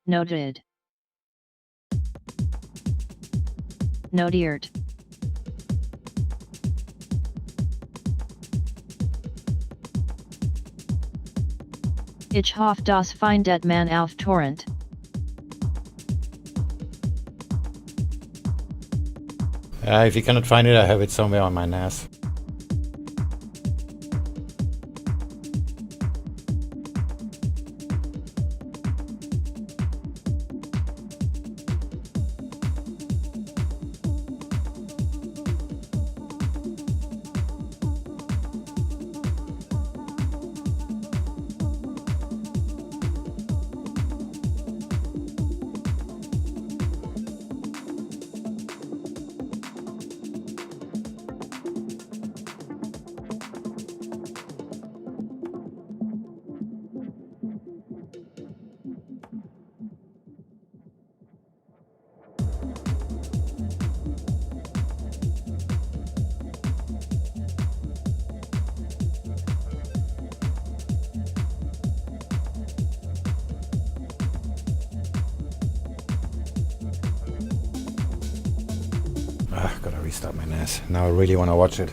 Noted. Notiert. Ich hoffe, das findet man auf Torrent. If you cannot find it, I have it somewhere on my NAS. Gotta restart my NAS. Now I really want to watch it.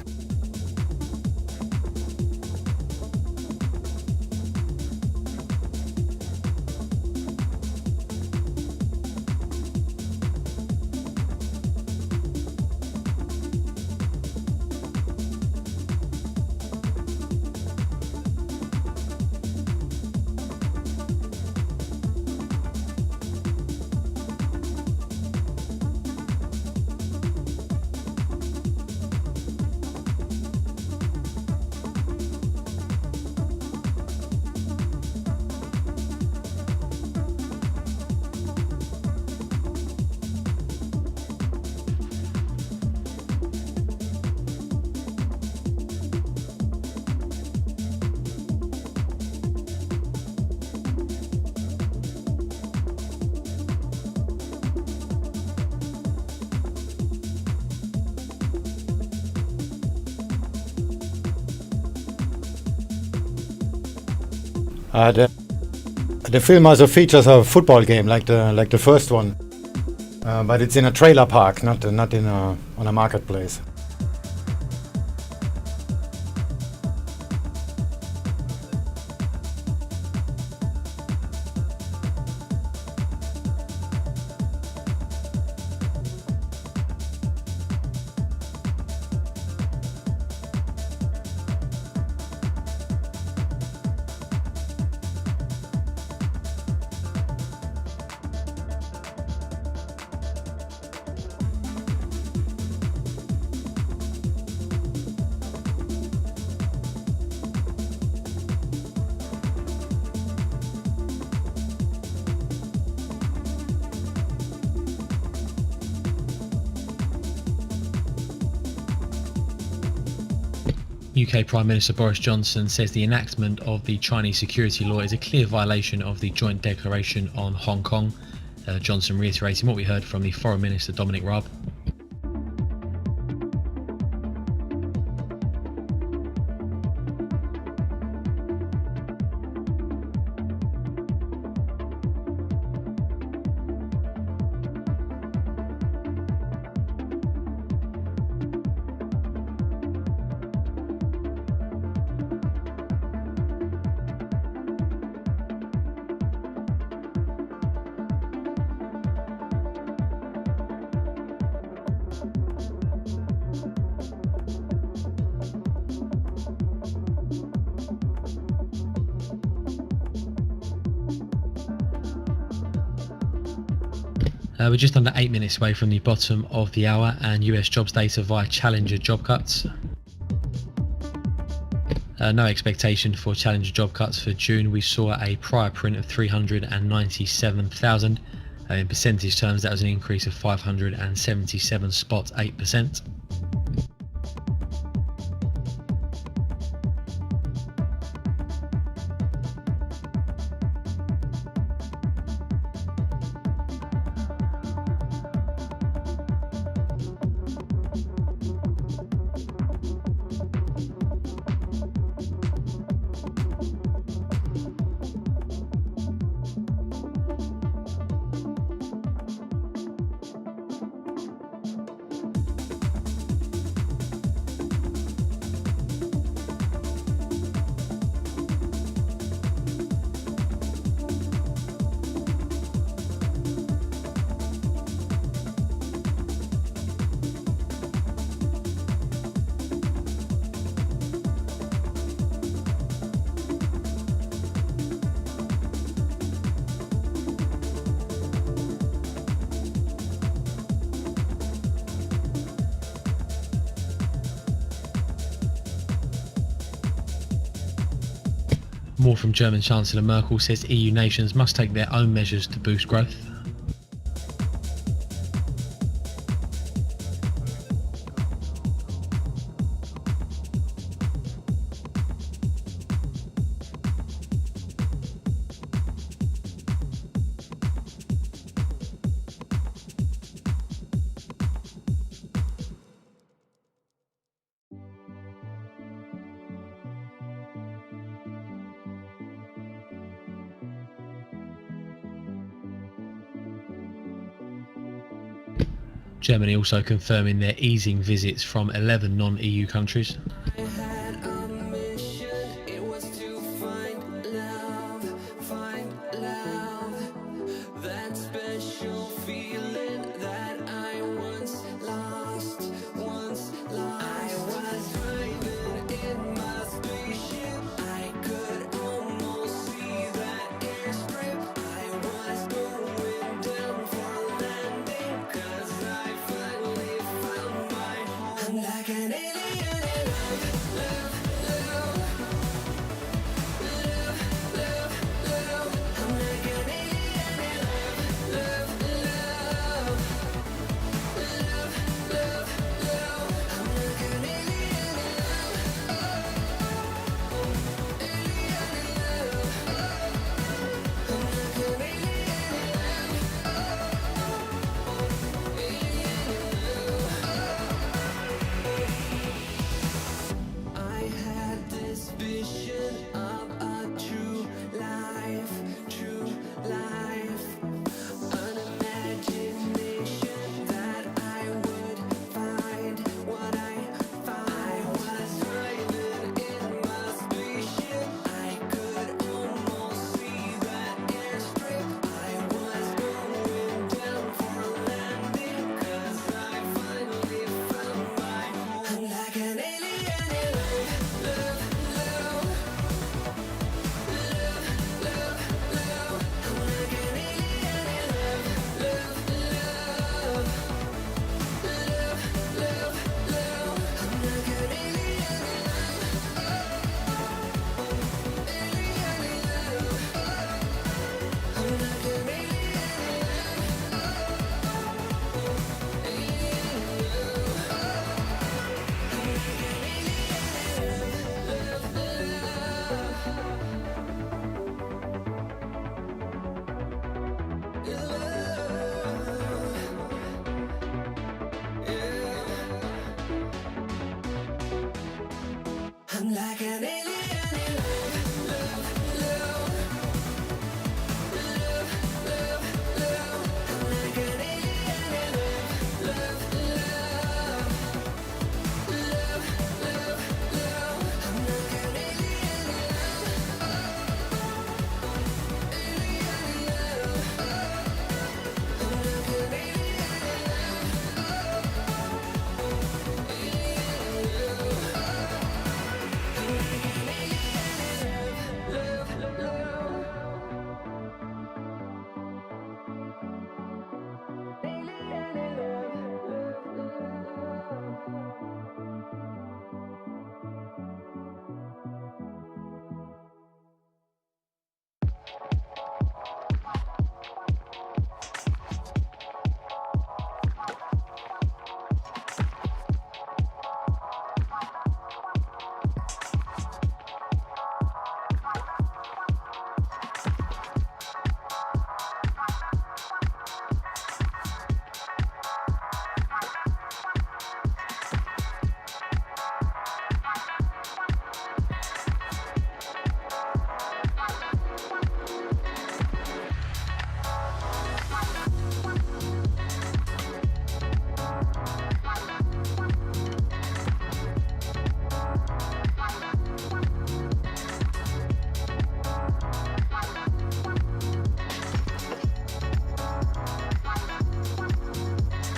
The film also features a football game like the first one, but it's in a trailer park, not in on a marketplace. UK Prime Minister Boris Johnson says the enactment of the Chinese security law is a clear violation of the Joint Declaration on Hong Kong. Johnson reiterating what we heard from the Foreign Minister Dominic Raab. We're just under 8 minutes away from the bottom of the hour and US jobs data via Challenger job cuts. No expectation for Challenger job cuts for June. We saw a prior print of 397,000. In percentage terms, that was an increase of 577.8%. More from German Chancellor Merkel says EU nations must take their own measures to boost growth. Germany also confirming their easing visits from 11 non-EU countries.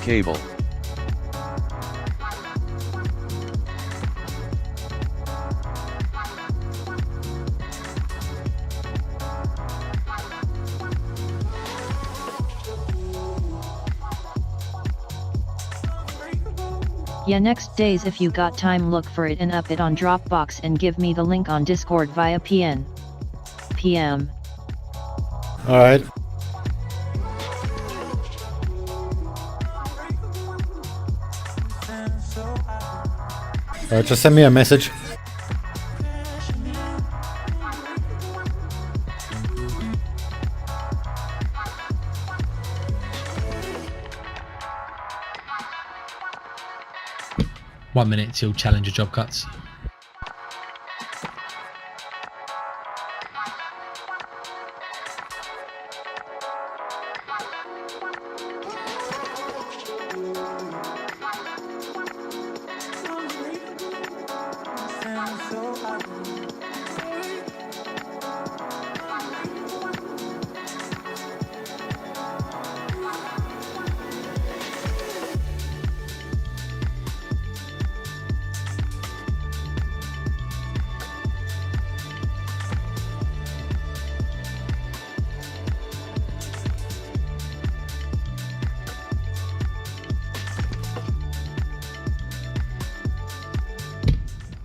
Cable. Yeah, next days if you got time look for it and up it on Dropbox and give me the link on Discord via PM. Alright. Just send me a message. One minute till challenger job cuts.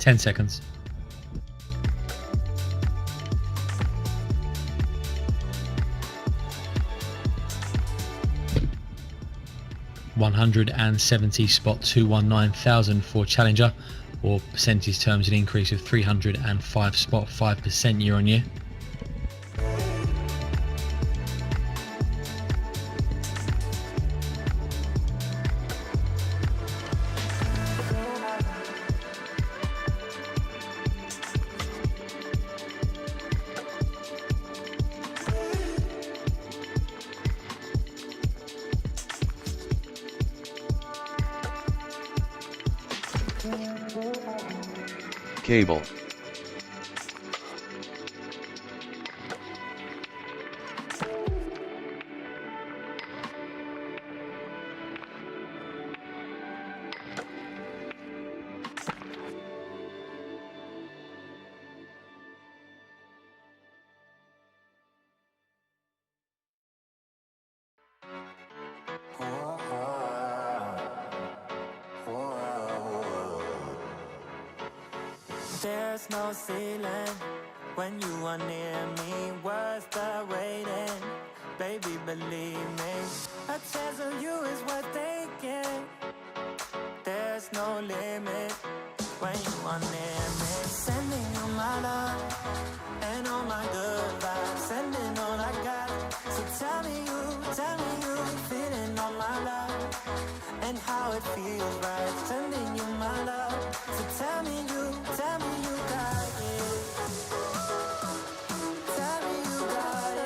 Ten seconds. $170.219,000 for challenger, or percentage terms an increase of 305.5% year on year. Cable. There's no ceiling when you are near me, worth the waiting. Baby, believe me, a chance on you is worth taking. There's no limit when you are near me. Sending you my love and all my good vibes, sending all I got. So tell me you feeling all my love and how it feels right. Sending you my love. So tell me you got it. Tell me you got it.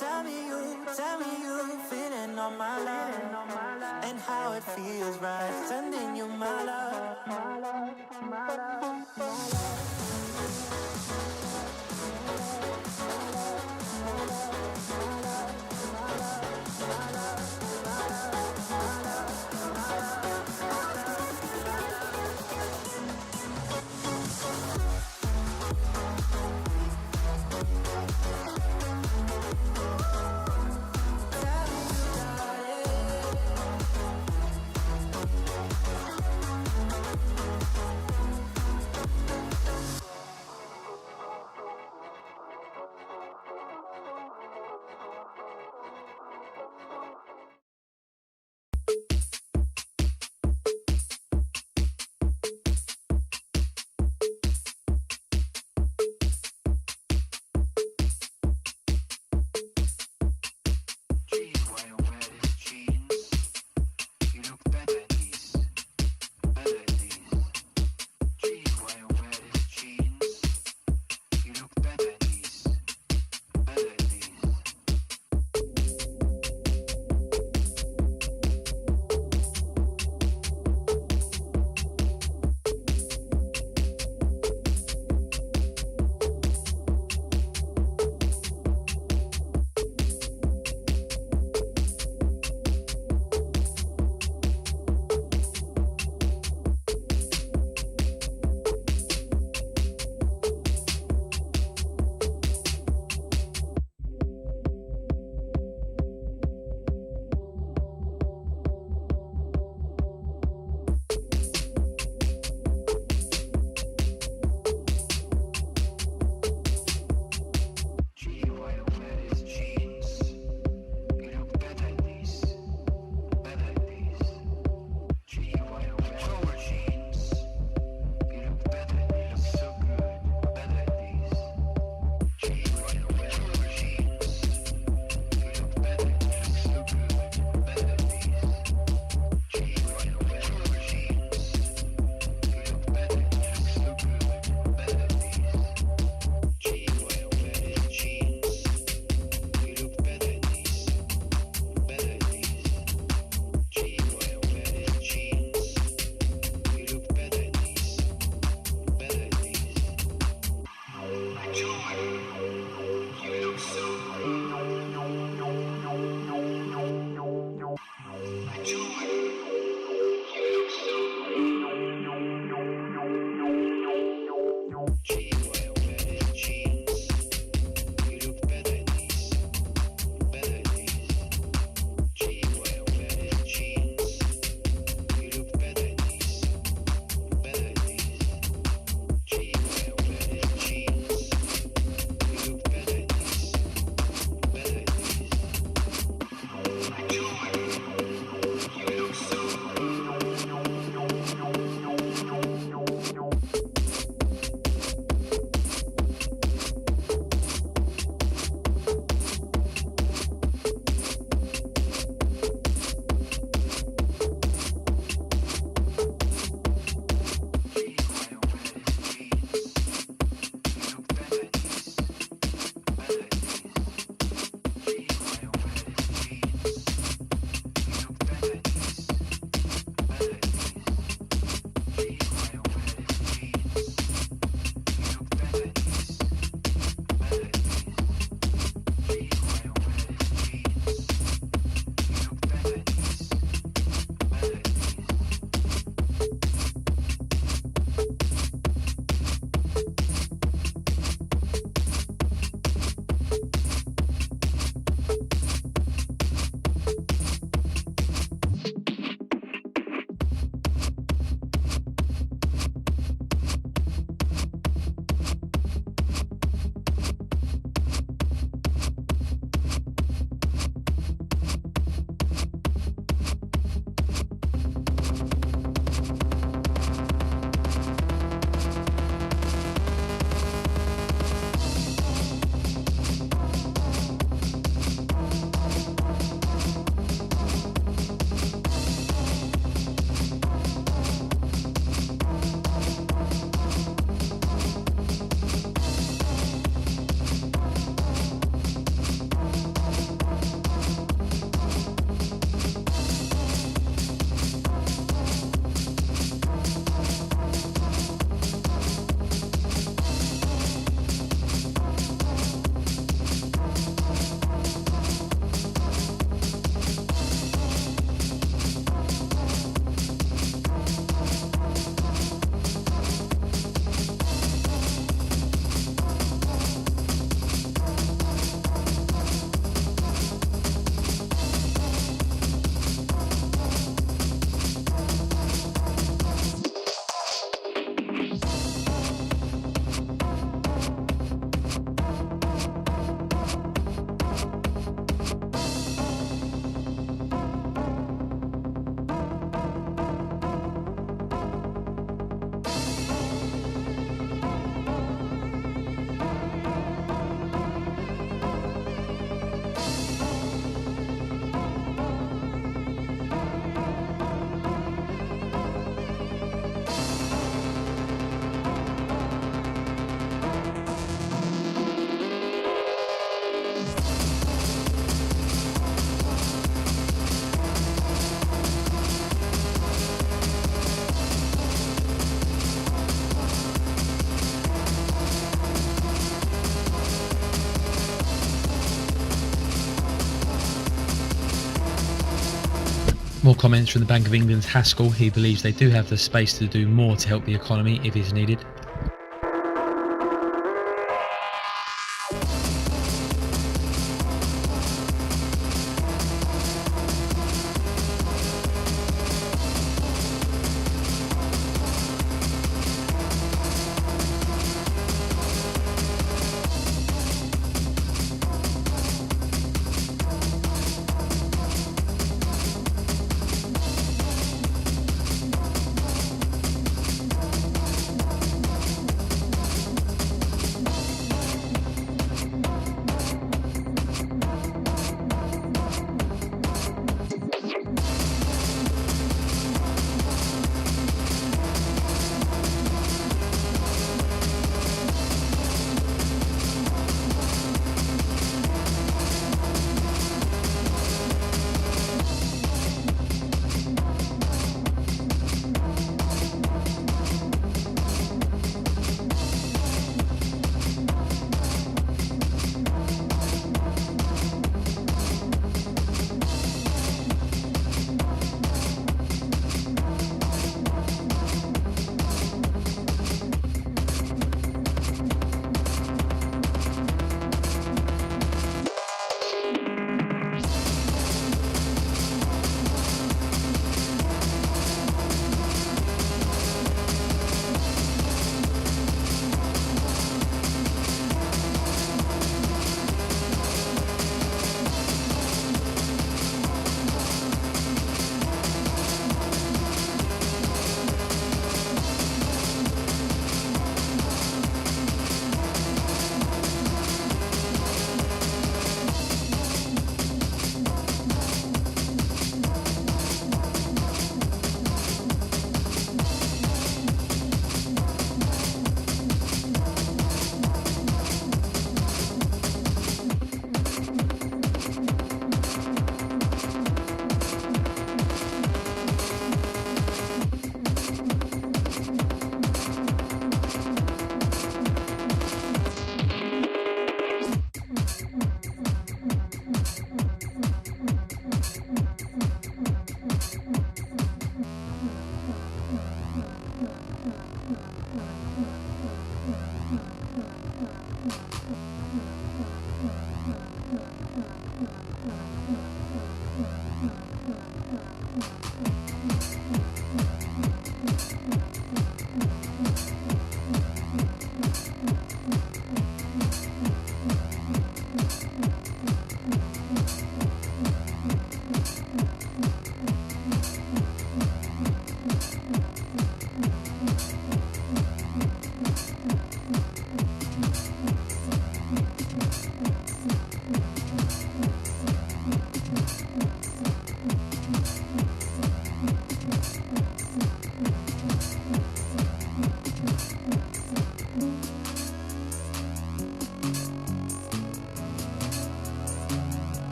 Tell me you feeling on my love, and how it feels right, sending you my love, my love, my love, my love. More comments from the Bank of England's Haskell. He believes they do have the space to do more to help the economy if it's needed.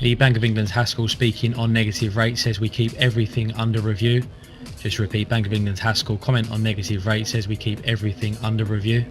The Bank of England's Haskell, speaking on negative rates, says we keep everything under review. Just repeat, Bank of England's Haskell, comment on negative rates, says we keep everything under review.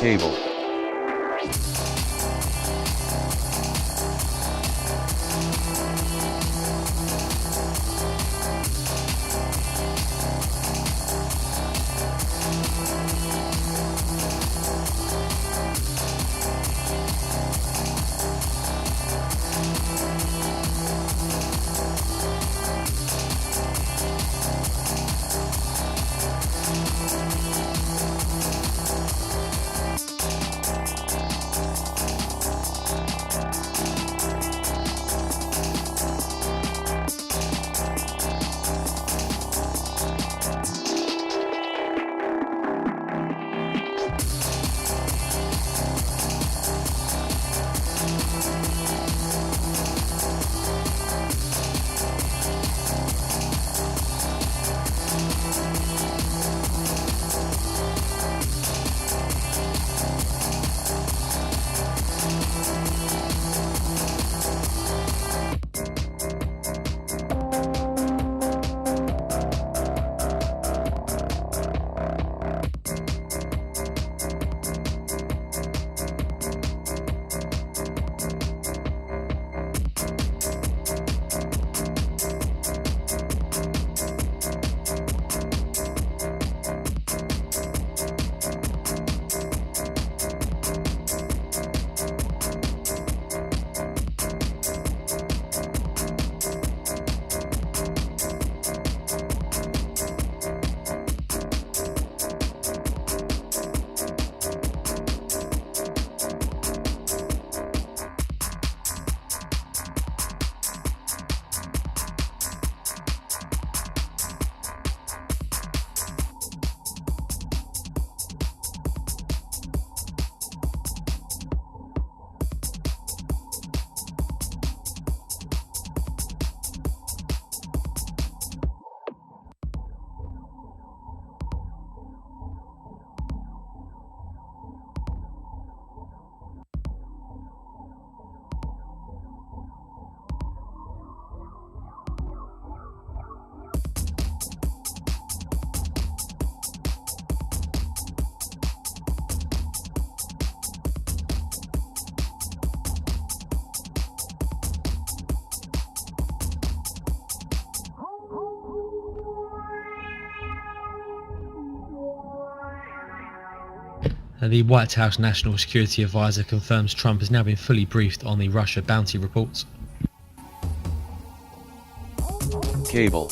Cable. The White House National Security Advisor confirms Trump has now been fully briefed on the Russia bounty reports. Cable.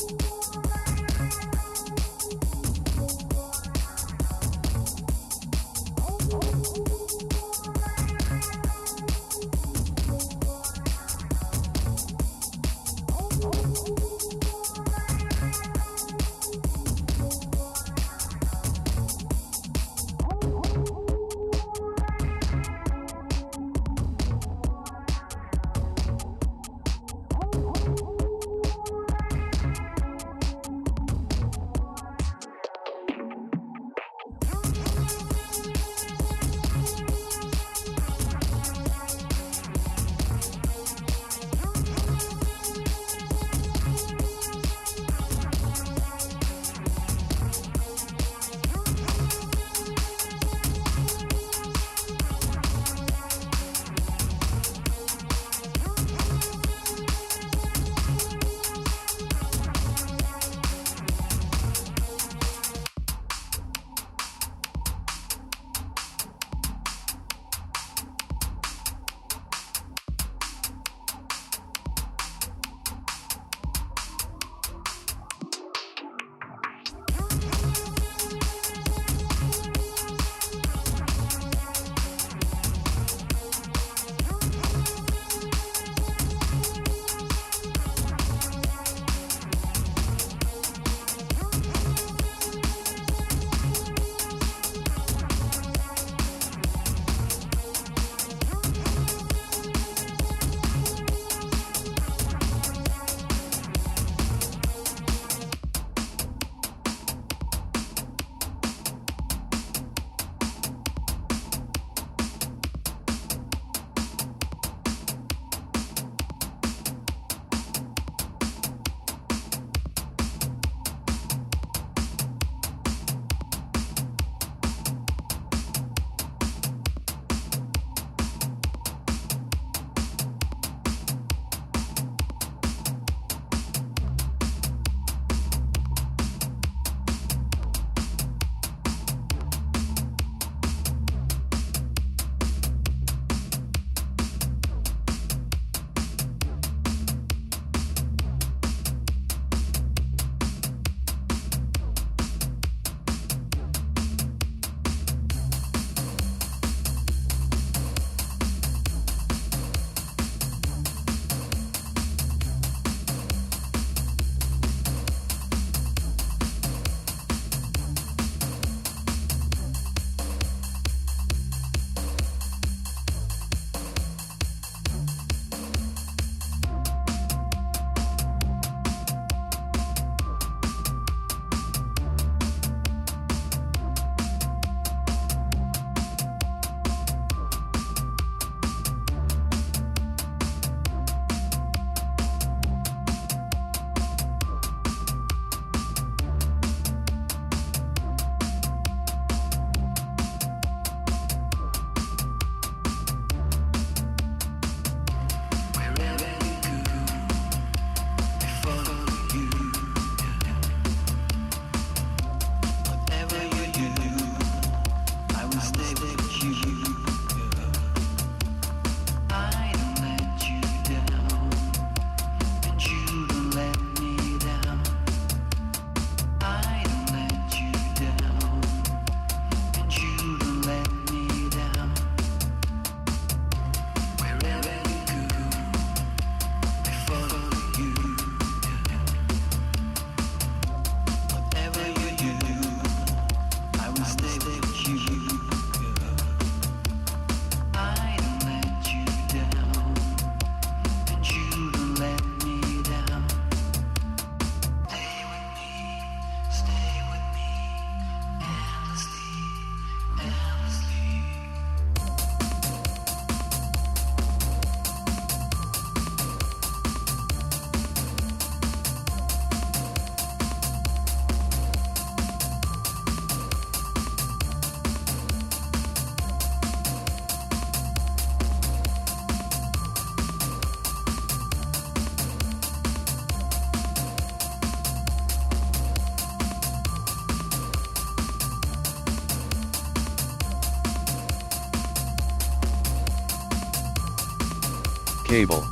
Cable.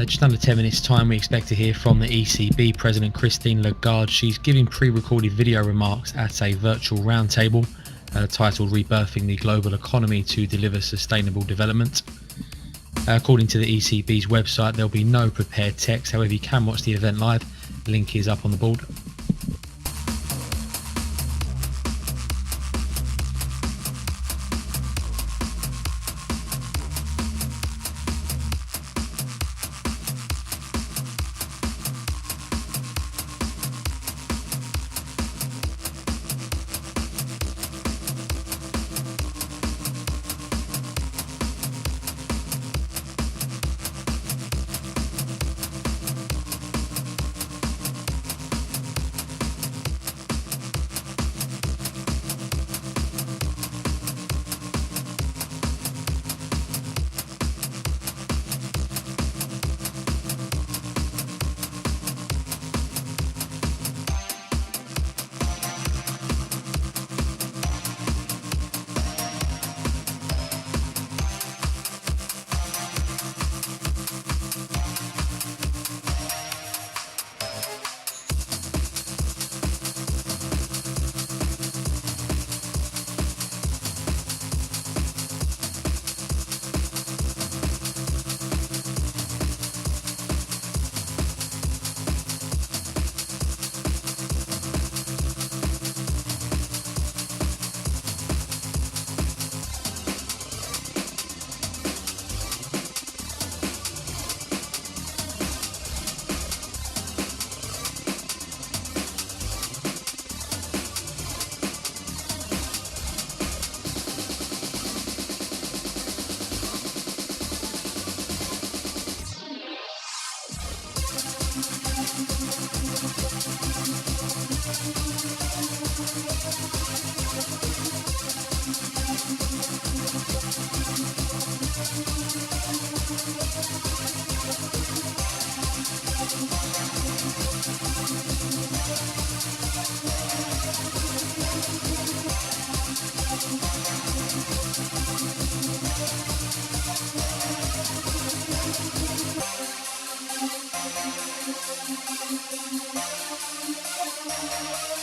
Just under 10 minutes time we expect to hear from the ECB President Christine Lagarde. She's giving pre-recorded video remarks at a virtual roundtable titled Rebirthing the Global Economy to Deliver Sustainable Development. According to the ECB's website, there'll be no prepared text, however you can watch the event live. Link is up on the board.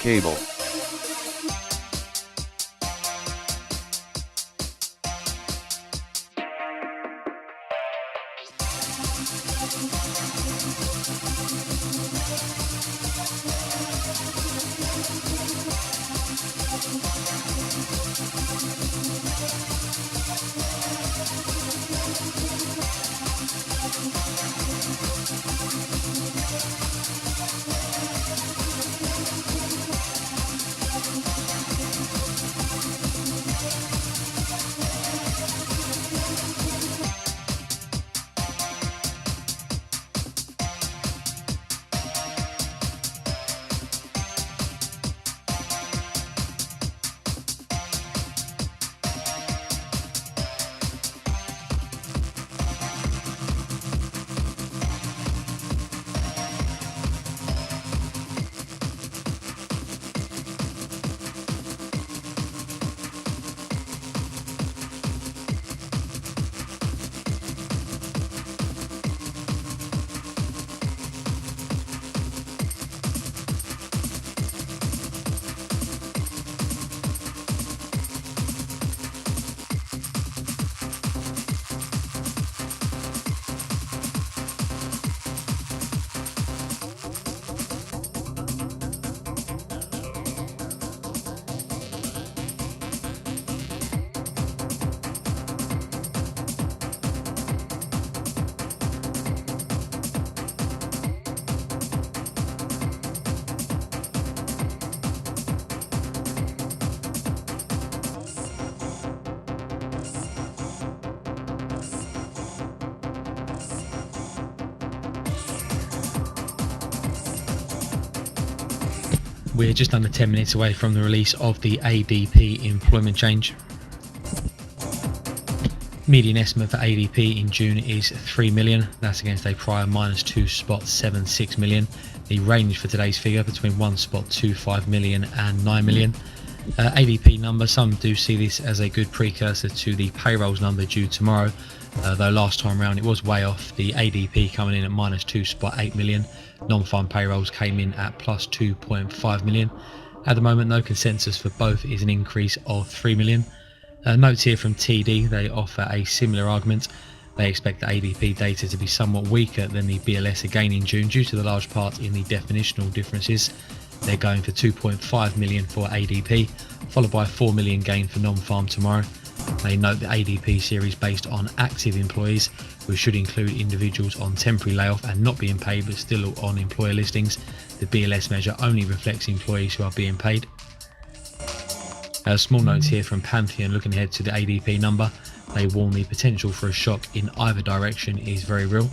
Cable. We're just under 10 minutes away from the release of the ADP employment change. Median estimate for ADP in June is 3 million. That's against a prior -2.76 million. The range for today's figure between 1.25 million and 9 million. ADP number, some do see this as a good precursor to the payrolls number due tomorrow, though last time around it was way off. The ADP coming in at -2.8 million. Non-farm payrolls came in at +2.5 million. At the moment, no consensus for both is an increase of 3 million. Notes here from TD, they offer a similar argument. They expect the ADP data to be somewhat weaker than the BLS again in June due to the large part in the definitional differences. They're going for 2.5 million for ADP, followed by a 4 million gain for non-farm tomorrow. They note the ADP series based on active employees, which should include individuals on temporary layoff and not being paid but still on employer listings. The BLS measure only reflects employees who are being paid. Small notes here from Pantheon looking ahead to the ADP number. They warn the potential for a shock in either direction is very real.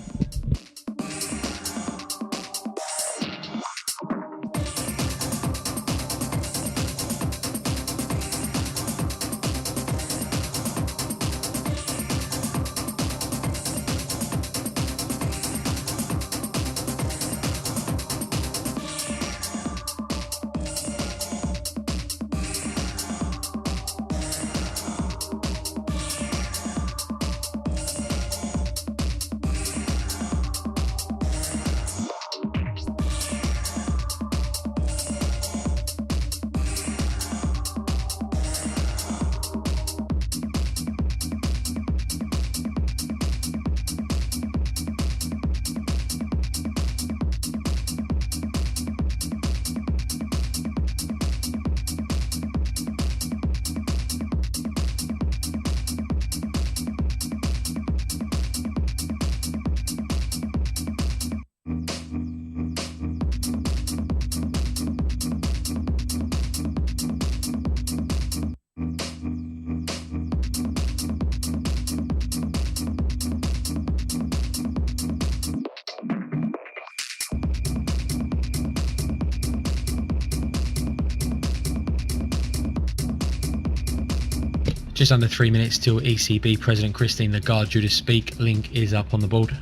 Just under 3 minutes till ECB President Christine Lagarde due to speak. Link is up on the board.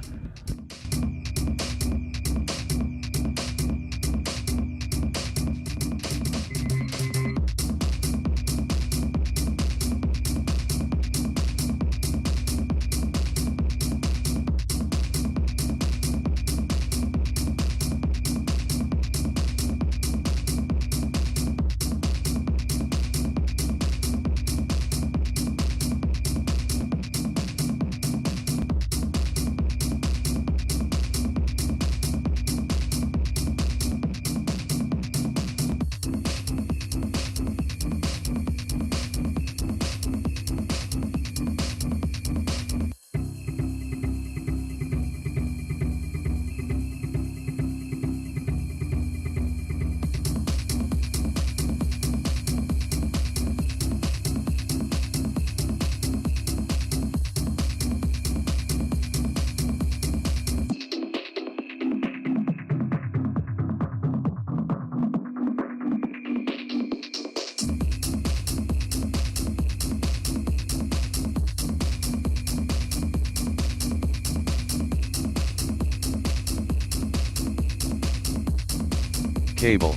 Cable.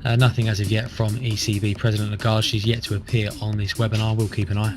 Nothing as of yet from ECB President Lagarde. She's yet to appear on this webinar. We'll keep an eye.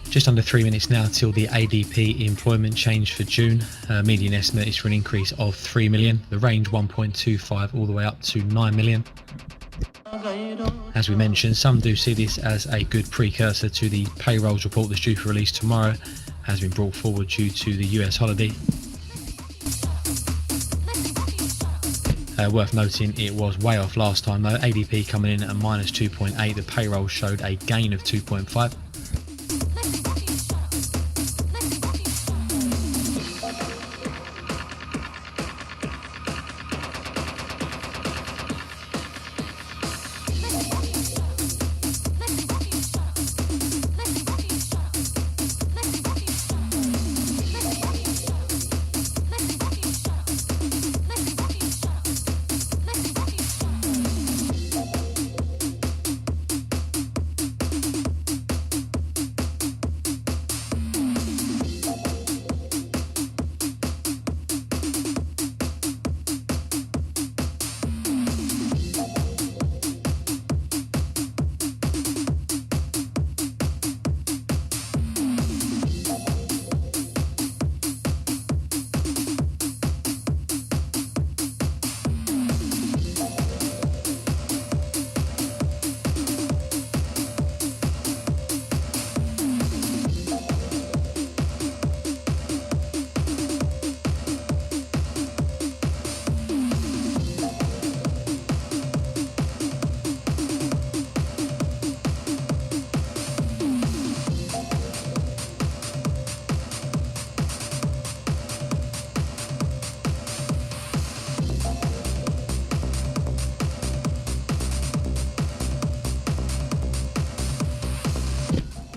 Just under 3 minutes now till the ADP employment change for June. Median estimate is for an increase of 3 million. The range 1.25 all the way up to 9 million. As we mentioned, some do see this as a good precursor to the payrolls report that's due for release tomorrow. Has been brought forward due to the US holiday. Worth noting, it was way off last time though. ADP coming in at minus 2.8. The payroll showed a gain of 2.5.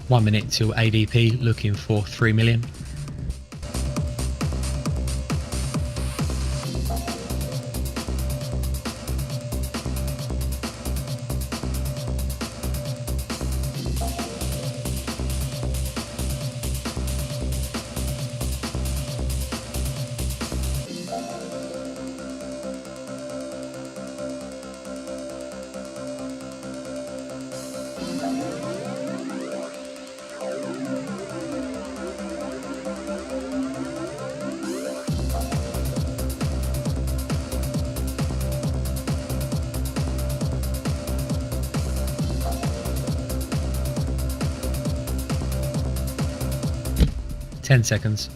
One minute till ADP, looking for 3 million. Ten seconds.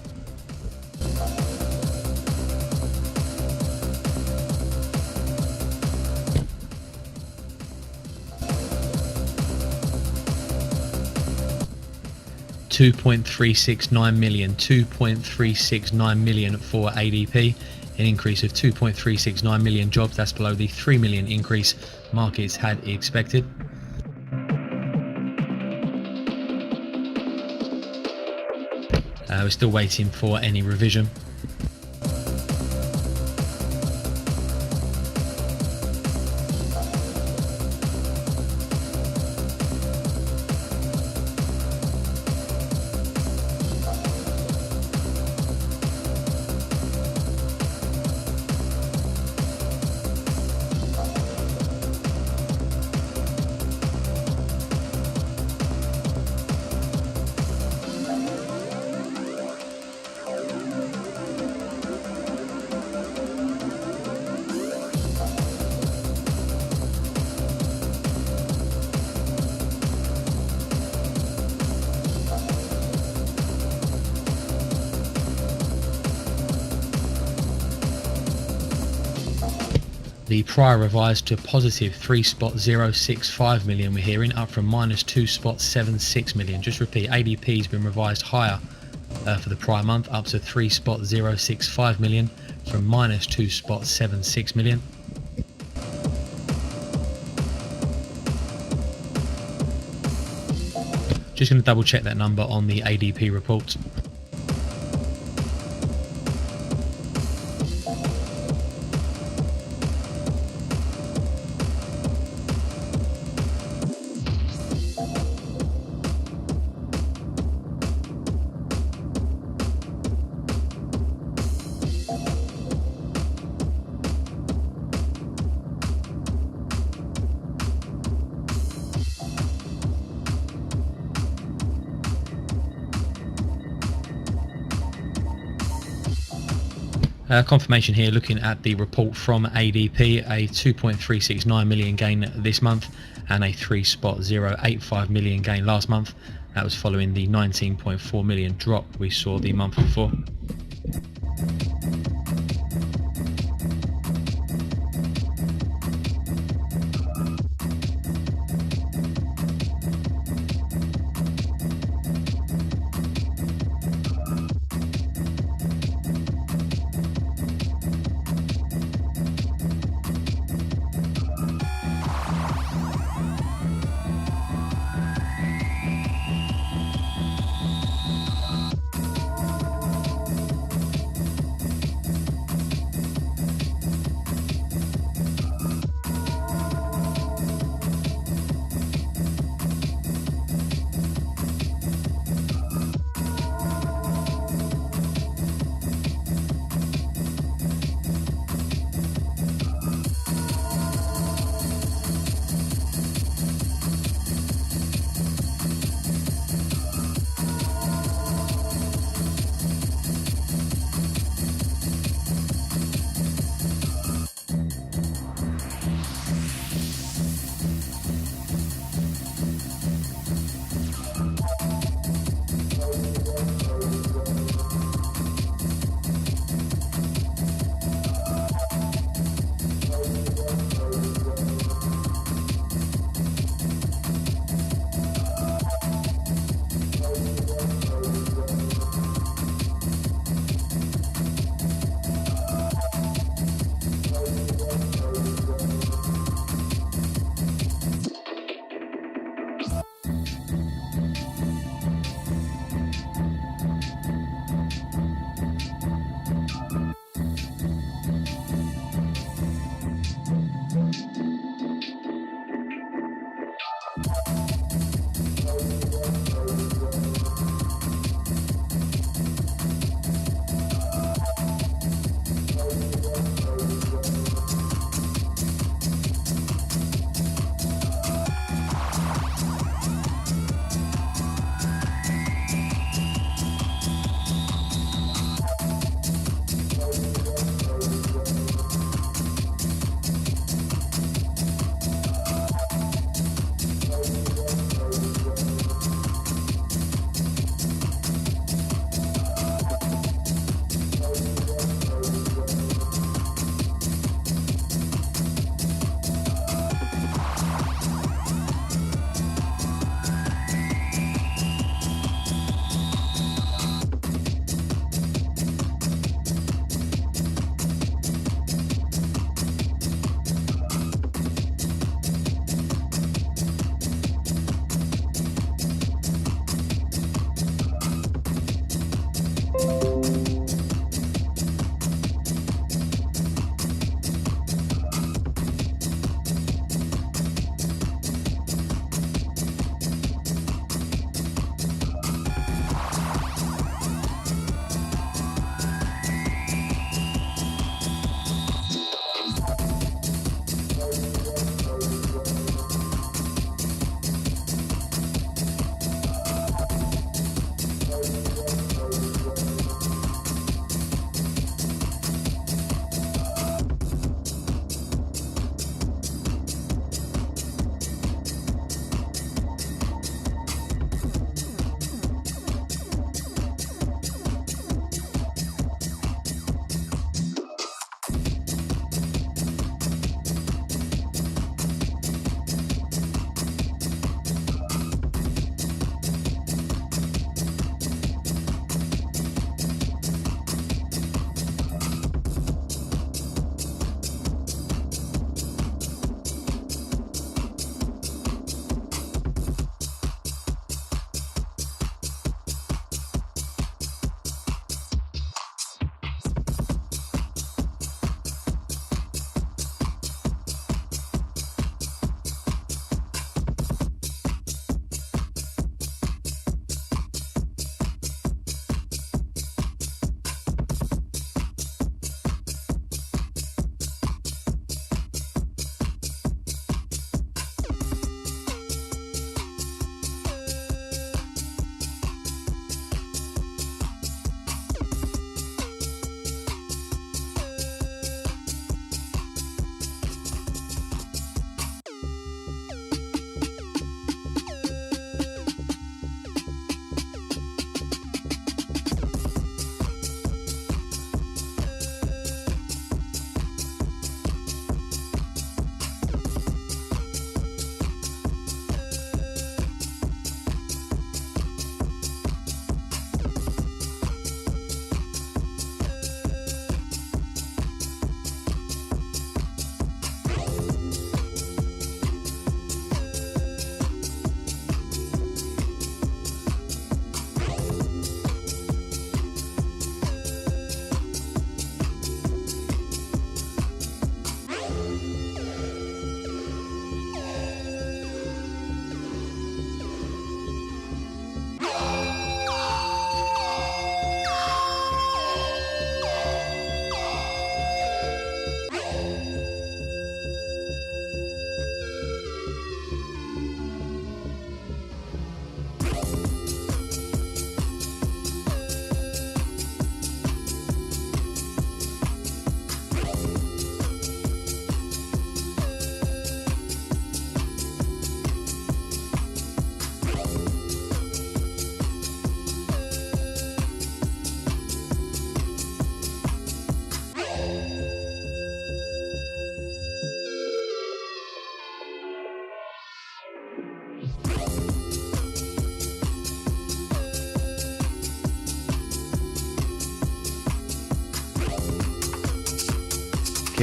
2.369 million, 2.369 million for ADP, an increase of 2.369 million jobs. That's below the 3 million increase markets had expected. We're still waiting for any revision. The prior revised to positive 3.065 million we're hearing, up from minus 2.76 million. Just repeat, ADP has been revised higher for the prior month, up to 3.065 million from minus 2.76 million. Just going to double check that number on the ADP report. Confirmation here, looking at the report from ADP, a 2.369 million gain this month and a 3.085 million gain last month. That was following the 19.4 million drop we saw the month before.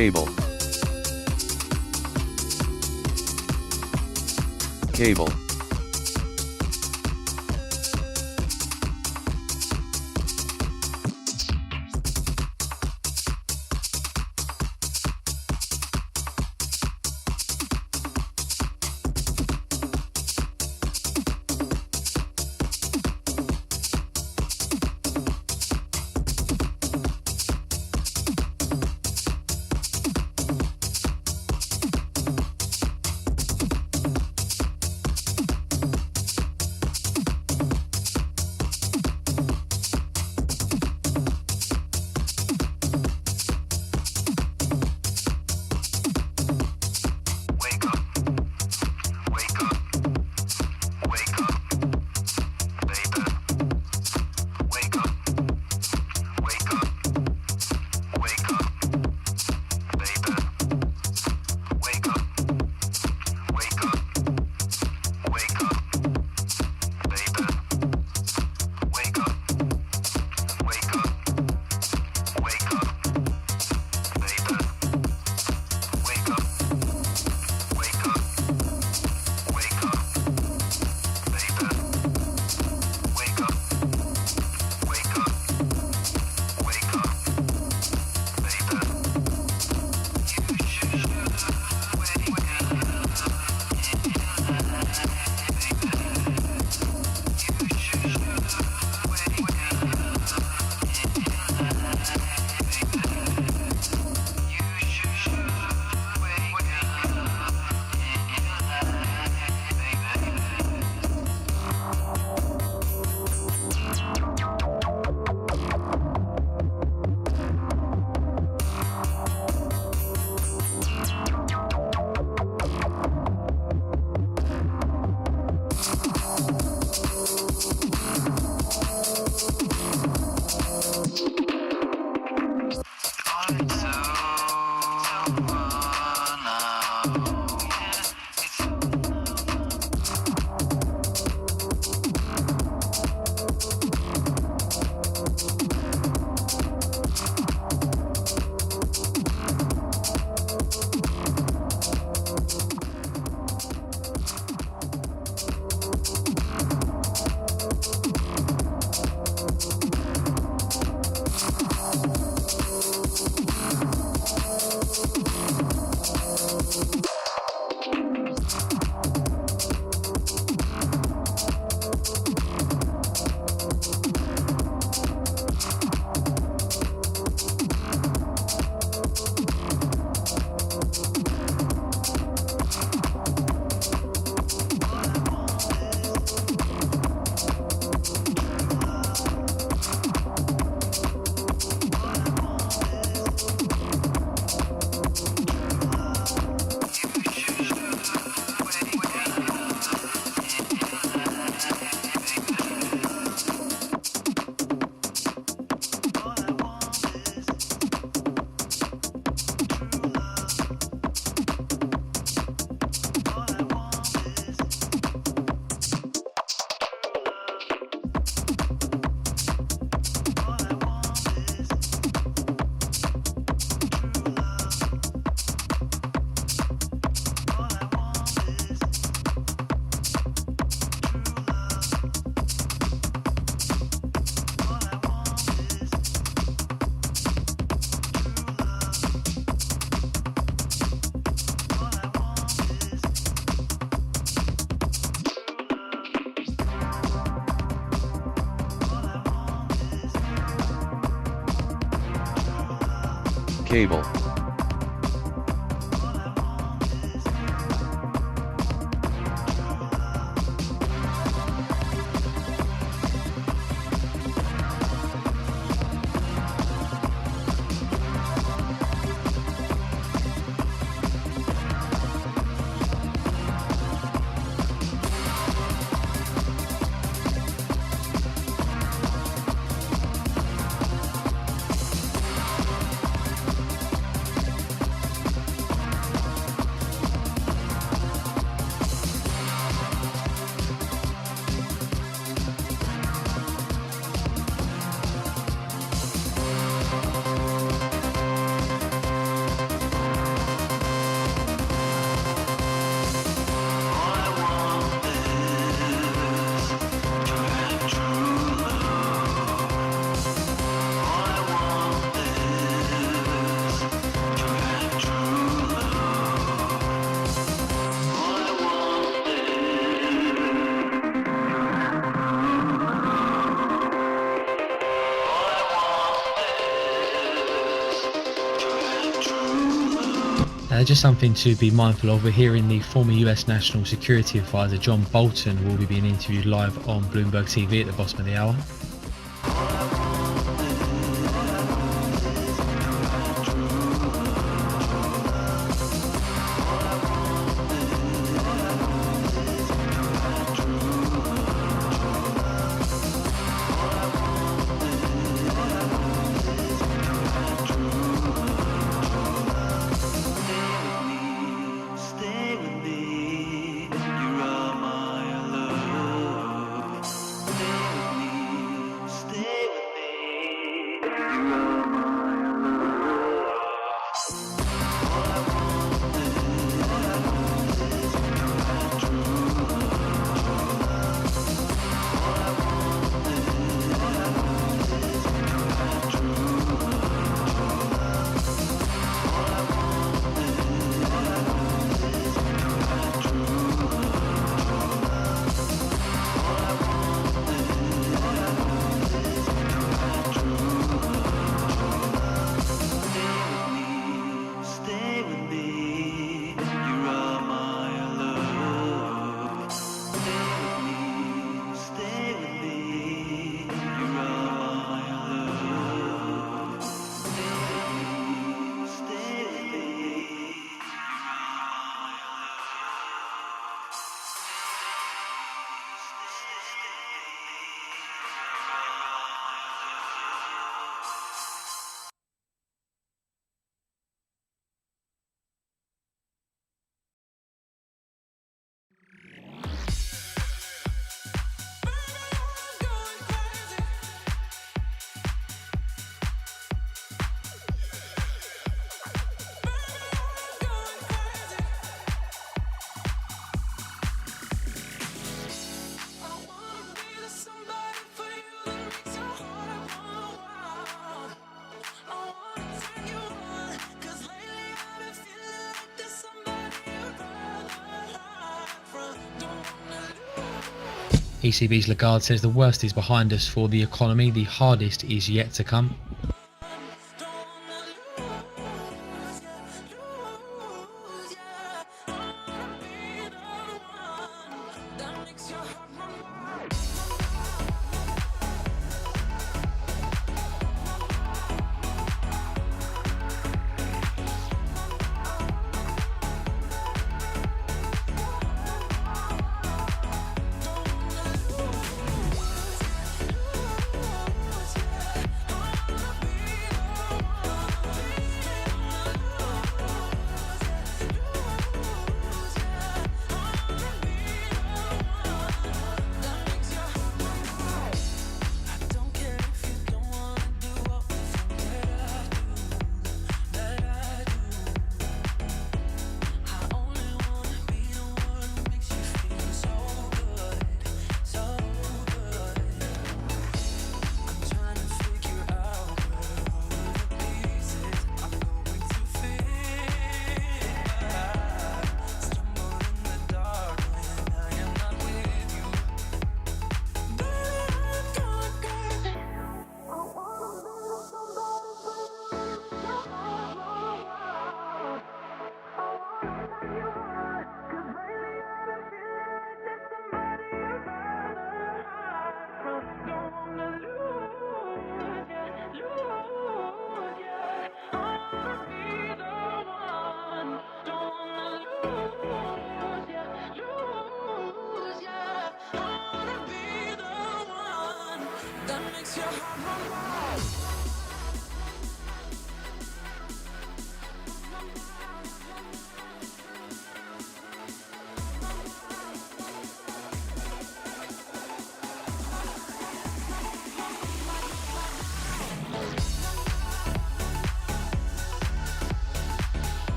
Cable. Cable. Cable. Just something to be mindful of. We're hearing the former US National Security Advisor John Bolton will be being interviewed live on Bloomberg TV at the bottom of the hour. ECB's Lagarde says the worst is behind us for the economy, the hardest is yet to come.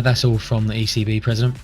That's all from the ECB president.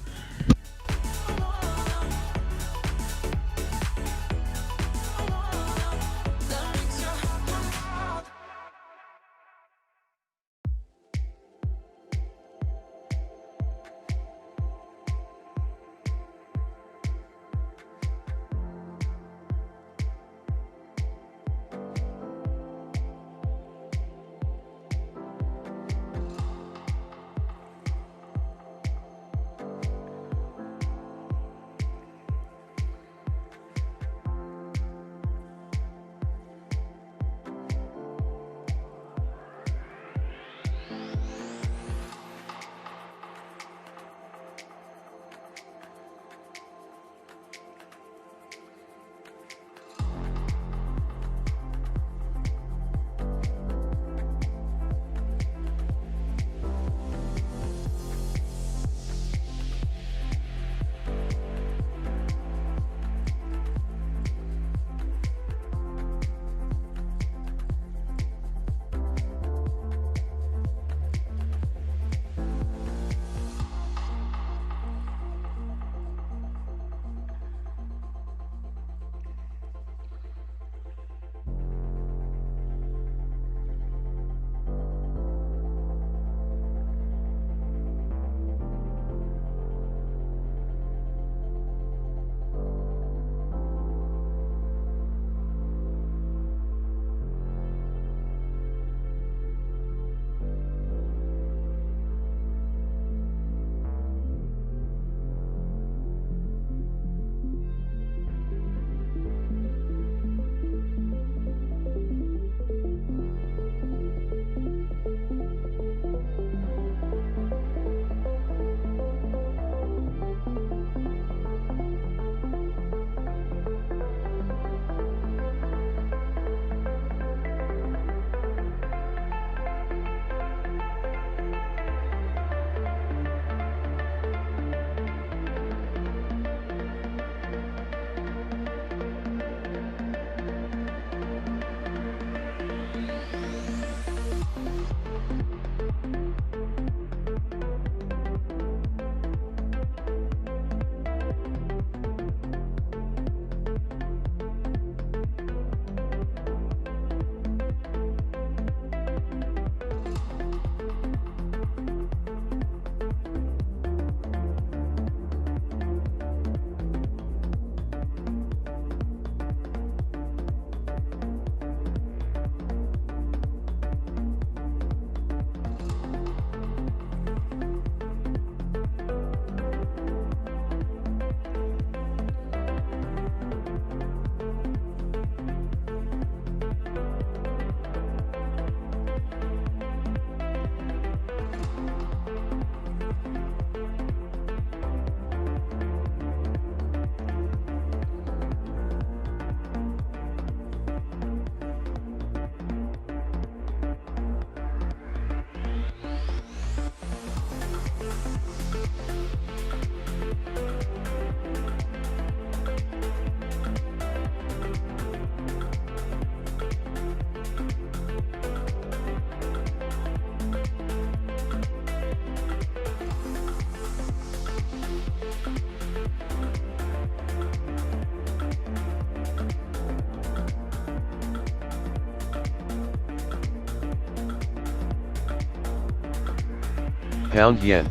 Pound yen.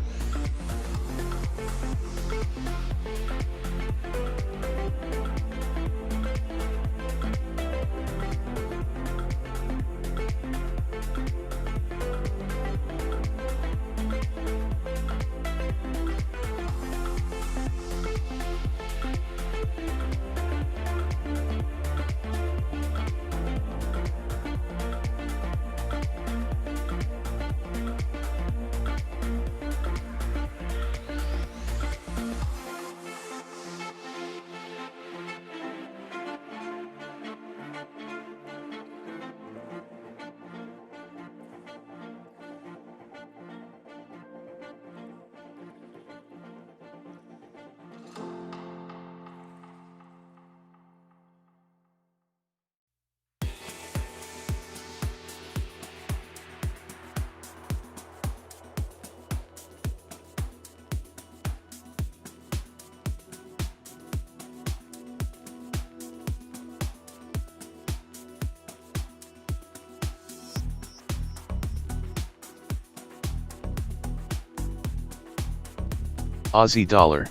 Aussie dollar.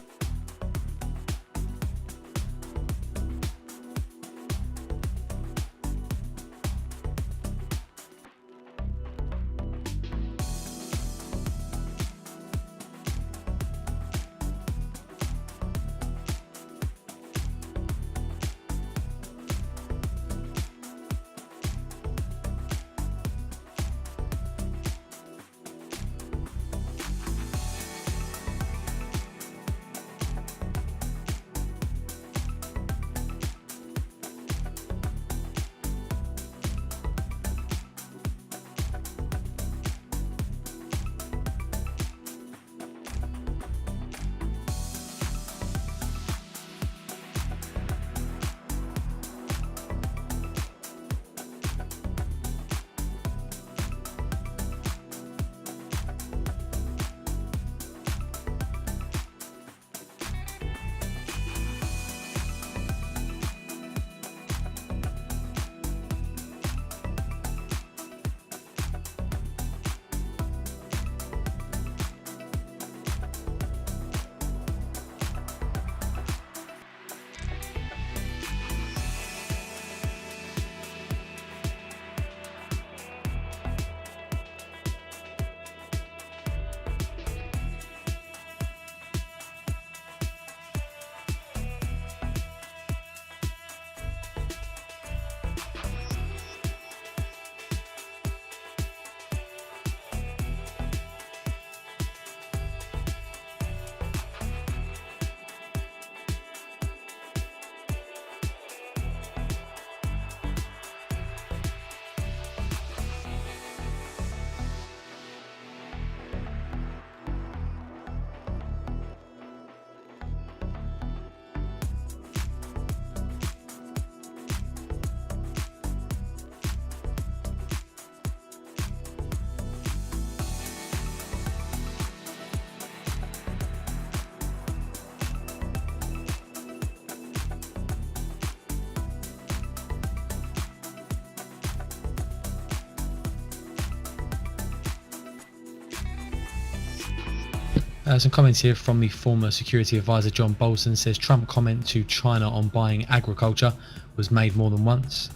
Some comments here from the former security advisor John Bolton. Says Trump comment to China on buying agriculture was made more than once.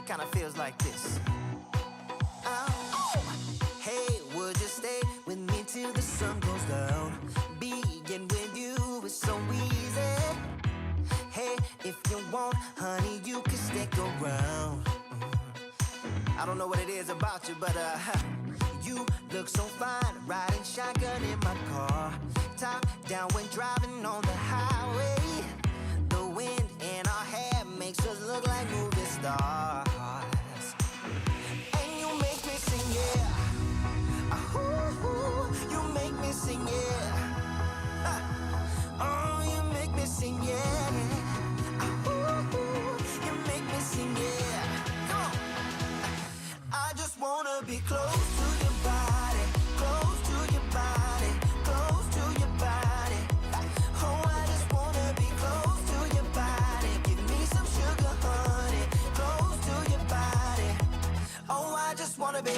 Kinda feels like this. Oh, hey, would you stay with me till the sun goes down? Being with you is so easy. Hey, if you want, honey, you can stick around. I don't know what it is about you, but you look so fine, riding shotgun in my car, top down when driving on the highway. The wind in our hair makes us look like movie stars. Sing, yeah. Oh, you make me sing, yeah. Ooh, you make me sing, yeah. Come on. I just wanna be close to your body, close to your body, close to your body. Oh, I just wanna be close to your body. Give me some sugar, honey, close to your body. Oh, I just wanna be.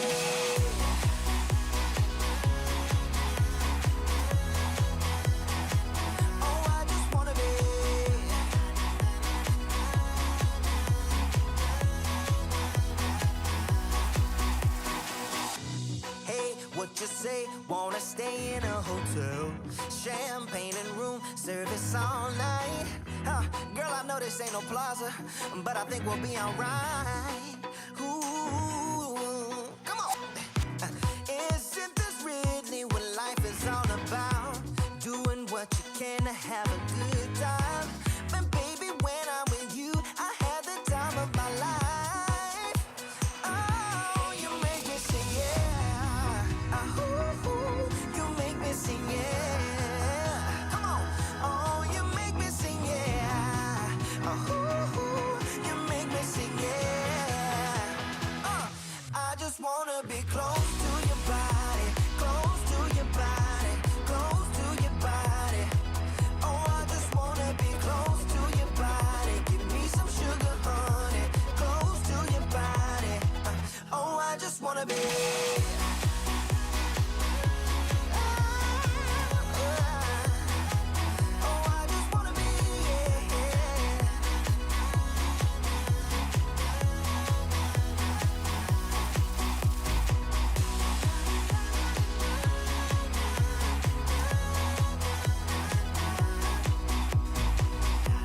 Just say, wanna stay in a hotel, champagne and room service all night. Girl, I know this ain't no plaza, but I think we'll be alright. Ooh, come on. Isn't this really what life is all about? Doing what you can to have a good time. But baby, when I'm with you, I have the time of my life. Sing, yeah. Come on. Oh, you make me sing, yeah. wanna be close to your body, close to your body, close to your body. Oh, I just wanna be close to your body. Give me some sugar, honey, close to your body. Oh, I just wanna be.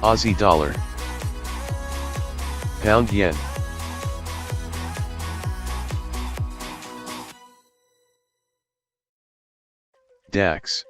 Aussie dollar, pound yen, DAX,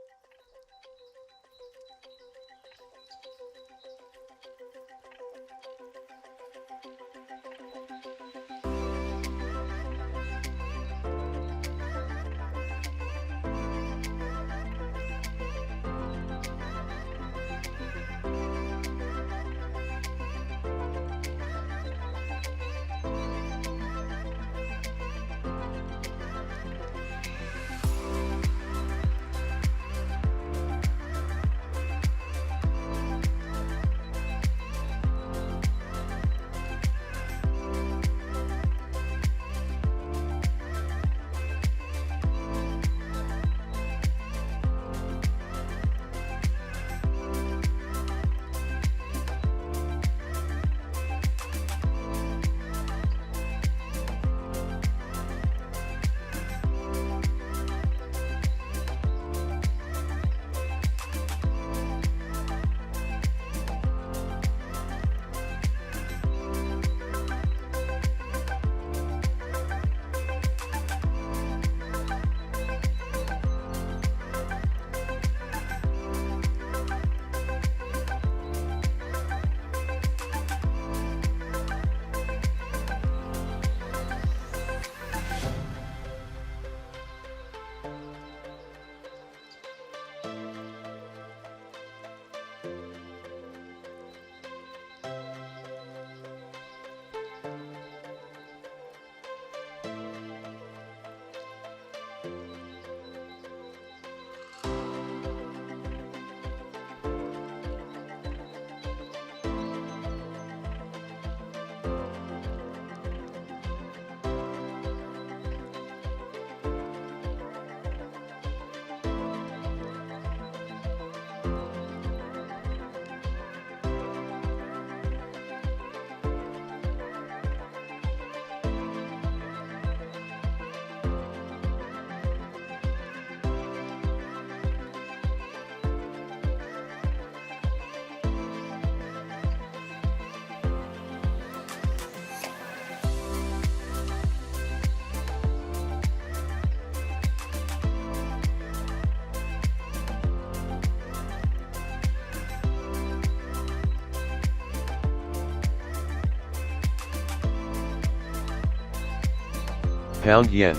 pound yen,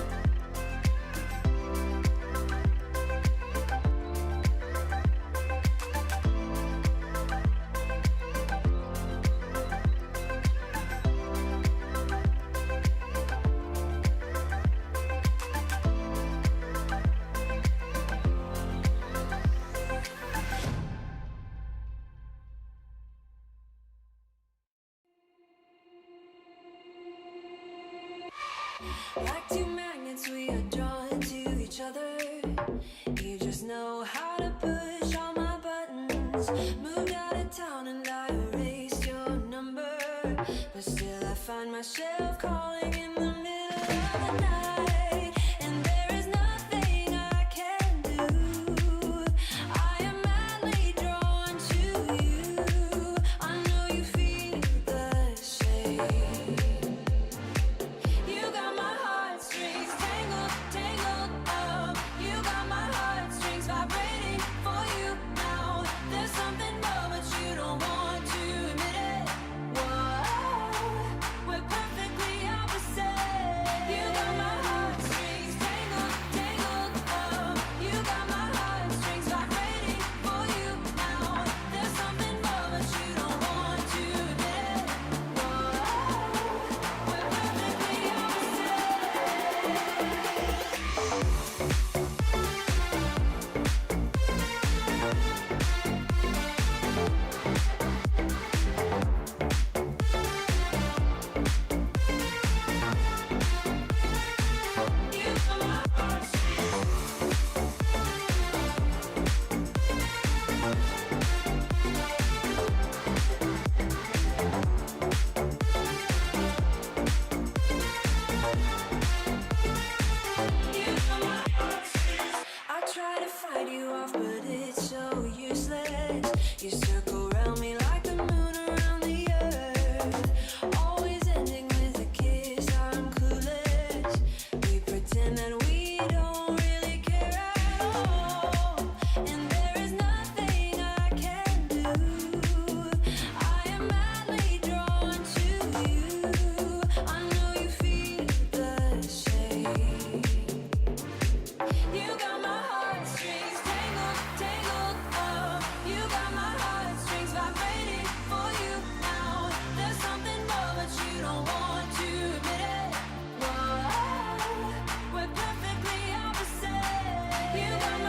Like two magnets, we are drawn to each other. You just know how to push all my buttons. Moved out of town and I erased your number, but still I find myself calling in the middle of the night, and there is nothing I can do. I am madly drawn to you. I know you feel the same. You got my heartstrings tangled, tangled up. You got my heartstrings vibrating for you now. There's something more, but you don't want to admit it. Whoa, we're perfectly opposite. You got my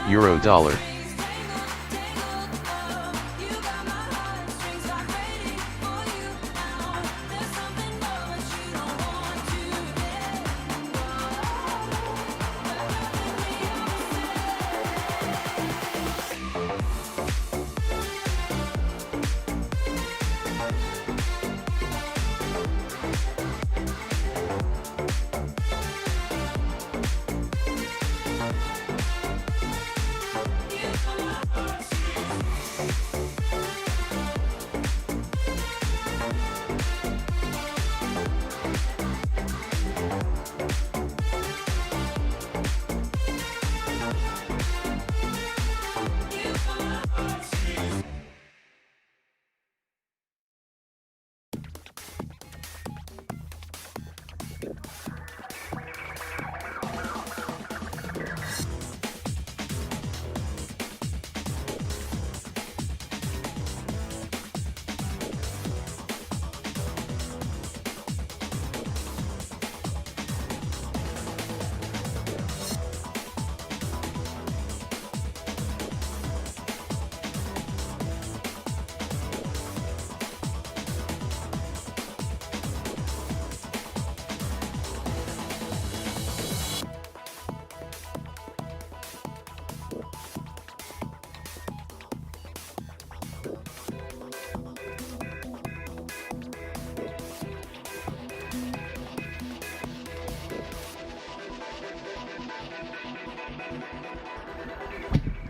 Euro dollar.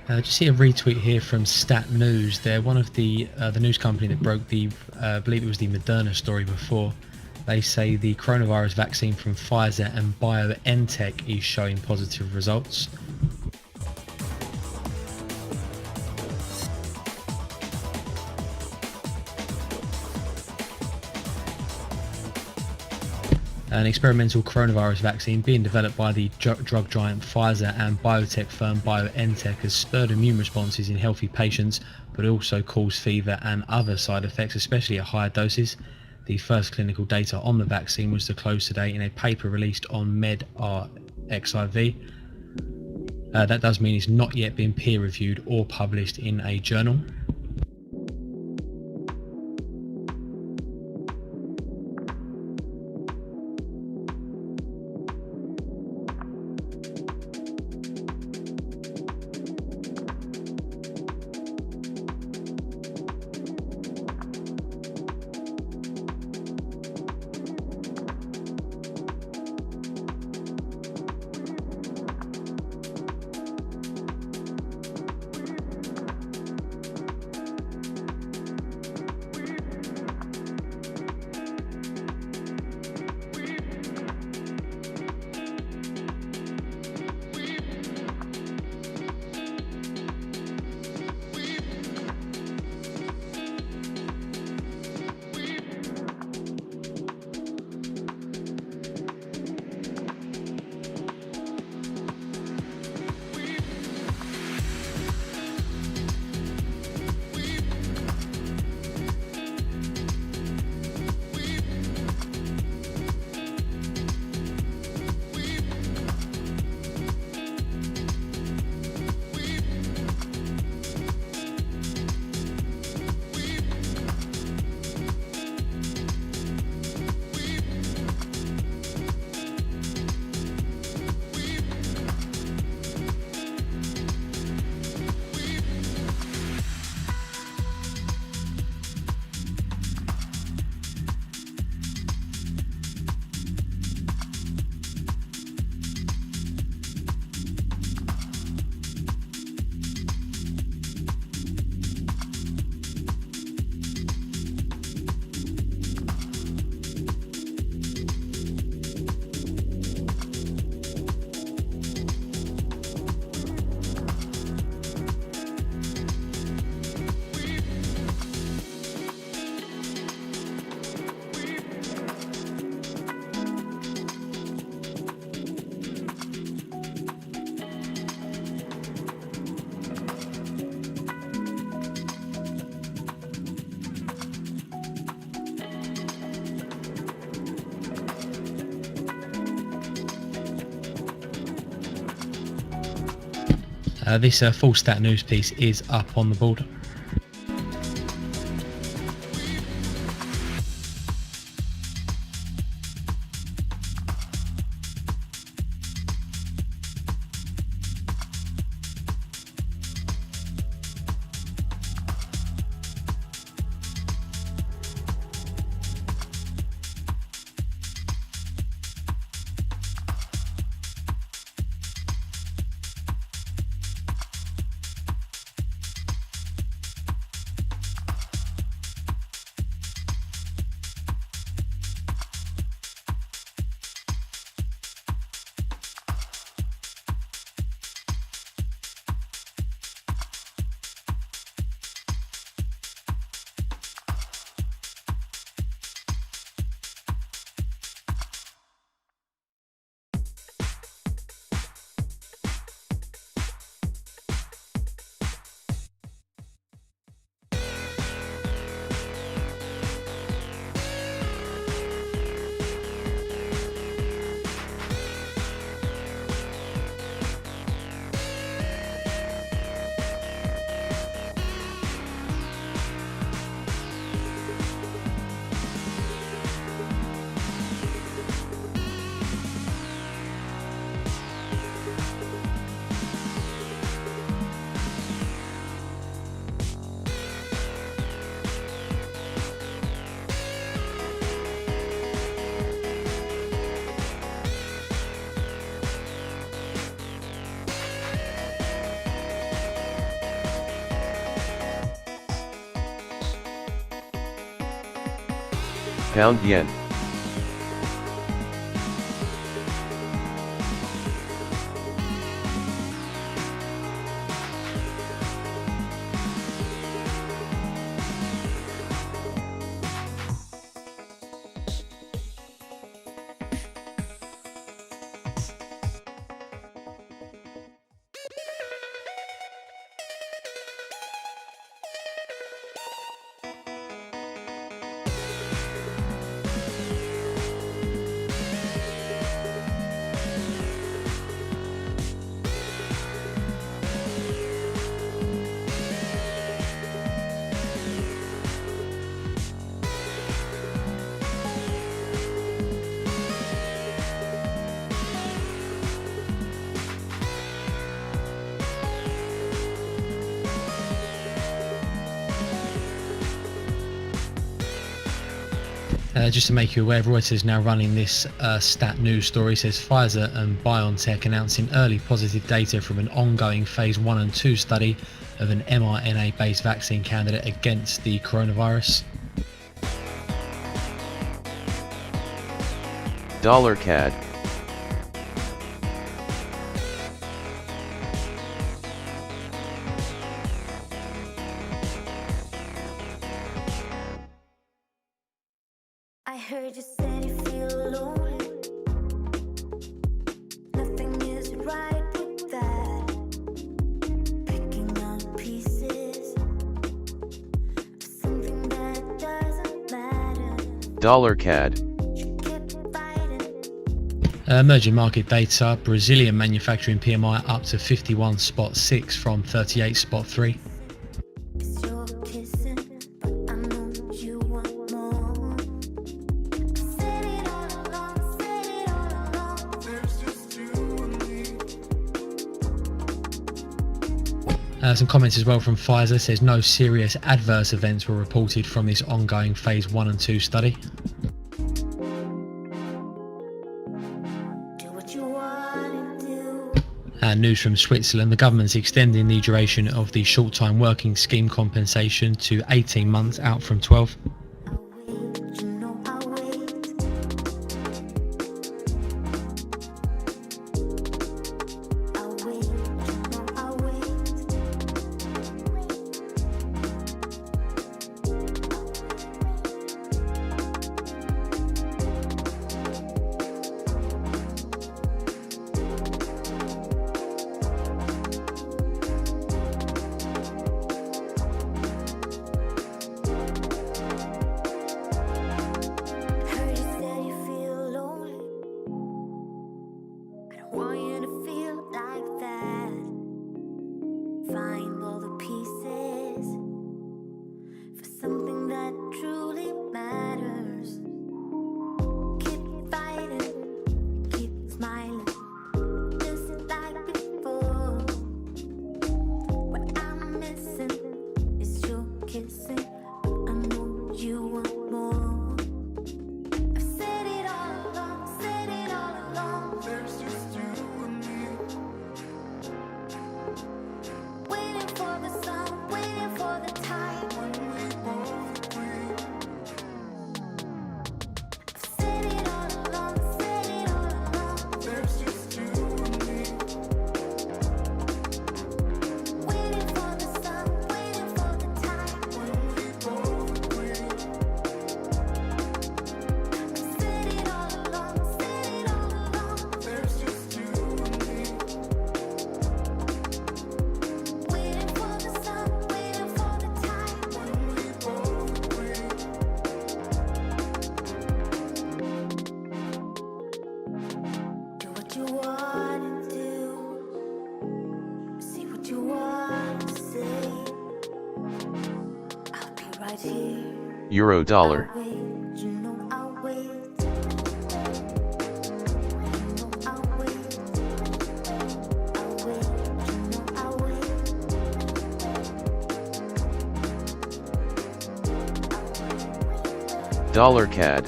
Just see a retweet here from Stat News. They're one of the news company that broke the, I believe it was the Moderna story before. They say the coronavirus vaccine from Pfizer and BioNTech is showing positive results. An experimental coronavirus vaccine being developed by the drug giant Pfizer and biotech firm BioNTech has spurred immune responses in healthy patients, but also caused fever and other side effects, especially at higher doses. The first clinical data on the vaccine was disclosed today in a paper released on medRxiv. That does mean it's not yet been peer-reviewed or published in a journal. This full stat news piece is up on the board. Pound yen. Just to make you aware, Reuters is now running this stat news story. It says Pfizer and BioNTech announcing early positive data from an ongoing phase 1 and 2 study of an mRNA-based vaccine candidate against the coronavirus. Dollar CAD. I heard you said you feel lonely. Nothing is right with that. Picking up pieces of something that doesn't matter. Dollar CAD. Emerging market data, Brazilian manufacturing PMI up to 51.6 from 38.3. Some comments as well from Pfizer. Says no serious adverse events were reported from this ongoing phase 1 and 2 study. And news from Switzerland, the government's extending the duration of the short-time working scheme compensation to 18 months out from 12. what you wanna do. Say what you wanna say. I'll be right here. Euro dollar. I'll wait, you know I'll wait. I'll wait. I'll wait, you know I'll wait. Dollar CAD.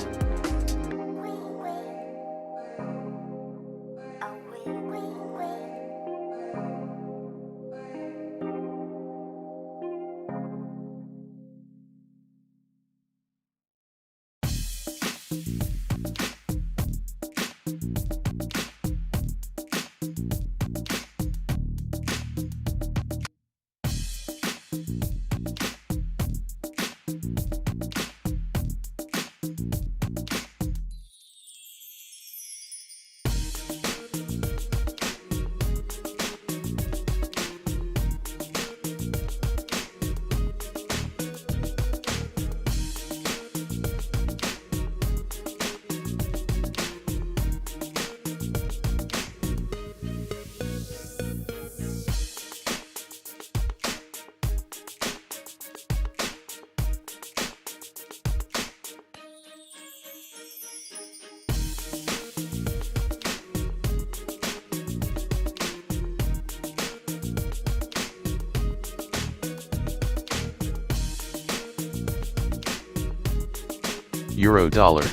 Euro dollar.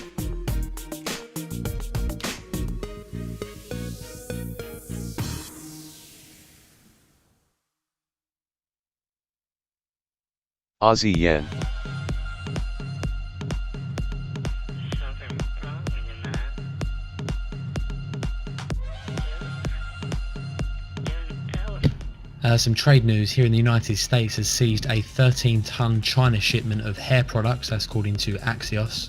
Aussie yen. Some trade news here in the United States has seized a 13-ton China shipment of hair products, that's according to Axios.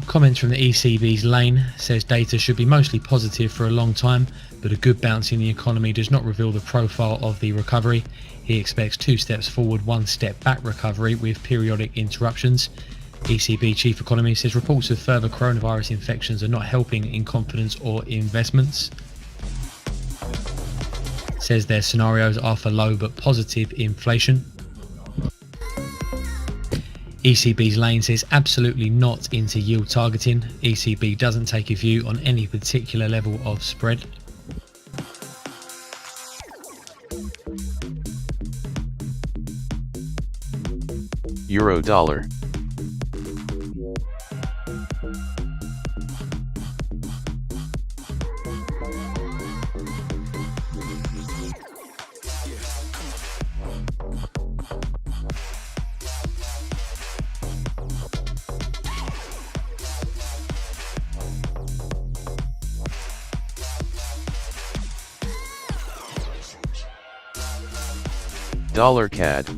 Comments from the ECB's Lane says data should be mostly positive for a long time, but a good bounce in the economy does not reveal the profile of the recovery. He expects 2 steps forward, 1 step back recovery with periodic interruptions. ECB chief economist says reports of further coronavirus infections are not helping in confidence or investments. Says their scenarios are for low but positive inflation. ECB's Lane says absolutely not into yield targeting. ECB doesn't take a view on any particular level of spread. Euro dollar. Dollar CAD.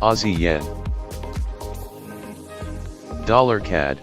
Aussie yen. Dollar CAD.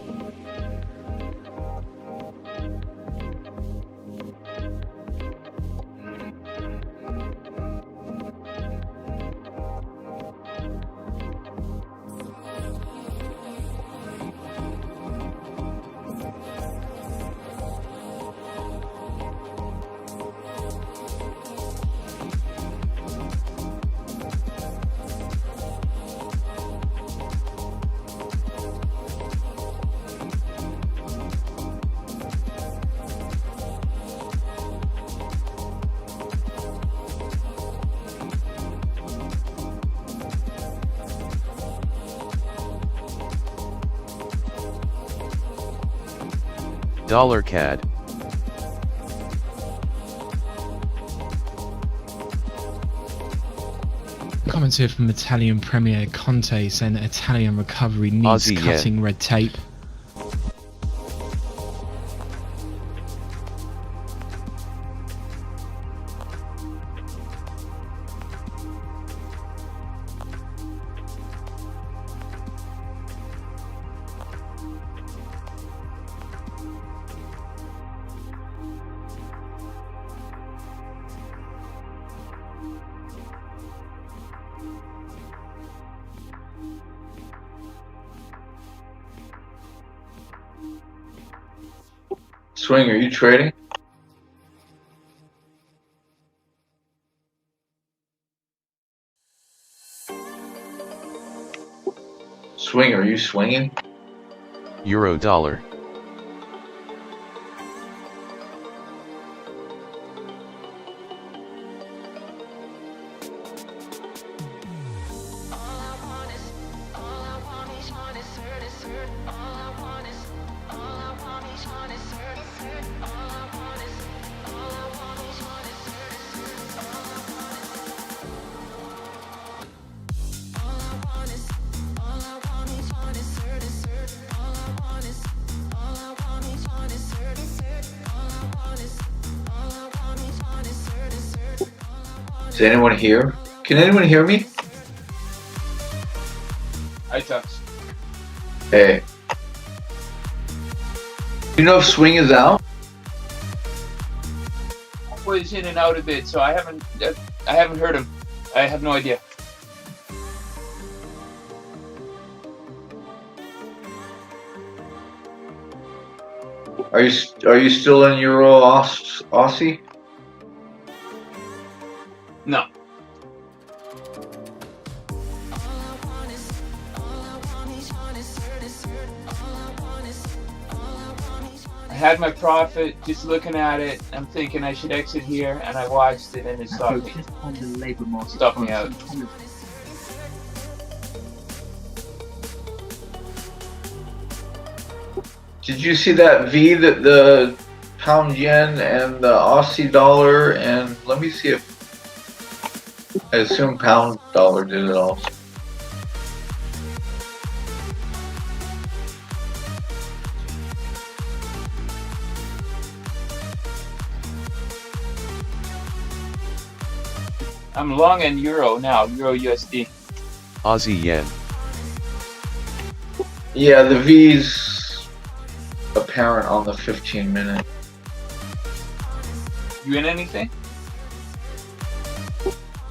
Dollar CAD. Comments here from Italian Premier Conte saying that Italian recovery needs Aussie yen. cutting red tape. Swing, are you trading? Swing, are you swinging? Euro dollar. Is anyone here? Can anyone hear me? I touched. Hey. You know if swing is out? Was in and out a bit, so I haven't heard him. I have no idea. Are you still in Euro Aussie? No. I had my profit, just looking at it. I'm thinking I should exit here, and I watched it, and it stopped me. Stopped me out. Did you see that V that the pound yen and the Aussie dollar, and let me see if I assume pound dollar did it also. I'm long in Euro now, Euro USD. Aussie yen. Yeah, the V's apparent on the 15-minute. You in anything?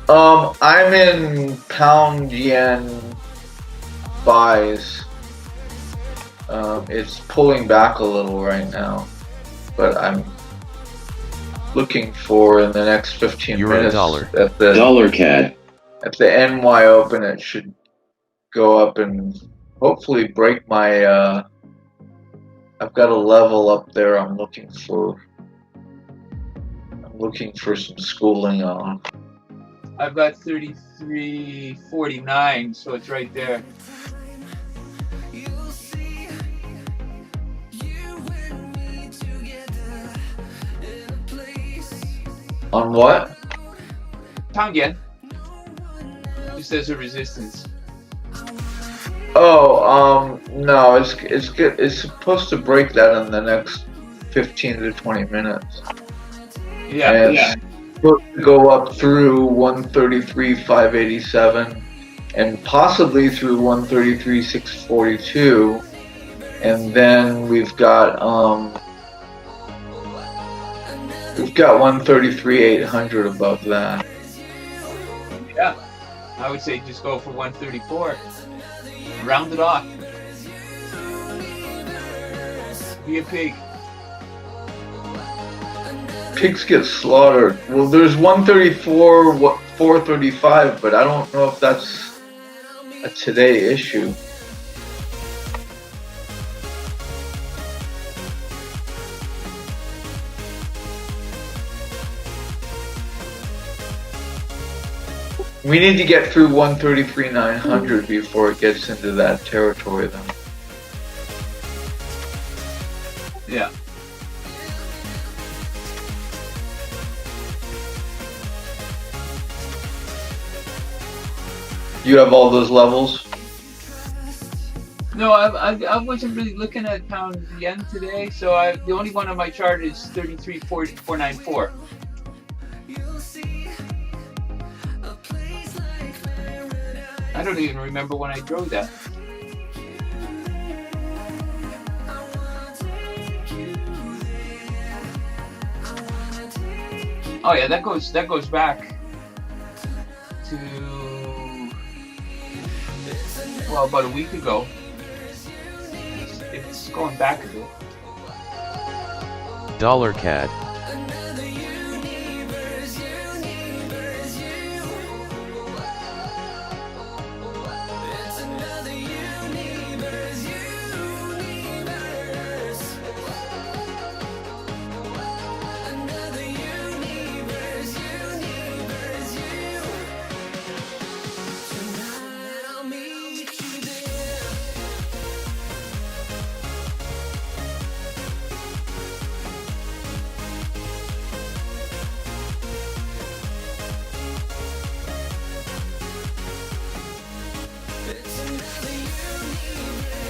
I'm in pound yen buys. It's pulling back a little right now, but I'm looking for in the next 15 Euro minutes dollar. at the Dollar CAD. At the NY Open, it should go up and hopefully break my. I've got a level up there. I'm looking for some schooling on. I've got 33.49, so it's right there. On what? Pound yen. Just as a resistance. Oh, no, it's good. It's supposed to break that in the next 15 to 20 minutes. Yeah, and yeah. It's supposed to go up through 133.587 and possibly through 133,642, and then we've got 133,800 above that. Yeah, I would say just go for 134. Round it off. Be a pig. Pigs get slaughtered. Well, there's 134, 435, but I don't know if that's a today issue. We need to get through 133,900 before it gets into that territory then. Yeah. You have all those levels? No, I wasn't really looking at pound yen today, so the only one on my chart is 33.494. I don't even remember when I drew that. Oh yeah, that goes back to, well, about a week ago. It's going back a bit. Dollar CAD.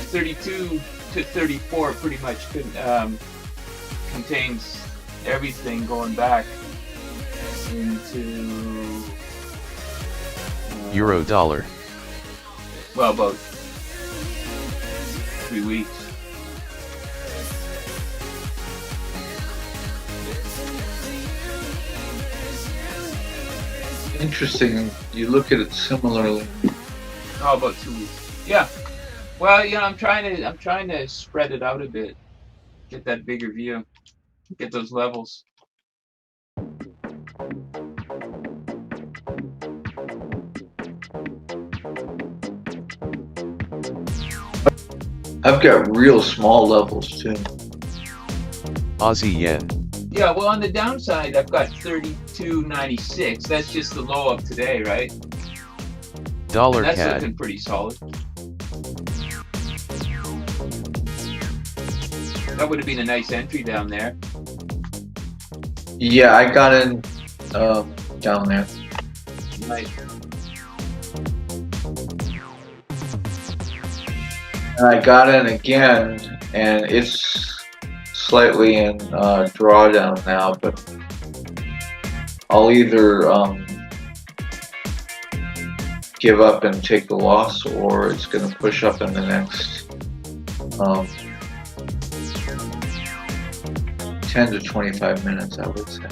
$32 to $34 pretty much contains everything going back into Euro dollar. well, about 3 weeks. Interesting. You look at it similarly. Oh, about 2 weeks. Yeah. Well, you know, I'm trying to spread it out a bit, get that bigger view, get those levels. I've got real small levels too. Aussie yen. Yeah, well, on the downside, I've got 32.96. That's just the low of today, right? Dollar That's CAD. looking pretty solid. That would have been a nice entry down there. Yeah, I got in down there. Nice. And I got in again, and it's slightly in drawdown now, but I'll either give up and take the loss, or it's going to push up in the next 10 to 25 minutes, I would say.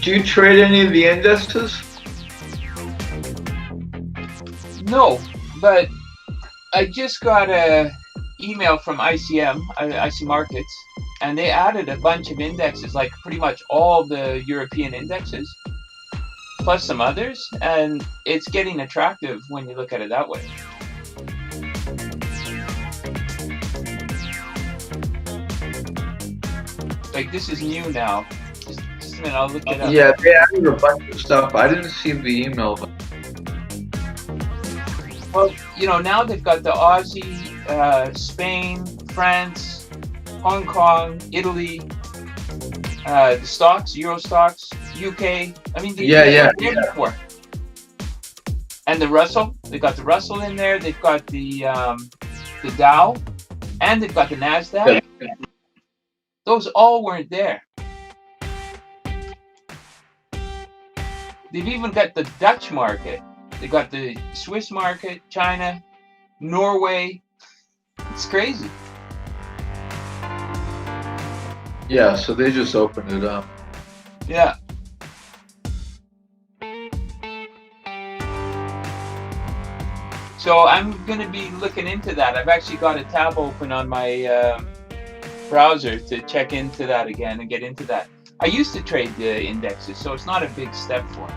Do you trade any of the indexes? No, but I just got a email from ICM, IC Markets, and they added a bunch of indexes, like pretty much all the European indexes, plus some others, and it's getting attractive when you look at it that way. Like, this is new now. Just a minute, I'll look it up. Yeah, they added a bunch of stuff. I didn't see the email, but Well, you know, now they've got the Aussie, Spain, France, Hong Kong, Italy, the stocks, Euro stocks, UK. I mean, they weren't there before. And the Russell, they got the Russell in there. They've got the Dow, and they've got the Nasdaq. Those all weren't there. They've even got the Dutch market. They got the Swiss market, China, Norway. It's crazy. Yeah, so they just opened it up. Yeah. So I'm going to be looking into that. I've actually got a tab open on my browser to check into that again and get into that. I used to trade the indexes, so it's not a big step for me.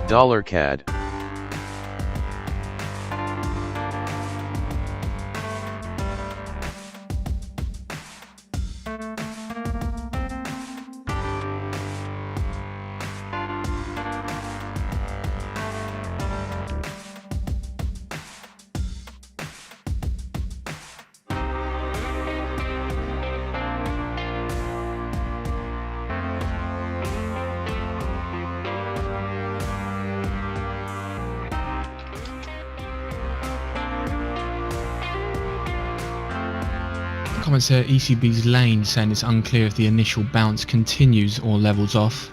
Dollar CAD. Comments here, ECB's lane saying it's unclear if the initial bounce continues or levels off.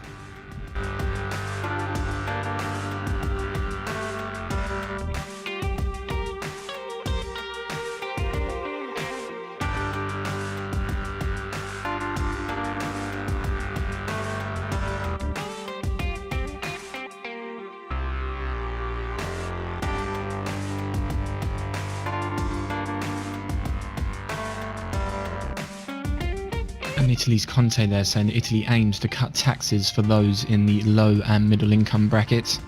And Italy's Conte there saying that Italy aims to cut taxes for those in the low and middle income brackets.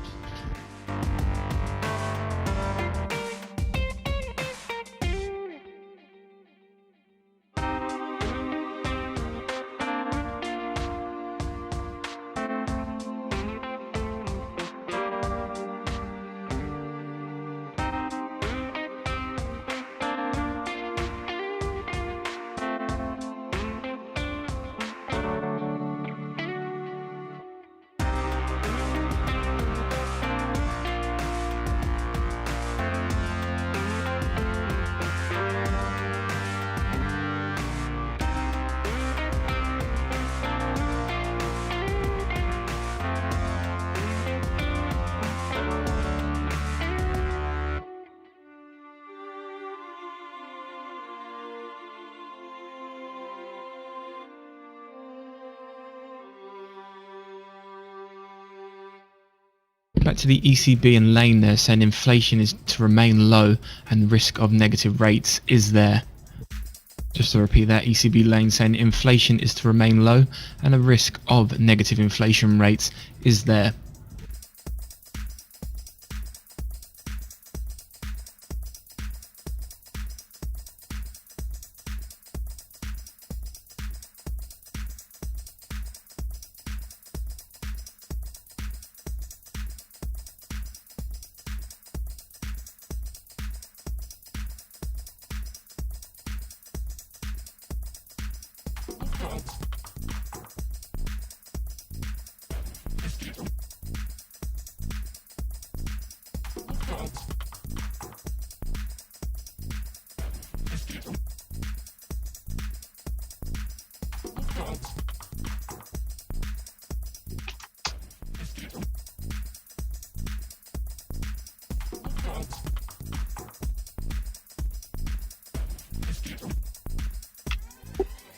Back to the ECB and Lane there saying inflation is to remain low and the risk of negative rates is there. Just to repeat that, ECB Lane saying inflation is to remain low and the risk of negative inflation rates is there.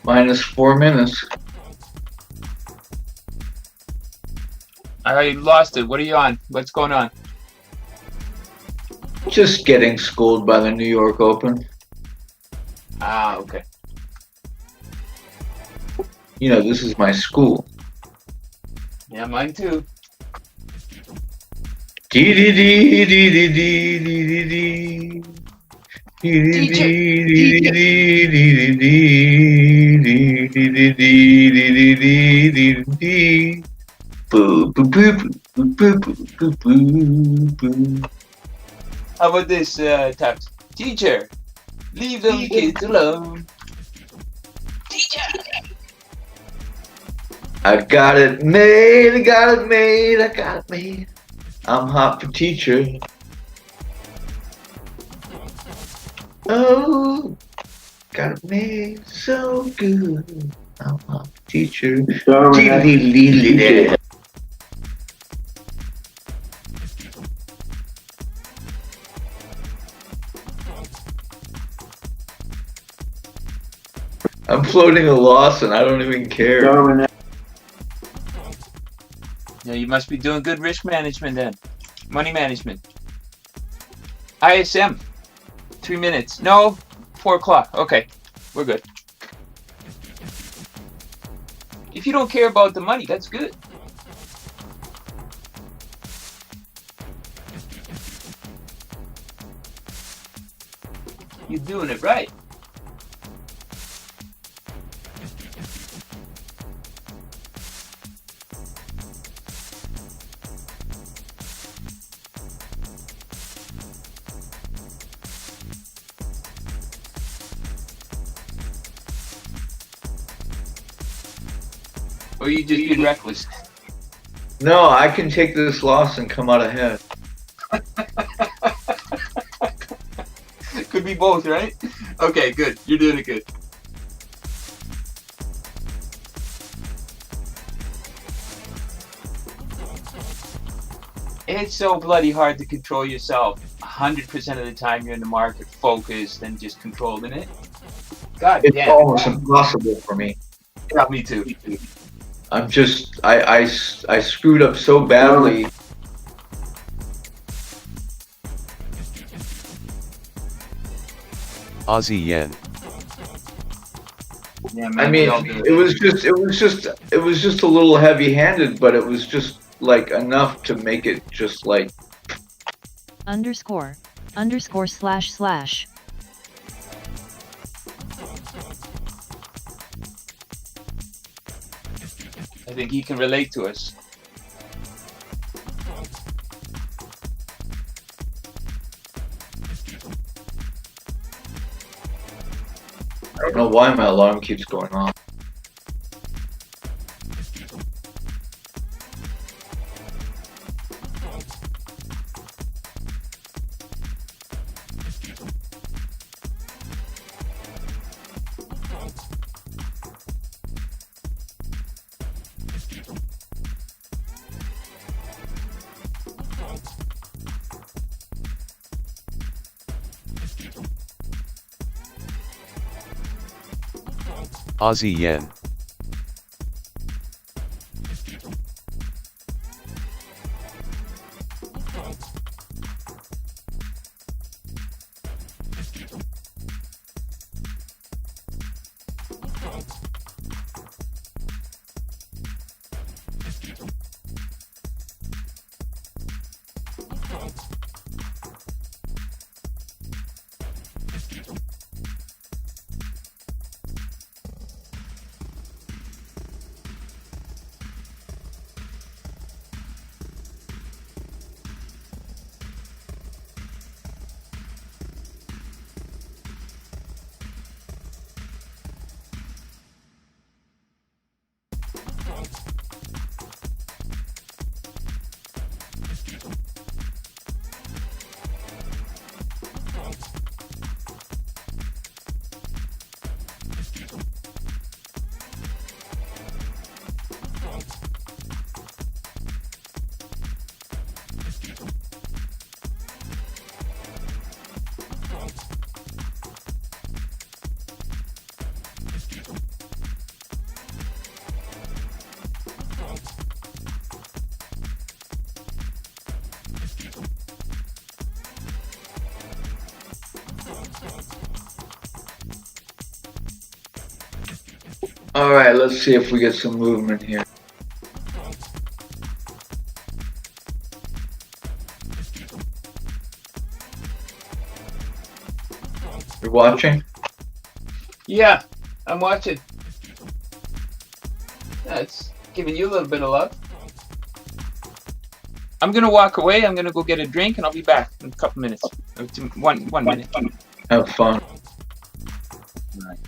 Minus 4 minutes. I lost it. What are you on? What's going on? Just getting schooled by the New York Open. Ah, okay. You know, this is my school. Yeah, mine too. How about this, Tux? Teacher, leave them kids alone. Teacher! I got it made, I got it made, I got it made. I'm hot for teacher. Oh, got it made so good. I'm hot for teacher. I'm floating a loss and I don't even care. Yeah, you must be doing good risk management then. Money management. ISM. 3 minutes. No, 4 o'clock. Okay, we're good. If you don't care about the money, that's good. You're doing it right. Or you just being reckless? No, I can take this loss and come out ahead. Could be both, right? Okay, good. You're doing it good. It's so bloody hard to control yourself. 100% of the time you're in the market focused and just controlling it. God It's damn. almost impossible for me. Yeah, me too. I'm just, I screwed up so badly. Aussie yen. Yeah, I mean, it was just a little heavy-handed, but it was just like enough to make it just like __//. I think he can relate to us. I don't know why my alarm keeps going off. Aussie yen. All right, let's see if we get some movement here. You're watching? Yeah, I'm watching. That's giving you a little bit of love. I'm gonna walk away. I'm gonna go get a drink, and I'll be back in a couple minutes. One minute. Have fun. All right.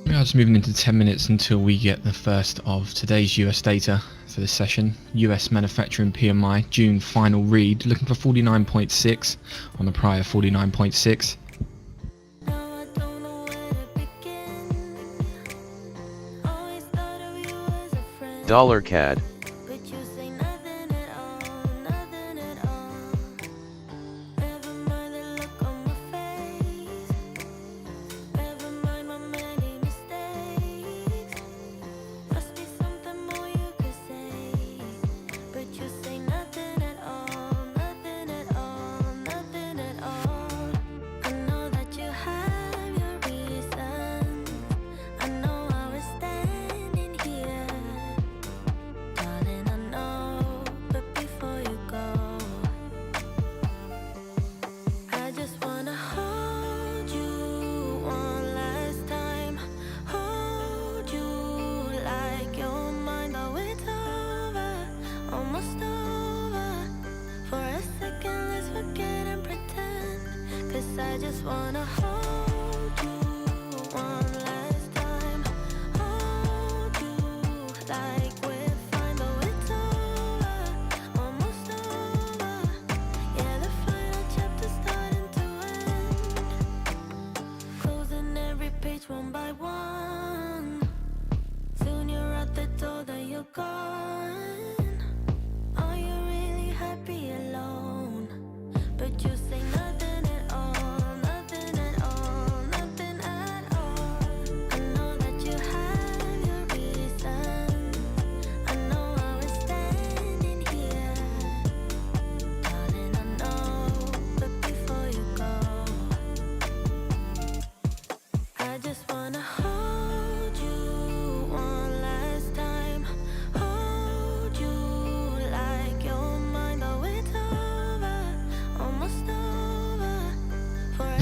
We are just moving into 10 minutes until we get the first of today's US data for this session. US manufacturing PMI, June final read, looking for 49.6 on the prior 49.6. Dollar CAD.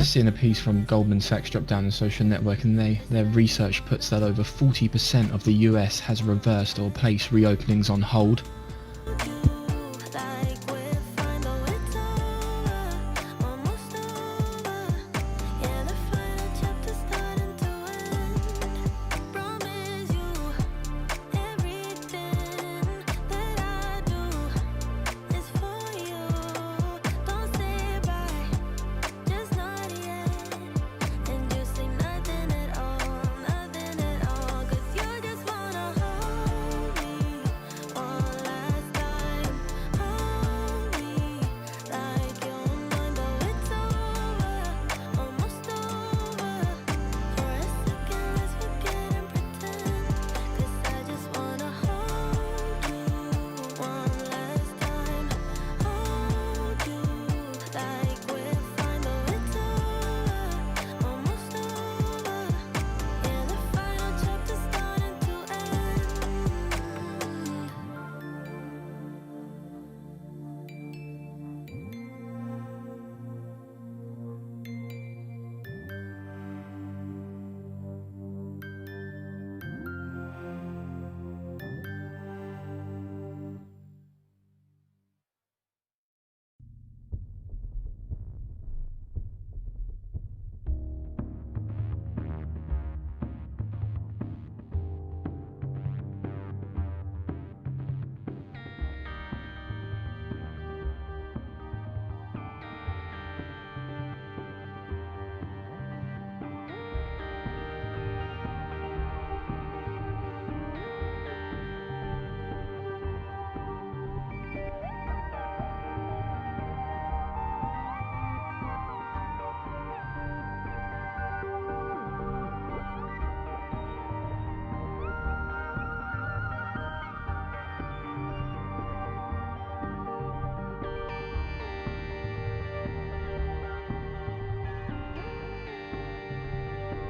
just seeing a piece from Goldman Sachs drop down the social network, and their research puts that over 40% of the US has reversed or placed reopenings on hold.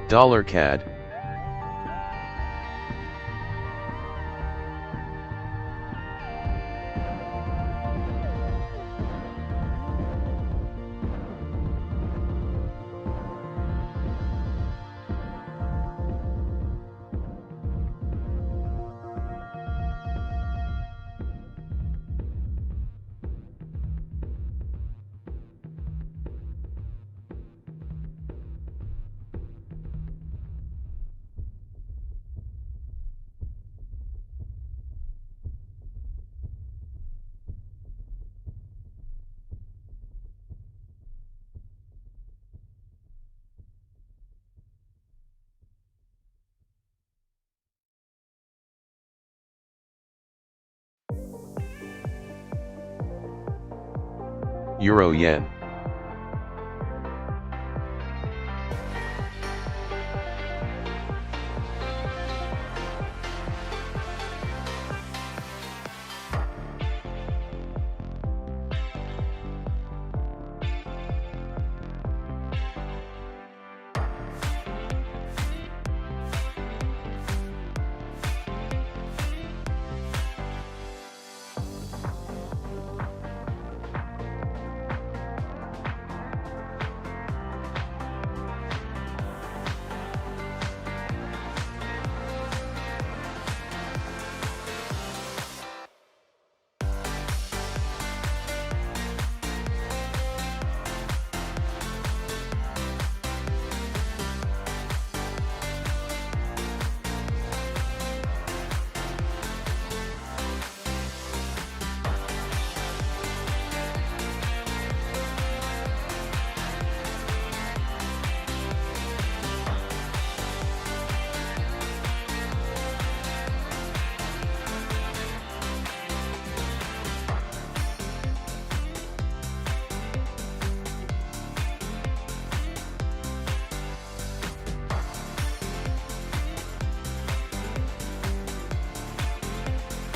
Dollar CAD. Euro Yen.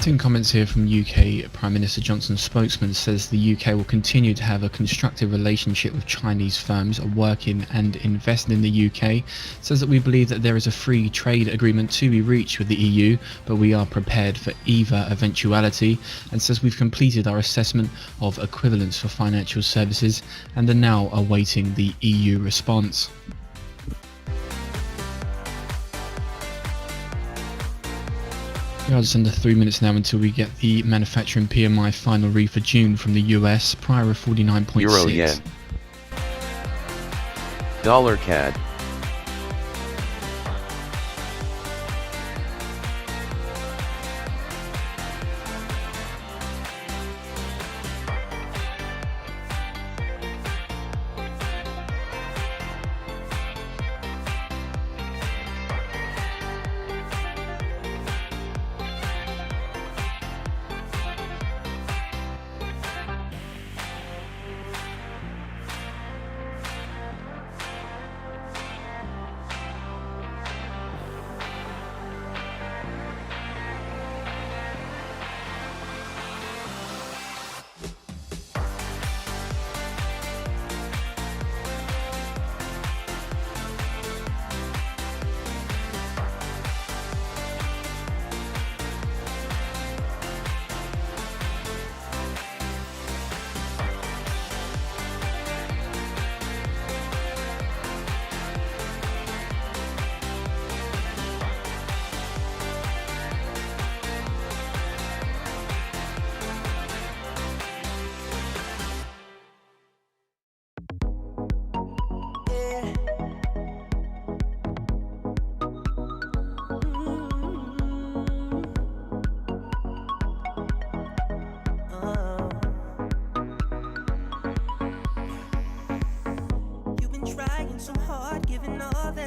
Two comments here from UK Prime Minister Johnson's spokesman says the UK will continue to have a constructive relationship with Chinese firms working and investing in the UK. Says that we believe that there is a free trade agreement to be reached with the EU, but we are prepared for either eventuality, and says we've completed our assessment of equivalence for financial services and are now awaiting the EU response. Just under 3 minutes now until we get the manufacturing PMI final read for June from the US, prior of 49.6. Euro yen. Dollar CAD.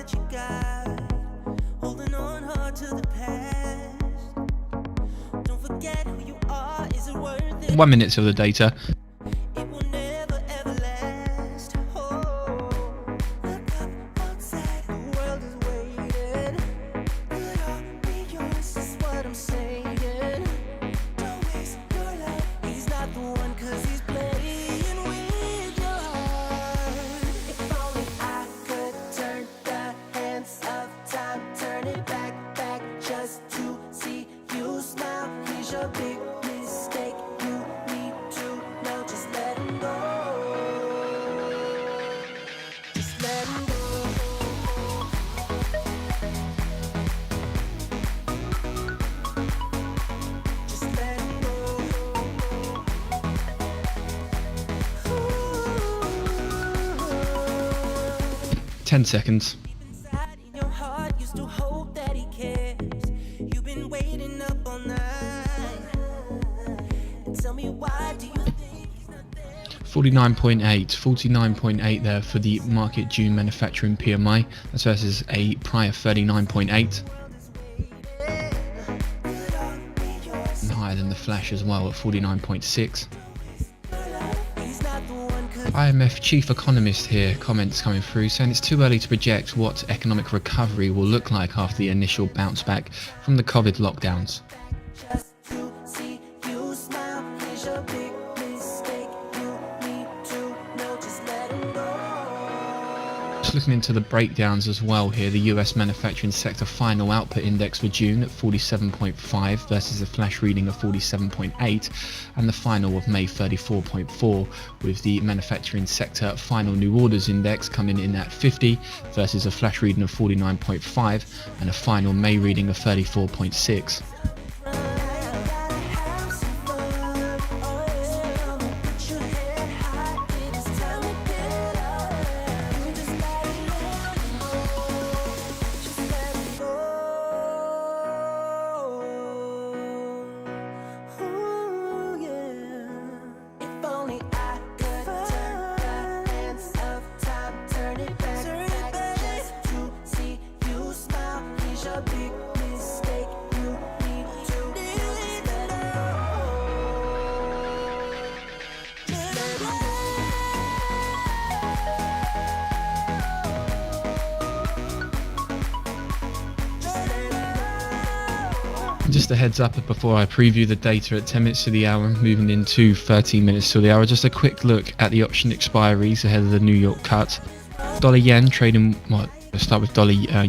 that you got, holding on hard to the past. Don't forget who you are, is it worth it? 1 minute till the data. It will never ever last. Oh, look up outside, the world is waiting. Could all be yours, is what I'm saying. Don't waste your life, he's not the one, 'cause he's playing with your heart. If only I could turn the hands of time, turn it back, just to see you smile. Here's your big mistake, you need to know, just let him go. Just let him go. Just let him go. 10 seconds. Inside in your heart, you still hope that he cares. You've been waiting up all night. And tell me, why do you think he's not there? 49.8 there for the market June manufacturing PMI. That's versus a prior 39.8. And higher than the flash as well at 49.6. He's not the one, 'cause IMF chief economist here, comments coming through saying it's too early to project what economic recovery will look like after the initial bounce back from the COVID lockdowns. just to see you smile. Here's your big mistake, you need to know, just let him go. Just looking into the breakdowns as well here, the US manufacturing sector final output index for June at 47.5 versus a flash reading of 47.8, and the final of May 34.4, with the manufacturing sector final new orders index coming in at 50 versus a flash reading of 49.5 and a final May reading of 34.6. If only I could turn the hands of time, turn it back, just to see you smile. Here's your big mistake, you Just a heads up before I preview the data at 10 minutes to the hour, moving into 13 minutes to the hour. Just a quick look at the option expiries ahead of the New York cut. Dollar yen trading, well, let's start with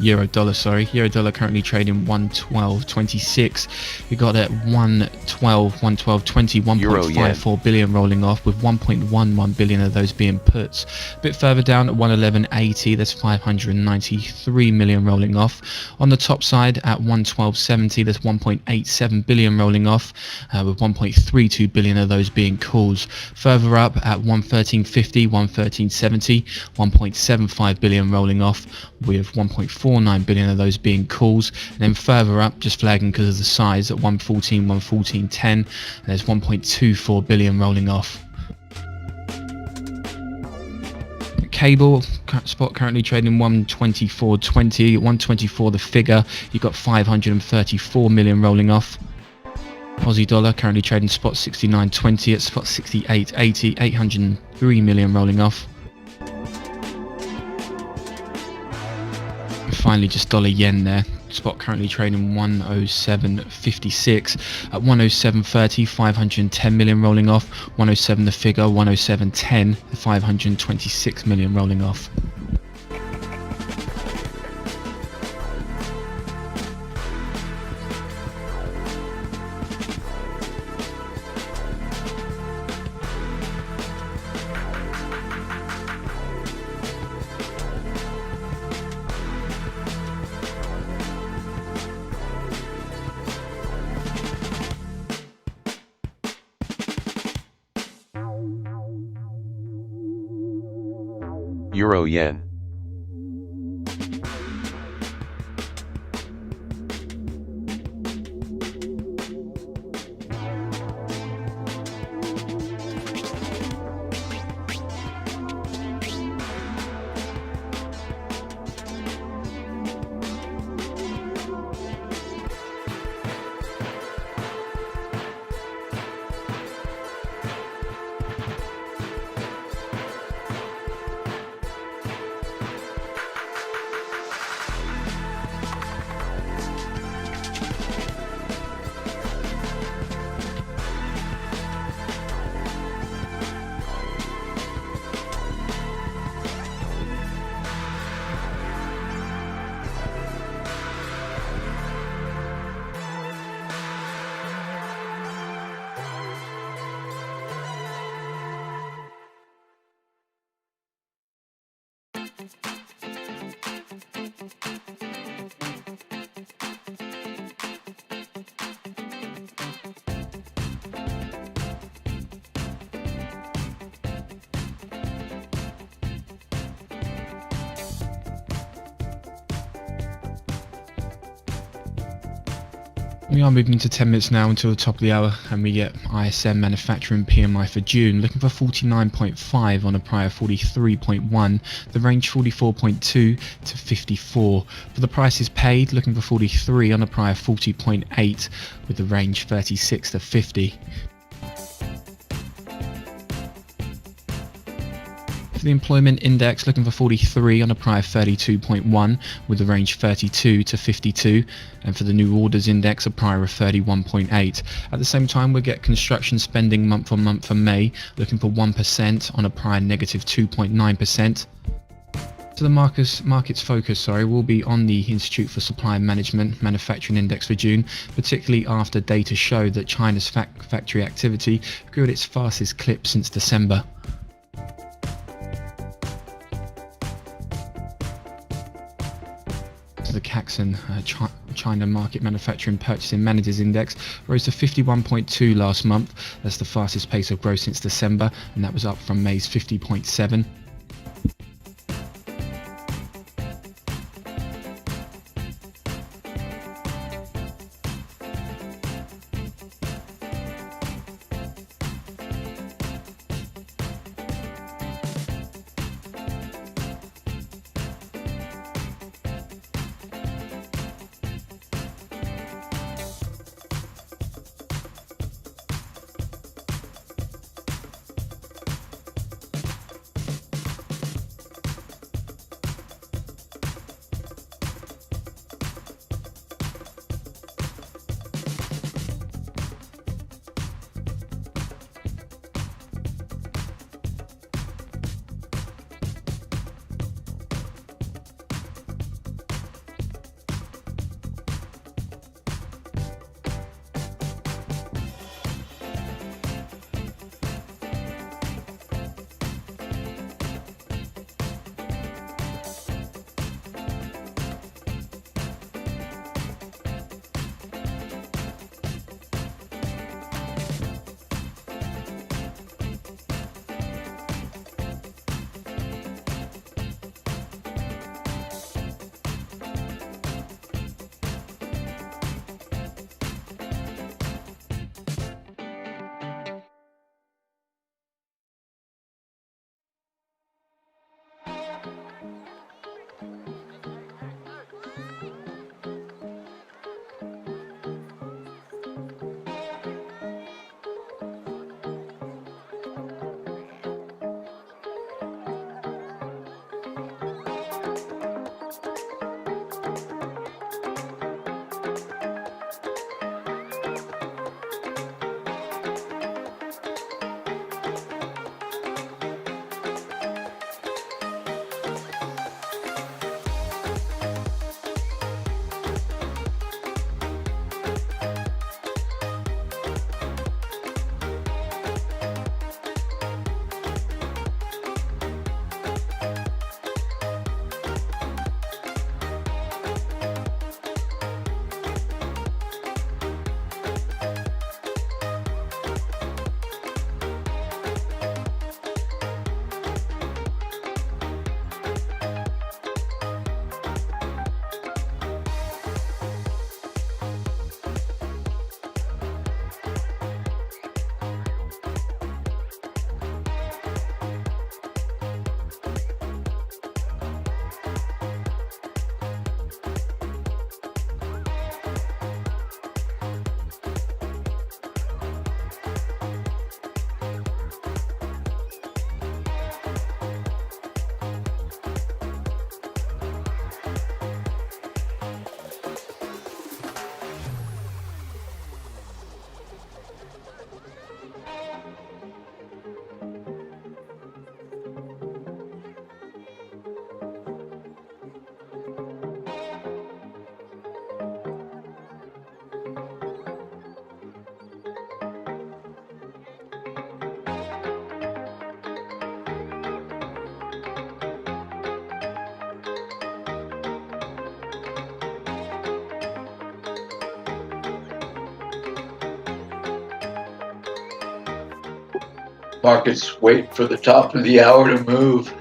euro dollar, sorry. Euro dollar currently trading 112.26. We got at 112.20, 1.54 billion rolling off, with 1.11 billion of those being puts. A bit further down at 111.80, there's 593 million rolling off. On the top side at 112.70, there's 1.87 billion rolling off, with 1.32 billion of those being calls. Further up at 113.50, 113.70, 1.75 billion rolling off, with 1.49 billion of those being calls. And then further up, just flagging because of the size, at 114, 114.10, there's 1.24 billion rolling off. Cable spot currently trading 124.20, 124 the figure. You've got 534 million rolling off. Aussie dollar currently trading spot 69.20 at spot 68.80, 803 million rolling off. Finally, just dollar yen there. Spot currently trading 107.56 at 107.30, 510 million rolling off. 107 the figure, 107.10, 526 million rolling off. Euro yen. We are moving to 10 minutes now until the top of the hour, and we get ISM manufacturing PMI for June, looking for 49.5 on a prior 43.1, the range 44.2 to 54. For the prices paid, looking for 43 on a prior 40.8, with the range 36 to 50. The employment index looking for 43 on a prior 32.1, with the range 32 to 52, and for the new orders index a prior of 31.8. At the same time, we'll get construction spending month on month for May, looking for 1% on a prior negative 2.9%. So the market's focus will be on the Institute for Supply Management Manufacturing Index for June, particularly after data showed that China's factory activity grew at its fastest clip since December. The Caxton China Market Manufacturing Purchasing Managers Index rose to 51.2 last month. That's the fastest pace of growth since December, and that was up from May's 50.7. Markets wait for the top of the hour to move.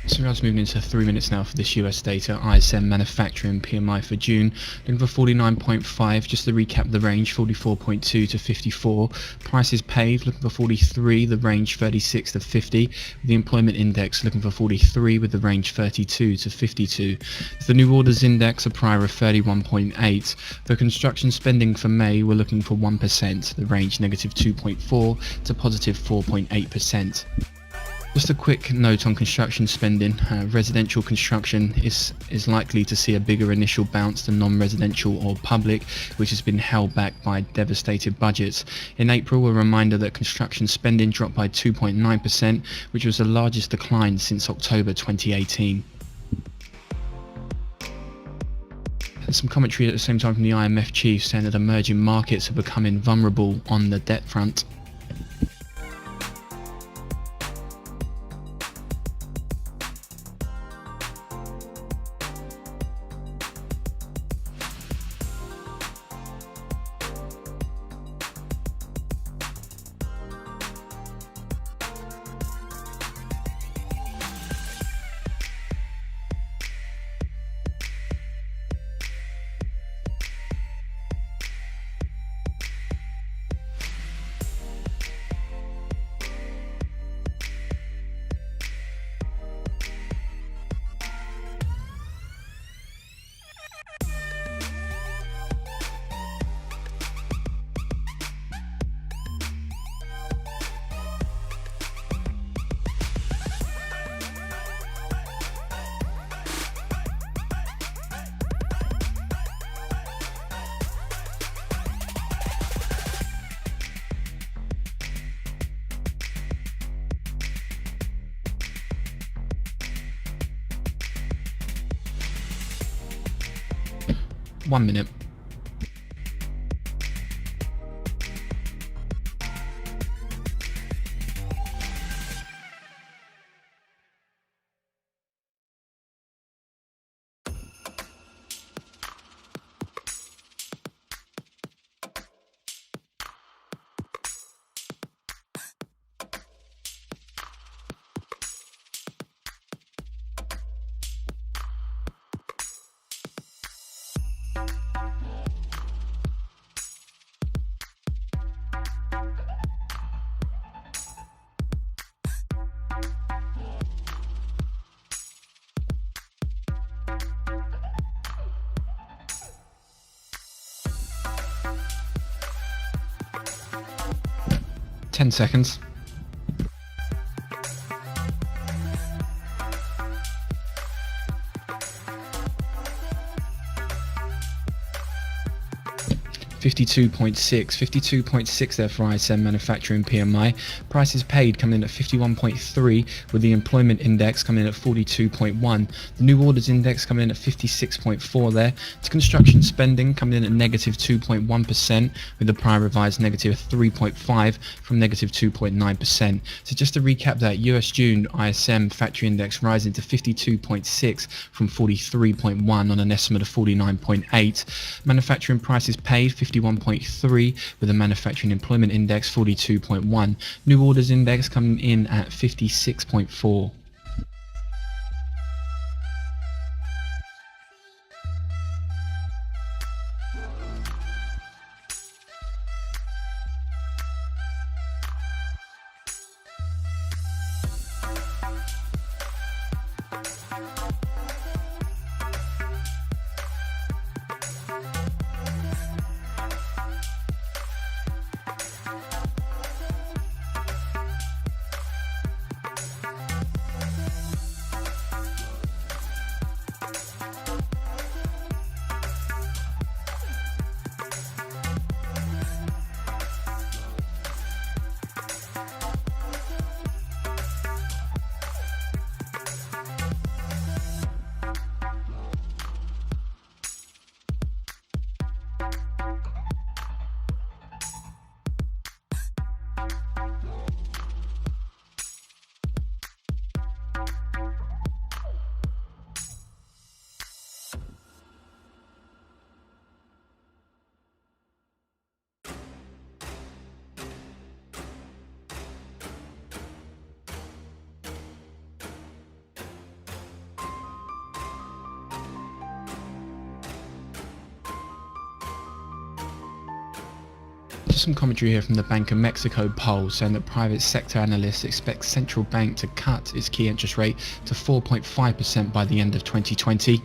So we're just moving into 3 minutes now for this US data. ISM manufacturing PMI for June, looking for 49.5, just to recap the range, 44.2 to 54. Prices paid, looking for 43, the range 36 to 50. The employment index looking for 43 with the range 32 to 52. The new orders index, a prior of 31.8. For construction spending for May, we're looking for 1%, the range negative 2.4 to positive 4.8%. Just a quick note on construction spending. Residential construction is likely to see a bigger initial bounce than non-residential or public, which has been held back by devastated budgets. In April, a reminder that construction spending dropped by 2.9%, which was the largest decline since October 2018. And some commentary at the same time from the IMF chief saying that emerging markets are becoming vulnerable on the debt front. One minute. 10 seconds. $52.6 there for ISM manufacturing PMI. Prices paid coming in at 51.3, with the employment index coming in at 42.1. The new orders index coming in at 56.4 there. It's construction spending coming in at negative 2.1%, with the prior revised negative 3.5 from negative 2.9%. So just to recap that, US June ISM factory index rising to 52.6 from 43.1 on an estimate of 49.8. Manufacturing prices paid 51.3, with the manufacturing employment index 42.1. New orders index coming in at 56.4. Just some commentary here from the Bank of Mexico poll saying that private sector analysts expect central bank to cut its key interest rate to 4.5% by the end of 2020.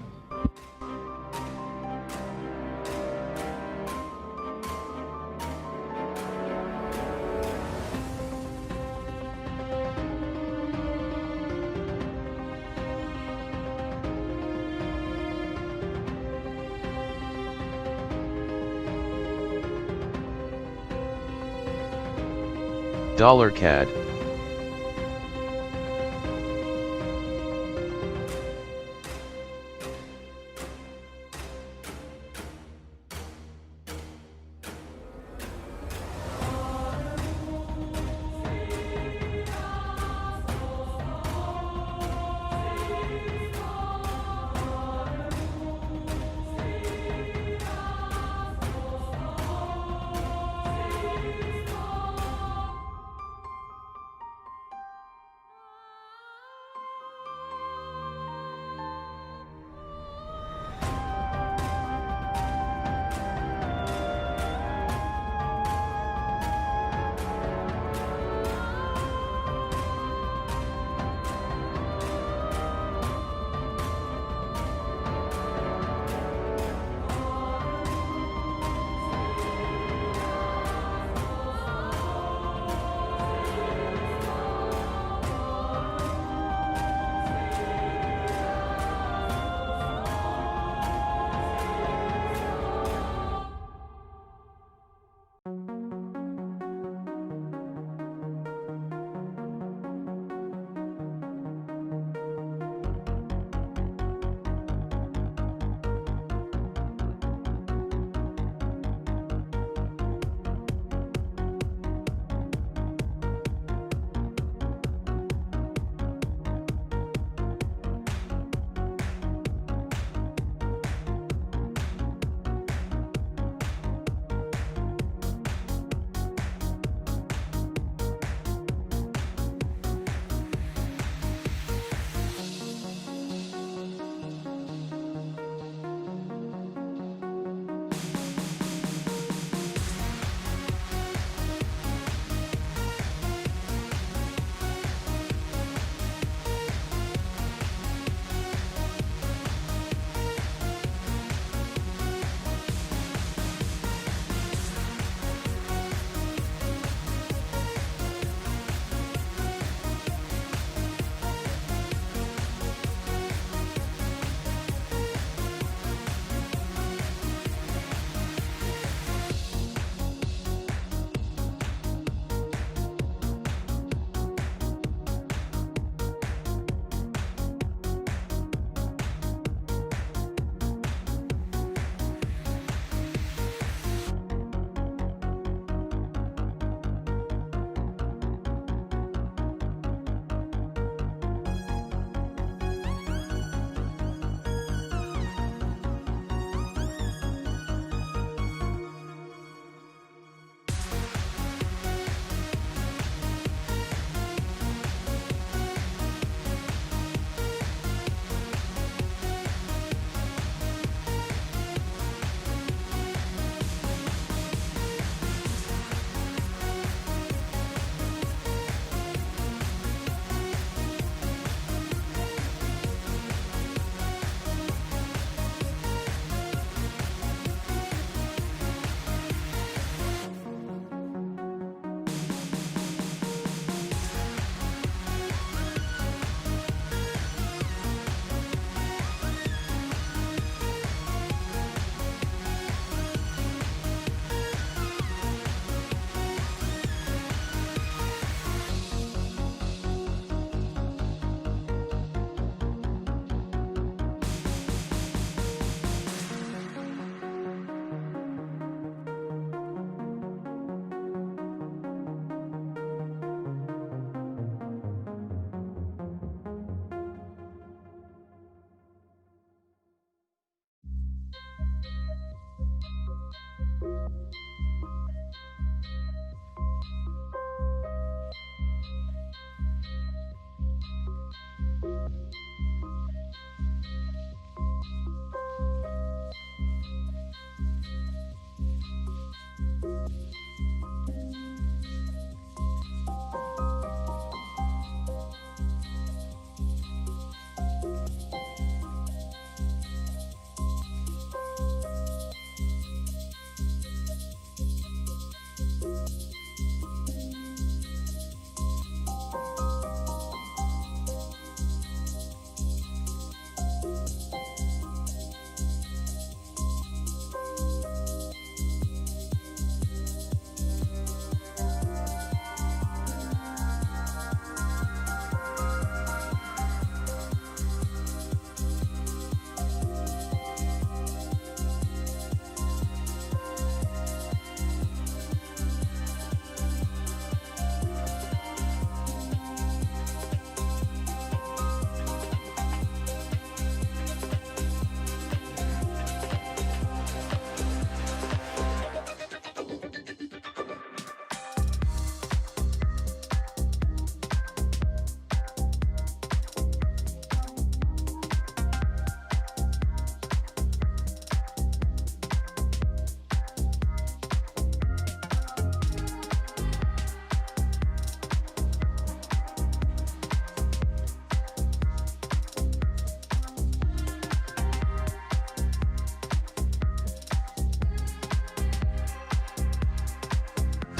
Dollar CAD.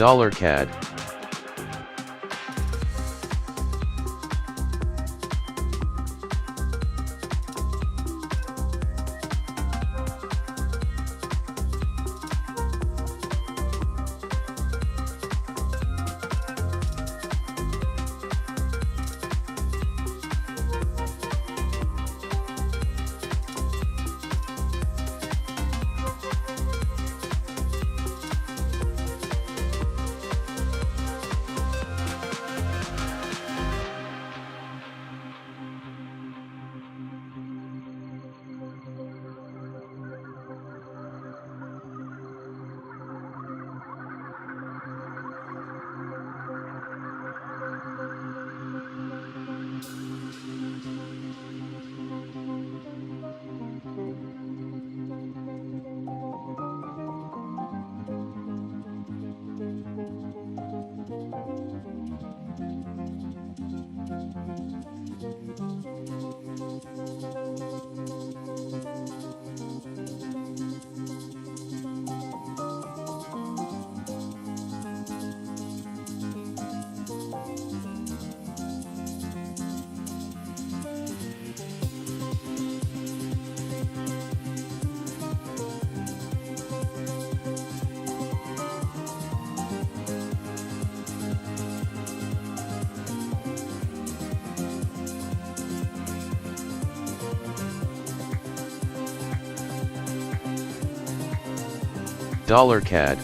Dollar CAD. Dollar CAD.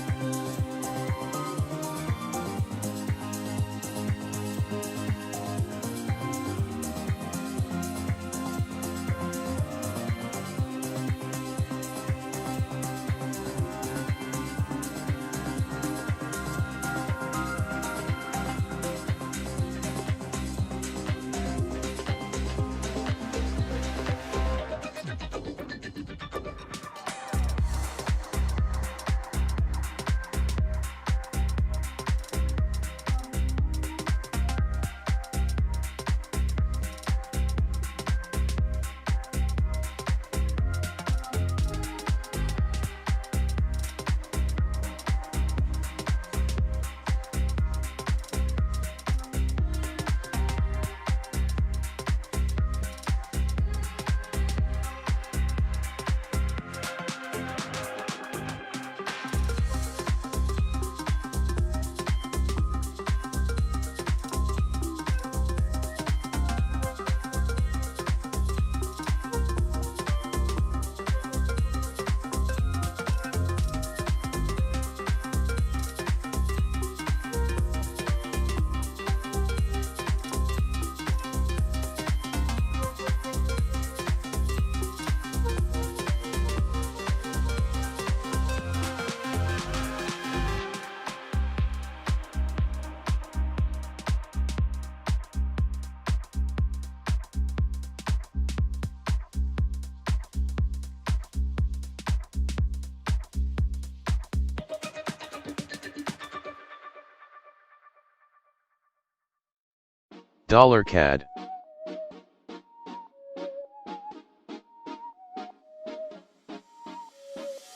Dollar CAD.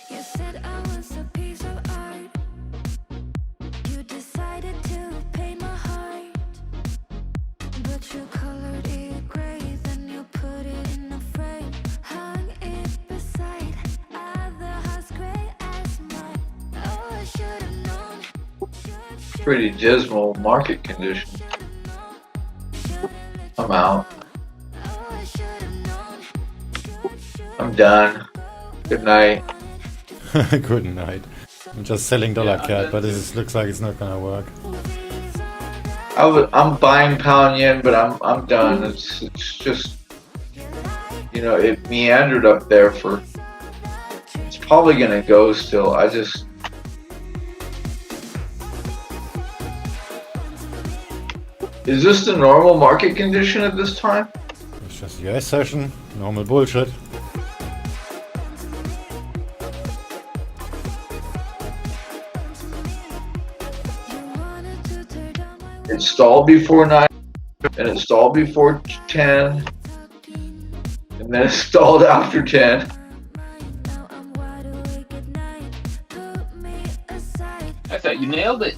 You said I was a piece of art. You decided to paint my heart, but you colored it gray, then you put it in a frame, hung it beside other house gray as mine. Oh, I should have known. Pretty dismal market condition. I'm out. I'm done. Good night. Good night. I'm just selling dollar CAD, but this looks like it's not gonna work. I'm buying pound yen, but I'm done. It's just, you know, it meandered up there for. It's probably gonna go still. I just. Is this the normal market condition at this time? It's just a US session, normal bullshit. It stalled before 9, and it stalled before 10, and then it stalled after 10. I thought you nailed it.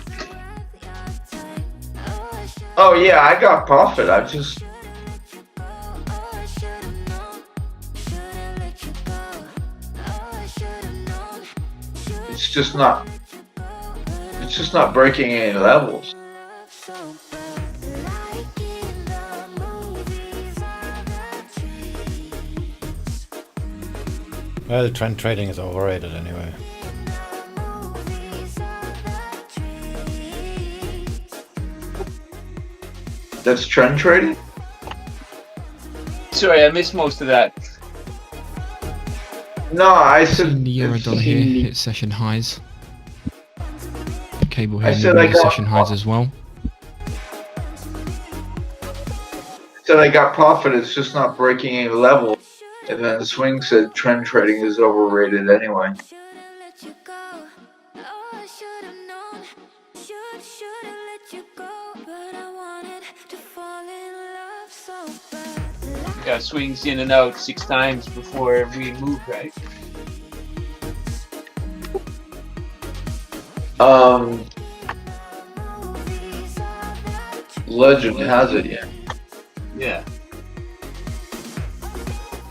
Oh yeah, I got profit. I just. It's just not. It's just not breaking any levels. Well, trend trading is overrated anyway. That's trend trading? Sorry, I missed most of that. No, I said the euro dollar here hit session highs. The cable here I said I got session highs as well. said I got profit. It's just not breaking any level. And then Swing said trend trading is overrated anyway. Got swings in and out 6 times before we move, right? Legend has it, yeah. Yeah.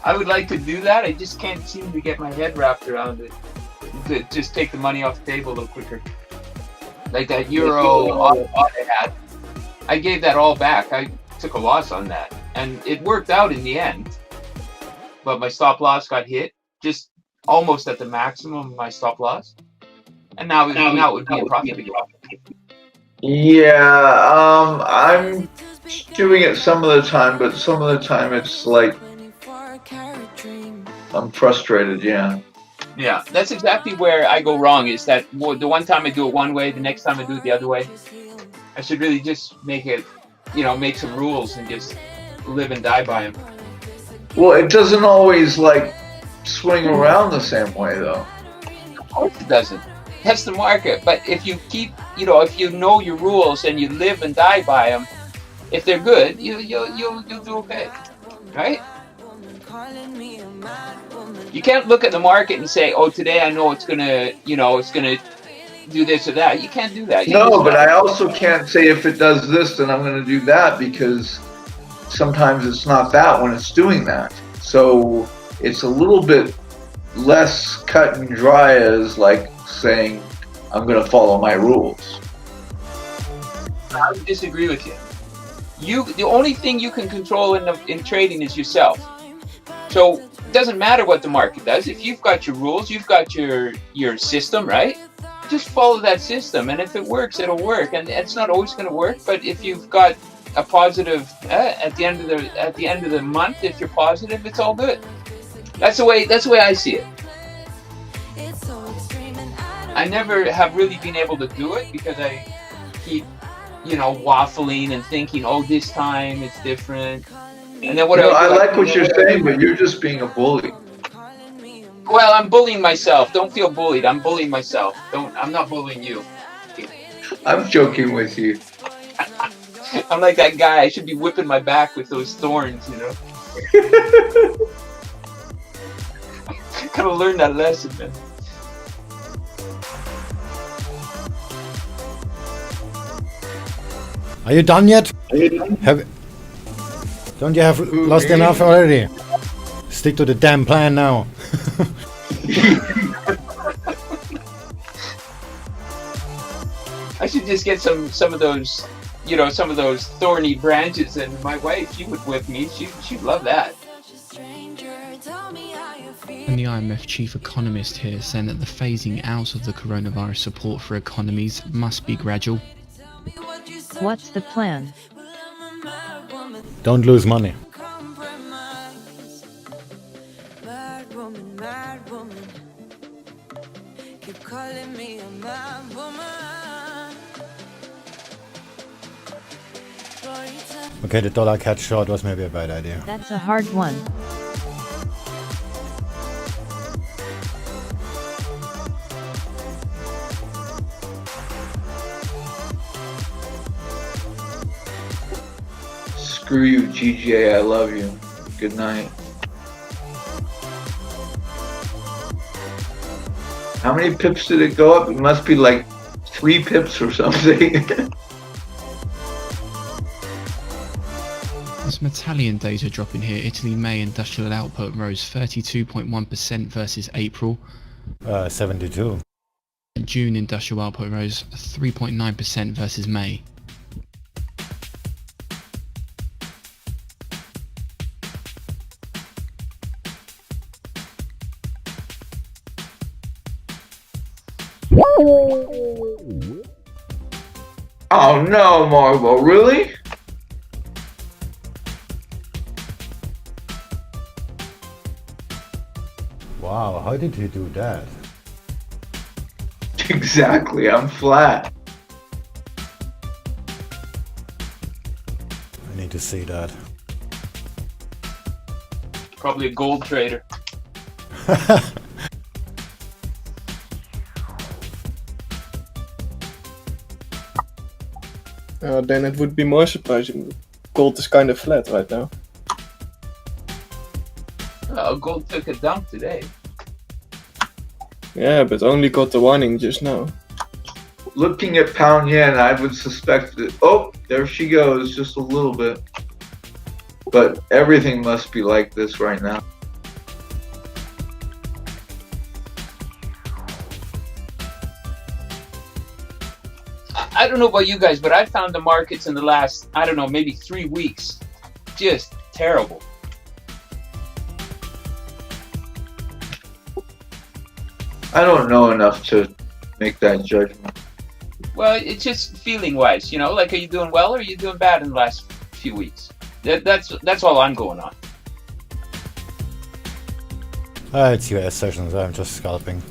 I would like to do that. I just can't seem to get my head wrapped around it. To just take the money off the table a little quicker. Like that euro I had. I gave that all back. I took a loss on that. And it worked out in the end. But my stop loss got hit just almost at the maximum of my stop loss. And now it would be a profit. Yeah, I'm doing it some of the time, but some of the time it's like I'm frustrated, yeah. Yeah, that's exactly where I go wrong, is that the one time I do it one way, the next time I do it the other way. I should really just make it, make some rules and just live and die by them. Well, it doesn't always, like, swing around the same way, though. Of course it doesn't. That's the market. But if you keep, if you know your rules and you live and die by them, if they're good, you'll do okay, right? You can't look at the market and say, "Oh, today I know it's gonna do this or that." You can't do that. No, but I also can't say if it does this, then I'm gonna do that, because sometimes it's not that when it's doing that. So it's a little bit less cut and dry as like saying, I'm going to follow my rules. I would disagree with you. The only thing you can control in trading is yourself. So it doesn't matter what the market does. If you've got your rules, you've got your system, right? Just follow that system, and if it works, it'll work. And it's not always going to work, but if you've got a positive at the end of the month, if you're positive, it's all good. That's the way I see it. I never have really been able to do it because I keep waffling and thinking, oh, this time it's different. And then I like what you're saying, but you're just being a bully. Well, I'm bullying myself. Don't feel bullied. I'm bullying myself. I'm not bullying you. I'm joking with you. I'm like that guy. I should be whipping my back with those thorns, you know. Gotta learn that lesson, man. Are you done yet? Don't you have lost enough already? Stick to the damn plan now. I should just get some of those, you know, some of those thorny branches, and my wife, she would whip me. She'd love that. And the IMF chief economist here saying that the phasing out of the coronavirus support for economies must be gradual. What's the plan? Don't lose money. Mad woman, mad woman. Keep calling me a mad woman. Okay, the dollar cat short was maybe a bad idea. That's a hard one. Screw you, GJ. I love you. Good night. How many pips did it go up? It must be like 3 pips or something. Some Italian data dropping here. Italy May industrial output rose 32.1% versus April. 72. June industrial output rose 3.9% versus May. Oh no, Marvel, really? Wow, how did he do that? Exactly, I'm flat. I need to see that. Probably a gold trader. Then it would be more surprising. Gold is kind of flat right now. Gold took a dump today. Yeah, but only got the warning just now. Looking at pound yen, I would suspect that. Oh, there she goes, just a little bit. But everything must be like this right now. I don't know about you guys, but I found the markets in the last, I don't know, maybe 3 weeks just terrible. I don't know enough to make that judgment. Well, it's just feeling wise, you know, like, are you doing well or are you doing bad in the last few weeks? That's all I'm going on. It's US sessions, I'm just scalping.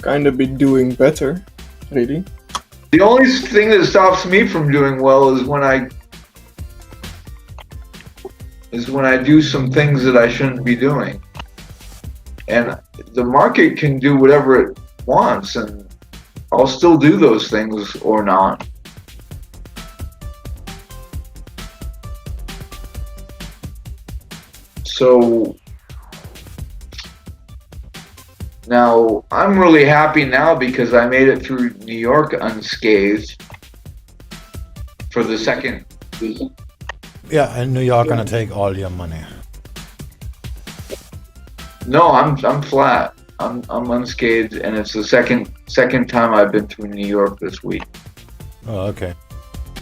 Kinda be doing better, really. The only thing that stops me from doing well is when I do some things that I shouldn't be doing. And the market can do whatever it wants, and I'll still do those things or not. So now I'm really happy now because I made it through New York unscathed for the second. Yeah, and New York gonna take all your money. No, I'm flat. I'm unscathed, and it's the second time I've been through New York this week. Oh, okay.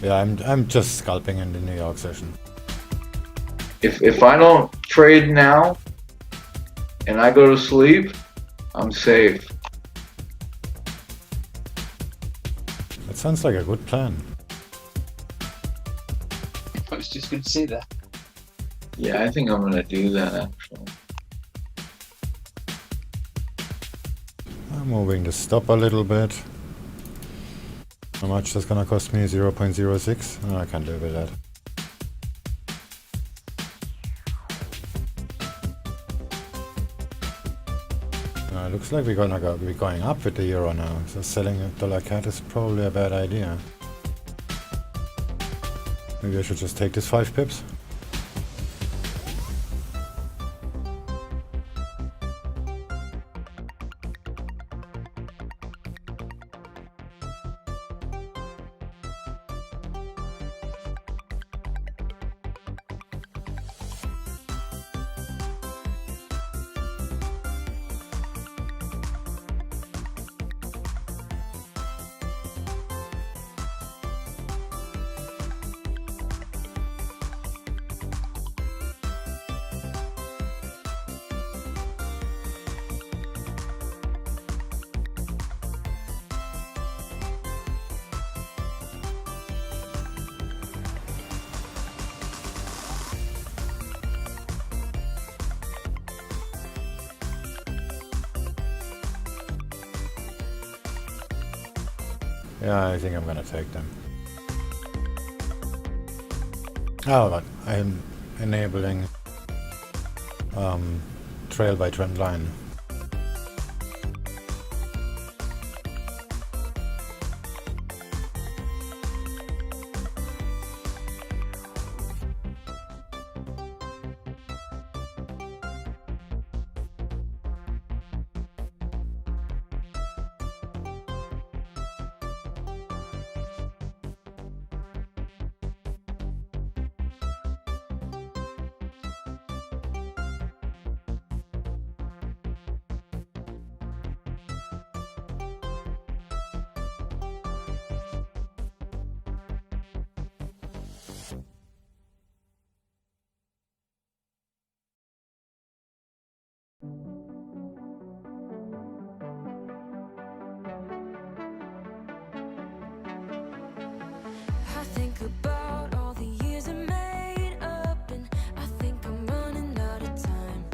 Yeah, I'm just scalping in the New York session. If I don't trade now and I go to sleep, I'm safe. That sounds like a good plan. I was just going to say that. Yeah, I think I'm going to do that actually. I'm moving the stop a little bit. How much that's gonna cost me? 0.06? Oh, I can't live with that. Looks like we're gonna be going up with the euro now. So selling a dollar cat is probably a bad idea. Maybe I should just take this 5 pips. Yeah, I think I'm gonna take them. Oh, but I'm enabling trail by trend line. I think about all the years I made up, and I think I'm running out of time.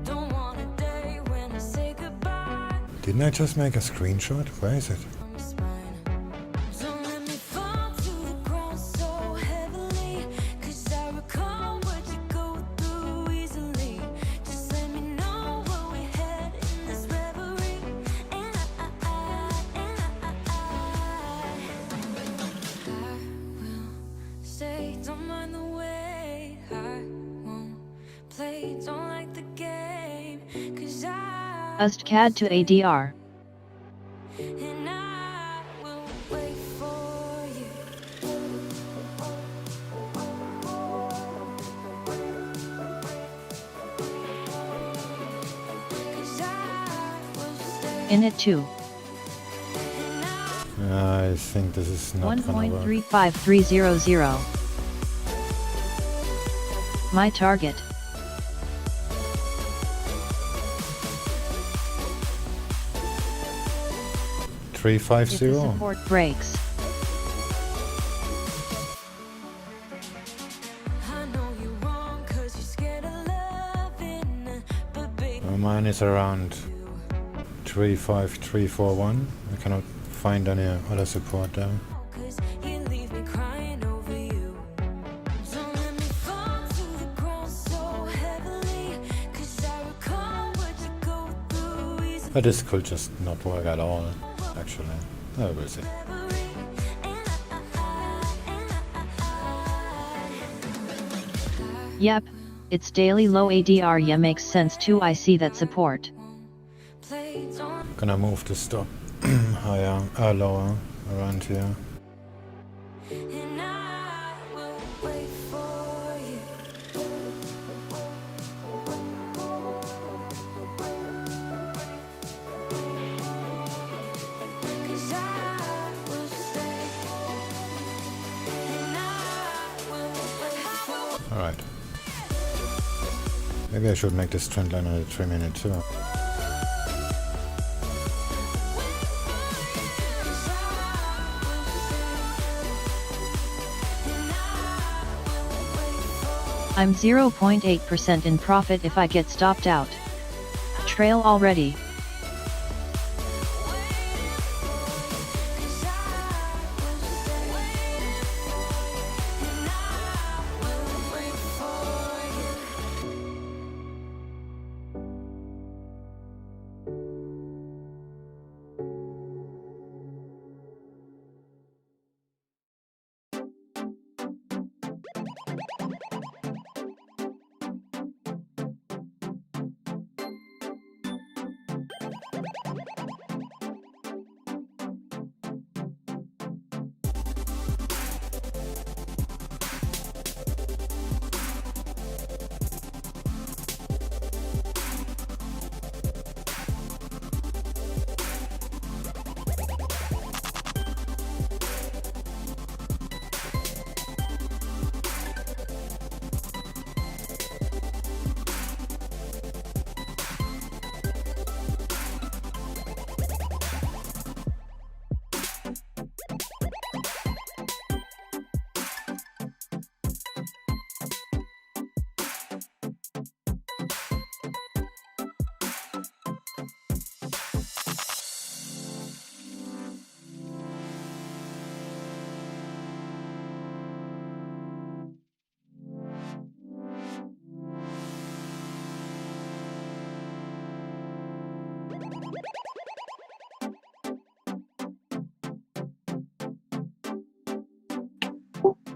Don't want a day when I say goodbye. Didn't I just make a screenshot? Where is it? Don't let me fall to the ground so heavily, 'cause I recall what you go through easily. Just let me know where we head in this reverie, and I will stay. Don't mind the wait. I won't play. Don't like the game, 'cause USD CAD to ADR. and I will wait for you. In it too. I think this is not gonna work. 1.35300. My target. If the 350. support breaks. Mine is around 35341. I cannot find any other support there. But this could just not work at all, actually. Oh, we'll see. Yep, it's daily low ADR. Yeah, makes sense too. I see that support. Gonna move the stop higher, lower, around here. Alright. Maybe I should make this trend line on the 3 minute too. I'm 0.8% in profit if I get stopped out. Trail already.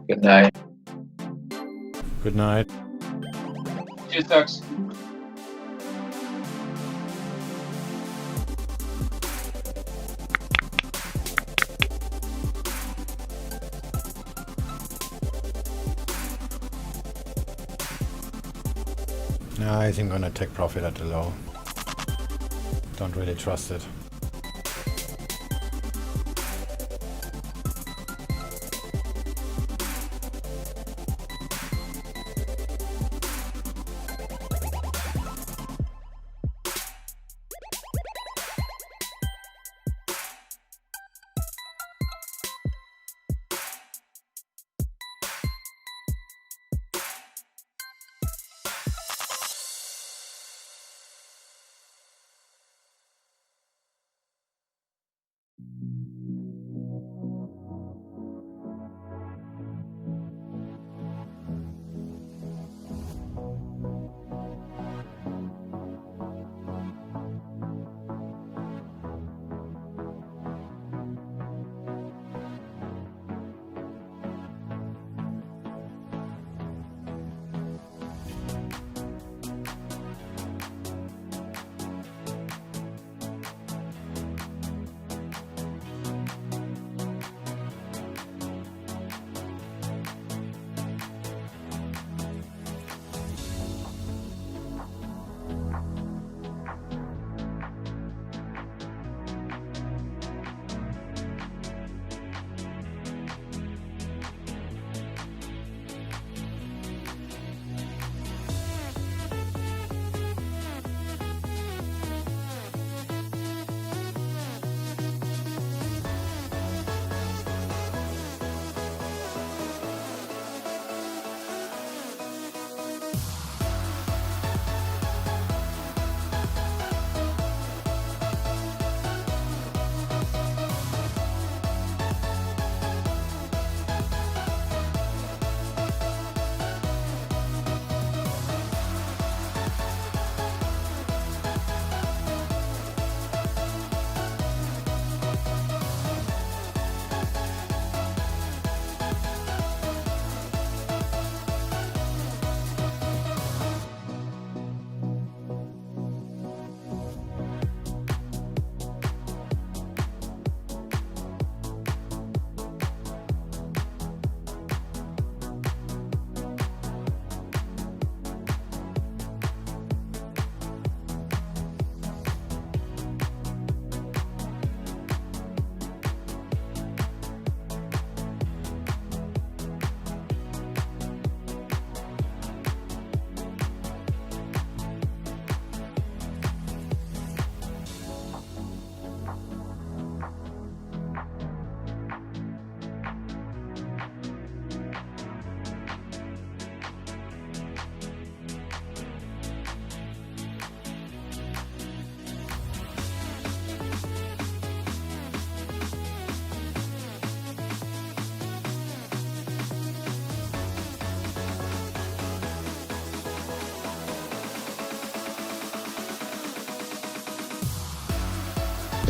Good night. Good night. Cheers, Dux. No, I think I'm gonna take profit at the low. Don't really trust it.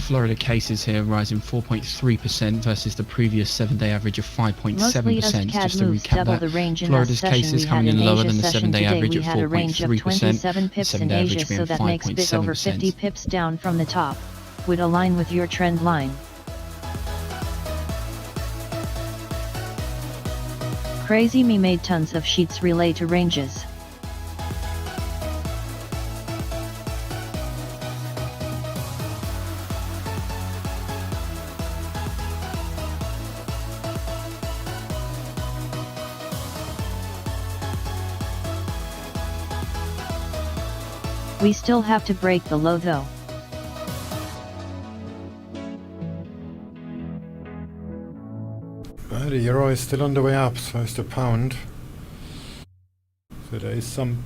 Florida cases here rising 4.3% versus the previous 7-day average of 5.7%. Just to recap that, Florida's cases coming in lower than the 7-day average at 4.3%, the 7-day average being 5.7%. Over 50 pips down from the top, would align with your trend line. Crazy Me made tons of sheets relay to ranges. We still have to break the low though. The euro is still on the way up, so is the pound. So there is some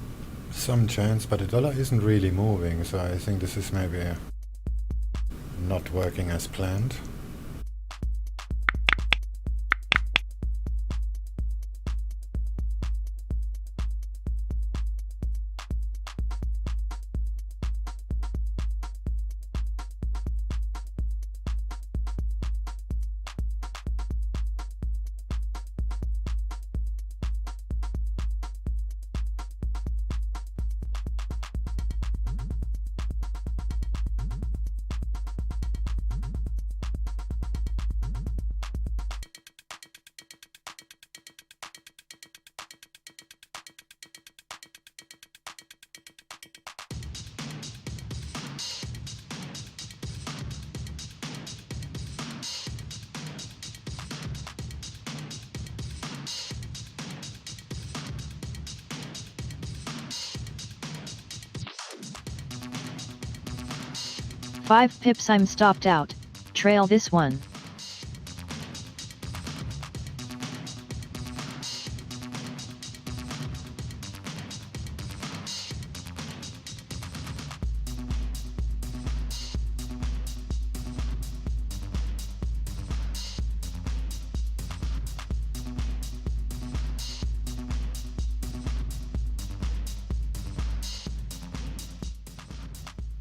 chance, but the dollar isn't really moving, so I think this is maybe not working as planned. 5 pips. I'm stopped out. Trail this one.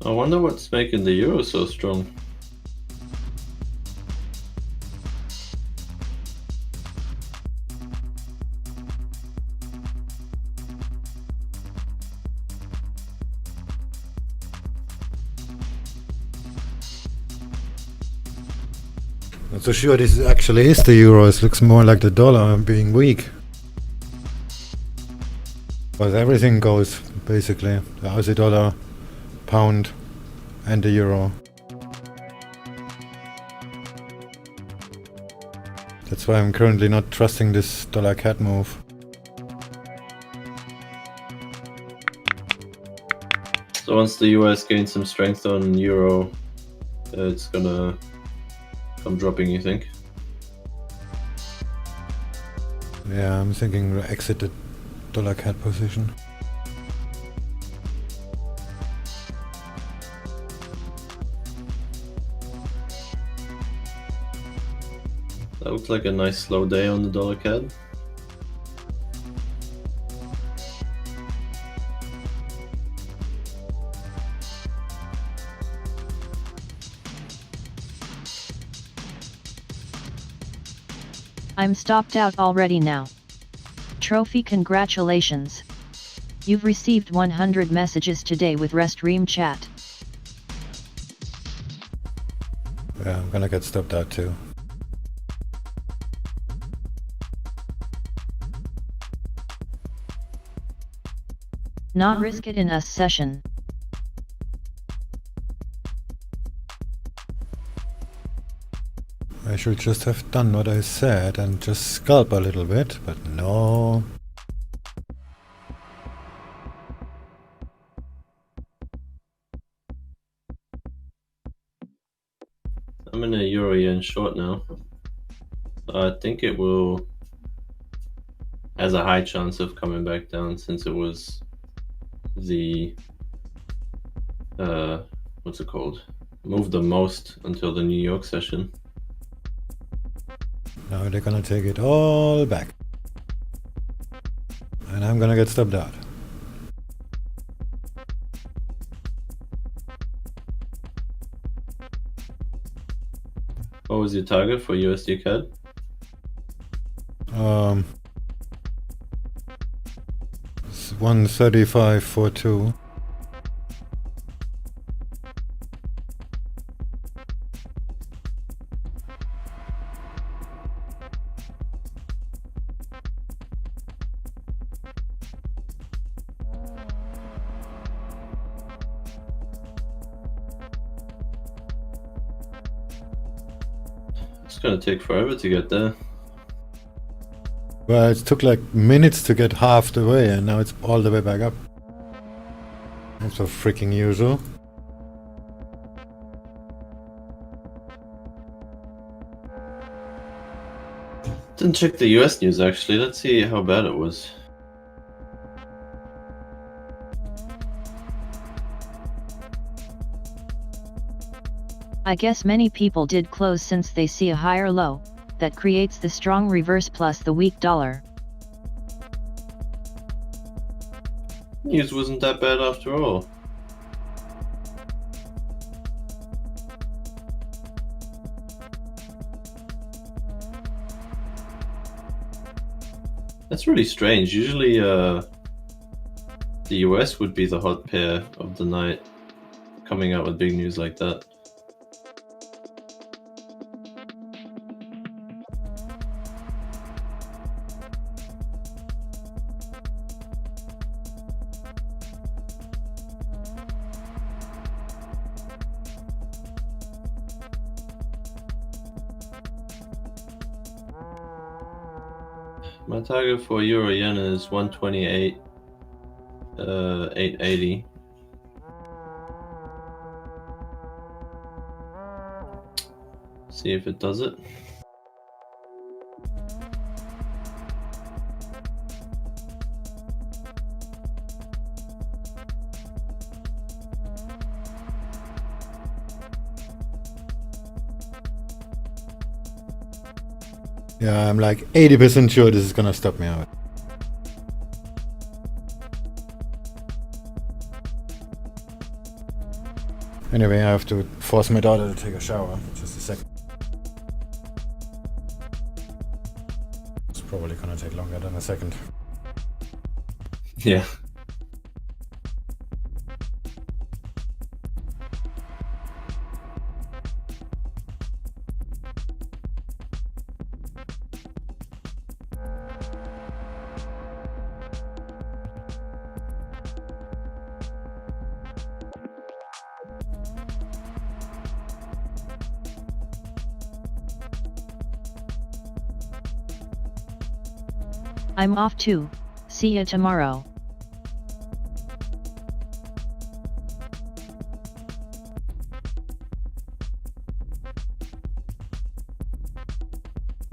I wonder what's making the euro so strong. Not so sure this actually is the euro. It looks more like the dollar being weak. But everything goes basically. The Aussie dollar, pound, and the euro. That's why I'm currently not trusting this dollar CAD move. So once the US gains some strength on euro, it's gonna come dropping, you think? Yeah, I'm thinking we'll exit the dollar CAD position. That looks like a nice slow day on the dollar CAD. I'm stopped out already now. Trophy, congratulations. You've received 100 messages today with Restream chat. Yeah, I'm gonna get stopped out too. Not risk it in us session. I should just have done what I said and just scalp a little bit, but no. I'm in a euro yen short now. I think it will has a high chance of coming back down since it was the what's it called? Moved the most until the New York session. Now they're gonna take it all back. And I'm gonna get stopped out. What was your target for USD CAD? 135.42. It's gonna take forever to get there. Well, it took like minutes to get half the way and now it's all the way back up. That's so freaking usual. Didn't check the US news actually. Let's see how bad it was. I guess many people did close since they see a higher low, that creates the strong reverse plus the weak dollar. News wasn't that bad after all. That's really strange. Usually the US would be the hot pair of the night, coming out with big news like that. My target for Euro Yen is 128, 880. See if it does it. Yeah, I'm like 80% sure this is gonna stop me out. Anyway, I have to force my daughter to take a shower. Just a second. It's probably gonna take longer than a second. Yeah. I'm off too. See ya tomorrow.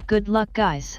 Good luck, guys.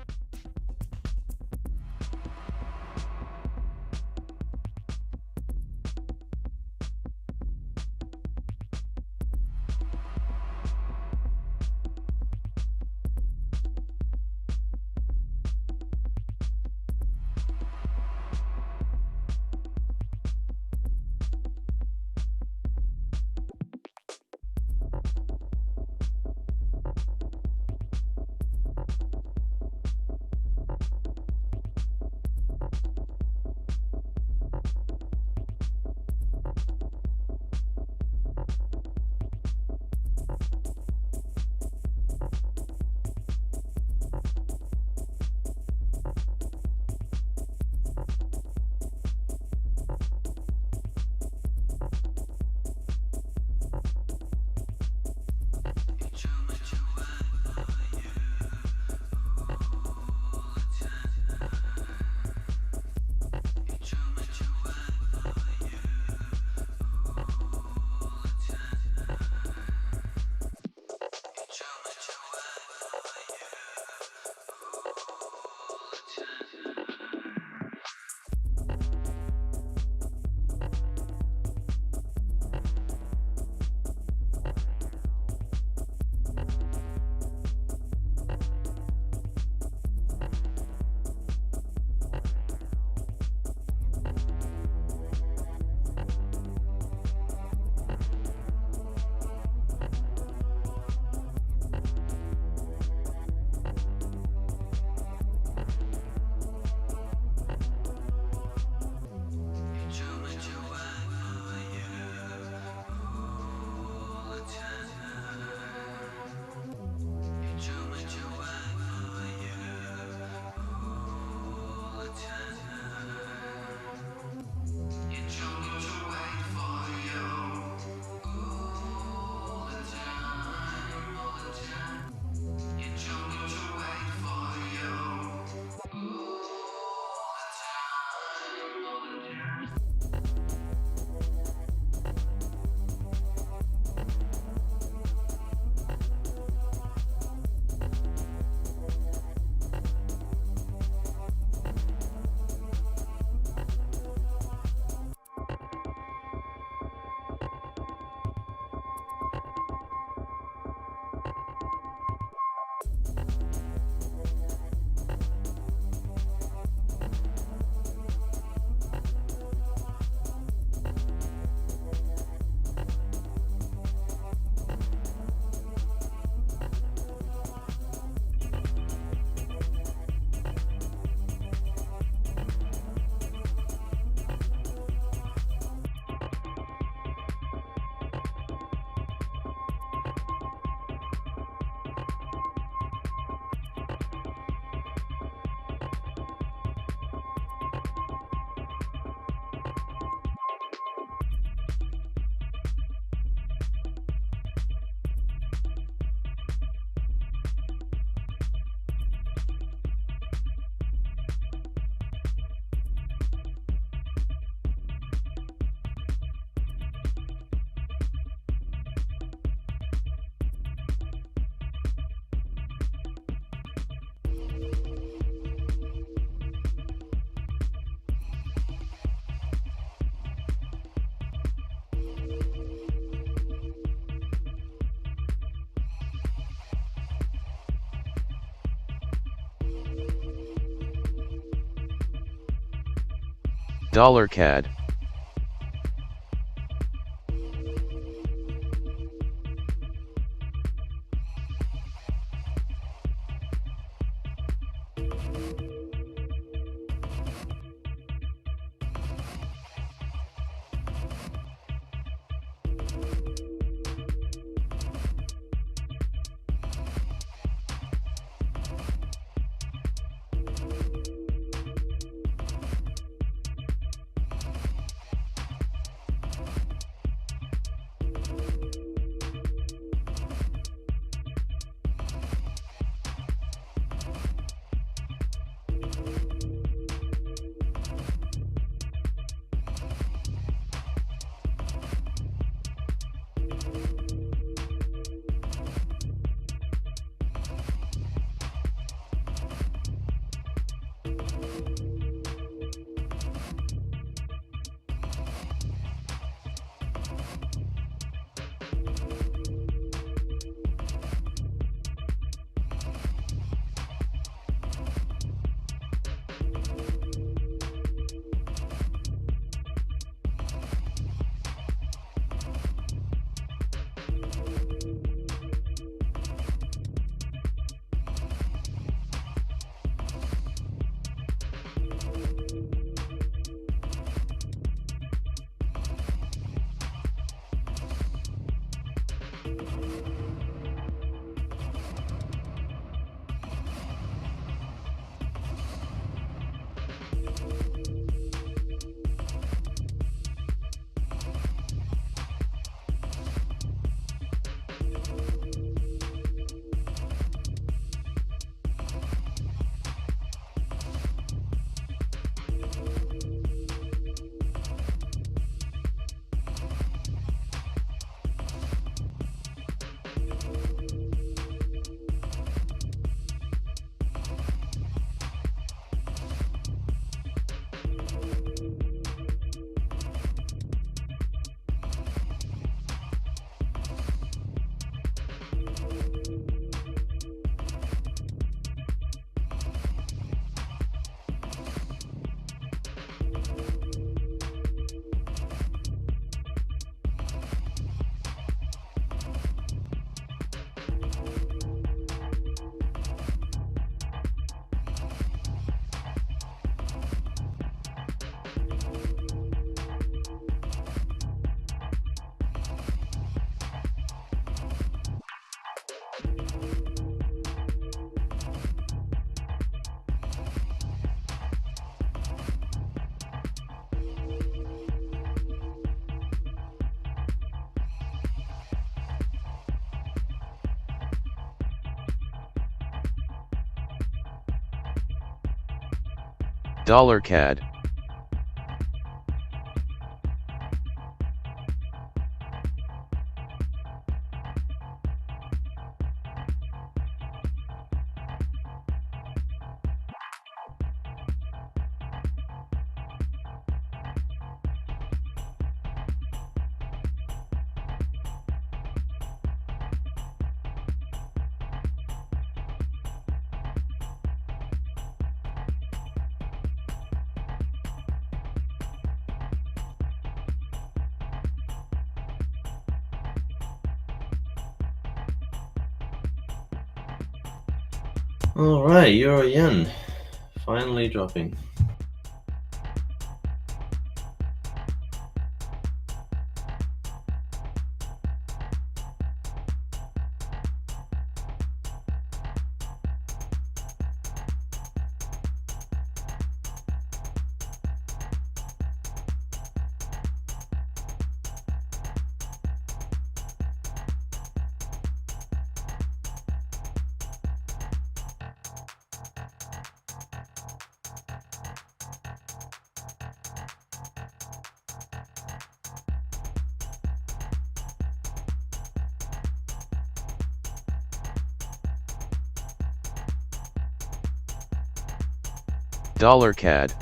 Dollar CAD. Dollar CAD. Alright, Euro Yen. Finally dropping. Dollar CAD.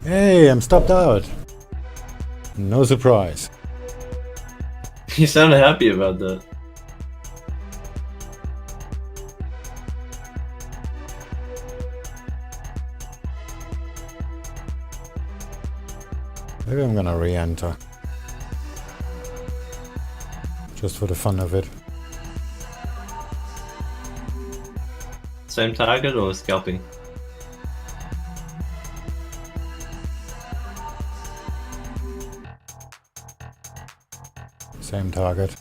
Hey, I'm stopped out. No surprise. You sounded happy about that. Maybe I'm gonna re-enter. Just for the fun of it. Same target or scalping? Same target.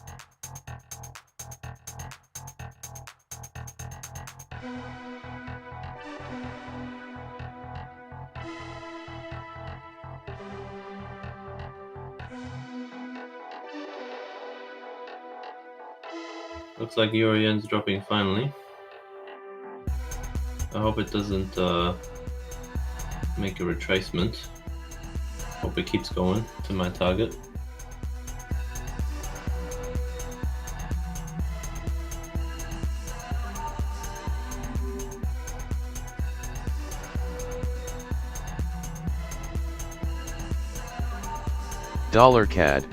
Looks like Euro Yen's dropping finally. I hope it doesn't make a retracement. Hope it keeps going to my target. Dollar CAD.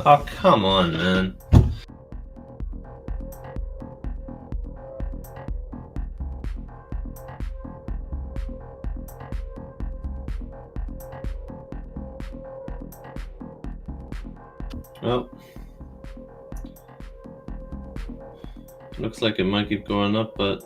Oh, come on, man. Well, looks like it might keep going up, but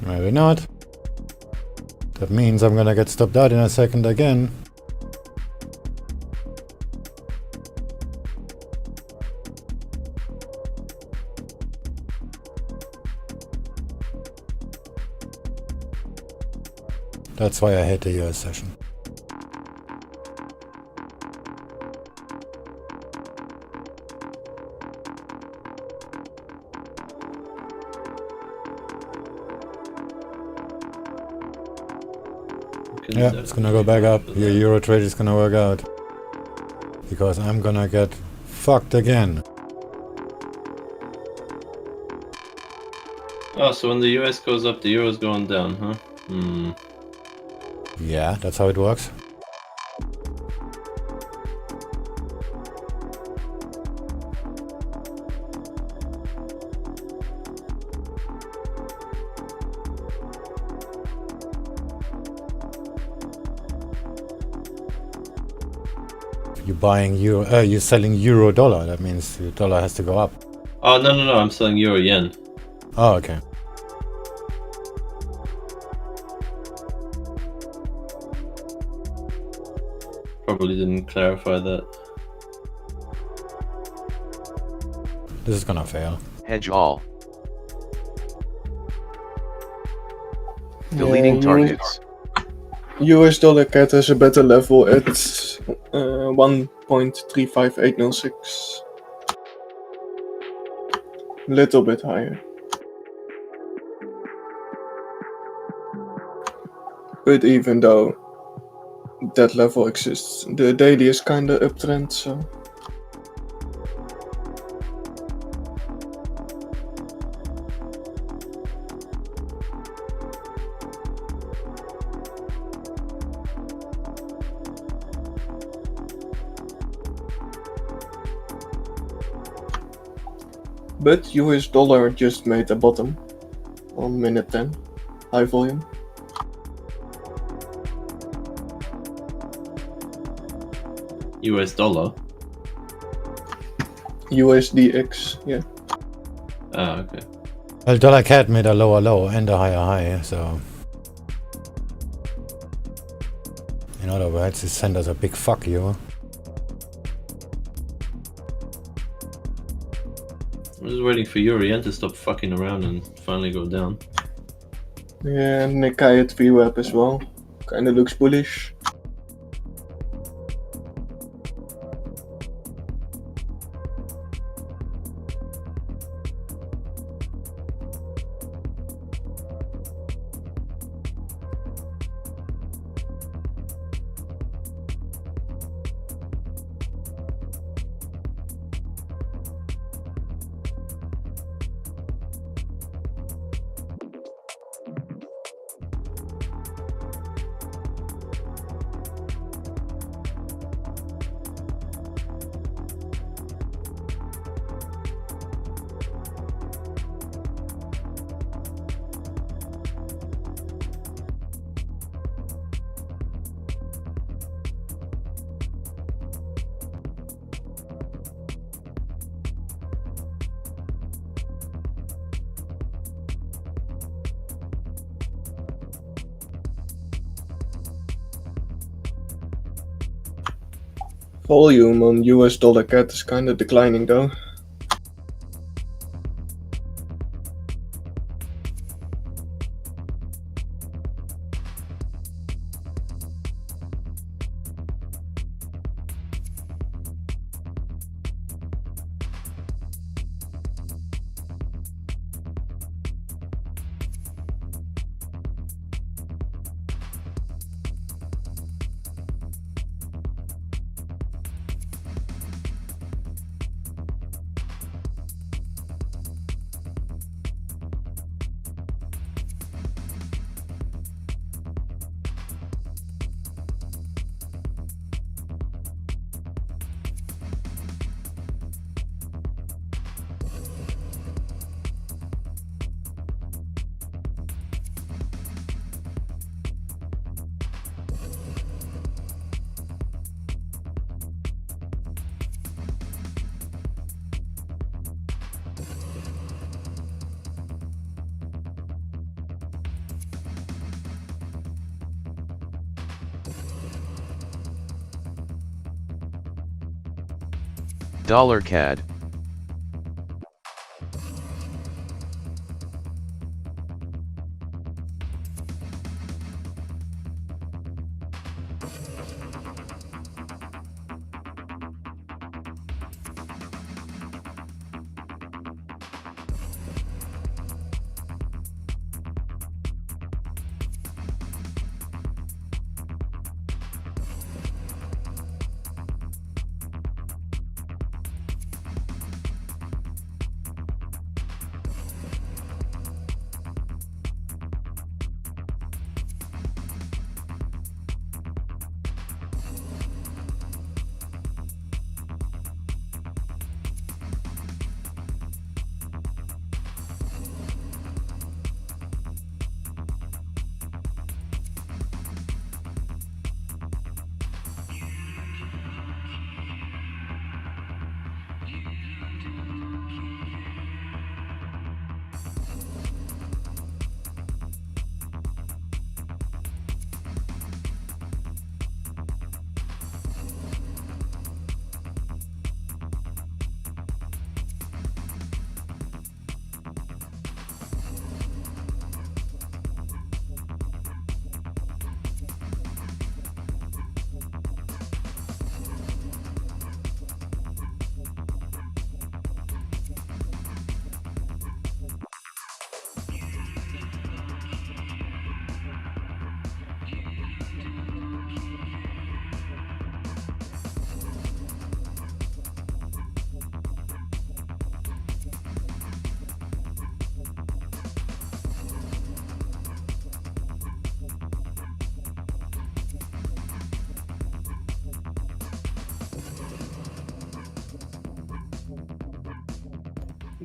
maybe not. That means I'm gonna get stopped out in a second again. That's why I hate the US session. Yeah, it's gonna go back up. Your Euro trade is gonna work out. Because I'm gonna get fucked again. oh, so when the US goes up, the Euro's going down, huh? Hmm. Yeah, that's how it works. You're buying euro, you're selling euro dollar. That means your dollar has to go up. Oh, no, I'm selling Euro Yen. Oh, okay. Probably didn't clarify that. This is gonna fail. Hedge all. Deleting targets. US dollar CAD has a better level at 1.35806. Little bit higher. But even though that level exists, the daily is kinda uptrend, so. But US dollar just made a bottom on minute 10, high volume. US dollar? USDX, yeah. Ah, okay. Well, dollar CAD made a lower low and a higher high, so. In other words, it sent us a big fuck you. I'm just waiting for Yen to stop fucking around and finally go down. Yeah, and Nikkei at VWAP as well. Kinda looks bullish. Volume on US dollar CAD is kinda declining though. Dollar CAD.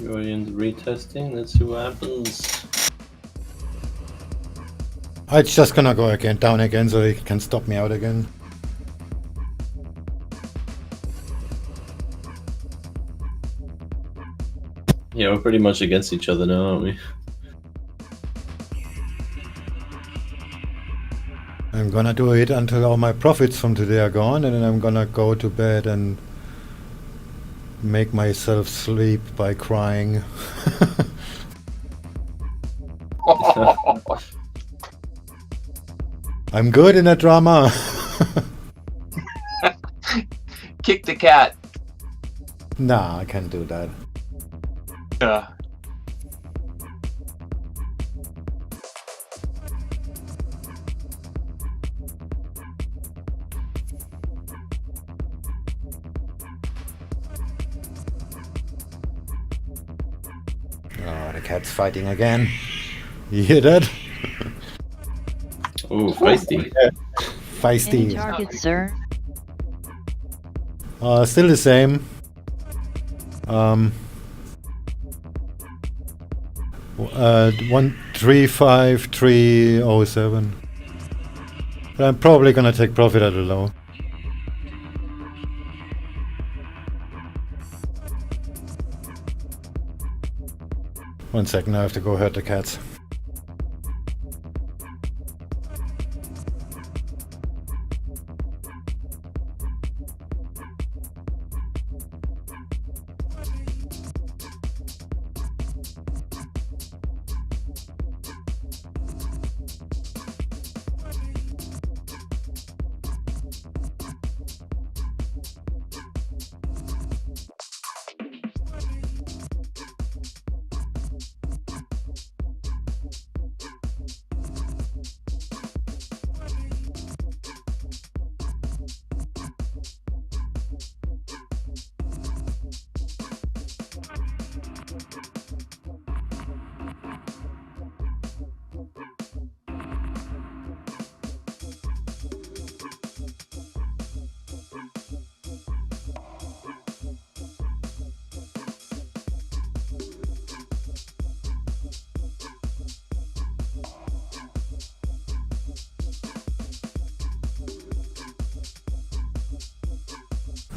Euroian's retesting. Let's see what happens. It's just gonna go again, down again, so he can stop me out again. Yeah, we're pretty much against each other now, aren't we? I'm gonna do it until all my profits from today are gone, and then I'm gonna go to bed and make myself sleep by crying. I'm good in a drama. Kick the cat. Nah, I can't do that. Oh, the cat's fighting again. You hear that? Oh, feisty. Feisty. Any target, sir? Still the same. 135307. But I'm probably gonna take profit at the low. One second, I have to go herd the cats.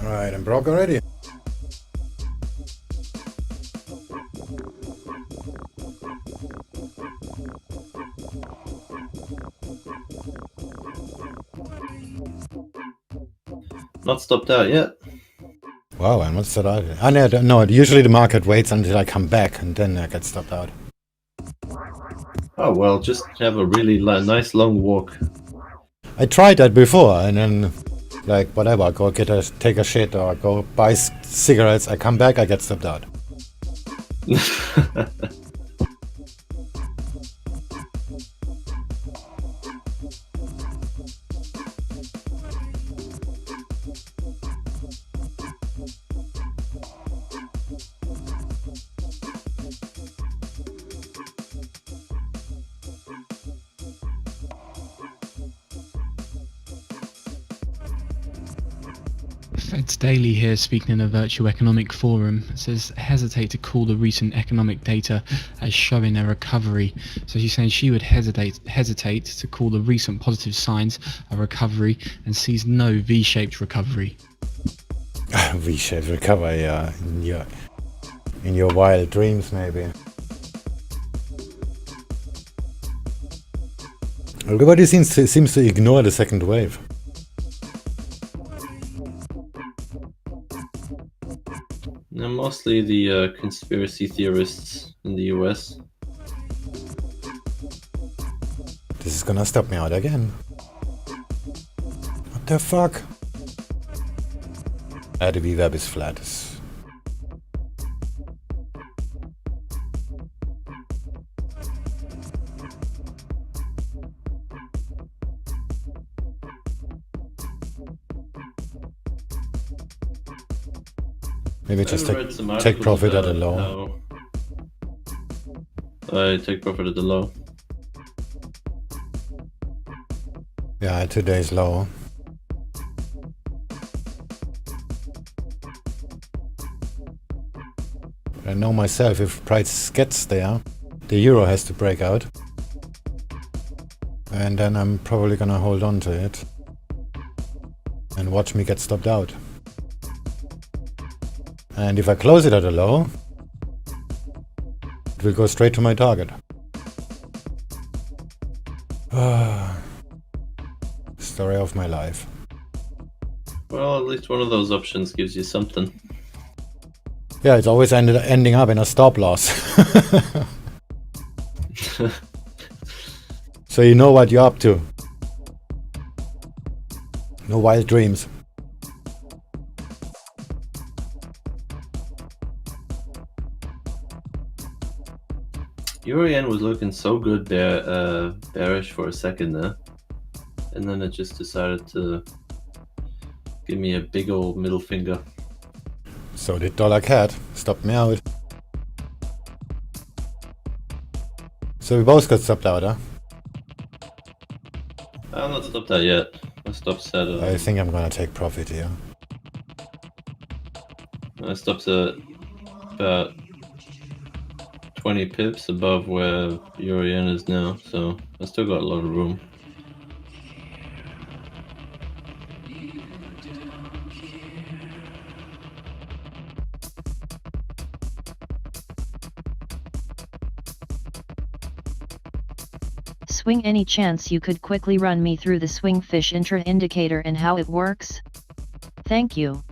Alright, I'm broke already. Not stopped out yet. Wow, and what's that? No, usually the market waits until I come back and then I get stopped out. Oh well, just have a really nice long walk. I tried that before, and then, like, whatever, go take a shit or go buy cigarettes. I come back, I get stopped out. Fed's Daily here, speaking in a virtual economic forum, says hesitate to call the recent economic data as showing a recovery. So she's saying she would hesitate to call the recent positive signs a recovery and sees no V-shaped recovery. V-shaped recovery, yeah, in your wild dreams, maybe. Everybody seems to ignore the second wave. Now, mostly the conspiracy theorists in the US. This is gonna stop me out again. What the fuck? The VWAP is flat. Maybe just take profit at a low. I take profit at the low. Yeah, today's low. I know myself, if price gets there, the euro has to break out. And then I'm probably gonna hold on to it. And watch me get stopped out. And if I close it at a low, it will go straight to my target. Story of my life. Well, at least one of those options gives you something. Yeah, it's always ending up in a stop loss. So you know what you're up to. No wild dreams. Euro-yen was looking so good there, bearish for a second there. And then it just decided to give me a big old middle finger. So did dollar CAD. Stopped me out. So we both got stopped out, huh? I'm not stopped out yet. My stop's at I think I'm gonna take profit here. my stop's at about 20 pips above where Euro-yen is now, so I still got a lot of room. Swing, any chance you could quickly run me through the SwingFish intra indicator and how it works? Thank you.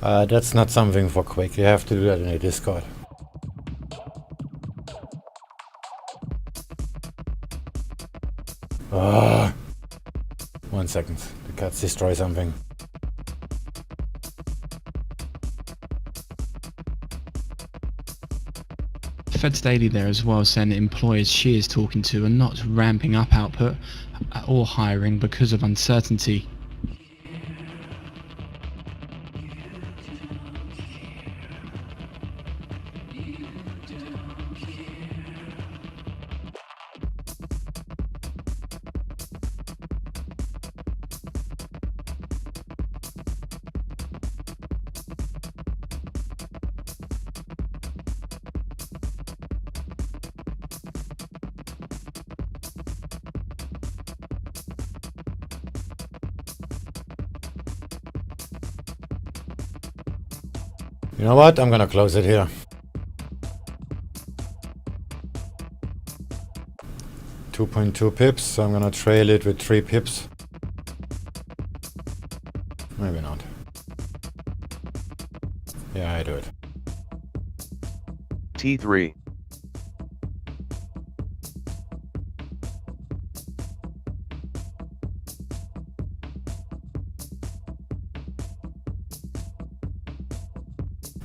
That's not something for quick. You have to do that in a Discord. Ah, 1 second. The cats destroy something. Fed's Daily there as well, saying that employers she is talking to are not ramping up output or hiring because of uncertainty. You know what? I'm gonna close it here. 2.2 pips, so I'm gonna trail it with 3 pips. Maybe not. Yeah, I do it. T3.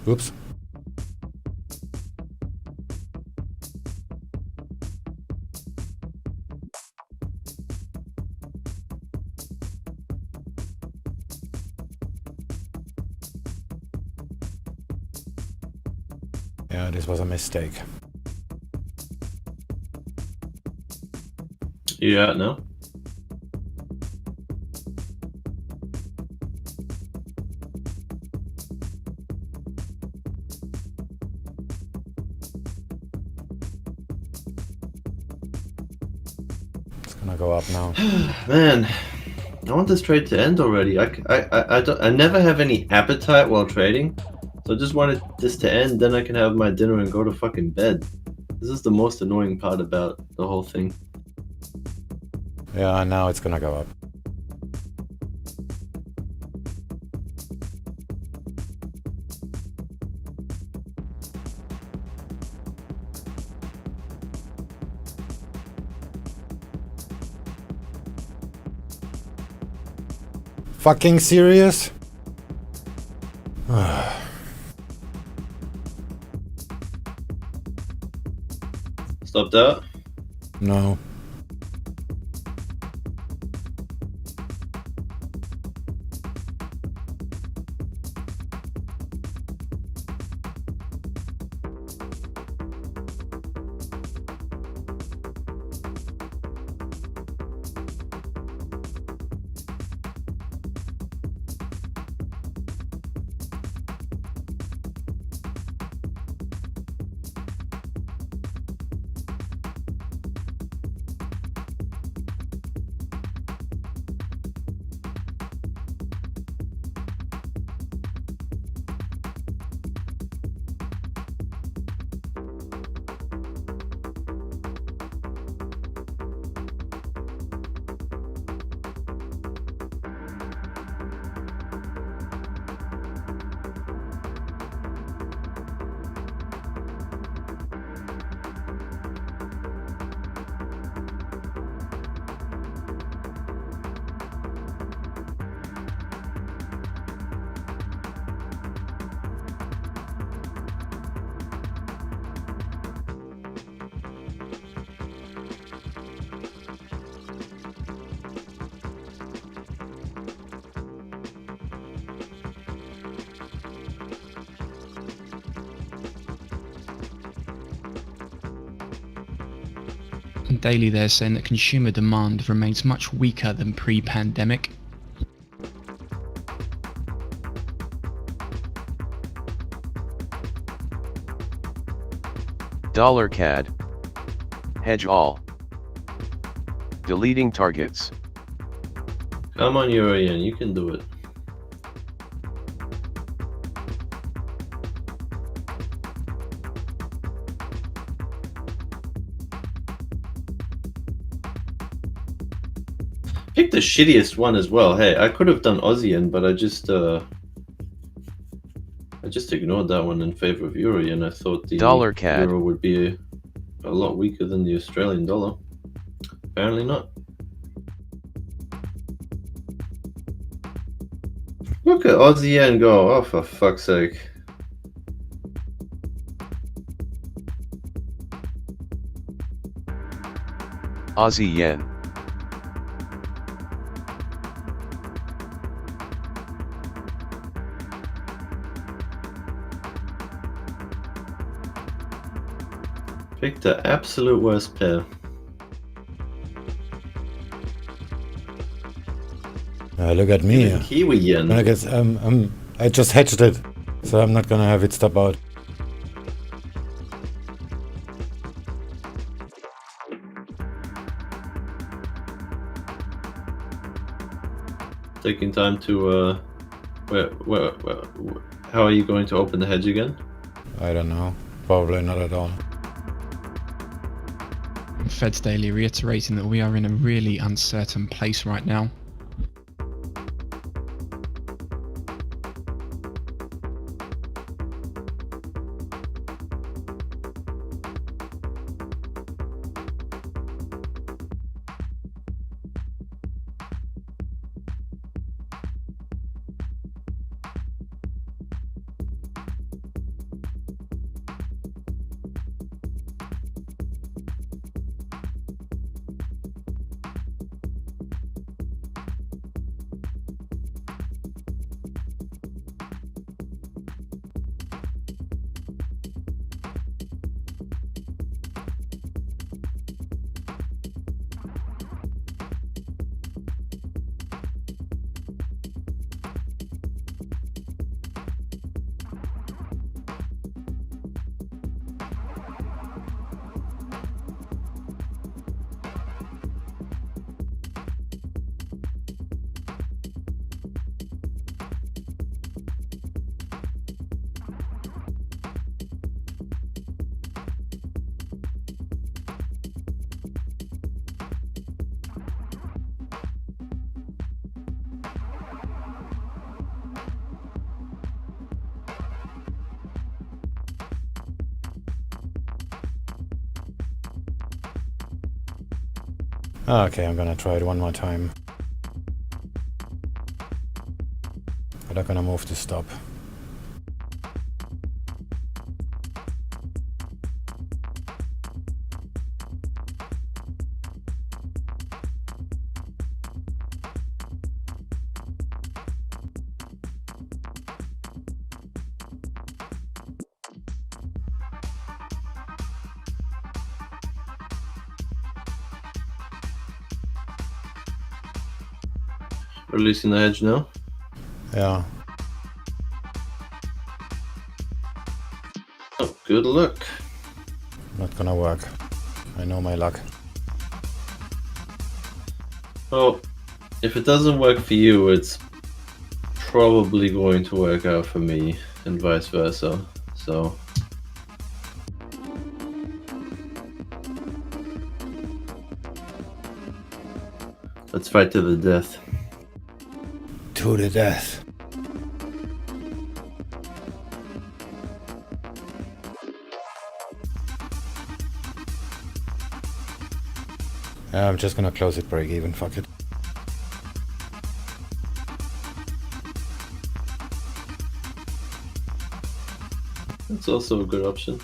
Oops. Yeah, this was a mistake. You out now? It's gonna go up now. Man, I want this trade to end already. I never have any appetite while trading, so I just wanted this to end, then I can have my dinner and go to fucking bed. This is the most annoying part about the whole thing. Yeah, now it's gonna go up. Fucking serious? Stopped out? No. On daily, they're saying that consumer demand remains much weaker than pre-pandemic. Dollar CAD. Hedge all. Deleting targets. Come on, Urian, you can do it. Pick the shittiest one as well. Hey, I could have done Aussian, but I just ignored that one in favor of Euro, and I thought the Dollar CAD. Euro would be a lot weaker than the Australian dollar. Apparently not. Look at Aussie yen go. Oh, for fuck's sake. Aussie yen. Pick the absolute worst pair. Look at me. Even Kiwi yen. I guess I just hedged it, so I'm not gonna have it stop out. Taking time to how are you going to open the hedge again? I don't know. Probably not at all. Fed's daily reiterating that we are in a really uncertain place right now. Okay, I'm gonna try it one more time. But I'm gonna move to stop. Releasing the hedge now? Yeah. Oh, good luck. Not gonna work. I know my luck. Well, if it doesn't work for you, it's probably going to work out for me, and vice versa. So let's fight to the death. To the death. I'm just gonna close it break even, fuck it. That's also a good option.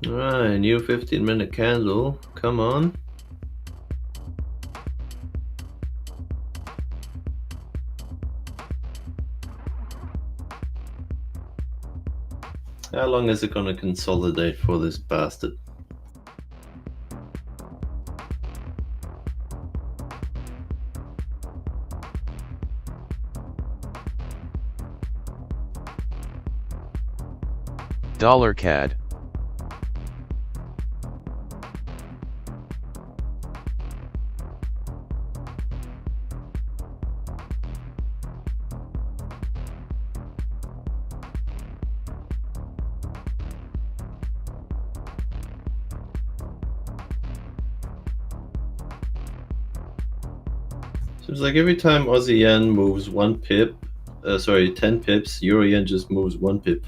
Alright, new 15-minute candle. Come on. How long is it gonna consolidate for this bastard? Dollar CAD. Seems like every time Aussie yen moves 1 pip, 10 pips, Euro yen just moves 1 pip.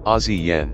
Aussie yen.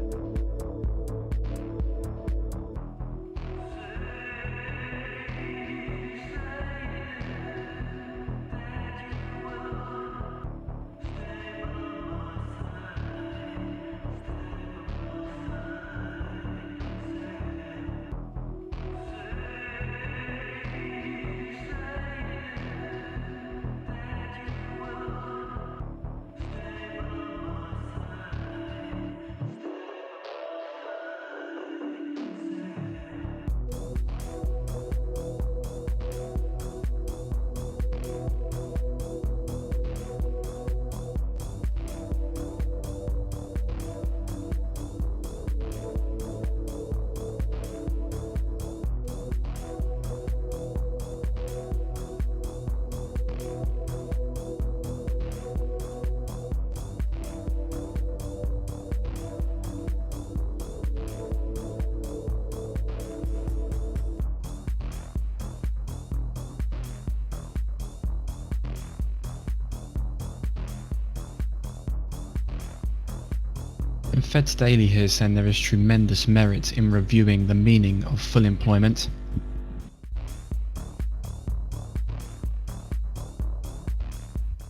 And Fed's Daily here is saying there is tremendous merit in reviewing the meaning of full employment.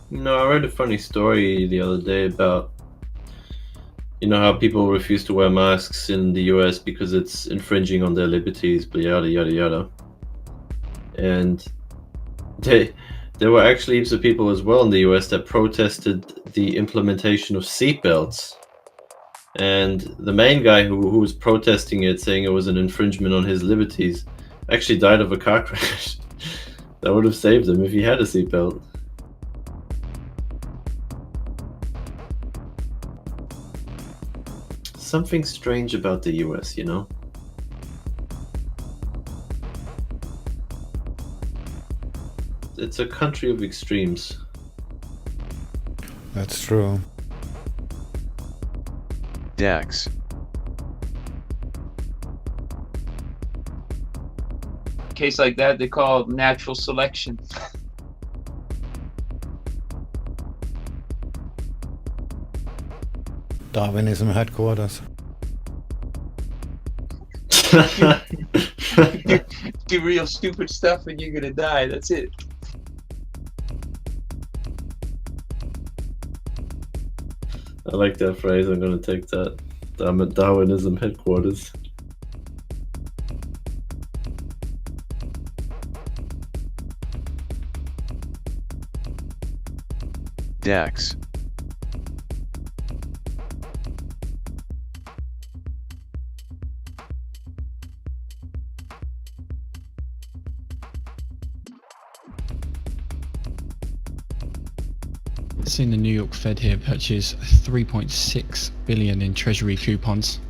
No, I read a funny story the other day about, you know, how people refuse to wear masks in the US because it's infringing on their liberties, but yada yada yada. And there were actually heaps of people as well in the US that protested the implementation of seatbelts. And the main guy who was protesting it, saying it was an infringement on his liberties, actually died of a car crash. That would have saved him if he had a seatbelt. Something strange about the US, you know? It's a country of extremes. That's true. DAX. Case like that, they call it natural selection. Darwinism headquarters. Do real stupid stuff and you're gonna die. That's it. I like that phrase. I'm gonna take that. Damn it, Darwinism headquarters. DAX. Seeing the New York Fed here purchase 3.6 billion in treasury coupons.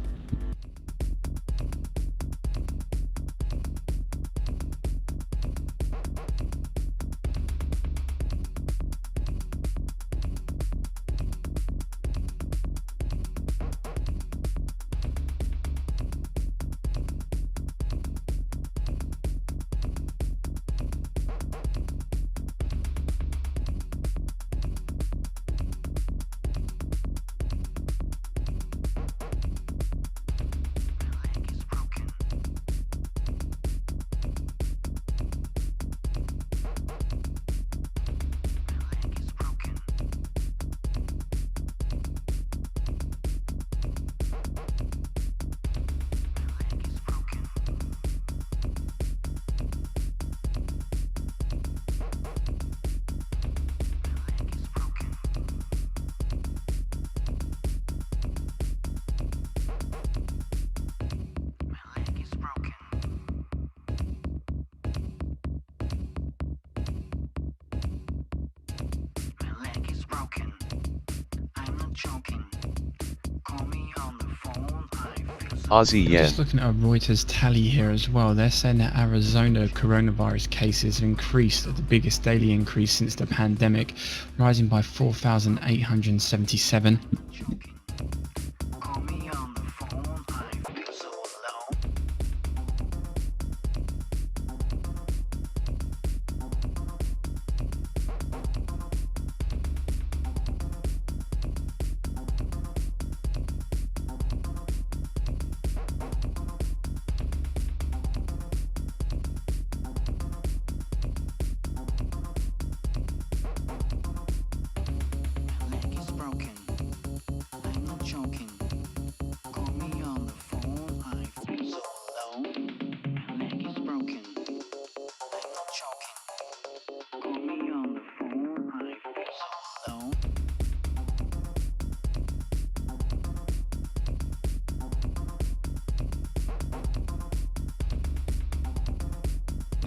Aussie yen. Just looking at a Reuters tally here as well, they're saying that Arizona coronavirus cases have increased at the biggest daily increase since the pandemic, rising by 4,877.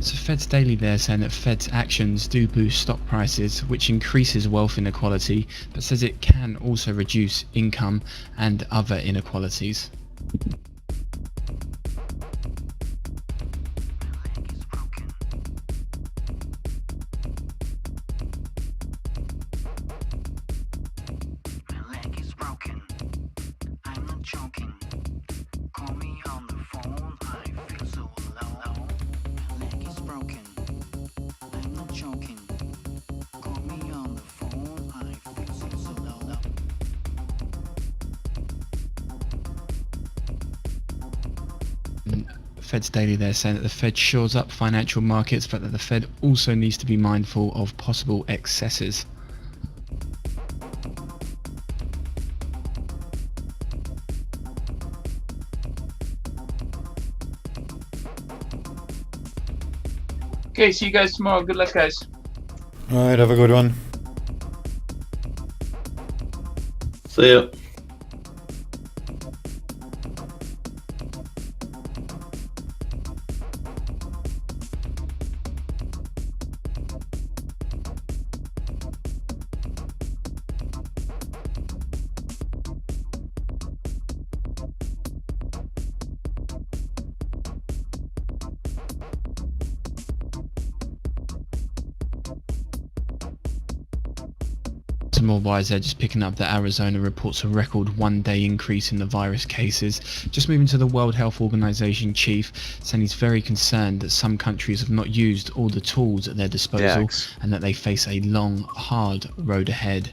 So Fed's daily there saying that Fed's actions do boost stock prices, which increases wealth inequality, but says it can also reduce income and other inequalities. Fed's daily there saying that the Fed shores up financial markets, but that the Fed also needs to be mindful of possible excesses. Okay, see you guys tomorrow. Good luck, guys. Alright, have a good one. See ya. Some more wise there, just picking up that Arizona reports a record one-day increase in the virus cases. Just moving to the World Health Organization chief, saying he's very concerned that some countries have not used all the tools at their disposal DAX. and that they face a long, hard road ahead.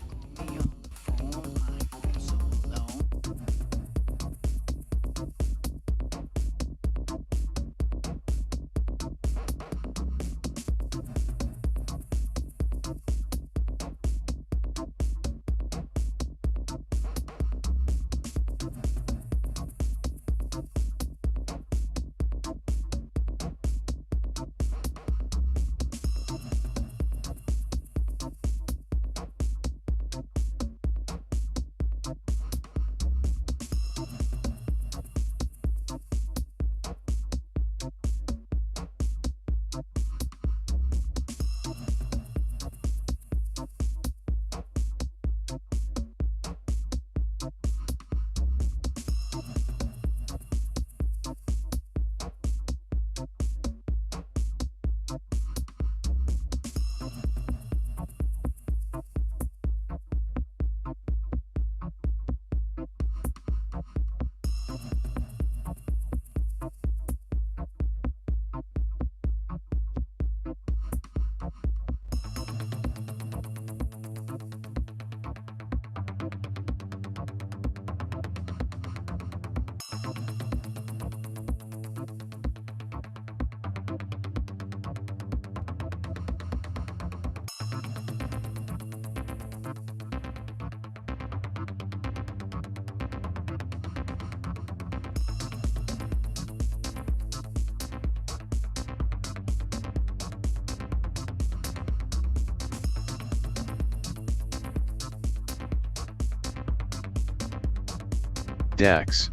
DAX.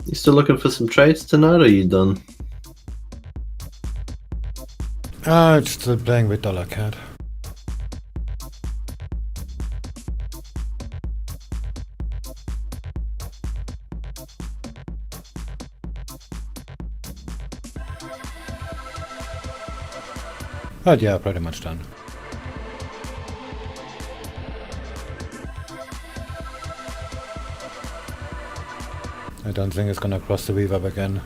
You still looking for some trades tonight, or are you done? Still playing with dollar CAD. But yeah, pretty much done. I don't think it's gonna cross the weave up again.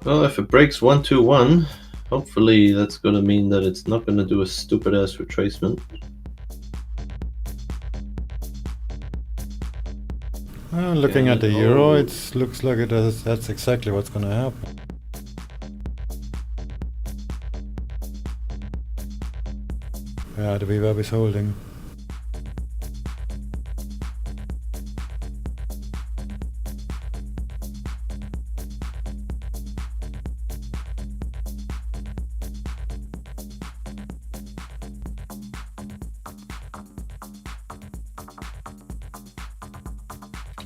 Well, if it breaks 121, hopefully that's going to mean that it's not going to do a stupid ass retracement. Looking at the euro, it looks like that's exactly what's going to happen. Yeah, the VWAP is holding.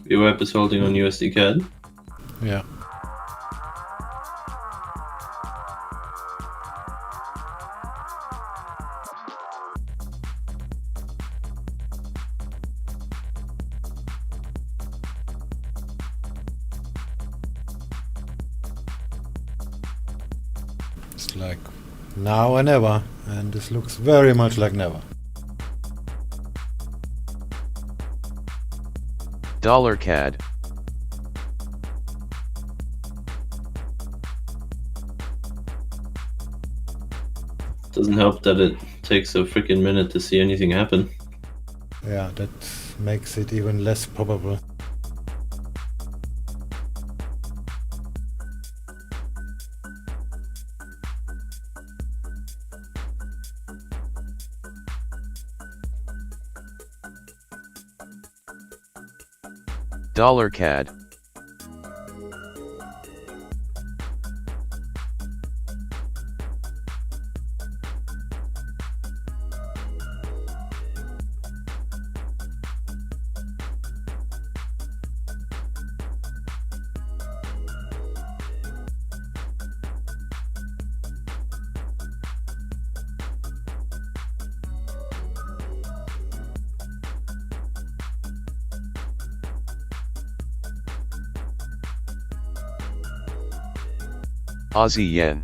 VWAP is holding on USD CAD. Yeah. It's like now or never, and this looks very much like never. Dollar CAD. Doesn't help that it takes a freaking minute to see anything happen. Yeah, that makes it even less probable. Dollar CAD. Aussie yen.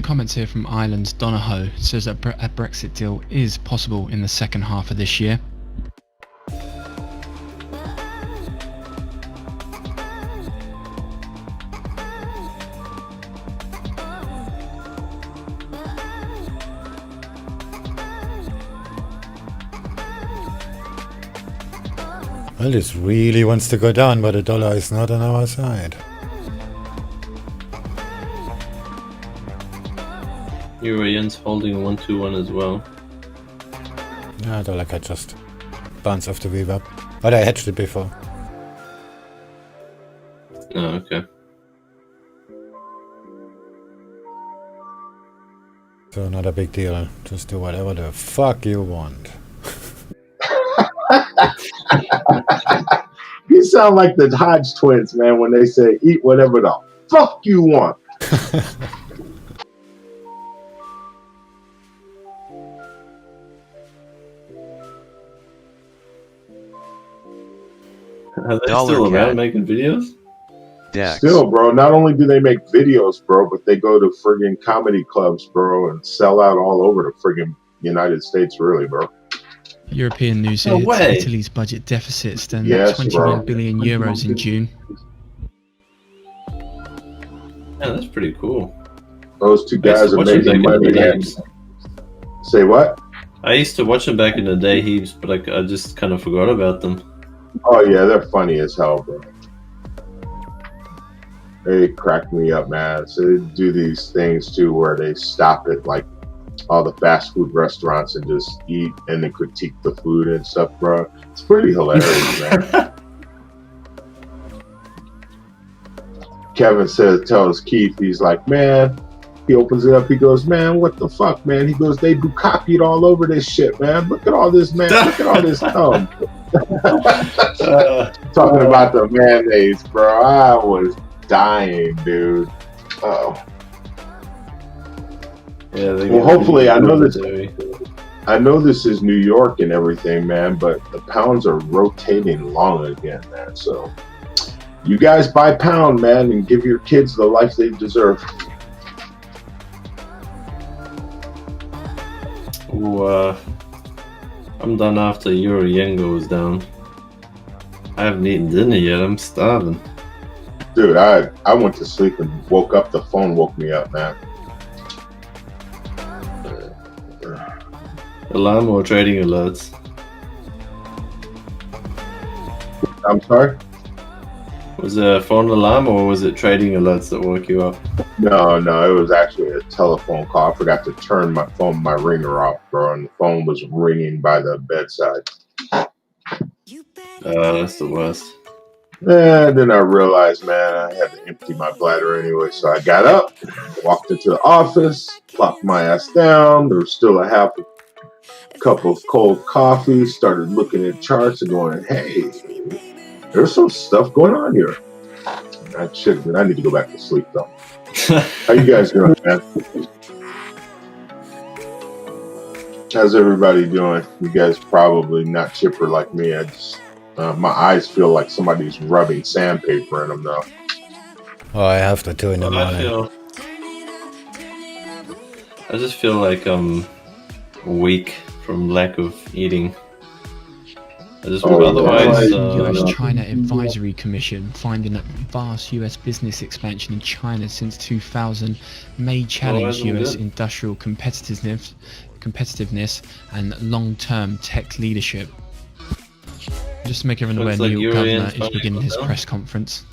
Comments here from Ireland's Donahoe says that a Brexit deal is possible in the second half of this year. Well, this really wants to go down, but the dollar is not on our side. Euro yen's holding 121 as well. Yeah, dollar CAD just bounced off the VWAP. But I hedged it before. Oh, okay. So not a big deal. Just do whatever the fuck you want. You sound like the Hodge twins, man, when they say eat whatever the fuck you want. Are they Dollar still around CAD. making videos? DAX. Still, bro, not only do they make videos, bro, but they go to friggin' comedy clubs, bro, and sell out all over the friggin' United States, really, bro. European news No here. way. Italy's budget deficit stands Yes, at 21 bro. billion euros in June. Yeah, that's pretty cool. Those two I used guys to are watch them making back in the money. day. And say what? I used to watch them back in the day heaps, but I just kind of forgot about them. Oh yeah, they're funny as hell, bro. They crack me up, man. So they do these things too, where they stop at like all the fast food restaurants and just eat and then critique the food and stuff, bro. It's pretty hilarious, man. Kevin tells Keith, he's like, man. He opens it up. He goes, man, what the fuck, man? He goes, they copied all over this shit, man. Look at all this, man. Look at all this thumb. Talking about the mayonnaise, bro. I was dying, dude. Oh. Yeah. Well, hopefully, I know this is New York and everything, man, but the pounds are rotating long again, man. So you guys buy pound, man, and give your kids the life they deserve. Ooh, I'm done after Euro yen goes down. I haven't eaten dinner yet. I'm starving. Dude, I went to sleep and woke up. The phone woke me up, man. Alarm or trading alerts? I'm sorry? Was it a phone alarm or was it trading alerts that woke you up? No, it was actually a telephone call. I forgot to turn my ringer off, bro, and the phone was ringing by the bedside. That's the worst. And then I realized, man, I had to empty my bladder anyway. So I got up, walked into the office, plopped my ass down. There was still a half a cup of cold coffee. Started looking at charts and going, hey, there's some stuff going on here. I need to go back to sleep, though. How you guys doing, man? How's everybody doing? You guys probably not chipper like me. I just My eyes feel like somebody's rubbing sandpaper in them though. Oh, I have the 2 in the morning. I just feel like I'm weak from lack of eating. I just otherwise. US-China Advisory Commission finding that vast US business expansion in China since 2000 may challenge US industrial competitiveness and long-term tech leadership. Just to make everyone aware, Neil Governor is beginning his press conference.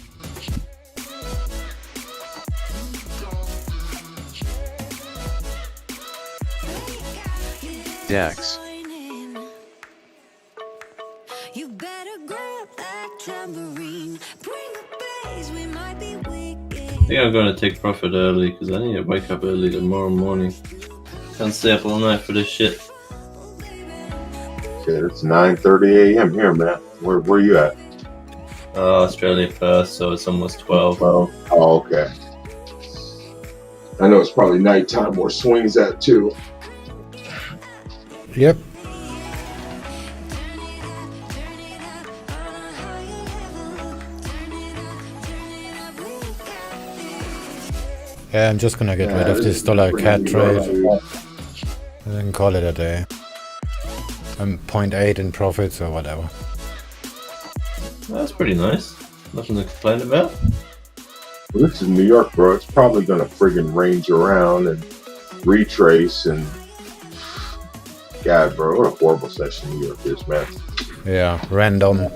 DAX. I think I'm gonna take profit early because I need to wake up early tomorrow morning. Can't stay up all night for this shit. Okay, it's 9:30 a.m. here, man. Where you at? Australia first, so it's almost 12. Oh, okay. I know it's probably nighttime where Swing's at too. Yep. Yeah, I'm just gonna get rid of this dollar CAD trade and then call it a day. I'm 0.8 in profits or whatever. That's pretty nice. Nothing to complain about. Well, this is New York, bro. It's probably gonna friggin' range around and retrace and God, bro, what a horrible session New York is, man. Yeah, random.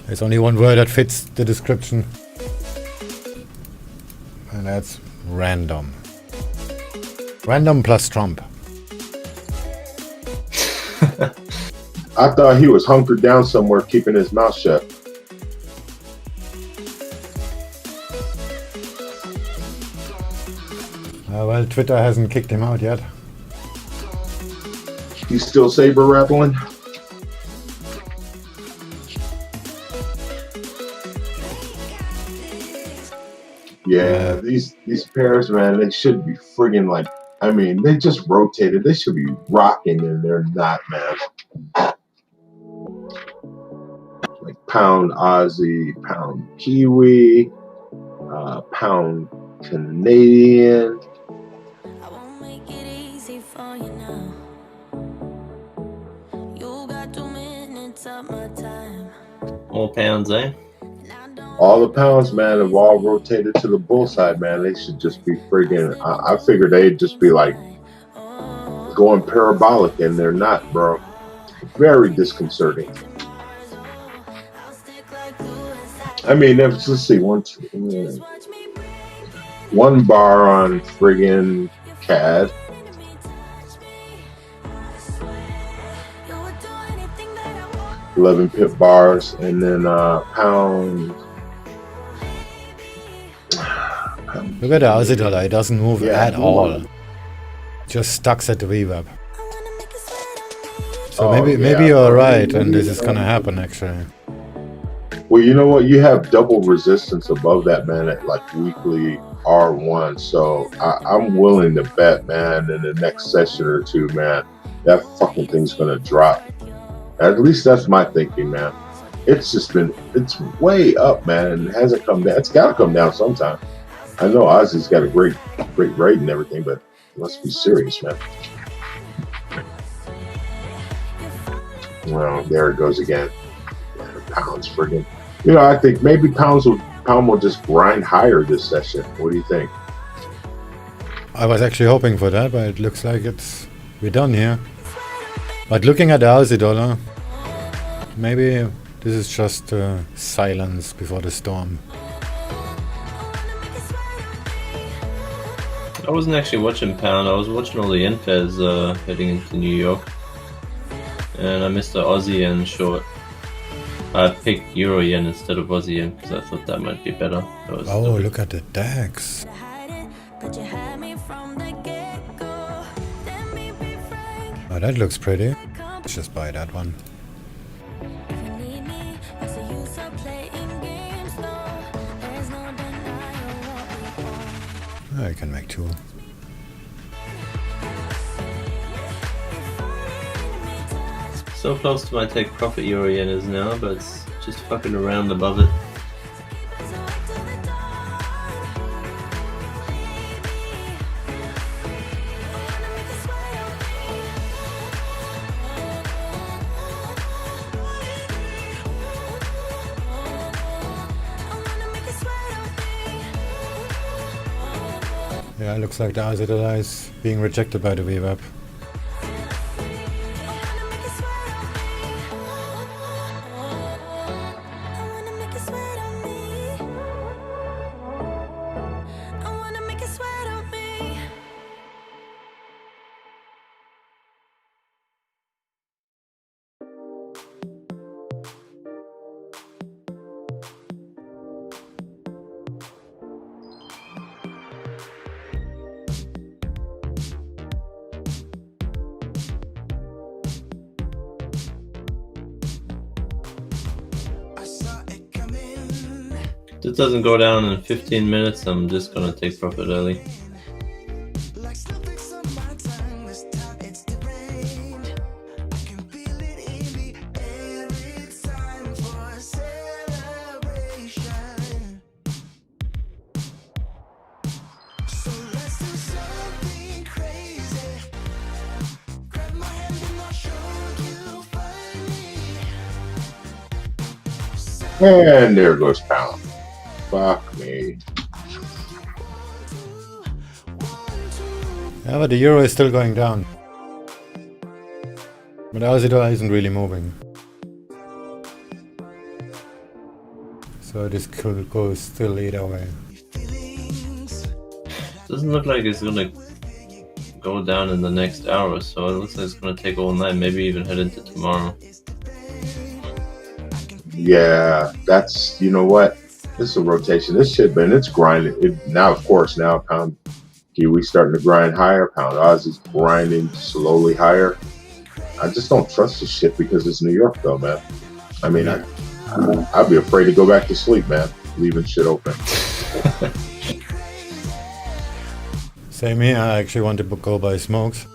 There's only one word that fits the description, and that's random. Random plus Trump. I thought he was hunkered down somewhere, keeping his mouth shut. Well, Twitter hasn't kicked him out yet. He's still saber rattling. Yeah, these pairs, man, they should be friggin' like, I mean, they just rotated. They should be rocking, and they're not, man. Like pound Aussie, pound Kiwi, pound Canadian. All pounds, eh? All the pounds, man, have all rotated to the bull side, man. They should just be friggin'. I figured they'd just be like going parabolic, and they're not, bro. Very disconcerting. I mean, let's see, one bar on friggin' CAD. $11 pip bars, and then pound. Look at the Aussie dollar, it doesn't move at all. Just stuck at the VWAP. So maybe you're right, and this is gonna happen actually. Well, you know what? You have double resistance above that, man, at like weekly R1. So I'm willing to bet, man, in the next session or two, man, that fucking thing's gonna drop. At least that's my thinking, man. It's just been, it's way up, man, and it hasn't come down. It's got to come down sometime. I know Ozzy's got a great rate and everything, but let's be serious, man. Well, there it goes again. Pounds, friggin'. You know, I think maybe pound will just grind higher this session. What do you think? I was actually hoping for that, but it looks like we're done here. But looking at the Aussie dollar, maybe this is just silence before the storm. I wasn't actually watching pound. I was watching all the NFEs heading into New York, and I missed the Aussie yen short. I picked Euro yen instead of Aussie yen because I thought that might be better. Oh, look at the DAX. Oh, that looks pretty. Let's just buy that one. I can make two. So close to my take profit euro yen is now, but it's just fucking around above it. Yeah, it looks like the AUD dollar is being rejected by the VWAP. If this doesn't go down in 15 minutes, I'm just gonna take profit early. And there goes pound. Fuck me. Yeah, but the euro is still going down. But the AUD dollar isn't really moving. So this could go still either way. Doesn't look like it's gonna go down in the next hour or so. It looks like it's gonna take all night, maybe even head into tomorrow. Yeah, that's, you know what? This is a rotation. This shit, man, it's grinding. Now, of course, now pound Kiwi starting to grind higher. Pound Oz is grinding slowly higher. I just don't trust this shit because it's New York, though, man. I mean, I'd be afraid to go back to sleep, man, leaving shit open. Same here. I actually want to go buy smokes.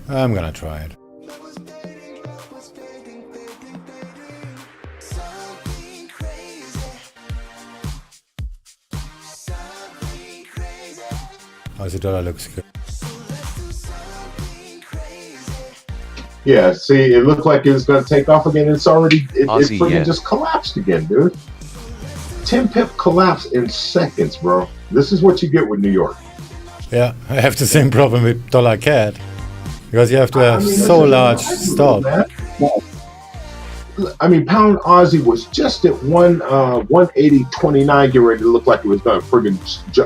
I'm gonna try it. AUD dollar looks good. Yeah, see, it looked like it was going to take off again. It's already, it freaking yen. just collapsed again, dude. 10 pip collapse in seconds, bro. This is what you get with New York. Yeah, I have the same problem with dollar CAD. Because you have to have so large stop. I mean, pound Aussie was just at 180.29, get ready to look like it was going to friggin'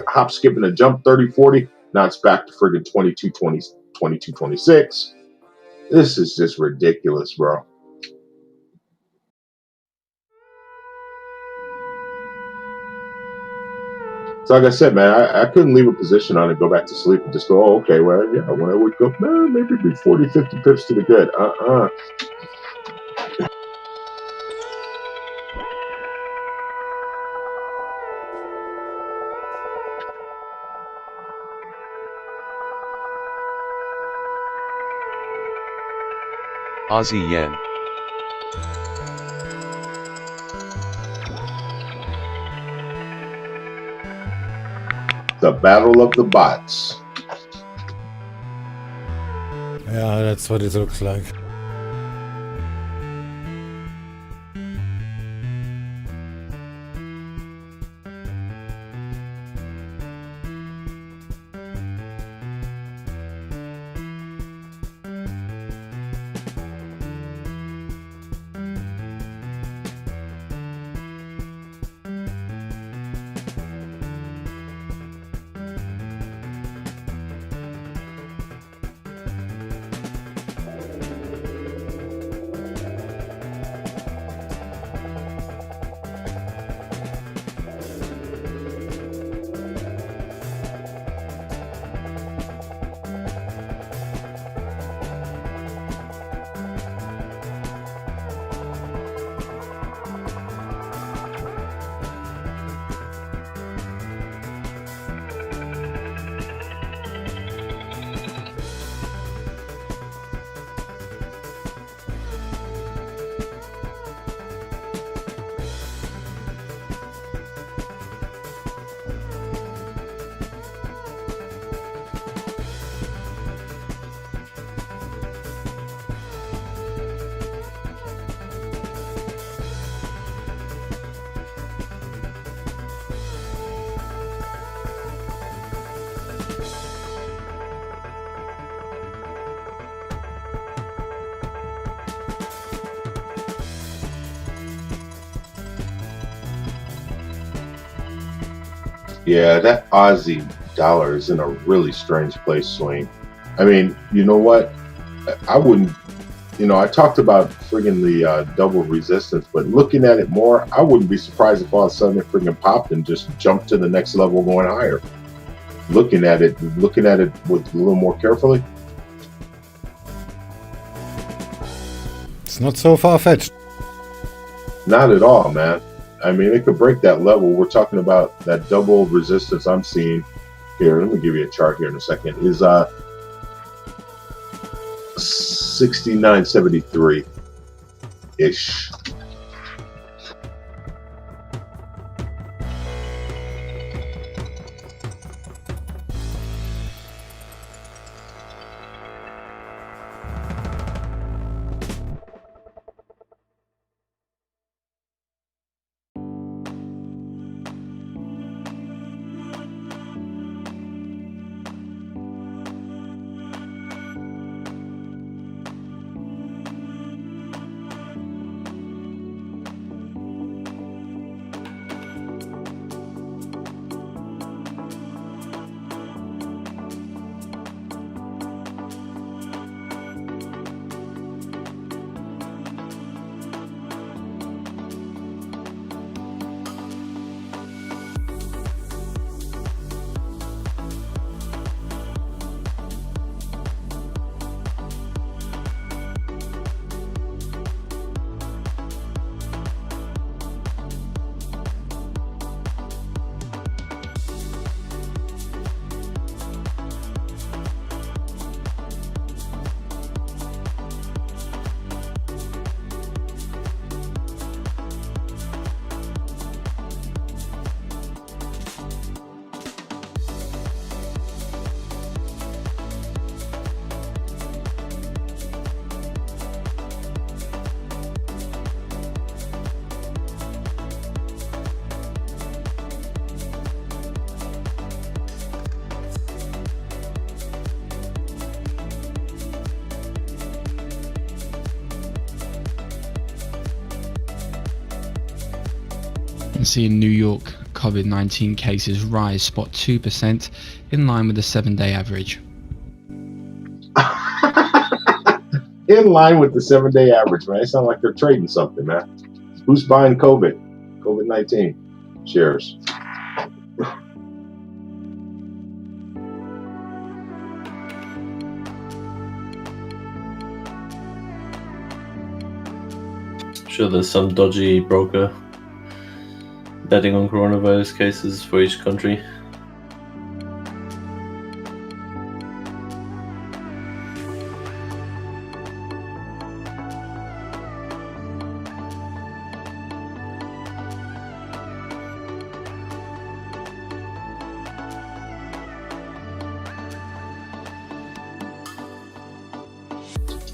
hop, skip, and a jump 30.40. Now it's back to friggin' 22.20, 22.26. This is just ridiculous, bro. So like I said, man, I couldn't leave a position on it, go back to sleep and just go, oh, okay, well, yeah, when I wake up, maybe it'd be 40, 50 pips to the good. Aussie yen. The battle of the bots. Yeah, that's what it looks like. Yeah, that Aussie dollar is in a really strange place, Swing. I mean, you know what? I wouldn't, I talked about friggin' the double resistance, but looking at it more, I wouldn't be surprised if all of a sudden it friggin' popped and just jumped to the next level going higher. Looking at it with a little more carefully. It's not so far-fetched. Not at all, man. I mean, it could break that level. We're talking about that double resistance I'm seeing here. Let me give you a chart here in a second. Is 69.73 ish. And seeing New York COVID-19 cases rise spot 2% in line with the 7-day average. In line with the 7-day average, man. It sounds like they're trading something, man. Who's buying COVID-19 shares? Sure, there's some dodgy broker betting on coronavirus cases for each country.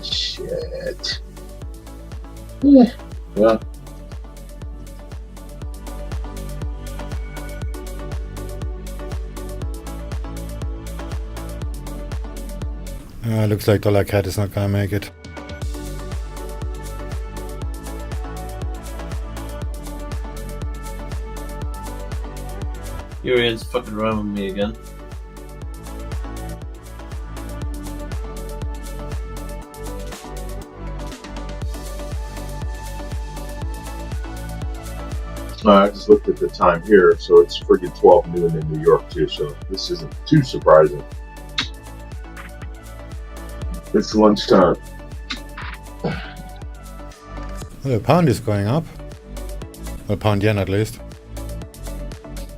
Shit. Yeah. Well. Looks like Dollar Cat is not gonna make it. Urian's fucking around with me again. I just looked at the time here, so it's freaking 12 noon in New York too, so this isn't too surprising. It's lunchtime. Well, the pound is going up. Well, pound yen at least.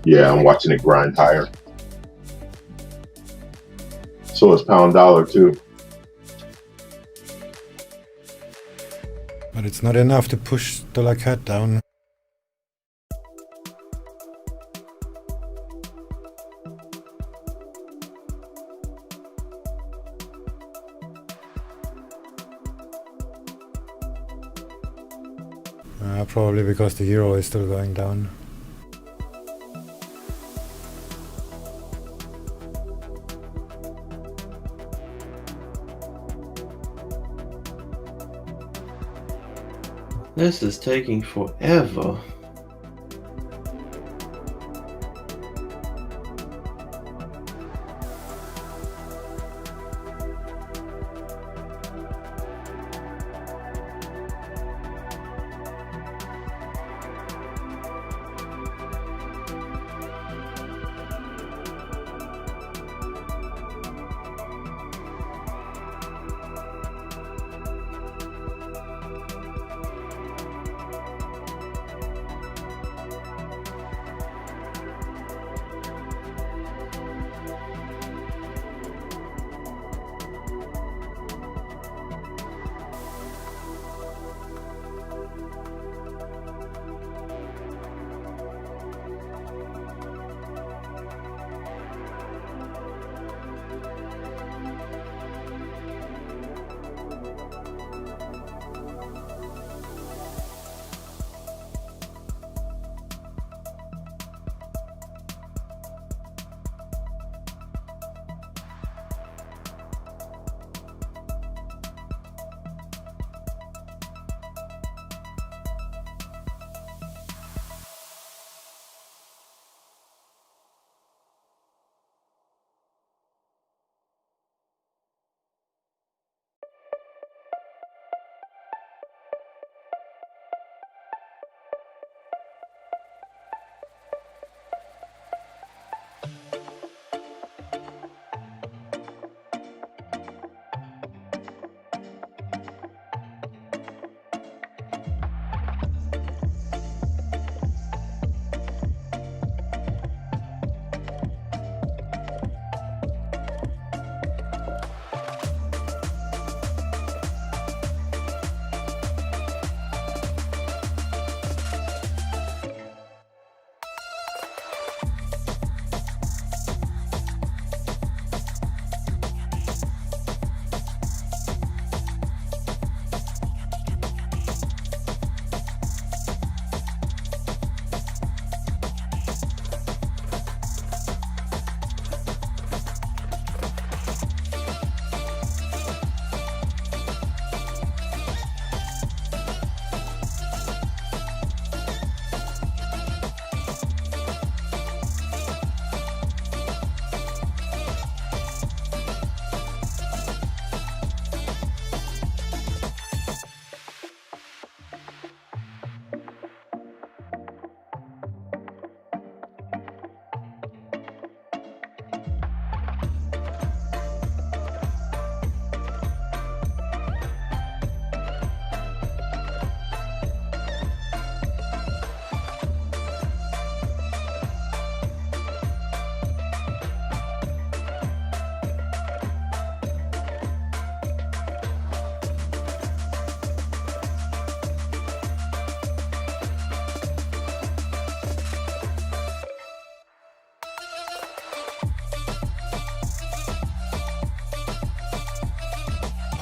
Yeah, I'm watching it grind higher. So is pound dollar too. But it's not enough to push Dollar Cat down. Probably because the euro is still going down. This is taking forever.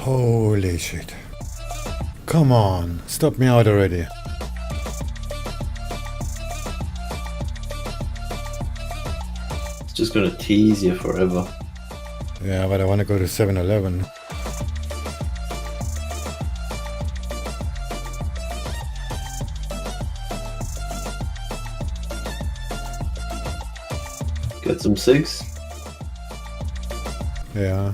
Holy shit. Come on, stop me out already. It's just gonna tease you forever. Yeah, but I want to go to 7-Eleven. Get some cigs? Yeah.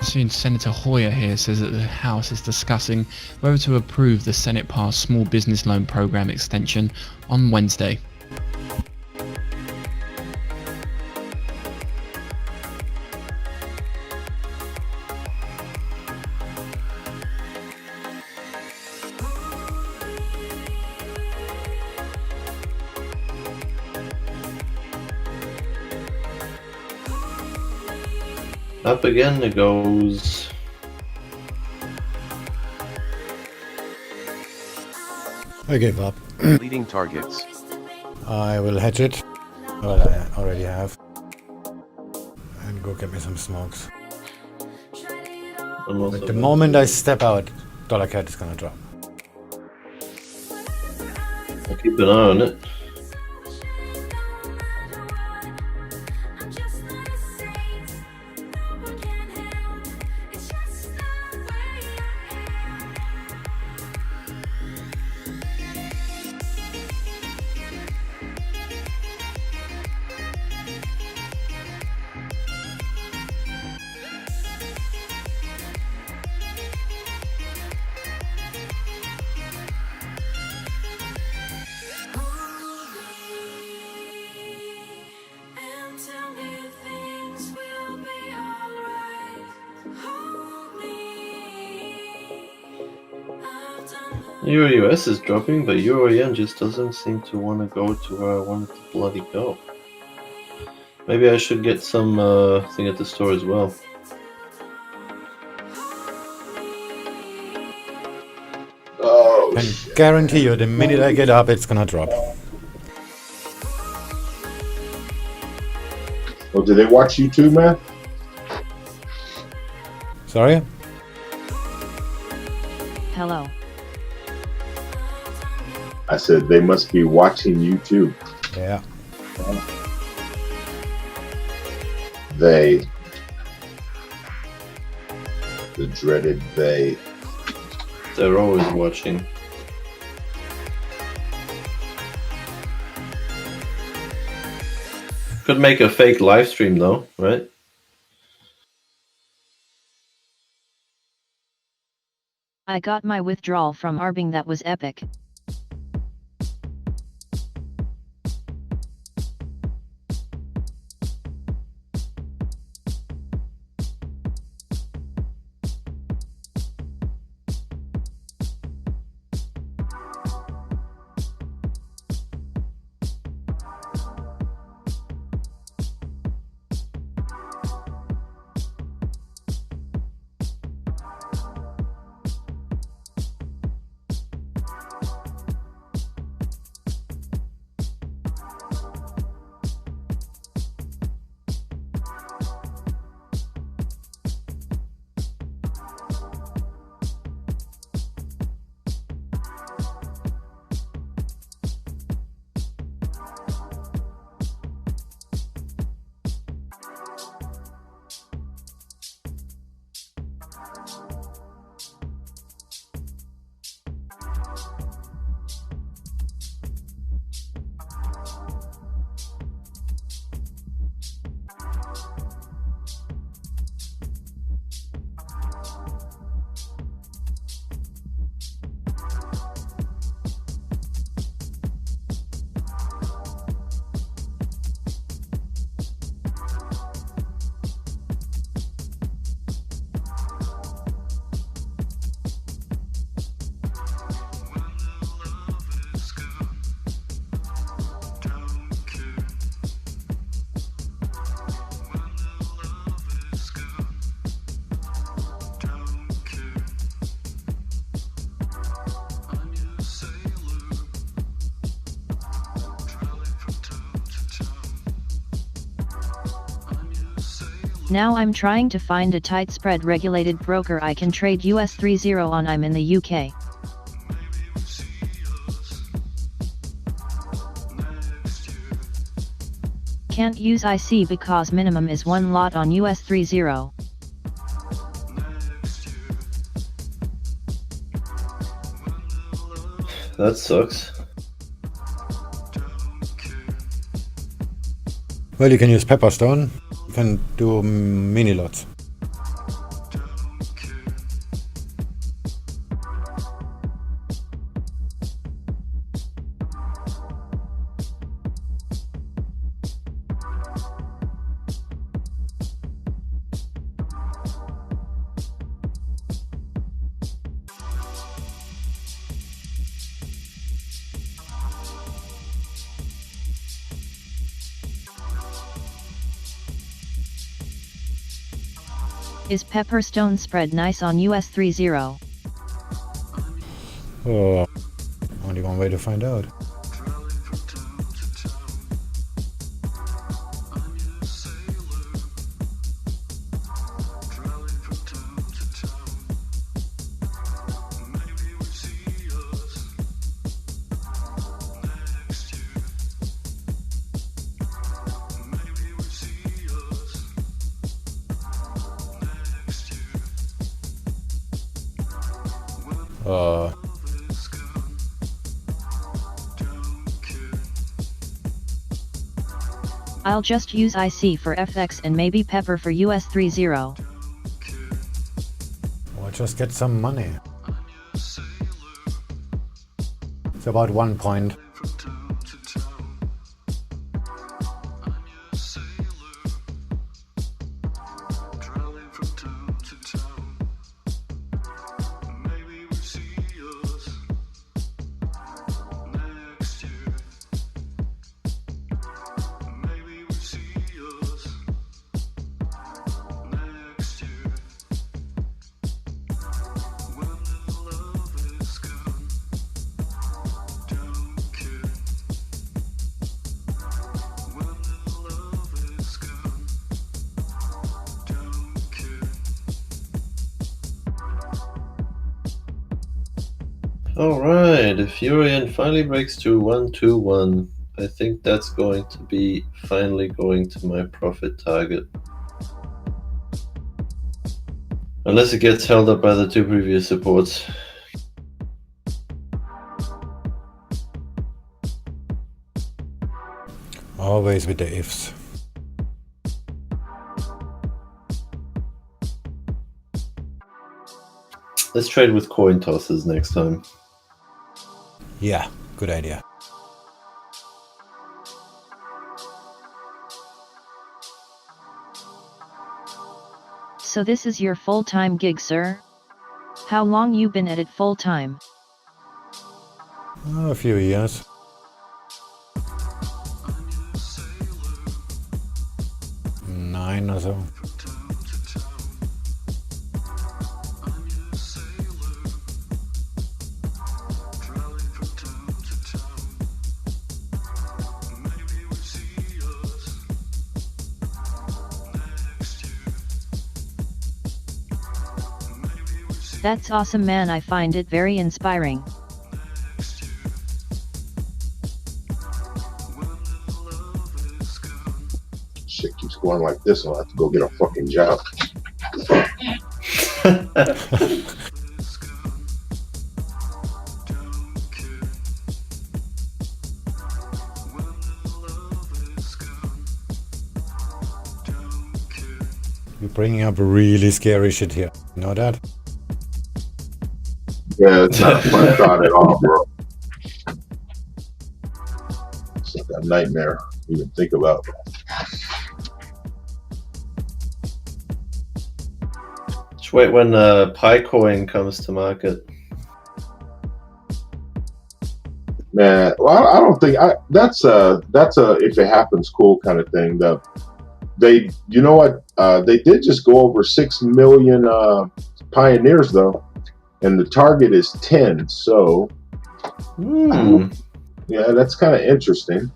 Soon, Senator Hoyer here says that the House is discussing whether to approve the Senate-passed Small Business Loan Program extension on Wednesday. Up again it goes. I gave up. Leading targets. I will hedge it. Well, I already have. And go get me some smokes. But the moment I step out, dollar CAD is gonna drop. I'll keep an eye on it. EURUS is dropping, but EUR just doesn't seem to want to go to where I want it to bloody go. Maybe I should get some thing at the store as well. Oh, I can guarantee you, the minute I get up, it's gonna drop. well, do they watch you too, man? Sorry? Hello. I said they must be watching you too. Yeah. They. The dreaded they. They're always watching. Could make a fake live stream though, right? I got my withdrawal from Arbing, that was epic. Now I'm trying to find a tight spread regulated broker I can trade US30 on. I'm in the UK. Can't use IC because minimum is 1 lot on US30. That sucks. Well, you can use Pepperstone. You can do mini lots. Is Pepperstone spread nice on US30? Oh, only one way to find out. I'll just use IC for FX and maybe Pepper for US30. Or just get some money. It's about 1 point. Alright, if Urian finally breaks through 121, I think that's going to be finally going to my profit target. Unless it gets held up by the two previous supports. Always with the ifs. Let's trade with coin tosses next time. Yeah, good idea. So this is your full-time gig, sir? How long you been at it full-time? A few years. Nine or so. That's awesome, man. I find it very inspiring. Shit keeps going like this, I'll have to go get a fucking job. You're bringing up really scary shit here. You know that? Yeah, it's not a fun thought at all, bro. It's like a nightmare to even think about. Just wait when Picoin comes to market. Man, well, I don't think that's a if it happens cool kind of thing. You know what? They did just go over 6 million pioneers though, and the target is 10. So, yeah, that's kind of interesting.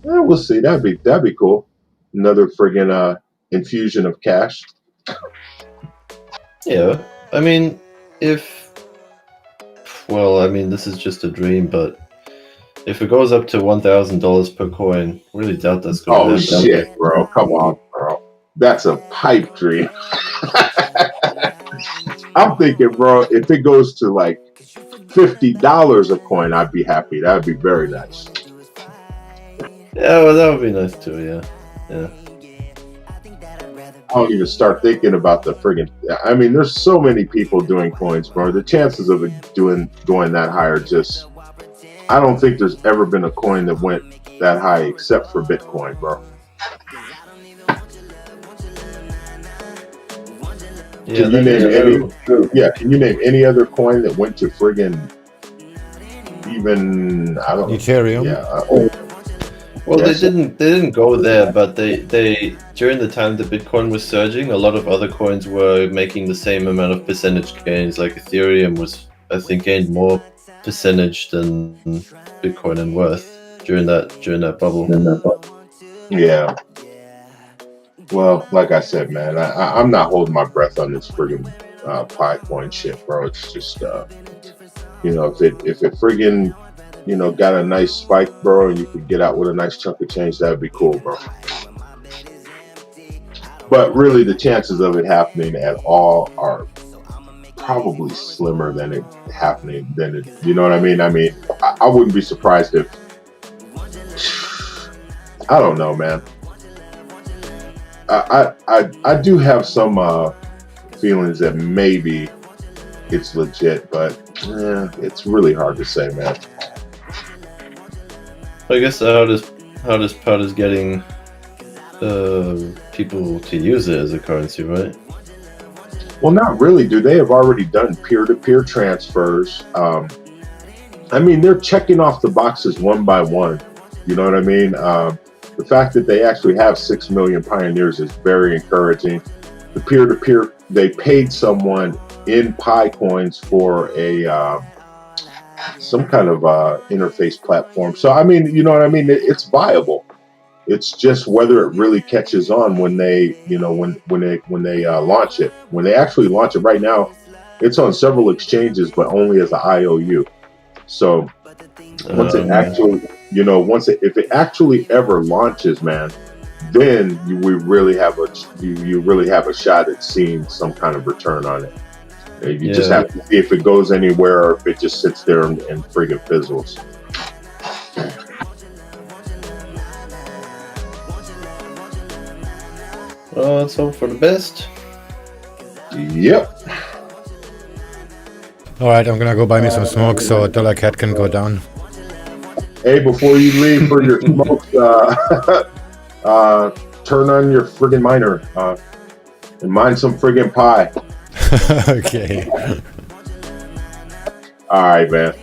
Yeah, we'll see. That'd be cool. Another friggin' infusion of cash? Yeah, I mean, well, I mean, this is just a dream, but if it goes up to $1,000 per coin, really doubt that's going to happen. Oh shit, bro! Come on, bro. That's a pipe dream. I'm thinking, bro, if it goes to like $50 a coin, I'd be happy. That'd be very nice. Yeah, well, that would be nice too. Yeah. I don't even start thinking about the friggin'. I mean, there's so many people doing coins, bro. The chances of it going that high are just. I don't think there's ever been a coin that went that high except for Bitcoin, bro. Yeah, Can you name any? Yeah, can you name any other coin that went to friggin' even? I don't know. Ethereum. Yeah. Well, Yes. they didn't go there, but they during the time that Bitcoin was surging, a lot of other coins were making the same amount of percentage gains. Like Ethereum was, I think, gained more percentage than Bitcoin in worth during that bubble. Yeah. Well, like I said, man, I'm not holding my breath on this friggin' Pi coin shit, bro. It's just, you know, if it friggin', you know, got a nice spike, bro, and you could get out with a nice chunk of change, that'd be cool, bro. But really, the chances of it happening at all are probably slimmer than it happening. You know what I mean? I mean, I wouldn't be surprised if. I don't know, man. I do have some feelings that maybe it's legit, but it's really hard to say, man. I guess how does PUD is getting people to use it as a currency, right? Well, not really. Do they have already done peer-to-peer transfers? I mean, they're checking off the boxes one by one. You know what I mean? The fact that they actually have 6 million pioneers is very encouraging. The peer-to-peer, they paid someone in Pi coins for a some kind of interface platform. So I mean, you know what I mean? It's viable. It's just whether it really catches on when they, you know, when they launch it. When they actually launch it, right now, it's on several exchanges, but only as an IOU. So once it actually, you know, if it actually ever launches, man, then we really have you really have a shot at seeing some kind of return on it. You just have to see if it goes anywhere or if it just sits there and friggin' fizzles. Well, let's hope for the best. Yep. All right, I'm gonna go buy me some smoke so Dollar Cat can go down. Hey, before you leave for your smokes, turn on your friggin' miner and mine some friggin' pie. Okay. All right, man.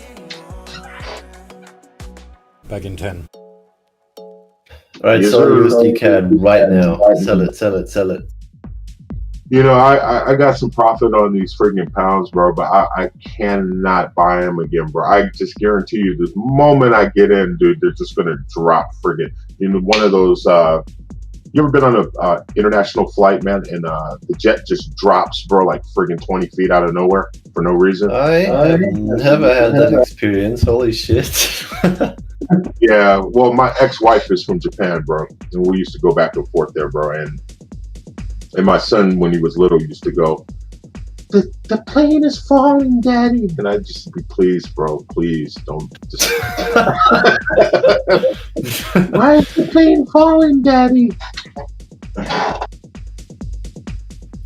Back in 10. Alright, Yes, sell sir. USD CAD right now. Sell it. You know, I got some profit on these friggin' pounds, bro, but I cannot buy them again, bro. I just guarantee you, the moment I get in, dude, they're just gonna drop friggin'. You know, one of those. You ever been on a international flight, man, and the jet just drops, bro, like friggin' 20 feet out of nowhere for no reason? I have never had that experience. Holy shit. Yeah, well, my ex-wife is from Japan, bro, and we used to go back and forth there, bro, and my son, when he was little, used to go, the plane is falling, Daddy, and I'd just be, please, bro, please don't just. Why is the plane falling, Daddy?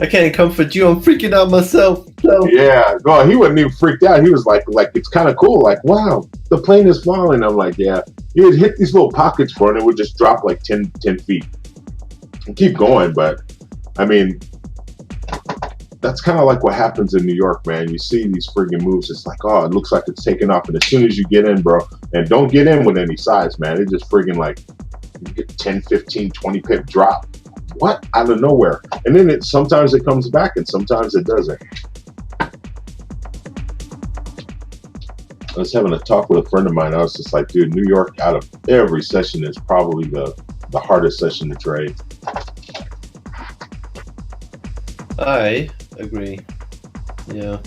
I can't comfort you. I'm freaking out myself. Yeah, no, he wasn't even freaked out. He was like it's kind of cool. Like, wow, the plane is falling. I'm like, yeah. He would hit these little pockets, bro, and it would just drop like 10 feet and keep going. But I mean, that's kind of like what happens in New York, man. You see these friggin' moves. It's like, oh, it looks like it's taking off. And as soon as you get in, bro, and don't get in with any size, man. It just friggin' like you get 10, 15, 20 pip drop. What? Out of nowhere. And then sometimes it comes back and sometimes it doesn't. I was having a talk with a friend of mine. I was just like, dude, New York out of every session is probably the hardest session to trade. I agree. Yeah.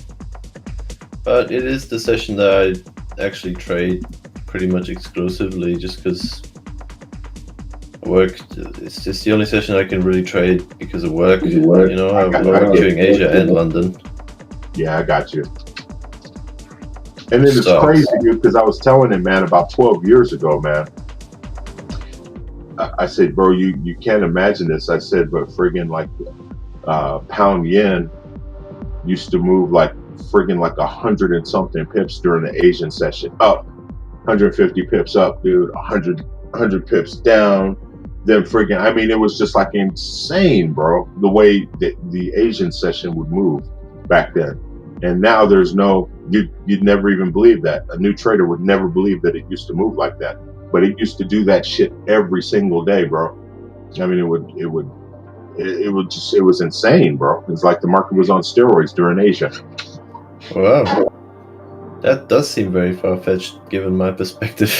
But it is the session that I actually trade pretty much exclusively just because work. It's just the only session I can really trade because of work. You know, I work during Asia and London. Yeah, I got you. And then it's crazy, dude, because I was telling him, man, about 12 years ago, man. I said, bro, you can't imagine this. I said, but friggin' like pound yen used to move like friggin' like 100 and something pips during the Asian session. Up 150 pips up, dude. 100 pips down. Then friggin', I mean, it was just like insane, bro, the way that the Asian session would move back then. And now there's no, you'd never even believe that. A new trader would never believe that it used to move like that. But it used to do that shit every single day, bro. I mean, it was insane, bro. It's like the market was on steroids during Asia. Wow. That does seem very far-fetched given my perspective.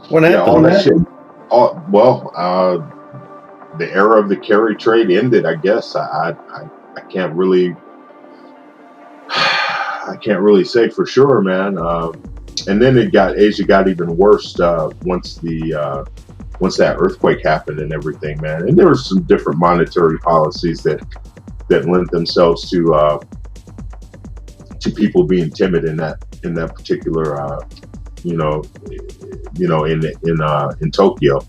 What happened? All that shit. The era of the carry trade ended, I guess. I can't really say for sure, man. And then Asia got even worse once that earthquake happened and everything, man. And there were some different monetary policies that lent themselves to people being timid in that particular in Tokyo.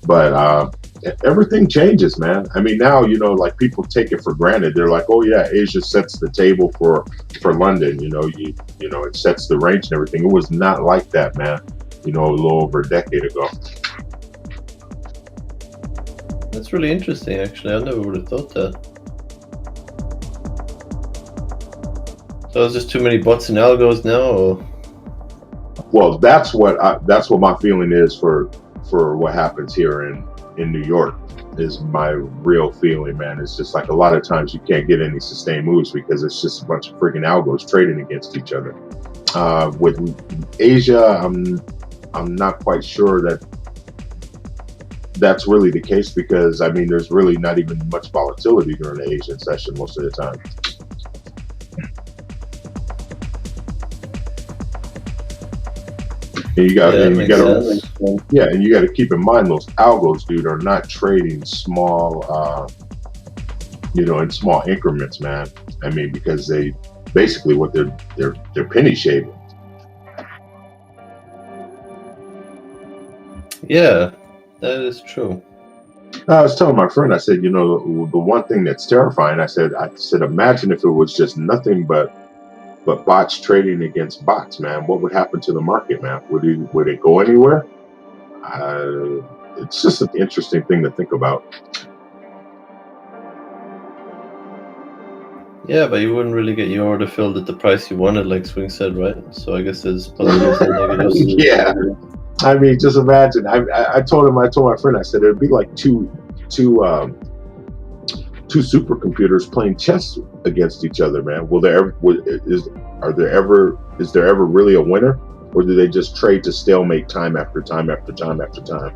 But everything changes, man. I mean, now, like people take it for granted. They're like, oh yeah, Asia sets the table for London. It sets the range and everything. It was not like that, man. A little over a decade ago. That's really interesting, actually. I never would have thought that. So there's just too many bots and algos now, or? Well, that's what my feeling is for what happens here in New York. Is my real feeling, man. It's just like a lot of times you can't get any sustained moves because it's just a bunch of freaking algos trading against each other. With Asia, I'm not quite sure that's really the case because I mean there's really not even much volatility during the Asian session most of the time. And you got to keep in mind those algos, dude, are not trading small, in small increments, man. I mean, because they basically what they're penny shaving. Yeah, that is true. I was telling my friend, I said, the one thing that's terrifying, I said, imagine if it was just nothing but bots trading against bots, man. What would happen to the market, man? Would it go anywhere? It's just an interesting thing to think about. Yeah, but you wouldn't really get your order filled at the price you wanted, like Swing said, right? So I guess there's positives and negatives. Yeah, I mean, just imagine. I told my friend, I said it'd be like two supercomputers playing chess against each other, man. Is there ever really a winner, or do they just trade to stalemate time after time after time after time?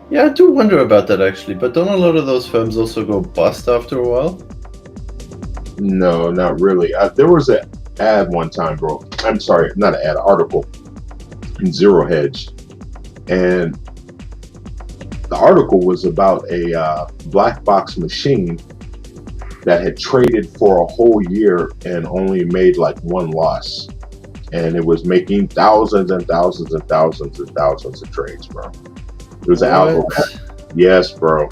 Yeah, I do wonder about that actually. But don't a lot of those firms also go bust after a while? No, not really. There was an ad one time, bro. I'm sorry, not an ad, article in Zero Hedge. And the article was about a black box machine that had traded for a whole year and only made like one loss. And it was making thousands and thousands and thousands and thousands of trades, bro. It was an algo. Yes, bro.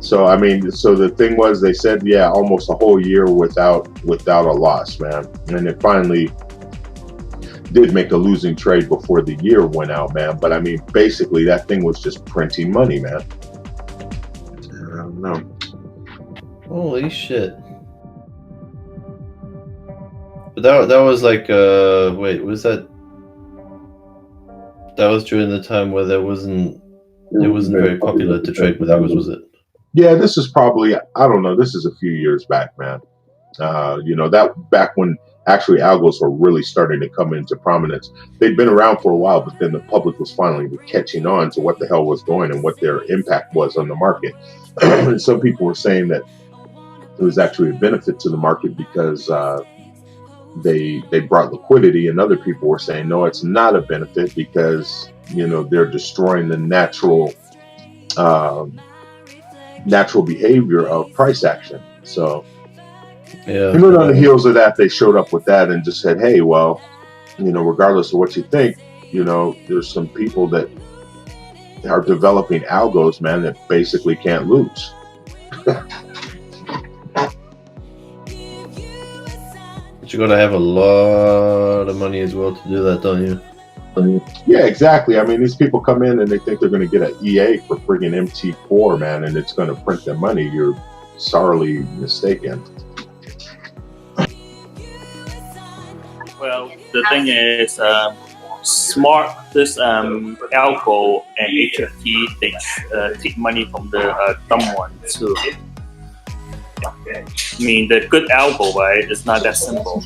So, I mean, so the thing was, they said, yeah, almost a whole year without a loss, man. And it finally did make a losing trade before the year went out, man. But I mean, basically that thing was just printing money, man. I don't know. Holy shit. But that was like wait, was that was during the time where it wasn't very popular to trade with algos, was it? Yeah, this is probably, I don't know, this is a few years back, man. That back when actually algos were really starting to come into prominence. They'd been around for a while, but then the public was finally catching on to what the hell was going and what their impact was on the market. And some people were saying that it was actually a benefit to the market because they brought liquidity, and other people were saying no, it's not a benefit because they're destroying the natural behavior of price action. So Yeah. and then on the heels of that, they showed up with that and just said, hey, well, regardless of what you think, there's some people that are developing algos, man, that basically can't lose. But you gotta have a lot of money as well to do that, don't you? Yeah, exactly. I mean, these people come in and they think they're going to get an EA for friggin' MT4, man, and it's going to print their money. You're sorely mistaken. Well, the thing is, this algo and HFT, they take money from the dumb one too. I mean, the good algo, right? It's not that simple.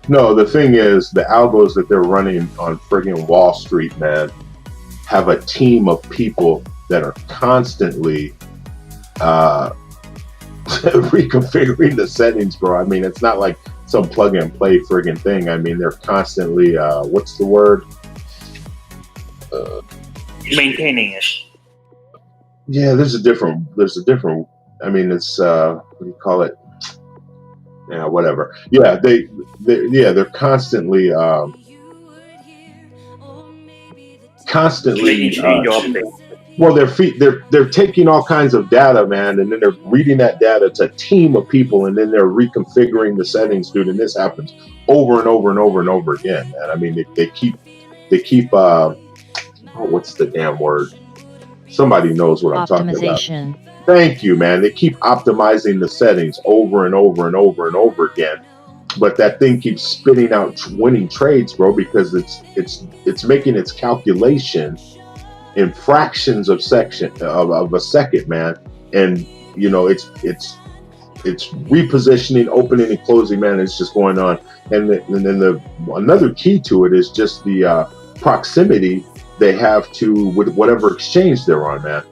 No, the thing is, the algos that they're running on friggin' Wall Street, man, have a team of people that are constantly reconfiguring the settings, bro. I mean, it's not like some plug and play friggin' thing. I mean, they're constantly, what's the word? Maintaining it. Yeah, there's a different, I mean, it's, what do you call it? Yeah, whatever. Yeah, they're constantly, well, they're taking all kinds of data, man, and then they're reading that data. It's a team of people, and then they're reconfiguring the settings, dude. And this happens over and over and over and over again, man. I mean, they keep what's the damn word? Somebody knows what I'm talking about. Optimization. Thank you, man. They keep optimizing the settings over and over and over and over again, but that thing keeps spitting out winning trades, bro, because it's making its calculation in fractions of a second, man, and it's repositioning, opening and closing, man. It's just going on, and then another key to it is just the proximity they have to with whatever exchange they're on, man.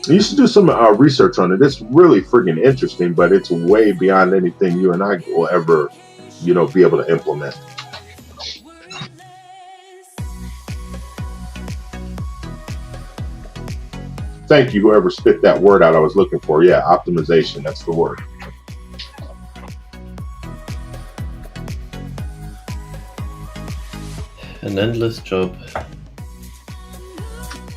You should do some research on it. It's really friggin' interesting, but it's way beyond anything you and I will ever, be able to implement. Thank you, whoever spit that word out I was looking for. Yeah, optimization, that's the word. An endless job.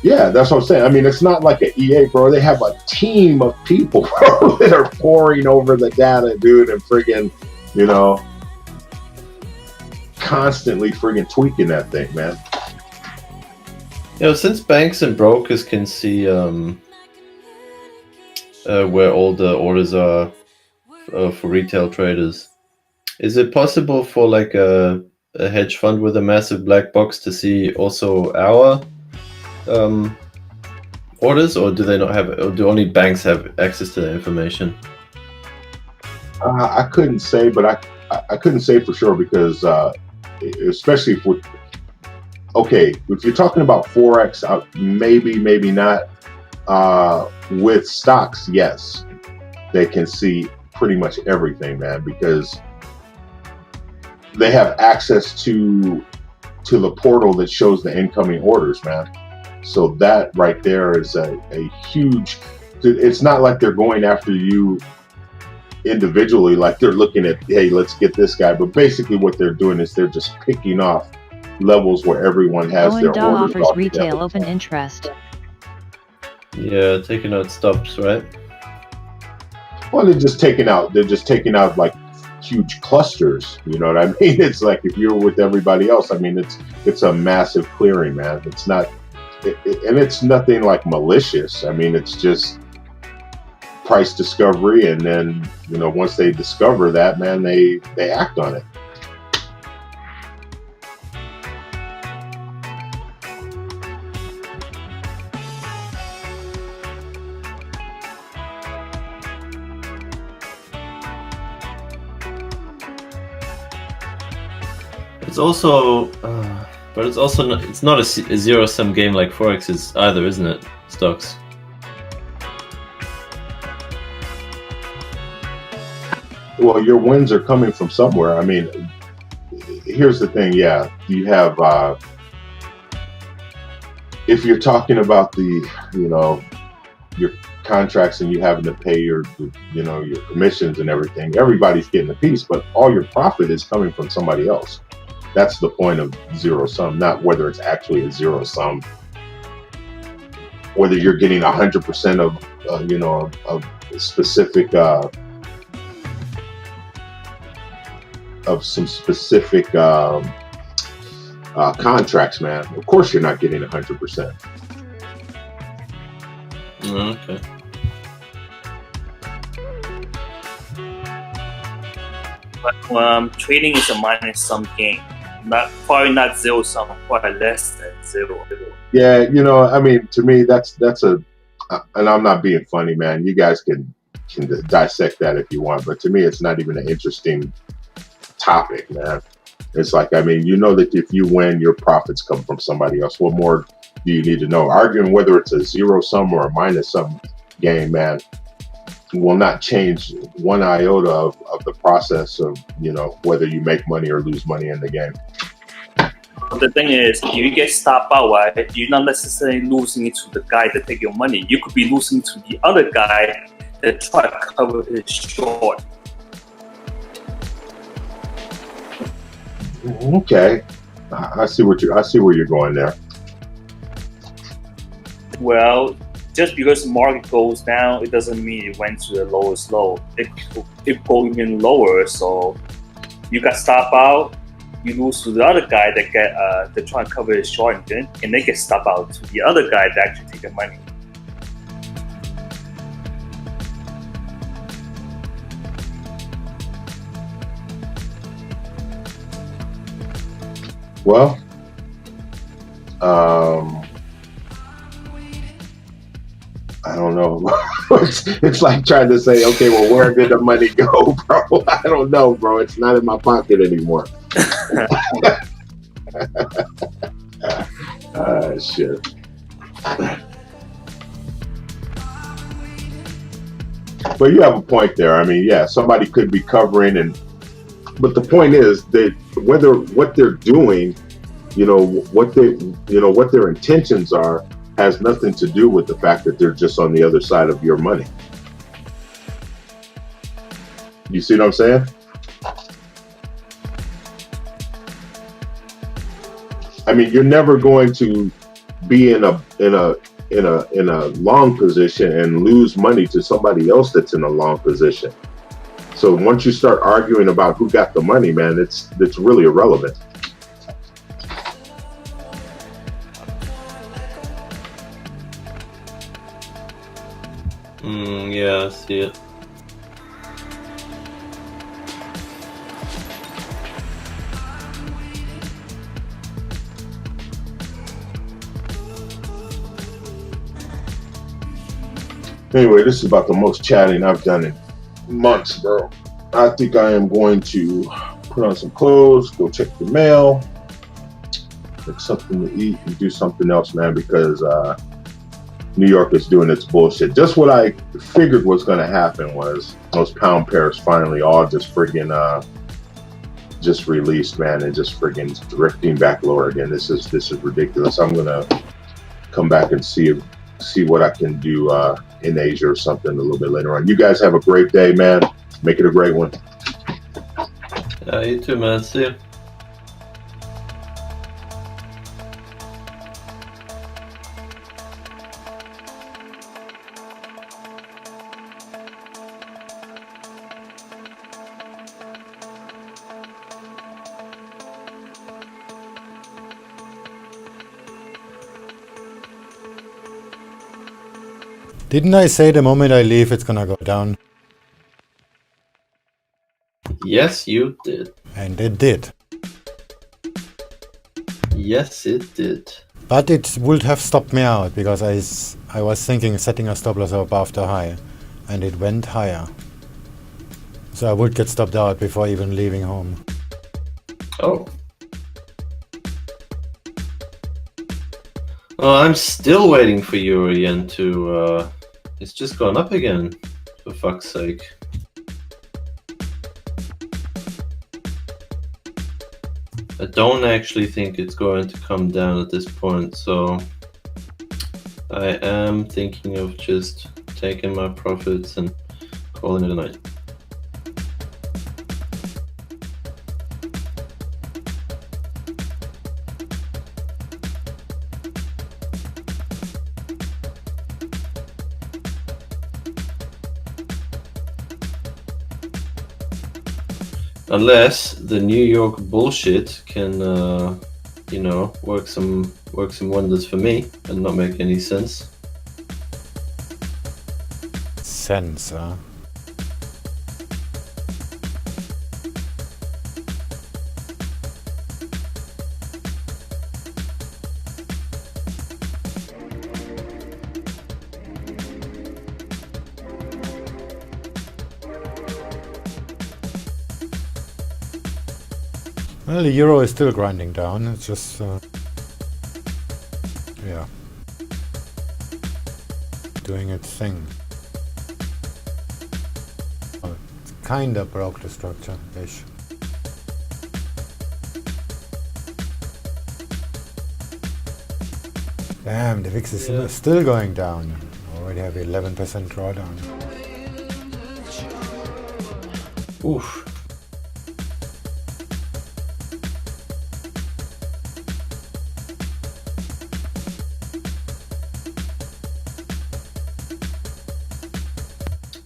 Yeah, that's what I'm saying. I mean, it's not like an EA, bro. They have a team of people, bro, that are poring over the data, dude, and friggin', constantly friggin' tweaking that thing, man. Since banks and brokers can see where all the orders are for retail traders, is it possible for like a hedge fund with a massive black box to see also our orders, or do they not have? Or do only banks have access to the information? I couldn't say, but I couldn't say for sure because especially if you're talking about Forex, maybe not. With stocks, yes, they can see pretty much everything, man, because they have access to the portal that shows the incoming orders, man. So that right there is a huge. It's not like they're going after you individually, like they're looking at, hey, let's get this guy. But basically, what they're doing is they're just picking off levels where everyone has their orders. offers retail open interest. Yeah, taking out stops, right? Well, they're just taking out like huge clusters. You know what I mean? It's like if you're with everybody else, I mean, it's a massive clearing, man. It's not. And it's nothing like malicious. I mean, it's just price discovery, and then once they discover that, man, they act on it. it's also, not, it's not a zero-sum game like Forex is either, isn't it? Stocks. Well, your wins are coming from somewhere. I mean, here's the thing. Yeah, you have. If you're talking about the, your contracts and you having to pay your commissions and everything, everybody's getting a piece, but all your profit is coming from somebody else. That's the point of zero sum, not whether it's actually a zero sum. Whether you're getting 100% of, of specific. Of some specific contracts, man. Of course, you're not getting 100%. Okay. But trading is a minus sum game, probably not zero sum, probably less than zero. Yeah, I mean, to me, that's a, and I'm not being funny, man. You guys can dissect that if you want, but to me, it's not even an interesting topic, man. It's like, I mean, that if you win, your profits come from somebody else. What more do you need to know? Arguing whether it's a zero sum or a minus sum game, man, will not change one iota of the process of, whether you make money or lose money in the game. But the thing is, if you get stopped out, right, you're not necessarily losing it to the guy that take your money. You could be losing to the other guy that try to cover his short. Okay, I see where you're going there. Well, just because the market goes down, it doesn't mean it went to the lowest low. It go even lower, so you got stopped out. You lose to the other guy that try to cover his short, and they get stopped out to the other guy that actually take the money. Well, I don't know. It's like trying to say, okay, well, where did the money go, bro? I don't know, bro. It's not in my pocket anymore. Shit. But you have a point there. I mean, yeah, somebody could be covering, but the point is that what they're doing, what their intentions are, has nothing to do with the fact that they're just on the other side of your money. You see what I'm saying? I mean, you're never going to be in a long position and lose money to somebody else that's in a long position. So once you start arguing about who got the money, man, it's really irrelevant. Yeah, I see it. Anyway, this is about the most chatting I've done in months, bro. I think I am going to put on some clothes, go check the mail, get something to eat, and do something else, man, because New York is doing its bullshit. Just what I figured was going to happen was those pound pairs finally all just friggin' just released, man, and just friggin' drifting back lower again. This is ridiculous. I'm gonna come back and see what I can do in Asia or something a little bit later on. You guys have a great day, man. Make it a great one. You too, man. See ya. Didn't I say the moment I leave it's gonna go down? Yes, you did. And it did. Yes, it did. But it would have stopped me out because I was thinking setting a stop loss above the high, and it went higher. So I would get stopped out before even leaving home. Oh. Oh, I'm still waiting for Euro Yen to. It's just gone up again, for fuck's sake. I don't actually think it's going to come down at this point, so I am thinking of just taking my profits and calling it a night. Unless the New York bullshit can, you know, work some wonders for me and not make any sense. Sense, huh? Well, the euro is still grinding down. It's just, yeah, doing its thing. Oh, it's kinda broke the structure-ish. Damn, the VIX is still going down. Already have 11% drawdown. Oof.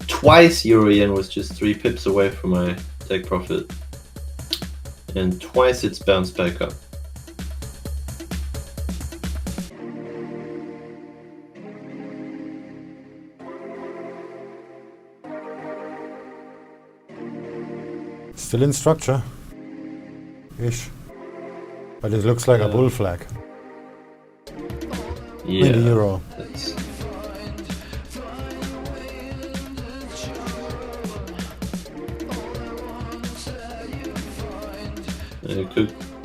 Twice Euro Yen was just 3 pips away from my take profit, and twice it's bounced back up. Still in structure ish, but it looks like a bull flag. Yeah, in the euro. It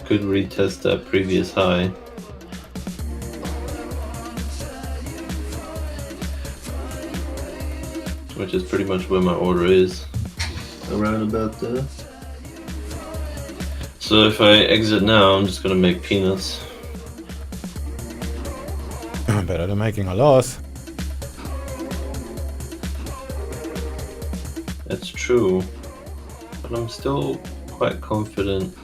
could retest that previous high. Which is pretty much where my order is. Around about there. So if I exit now, I'm just gonna make peanuts. Better than making a loss. That's true. But I'm still quite confident.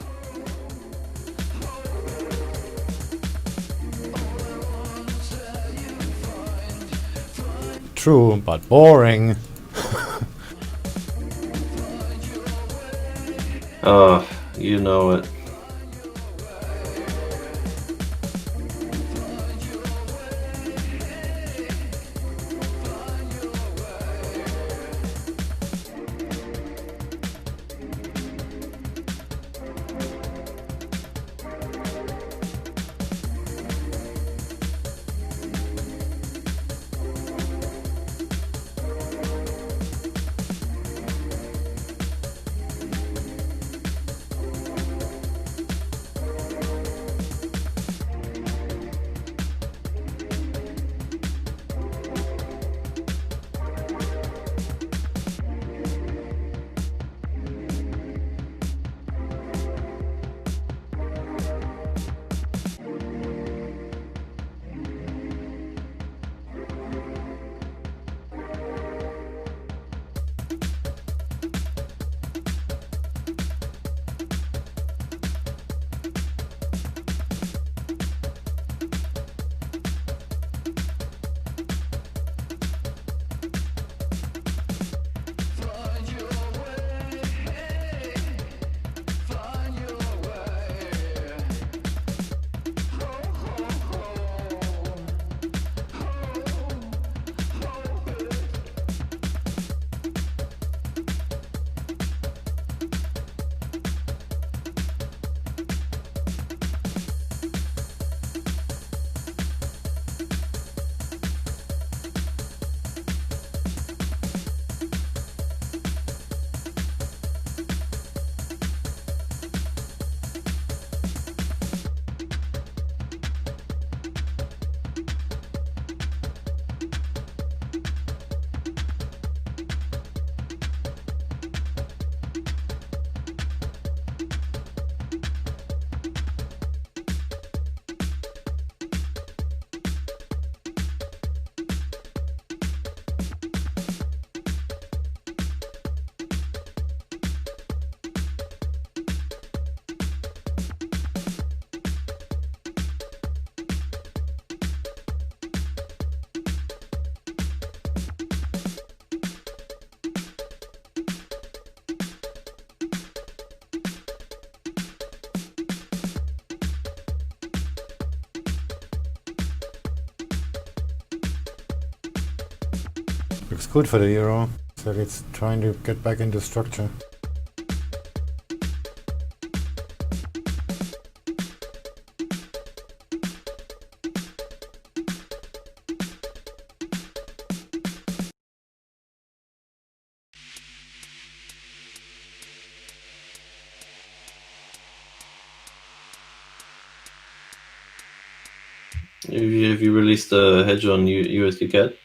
True, but boring. Oh, you know it. Looks good for the euro. So it's trying to get back into structure. Have you released a hedge on USD CAD?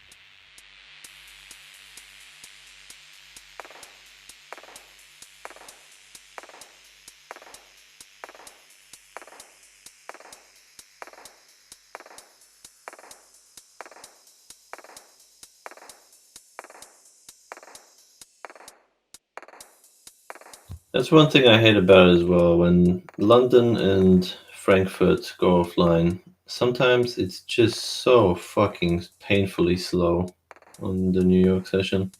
That's one thing I hate about it as well. When London and Frankfurt go offline, sometimes it's just so fucking painfully slow on the New York session.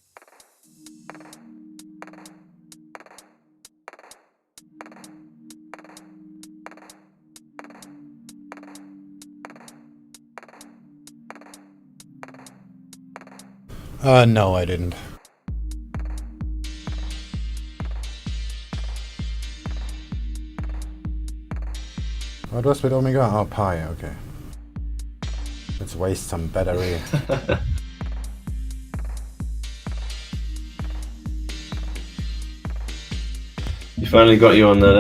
No, I didn't. What was with Omega? Oh, pi, okay. Let's waste some battery. You finally got you on that.